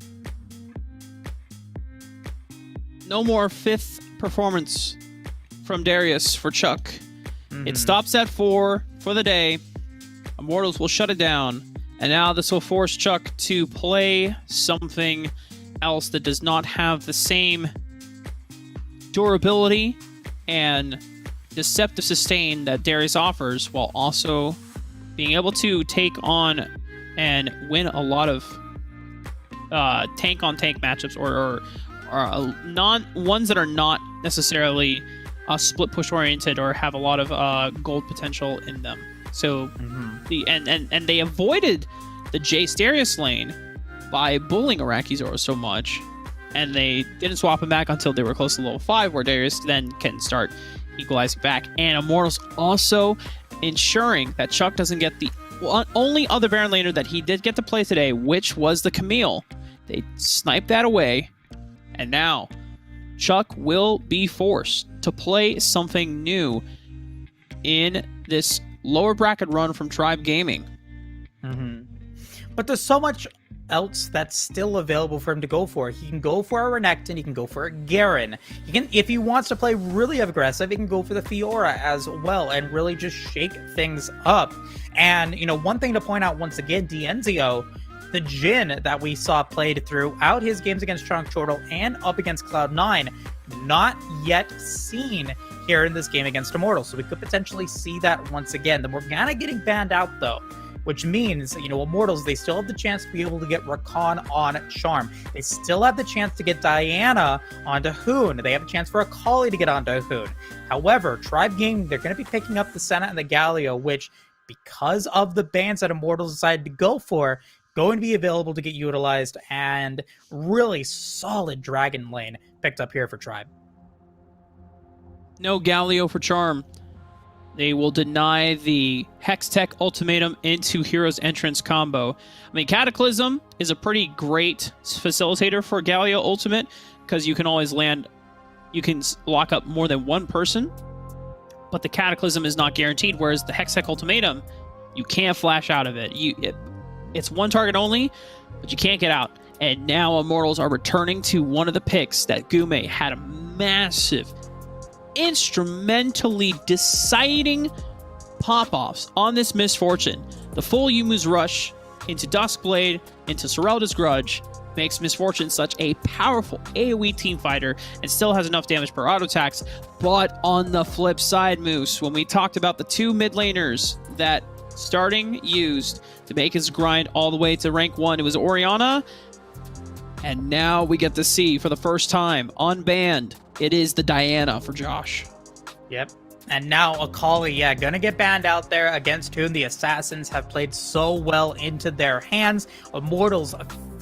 No more 5th performance from Darius for Chuck. It stops at 4 for the day. Immortals will shut it down. And now this will force Chuck to play something else that does not have the same durability and deceptive sustain that Darius offers, while also being able to take on and win a lot of tank-on-tank matchups, or ones that are not necessarily split push oriented or have a lot of gold potential in them. So and they avoided the Jace Darius lane by bullying Iraqi Zoro so much, and they didn't swap him back until they were close to level 5, where Darius then can start equalizing back. And Immortals also ensuring that Chuck doesn't get the only other Baron laner that he did get to play today, which was the Camille. They sniped that away, and now Chuck will be forced to play something new in this lower bracket run from Tribe Gaming. But there's so much else that's still available for him to go for. He can go for a Renekton, he can go for a Garen. He can, if he wants to play really aggressive, he can go for the Fiora as well and really just shake things up. And, one thing to point out once again, Dienzio, the Jhin that we saw played throughout his games against Trunk Chortle and up against Cloud9, not yet seen here in this game against Immortals. So we could potentially see that once again. The Morgana getting banned out, though, which means, Immortals, they still have the chance to be able to get Rakan on Charm. They still have the chance to get Diana onto Hoon. They have a chance for Akali to get onto Hoon. However, Tribe Gaming, they're going to be picking up the Senna and the Galio, which, because of the bans that Immortals decided to go for, going to be available to get utilized, and really solid Dragon lane picked up here for Tribe. No Galio for Charm. They will deny the Hextech Ultimatum into Hero's Entrance combo. I mean, Cataclysm is a pretty great facilitator for Galio Ultimate, because you can always you can lock up more than one person, but the Cataclysm is not guaranteed, whereas the Hextech Ultimatum, you can't flash out of it. It's one target only, but you can't get out. And now Immortals are returning to one of the picks that Gume had a massive, instrumentally deciding pop-offs on this Misfortune. The full Yumu's Rush into Duskblade, into Serelda's Grudge, makes Misfortune such a powerful AoE team fighter and still has enough damage per auto attacks. But on the flip side, Moose, when we talked about the 2 mid laners that Starting used to make his grind all the way to rank 1, it was Orianna, and now we get to see for the first time unbanned, it is the Diana for Josh. Yep. And now Akali, gonna get banned out there against whom the Assassins have played so well into their hands. Immortals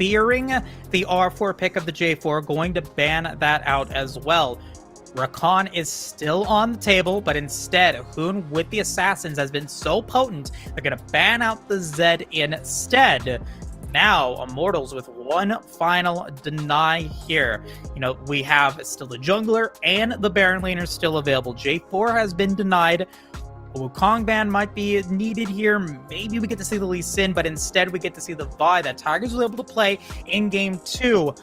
fearing the R4 pick of the J4, going to ban that out as well. Rakan is still on the table, but instead, Hoon with the Assassins has been so potent, they're going to ban out the Zed instead. Now, Immortals with one final deny here. You know, we have still the Jungler and the Baron Laner still available. J4 has been denied. A Wukong ban might be needed here. Maybe we get to see the Lee Sin, but instead we get to see the Vi that Tigers was able to play in Game 2.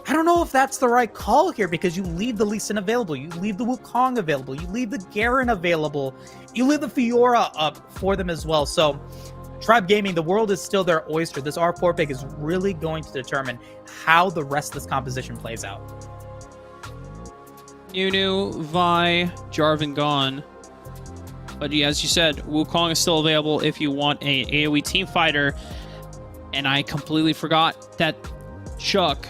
I don't know if that's the right call here, because you leave the Lee Sin available, you leave the Wukong available, you leave the Garen available, you leave the Fiora up for them as well. So, Tribe Gaming, the world is still their oyster. This R4 pick is really going to determine how the rest of this composition plays out. Nunu, Vi, Jarvan gone. But yeah, as you said, Wukong is still available if you want a AoE team fighter. And I completely forgot that Chuck,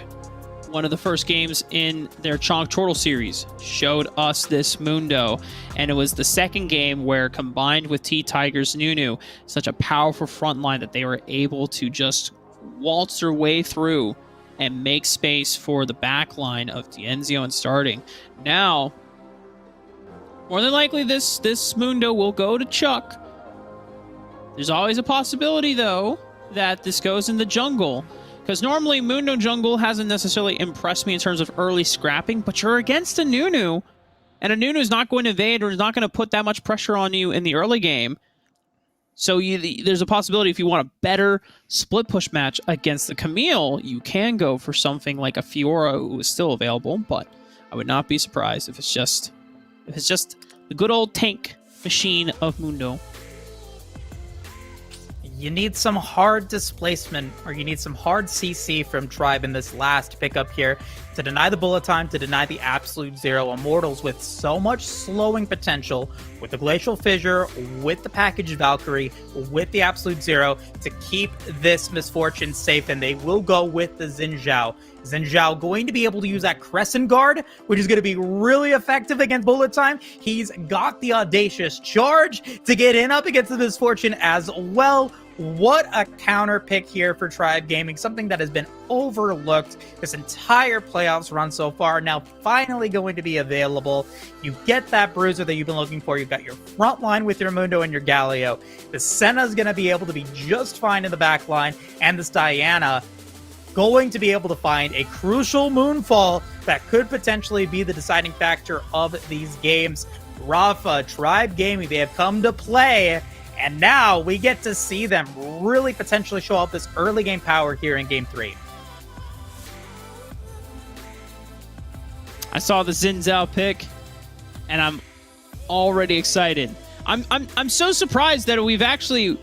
one of the first games in their Chonk Chortle series, showed us this Mundo, and it was the second game where, combined with T-Tiger's Nunu, such a powerful front line that they were able to just waltz their way through and make space for the back line of Dienzio and starting. Now, more than likely, this Mundo will go to Chuck. There's always a possibility, though, that this goes in the jungle. Because normally, Mundo Jungle hasn't necessarily impressed me in terms of early scrapping, but you're against a Nunu, and a Nunu is not going to evade or is not going to put that much pressure on you in the early game. So there's a possibility if you want a better split push match against the Camille, you can go for something like a Fiora who is still available, but I would not be surprised if it's just the good old tank machine of Mundo. You need some hard displacement, or you need some hard CC from Tribe in this last pickup here to deny the bullet time, to deny the absolute zero. Immortals with so much slowing potential, with the Glacial Fissure, with the packaged Valkyrie, with the absolute zero, to keep this misfortune safe, and they will go with the Xin Zhao. Xin Zhao going to be able to use that Crescent Guard, which is going to be really effective against bullet time. He's got the Audacious Charge to get in up against the misfortune as well. What a counter pick here for Tribe Gaming, something that has been overlooked this entire playoffs run so far, now finally going to be available. You get that bruiser that you've been looking for. You've got your front line with your Mundo and your Galio. The Senna's going to be able to be just fine in the back line, and this Diana going to be able to find a crucial Moonfall that could potentially be the deciding factor of these games. Rafa, Tribe Gaming, they have come to play, and now we get to see them really potentially show off this early game power here in Game 3. I saw the Xin Zhao pick, and I'm already excited. I'm so surprised that we've actually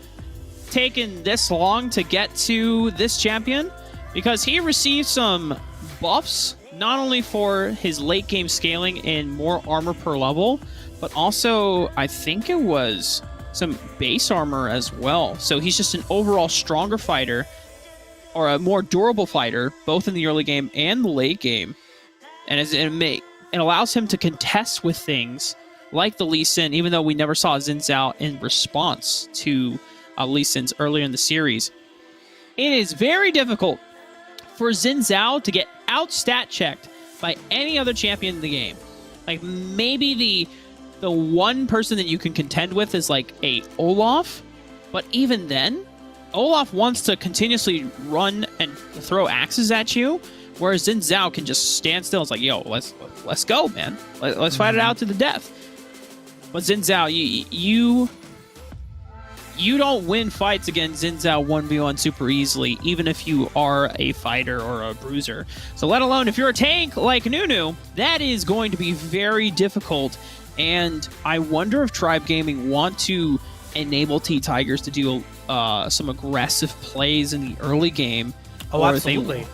taken this long to get to this champion, because he received some buffs, not only for his late game scaling and more armor per level, but also I think it was some base armor as well. So he's just an overall stronger fighter, or a more durable fighter, both in the early game and the late game. And it allows him to contest with things like the Lee Sin, even though we never saw Xin Zhao in response to Lee Sin's earlier in the series. It is very difficult for Xin Zhao to get out stat checked by any other champion in the game. Like, maybe the one person that you can contend with is like a Olaf, but even then, Olaf wants to continuously run and throw axes at you, whereas Xin Zhao can just stand still. It's like, yo, let's go, man. Let's fight it out to the death. But Xin Zhao, you don't win fights against Xin Zhao 1v1 super easily, even if you are a fighter or a bruiser. So let alone if you're a tank like Nunu, that is going to be very difficult. And I wonder if Tribe Gaming want to enable T-Tigers to do some aggressive plays in the early game. Oh, absolutely.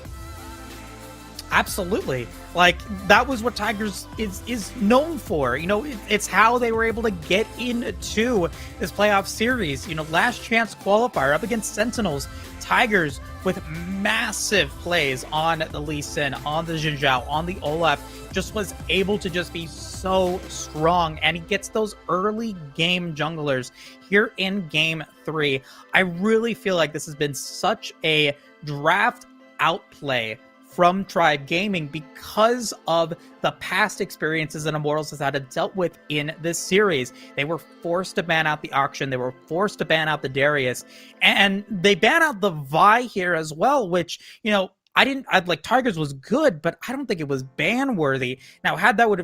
Absolutely. Like, that was what Tigers is known for. You know, it's how they were able to get into this playoff series. You know, last chance qualifier up against Sentinels. Tigers with massive plays on the Lee Sin, on the Xin Zhao, on the Olaf, just was able to just be so strong. And he gets those early game junglers here in Game 3. I really feel like this has been such a draft outplay from Tribe Gaming because of the past experiences that Immortals has had to dealt with in this series. They were forced to ban out the Auction, they were forced to ban out the Darius, and they ban out the Vi here as well, which, you know, I'd like Tigers was good, but I don't think it was ban worthy. Now,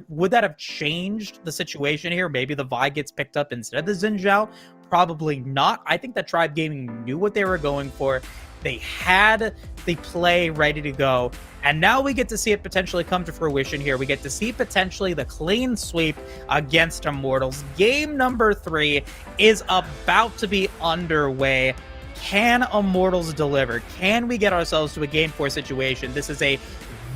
would that have changed the situation here? Maybe the Vi gets picked up instead of the Xin Zhao? Probably not. I think that Tribe Gaming knew what they were going for. They had the play ready to go, and now we get to see it potentially come to fruition here. We get to see potentially the clean sweep against Immortals. Game number 3 is about to be underway. Can Immortals deliver? Can we get ourselves to a Game 4 situation? This is a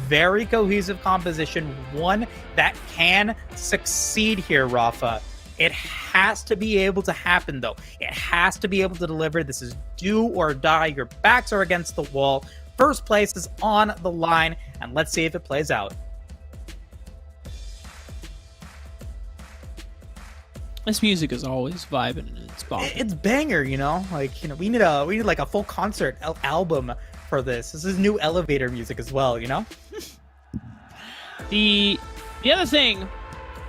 very cohesive composition, one that can succeed here, Rafa. It has to be able to happen, though. It has to be able to deliver. This is do or die. Your backs are against the wall. First place is on the line, and let's see if it plays out. This music is always vibing and it's bopping. It's banger, you know. Like, you know, we need like a full concert album for this. This is new elevator music as well, you know. The other thing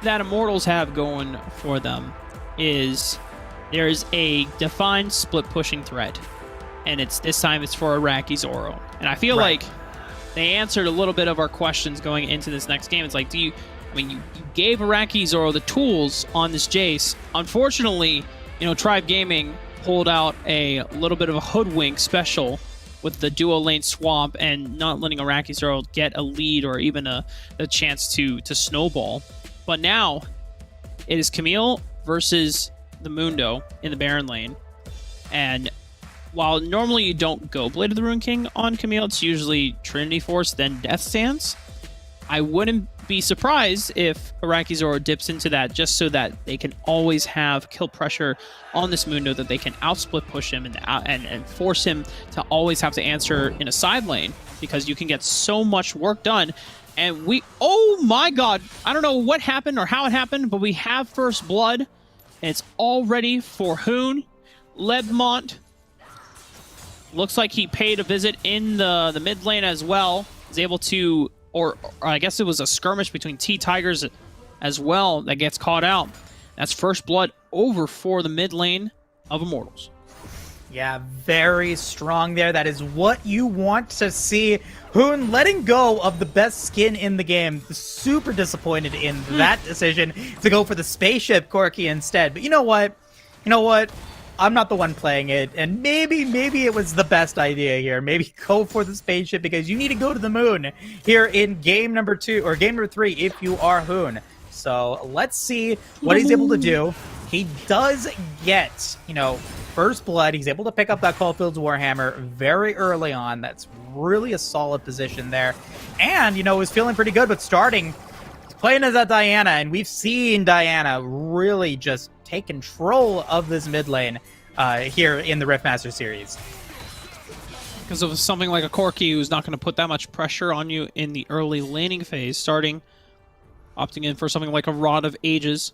that Immortals have going for them is there's a defined split pushing threat, and this time it's for Iraqi Zoro. And I feel like they answered a little bit of our questions going into this next game. It's like, you gave Iraqi Zoro the tools on this Jace. Unfortunately, you know, Tribe Gaming pulled out a little bit of a hoodwink special with the duo lane swap and not letting Iraqi Zoro get a lead or even a chance to snowball. But now it is Camille versus the Mundo in the Baron lane. And while normally you don't go Blade of the Ruin King on Camille, it's usually Trinity Force, then Death Stance. I wouldn't be surprised if Iraqi Zoro dips into that just so that they can always have kill pressure on this Mundo, that they can outsplit push him and force him to always have to answer in a side lane, because you can get so much work done. And oh my god, I don't know what happened or how it happened, but we have first blood, and it's all ready for Hoon. Lebmont looks like he paid a visit in the mid lane as well. Is able to, or I guess it was a skirmish between T-Tigers as well that gets caught out. That's first blood over for the mid lane of Immortals. Yeah, very strong there. That is what you want to see. Hoon letting go of the best skin in the game. Super disappointed in that decision to go for the spaceship Corki instead. But you know what? I'm not the one playing it, and maybe it was the best idea here. Maybe go for the spaceship because you need to go to the moon here in game number 2 or game number 3 if you are Hoon. So let's see what he's able to do. He does get, you know, first blood. He's able to pick up that Caulfield's Warhammer very early on. That's really a solid position there. And, you know, was feeling pretty good, but starting playing as a Diana, and we've seen Diana really just take control of this mid lane here in the RiftMasters series. Because of something like a Corki who's not going to put that much pressure on you in the early laning phase, opting in for something like a Rod of Ages.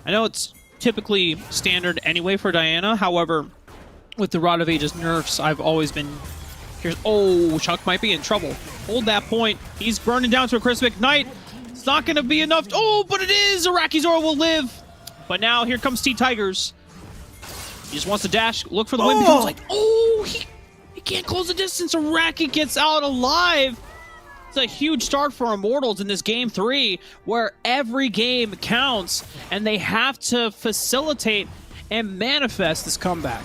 I know it's typically standard anyway for Diana, however, with the Rod of Ages nerfs, I've always been... Chuck might be in trouble. Hold that point. He's burning down to a Crisp Ignite. It's not going to be enough. But it is! Iraqi Zoro will live! But now here comes T-Tigers. He just wants to dash, look for the win. Becomes like, he can't close the distance. Iraqi gets out alive. It's a huge start for Immortals in this game 3, where every game counts, and they have to facilitate and manifest this comeback.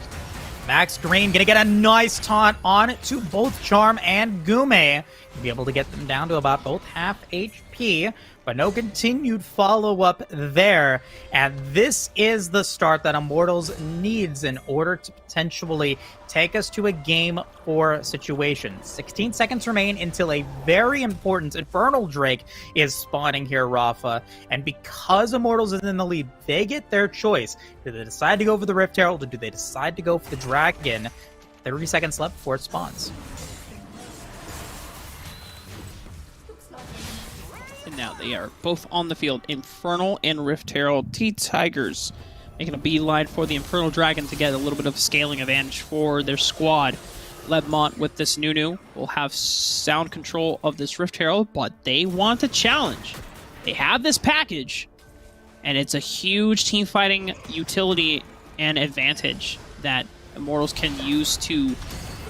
Max Green gonna get a nice taunt on to both Charm and Gume. Be able to get them down to about both half HP, but no continued follow-up there. And this is the start that Immortals needs in order to potentially take us to a Game 4 situation. 16 seconds remain until a very important Infernal Drake is spawning here, Rafa. And because Immortals is in the lead, they get their choice. Do they decide to go for the Rift Herald, or do they decide to go for the Dragon? 30 seconds left before it spawns. And now they are both on the field. Infernal and Rift Herald. T-Tigers making a beeline for the Infernal Dragon to get a little bit of scaling advantage for their squad. Lebmont with this Nunu will have sound control of this Rift Herald, but they want a challenge. They have this package, and it's a huge team fighting utility and advantage that Immortals can use to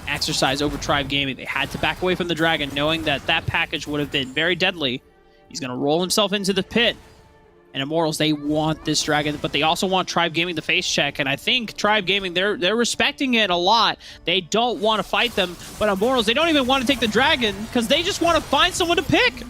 exercise over Tribe Gaming. They had to back away from the Dragon, knowing that that package would have been very deadly. He's going to roll himself into the pit. And Immortals, they want this Dragon, but they also want Tribe Gaming to face check. And I think Tribe Gaming, they're respecting it a lot. They don't want to fight them, but Immortals, they don't even want to take the Dragon because they just want to find someone to pick.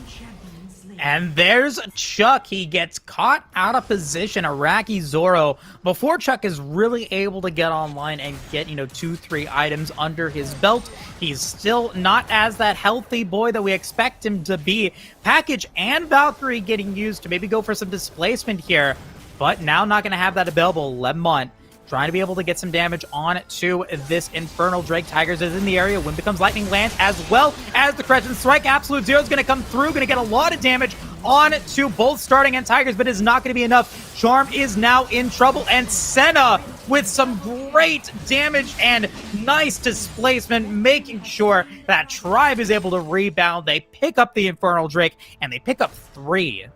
And there's Chuck. He gets caught out of position, Iraqi Zoro, before Chuck is really able to get online and get, 2-3 items under his belt. He's still not as that healthy boy that we expect him to be. Package and Valkyrie getting used to maybe go for some displacement here, but now not going to have that available. Lemont trying to be able to get some damage on to this Infernal Drake. Tigers is in the area. Wind becomes Lightning Land as well as the Crescent Strike. Absolute Zero is going to come through, going to get a lot of damage on to both Starting and Tigers, but is not going to be enough. Charm is now in trouble, and Senna with some great damage and nice displacement, making sure that Tribe is able to rebound. They pick up the Infernal Drake, and they pick up 3.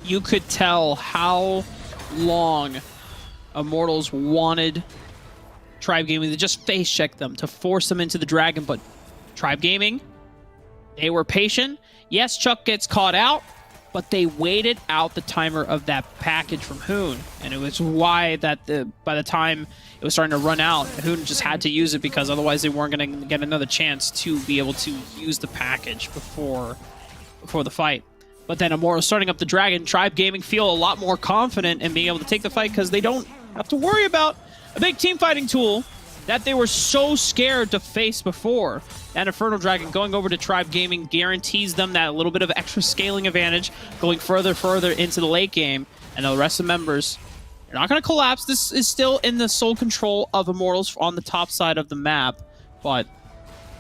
You could tell how long Immortals wanted Tribe Gaming to just face check them, to force them into the Dragon, but Tribe Gaming, they were patient. Yes, Chuck gets caught out, but they waited out the timer of that package from Hoon, and it was why that by the time it was starting to run out, Hoon just had to use it because otherwise they weren't going to get another chance to be able to use the package before the fight. But then Immortals starting up the Dragon, Tribe Gaming feel a lot more confident in being able to take the fight because they don't have to worry about a big team fighting tool that they were so scared to face before. That Infernal Dragon going over to Tribe Gaming guarantees them that little bit of extra scaling advantage going further into the late game. And the rest of the members, they're not going to collapse. This is still in the sole control of Immortals on the top side of the map. But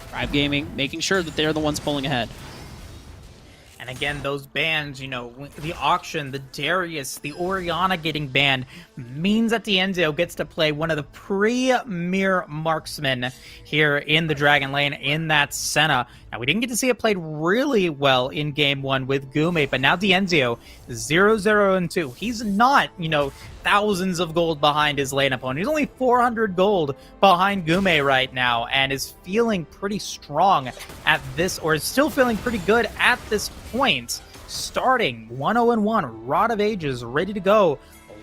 Tribe Gaming making sure that they're the ones pulling ahead. And again, those bans, the Auction, the Darius, the Oriana getting banned means that Dienzio gets to play one of the premier marksmen here in the Dragon Lane in that Senna. Now, we didn't get to see it played really well in Game 1 with Gume, but now Dienzio, 0-0-2. He's not, thousands of gold behind his lane opponent. He's only 400 gold behind Gume right now and is feeling pretty strong at this, or is still feeling pretty good at this point. Starting 1-0-1, Rod of Ages ready to go,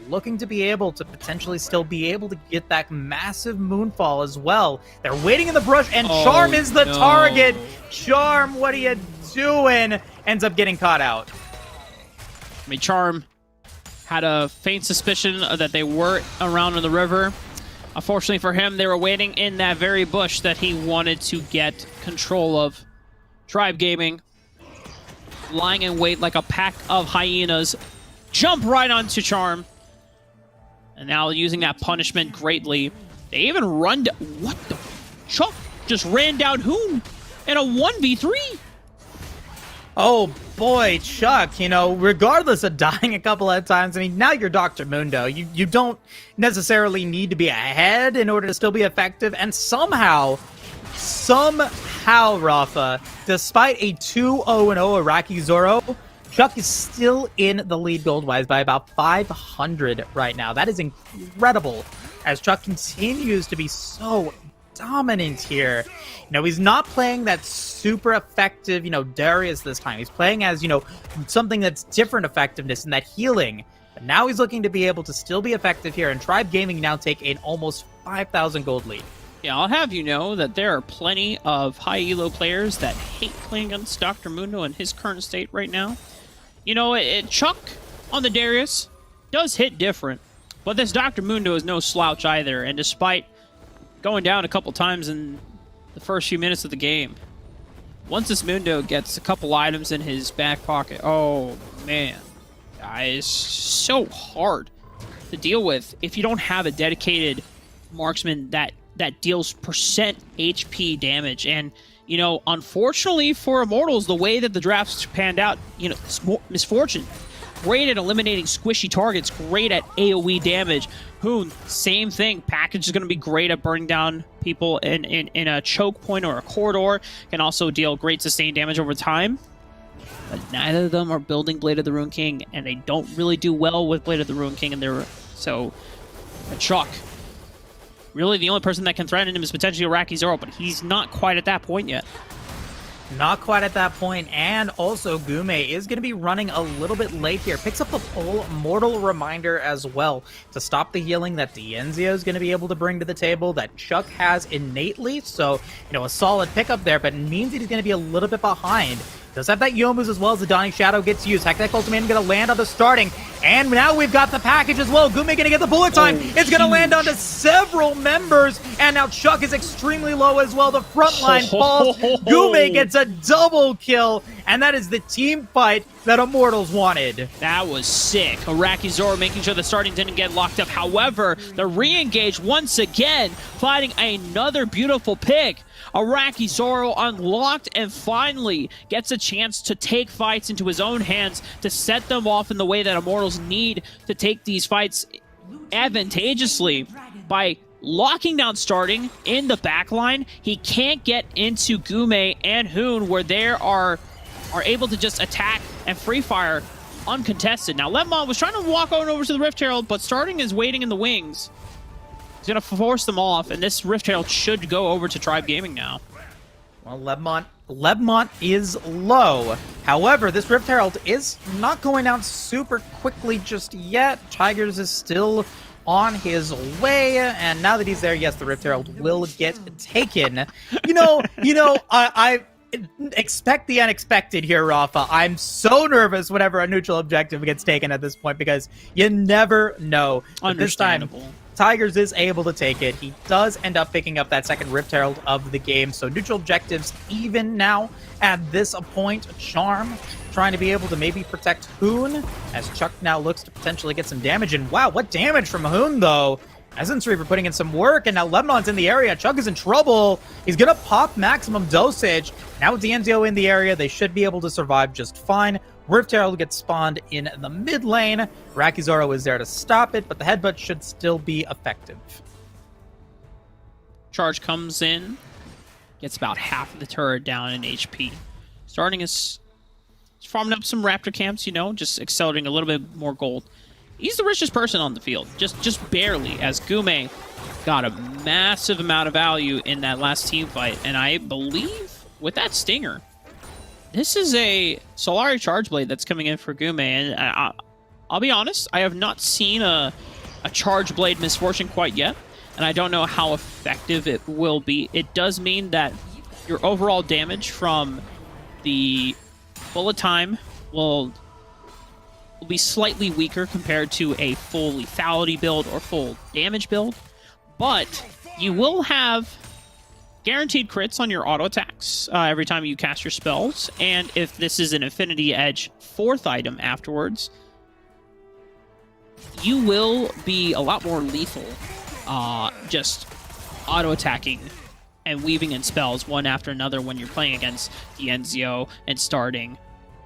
looking to be able to potentially still be able to get that massive Moonfall as well. They're waiting in the brush, and Charm is the target. Charm, what are you doing? Ends up getting caught out. I mean, Charm had a faint suspicion that they were around in the river. Unfortunately for him, they were waiting in that very bush that he wanted to get control of. Tribe Gaming, lying in wait like a pack of hyenas, jump right onto Charm. And now using that punishment greatly. They even run down... What the... Chuck just ran down Hoon in a 1v3. Oh boy, Chuck, regardless of dying a couple of times, now you're Dr. Mundo. You don't necessarily need to be ahead in order to still be effective. And somehow, Rafa, despite a 2-0-0 Iraqi Zoro, Chuck is still in the lead gold-wise by about 500 right now. That is incredible, as Chuck continues to be so dominant here. He's not playing that super effective, Darius this time. He's playing as, something that's different effectiveness and that healing. But now he's looking to be able to still be effective here, and Tribe Gaming now take an almost 5,000 gold lead. Yeah, I'll have you know that there are plenty of high elo players that hate playing against Dr. Mundo in his current state right now. Chuck on the Darius does hit different, but this Dr. Mundo is no slouch either, and despite going down a couple times in the first few minutes of the game, once this Mundo gets a couple items in his back pocket, oh man, it's so hard to deal with if you don't have a dedicated marksman that deals percent HP damage. And unfortunately for Immortals, the way that the drafts panned out, it's misfortune. great at eliminating squishy targets, great at AoE damage. Hoon, same thing. Package is going to be great at burning down people in a choke point or a corridor. Can also deal great sustained damage over time. But neither of them are building Blade of the Ruined King, and they don't really do well with Blade of the Ruined King. So, Chuck, really the only person that can threaten him is potentially Iraqi Zoro, but he's not quite at that point yet. Not quite at that point, and also Gume is going to be running a little bit late here. Picks up the full Mortal Reminder as well to stop the healing that Dienzio is going to be able to bring to the table, that Chuck has innately. So, a solid pickup there, but it means that he's going to be a little bit behind. Does have that Yomu's as well as the Dawning Shadow gets used. Hectic Ultimate going to land on the starting. And now we've got the package as well. Gume going to get the bullet time. It's going to land onto several members. And now Chuck is extremely low as well. The front line falls. Gume gets a double kill. And that is the team fight that Immortals wanted. That was sick. Iraqi Zoro making sure the starting didn't get locked up. However, the re-engage once again, finding another beautiful pick. Iraqi Zoro unlocked and finally gets a chance to take fights into his own hands, to set them off in the way that Immortals need to take these fights advantageously by locking down starting in the backline. He can't get into Gume and Hoon where they are able to just attack and free fire uncontested. Now, Lemon was trying to walk on over to the Rift Herald, but starting is waiting in the wings. He's going to force them off, and this Rift Herald should go over to Tribe Gaming now. Well, Lebmont is low. However, this Rift Herald is not going down super quickly just yet. Tigers is still on his way, and now that he's there, yes, the Rift Herald will get taken. I expect the unexpected here, Rafa. I'm so nervous whenever a neutral objective gets taken at this point because you never know. Understandable. This time, Tigers is able to take it. He does end up picking up that second Rift Herald of the game. So neutral objectives even now at this point. Charm trying to be able to maybe protect Hoon as Chuck now looks to potentially get some damage. And wow, what damage from Hoon though. Essence Reaper putting in some work, and now Lebanon's in the area. Chuck is in trouble. He's going to pop maximum dosage. Now with Dienzio in the area, they should be able to survive just fine. Rift Herald gets spawned in the mid lane. Iraqi Zoro is there to stop it, but the headbutt should still be effective. Charge comes in, gets about half of the turret down in HP. Starting is farming up some Raptor camps, just accelerating a little bit more gold. He's the richest person on the field, just barely, as Gume got a massive amount of value in that last team fight. And I believe with that Stinger, this is a Solari Charge Blade that's coming in for Gume. And I'll be honest, I have not seen a Charge Blade Misfortune quite yet, and I don't know how effective it will be. It does mean that your overall damage from the bullet time will be slightly weaker compared to a full lethality build or full damage build, but you will have guaranteed crits on your auto attacks every time you cast your spells, and if this is an Infinity Edge 4th item afterwards, you will be a lot more lethal just auto attacking and weaving in spells one after another when you're playing against Dienzio and starting.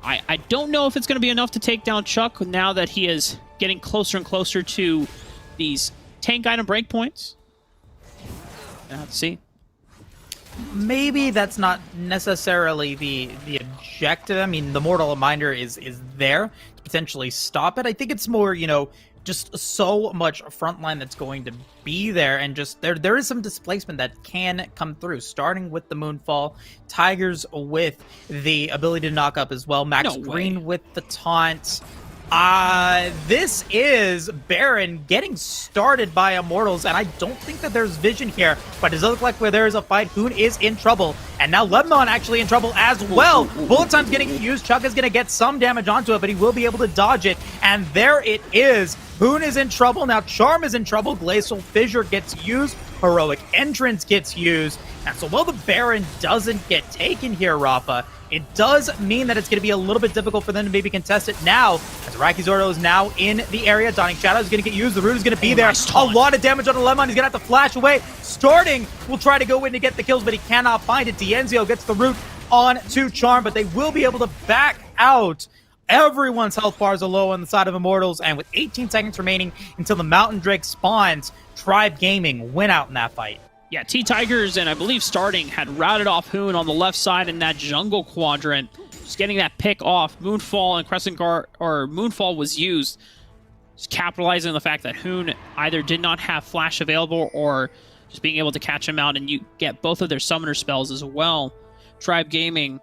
I don't know if it's going to be enough to take down Chuck now that he is getting closer and closer to these tank item breakpoints. We'll have to see. Maybe that's not necessarily the objective. I mean, the Mortal Reminder is there to potentially stop it. I think it's more, just so much frontline that's going to be there, and just there is some displacement that can come through, starting with the Moonfall, Tigers with the ability to knock up as well, Max Green with the taunt. This is Baron getting started by Immortals, and I don't think that there's vision here, but it does look like where there is a fight, Hoon is in trouble, and now Lebanon actually in trouble as well. Bullet time's getting used, Chuck is going to get some damage onto it, but he will be able to dodge it, and there it is. Hoon is in trouble, now Charm is in trouble, Glacial Fissure gets used, Heroic Entrance gets used, and so while the Baron doesn't get taken here, Rafa, it does mean that it's going to be a little bit difficult for them to maybe contest it now, as Iraqi Zoro is now in the area. Dawning Shadow is going to get used. The root is going to be there. A lot of damage on the Lemon. He's going to have to flash away. Starting will try to go in to get the kills, but he cannot find it. Dienzio gets the root on to Charm, but they will be able to back out Everyone's health bars are low on the side of Immortals, and with 18 seconds remaining until the Mountain Drake spawns, Tribe Gaming win out in that fight. Yeah, T-Tigers and I believe Starting had routed off Hoon on the left side in that jungle quadrant. Just getting that pick off. Moonfall and Crescent Guard, or Moonfall was used. Just capitalizing on the fact that Hoon either did not have Flash available or just being able to catch him out, and you get both of their summoner spells as well. Tribe Gaming,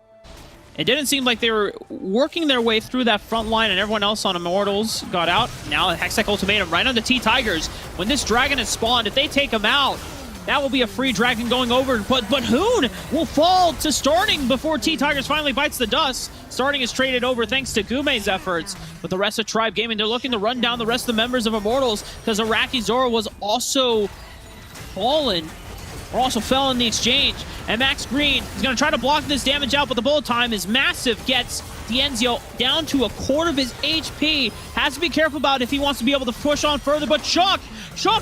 it didn't seem like they were working their way through that front line, and everyone else on Immortals got out. Now a Hextech Ultimatum right on the T-Tigers. When this dragon is spawned, if they take him out, that will be a free dragon going over, but Hoon will fall to Starting before T-Tigers finally bites the dust. Starting is traded over thanks to Gume's efforts, but the rest of Tribe Gaming, they're looking to run down the rest of the members of Immortals, because Iraqi Zoro was also fallen, or also fell in the exchange. And Max Green is going to try to block this damage out, but the bullet time is massive. Gets Dienzio down to a quarter of his HP. Has to be careful about if he wants to be able to push on further, but Chuck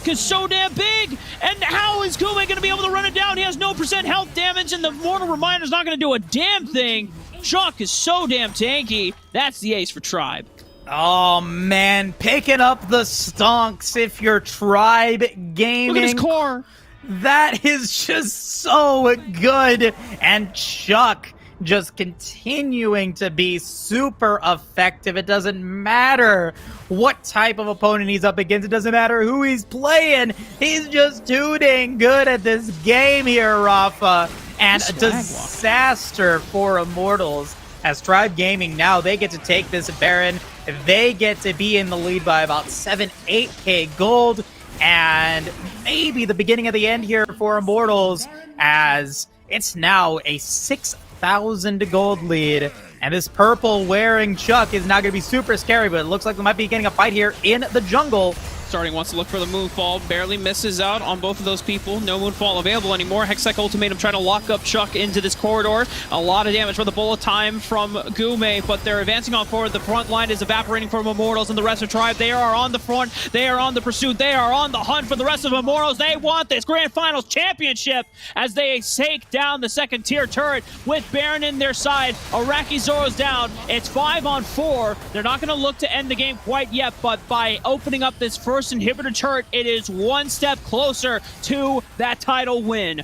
is so damn big, and how is Gume going to be able to run it down? He has no % health damage, and the Mortal Reminder's not going to do a damn thing. Chuck is so damn tanky. That's the ace for Tribe. Oh man, picking up the stonks if you're Tribe Gaming. Look at his core. That is just so good. And Chuck just continuing to be super effective. It doesn't matter what type of opponent he's up against. It doesn't matter who he's playing. He's just too dang good at this game here, Rafa. And a disaster for Immortals. As Tribe Gaming now, they get to take this Baron. They get to be in the lead by about 8K gold. And maybe the beginning of the end here for Immortals, as it's now a 6,000 gold lead. And this purple wearing Chuck is now going to be super scary, but it looks like we might be getting a fight here in the jungle. Starting wants to look for the Moonfall, barely misses out on both of those people. No Moonfall available anymore. Hextech Ultimatum trying to lock up Chuck into this corridor. A lot of damage for the bullet time from Gume, but they're advancing on forward. The front line is evaporating from Immortals and the rest of Tribe. They are on the front. They are on the pursuit. They are on the hunt for the rest of Immortals. They want this Grand Finals championship as they take down the second tier turret with Baron in their side. Iraqi Zoro's down. It's 5-on-4. They're not going to look to end the game quite yet, but by opening up this first inhibitor turret, it is one step closer to that title win.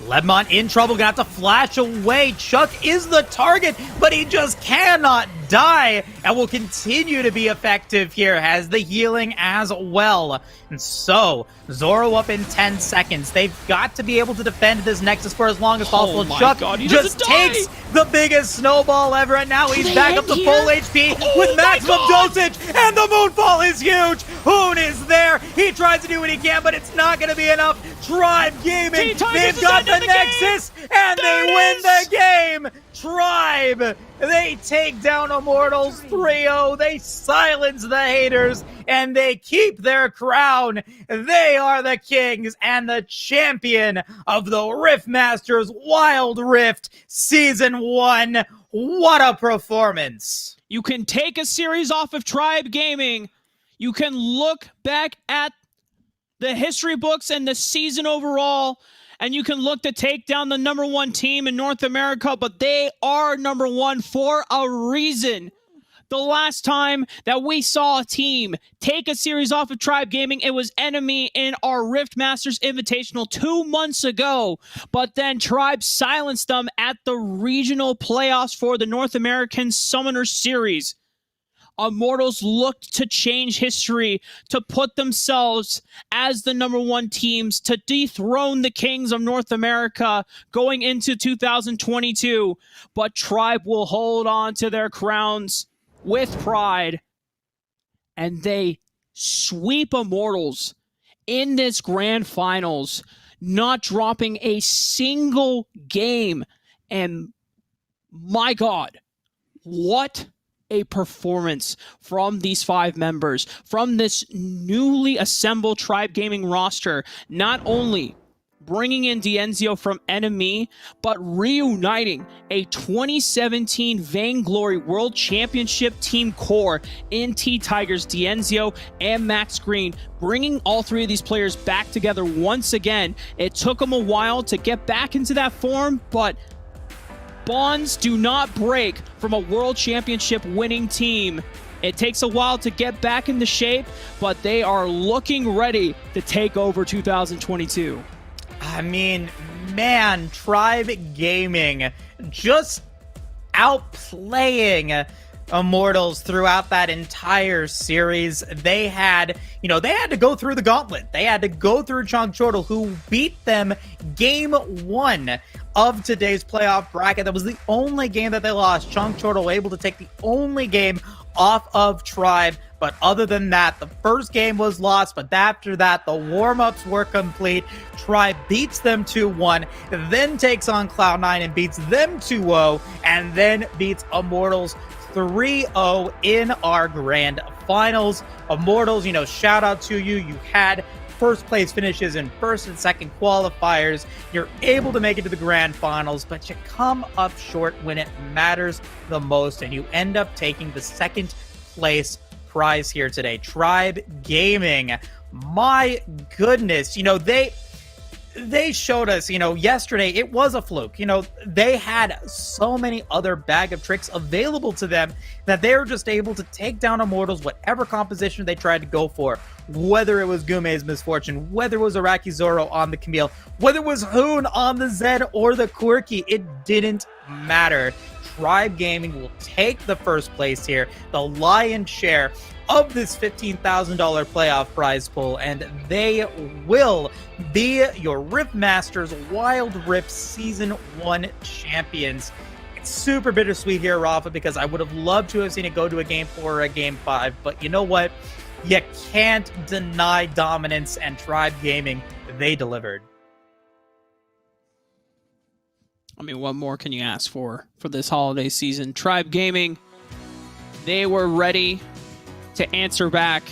Ledmont in trouble, gonna have to flash away. Chuck is the target, but he just cannot die, and will continue to be effective here, has the healing as well. And so, Zoro up in 10 seconds. They've got to be able to defend this Nexus for as long as possible. Oh my Chuck God, he just doesn't die. takes the biggest snowball ever, and now he's back up to full HP with maximum dosage, and the Moonfall is huge. Hoon is there. He tries to do what he can, but it's not going to be enough. Tribe Gaming, they've got the Nexus, and they win the game. Tribe, they take down Immortals 3-0. They silence the haters, and they keep their crown. They are the kings and the champion of the RiftMasters Wild Rift Season 1. What a performance. You can take a series off of Tribe Gaming. You can look back at the history books and the season overall, and you can look to take down the #1 team in North America, but they are #1 for a reason. The last time that we saw a team take a series off of Tribe Gaming, it was Enemy in our Rift Masters Invitational 2 months ago, but then Tribe silenced them at the regional playoffs for the North American Summoner Series. Immortals looked to change history, to put themselves as the #1 teams, to dethrone the kings of North America going into 2022. But Tribe will hold on to their crowns with pride, and they sweep Immortals in this grand finals, not dropping a single game. And my God, what a performance from these 5 members, from this newly assembled Tribe Gaming roster. Not only bringing in Dienzio from Enemy, but reuniting a 2017 Vainglory World Championship team core in T-Tigers, Dienzio, and Max Green, bringing all 3 of these players back together once again. It took them a while to get back into that form, but bonds do not break from a world championship winning team. It takes a while to get back into shape, but they are looking ready to take over 2022. I mean, man, Tribe Gaming just outplaying Immortals throughout that entire series. They had to go through the gauntlet. They had to go through Chongchortle, who beat them game 1 of today's playoff bracket. That was the only game that they lost. Chongchortle able to take the only game off of Tribe. But other than that, the first game was lost. But after that, the warm-ups were complete. Tribe beats them 2-1, then takes on Cloud9 and beats them 2-0, and then beats Immortals 3-0 in our grand finals. Immortals, shout out to you. You had first place finishes in first and second qualifiers. You're able to make it to the grand finals, but you come up short when it matters the most, and you end up taking the second place prize here today. Tribe Gaming, my goodness, they showed us, yesterday it was a fluke. They had so many other bag of tricks available to them that they were just able to take down Immortals, whatever composition they tried to go for. Whether it was Gumei's Misfortune, whether it was Araki Zoro on the Camille, whether it was Hoon on the Zed or the Quirky, it didn't matter. Tribe Gaming will take the first place here, the lion's share of this $15,000 playoff prize pool, and they will be your RiftMasters Wild Rift Season 1 champions. It's super bittersweet here, Rafa, because I would have loved to have seen it go to a Game 4 or a Game 5, but you know what? You can't deny dominance, and Tribe Gaming, they delivered. I mean, what more can you ask for this holiday season? Tribe Gaming, they were ready to answer back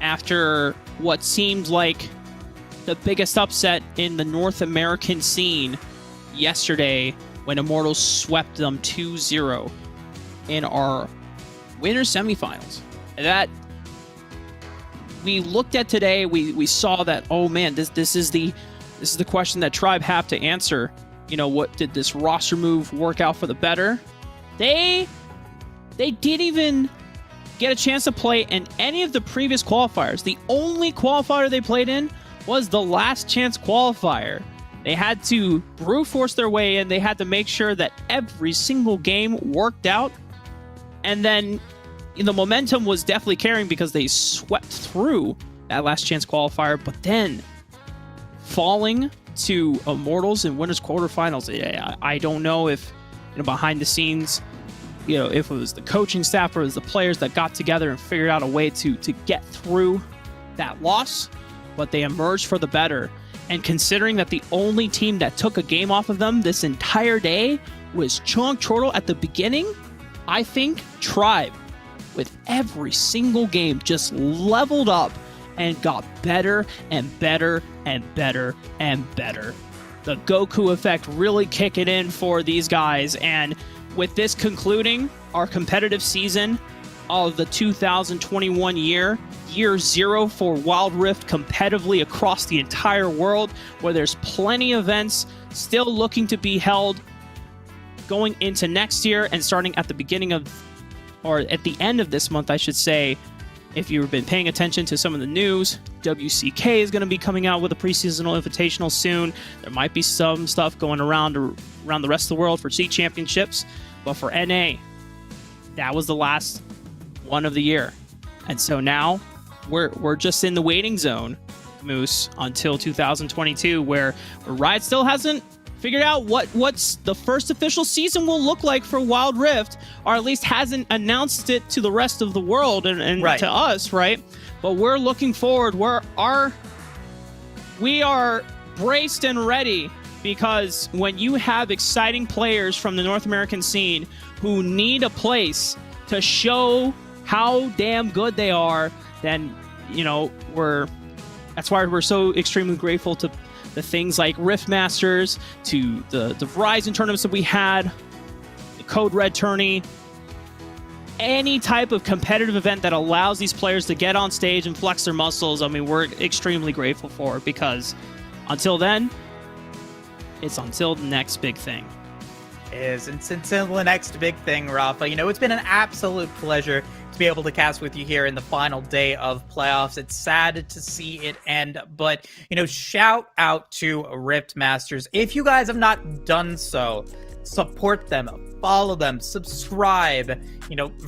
after what seemed like the biggest upset in the North American scene yesterday when Immortals swept them 2-0 in our winter semifinals. That we looked at today, we saw that, oh man, this is the question that Tribe have to answer. What did this roster move work out for the better? They didn't even get a chance to play in any of the previous qualifiers. The only qualifier they played in was the last chance qualifier. They had to brute force their way in. They had to make sure that every single game worked out. And then the momentum was definitely carrying because they swept through that last chance qualifier. But then falling to Immortals in winners quarterfinals, I don't know if behind the scenes, if it was the coaching staff or it was the players that got together and figured out a way to get through that loss, but they emerged for the better. And considering that the only team that took a game off of them this entire day was Chongchortle at the beginning, I think Tribe, with every single game, just leveled up and got better and better and better and better. The Goku effect really kicking in for these guys, and with this concluding our competitive season of the 2021 year 0 for Wild Rift competitively across the entire world, where there's plenty of events still looking to be held going into next year and starting at the beginning of, or at the end of this month, I should say. If you've been paying attention to some of the news, WCK is going to be coming out with a preseasonal invitational soon. There might be some stuff going around the rest of the world for SEA championships, but for NA, that was the last one of the year. And so now we're just in the waiting zone, Moose, until 2022, where Riot still hasn't figured out what's the first official season will look like for Wild Rift, or at least hasn't announced it to the rest of the world and right. to us, right? But we're looking forward. We are braced and ready, because when you have exciting players from the North American scene who need a place to show how damn good they are, then that's why we're so extremely grateful to the things like RiftMasters, to the Verizon tournaments that we had, the Code Red tourney, any type of competitive event that allows these players to get on stage and flex their muscles. I mean, we're extremely grateful for it, because until then, it's until the next big thing. is. And until the next big thing, Rafa, it's been an absolute pleasure to be able to cast with you here in the final day of playoffs. It's sad to see it end, but, shout out to RiftMSTRS. If you guys have not done so, support them, follow them, subscribe,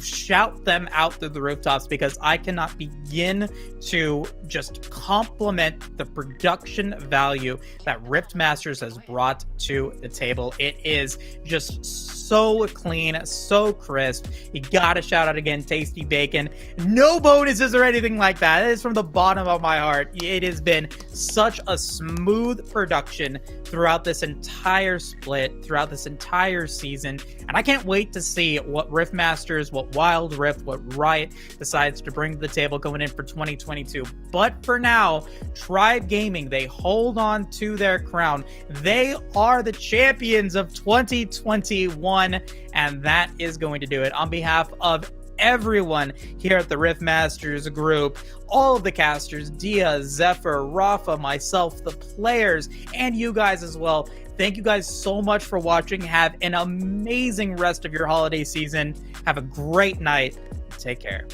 shout them out through the rooftops, because I cannot begin to just compliment the production value that RiftMSTRS has brought to the table. It is just so clean, so crisp. You gotta shout out again, Tasty Bacon. No bonuses or anything like that. It is from the bottom of my heart. It has been such a smooth production throughout this entire split, throughout this entire season, and I can't wait to see what RiftMSTRS, what Wild Rift, what Riot decides to bring to the table going in for 2022. But for now, Tribe Gaming, they hold on to their crown. They are the champions of 2021, and that is going to do it. On behalf of everyone here at the RiftMSTRS group, all of the casters, Dia, Zephyr, Rafa, myself, the players, and you guys as well, thank you guys so much for watching. Have an amazing rest of your holiday season. Have a great night. Take care.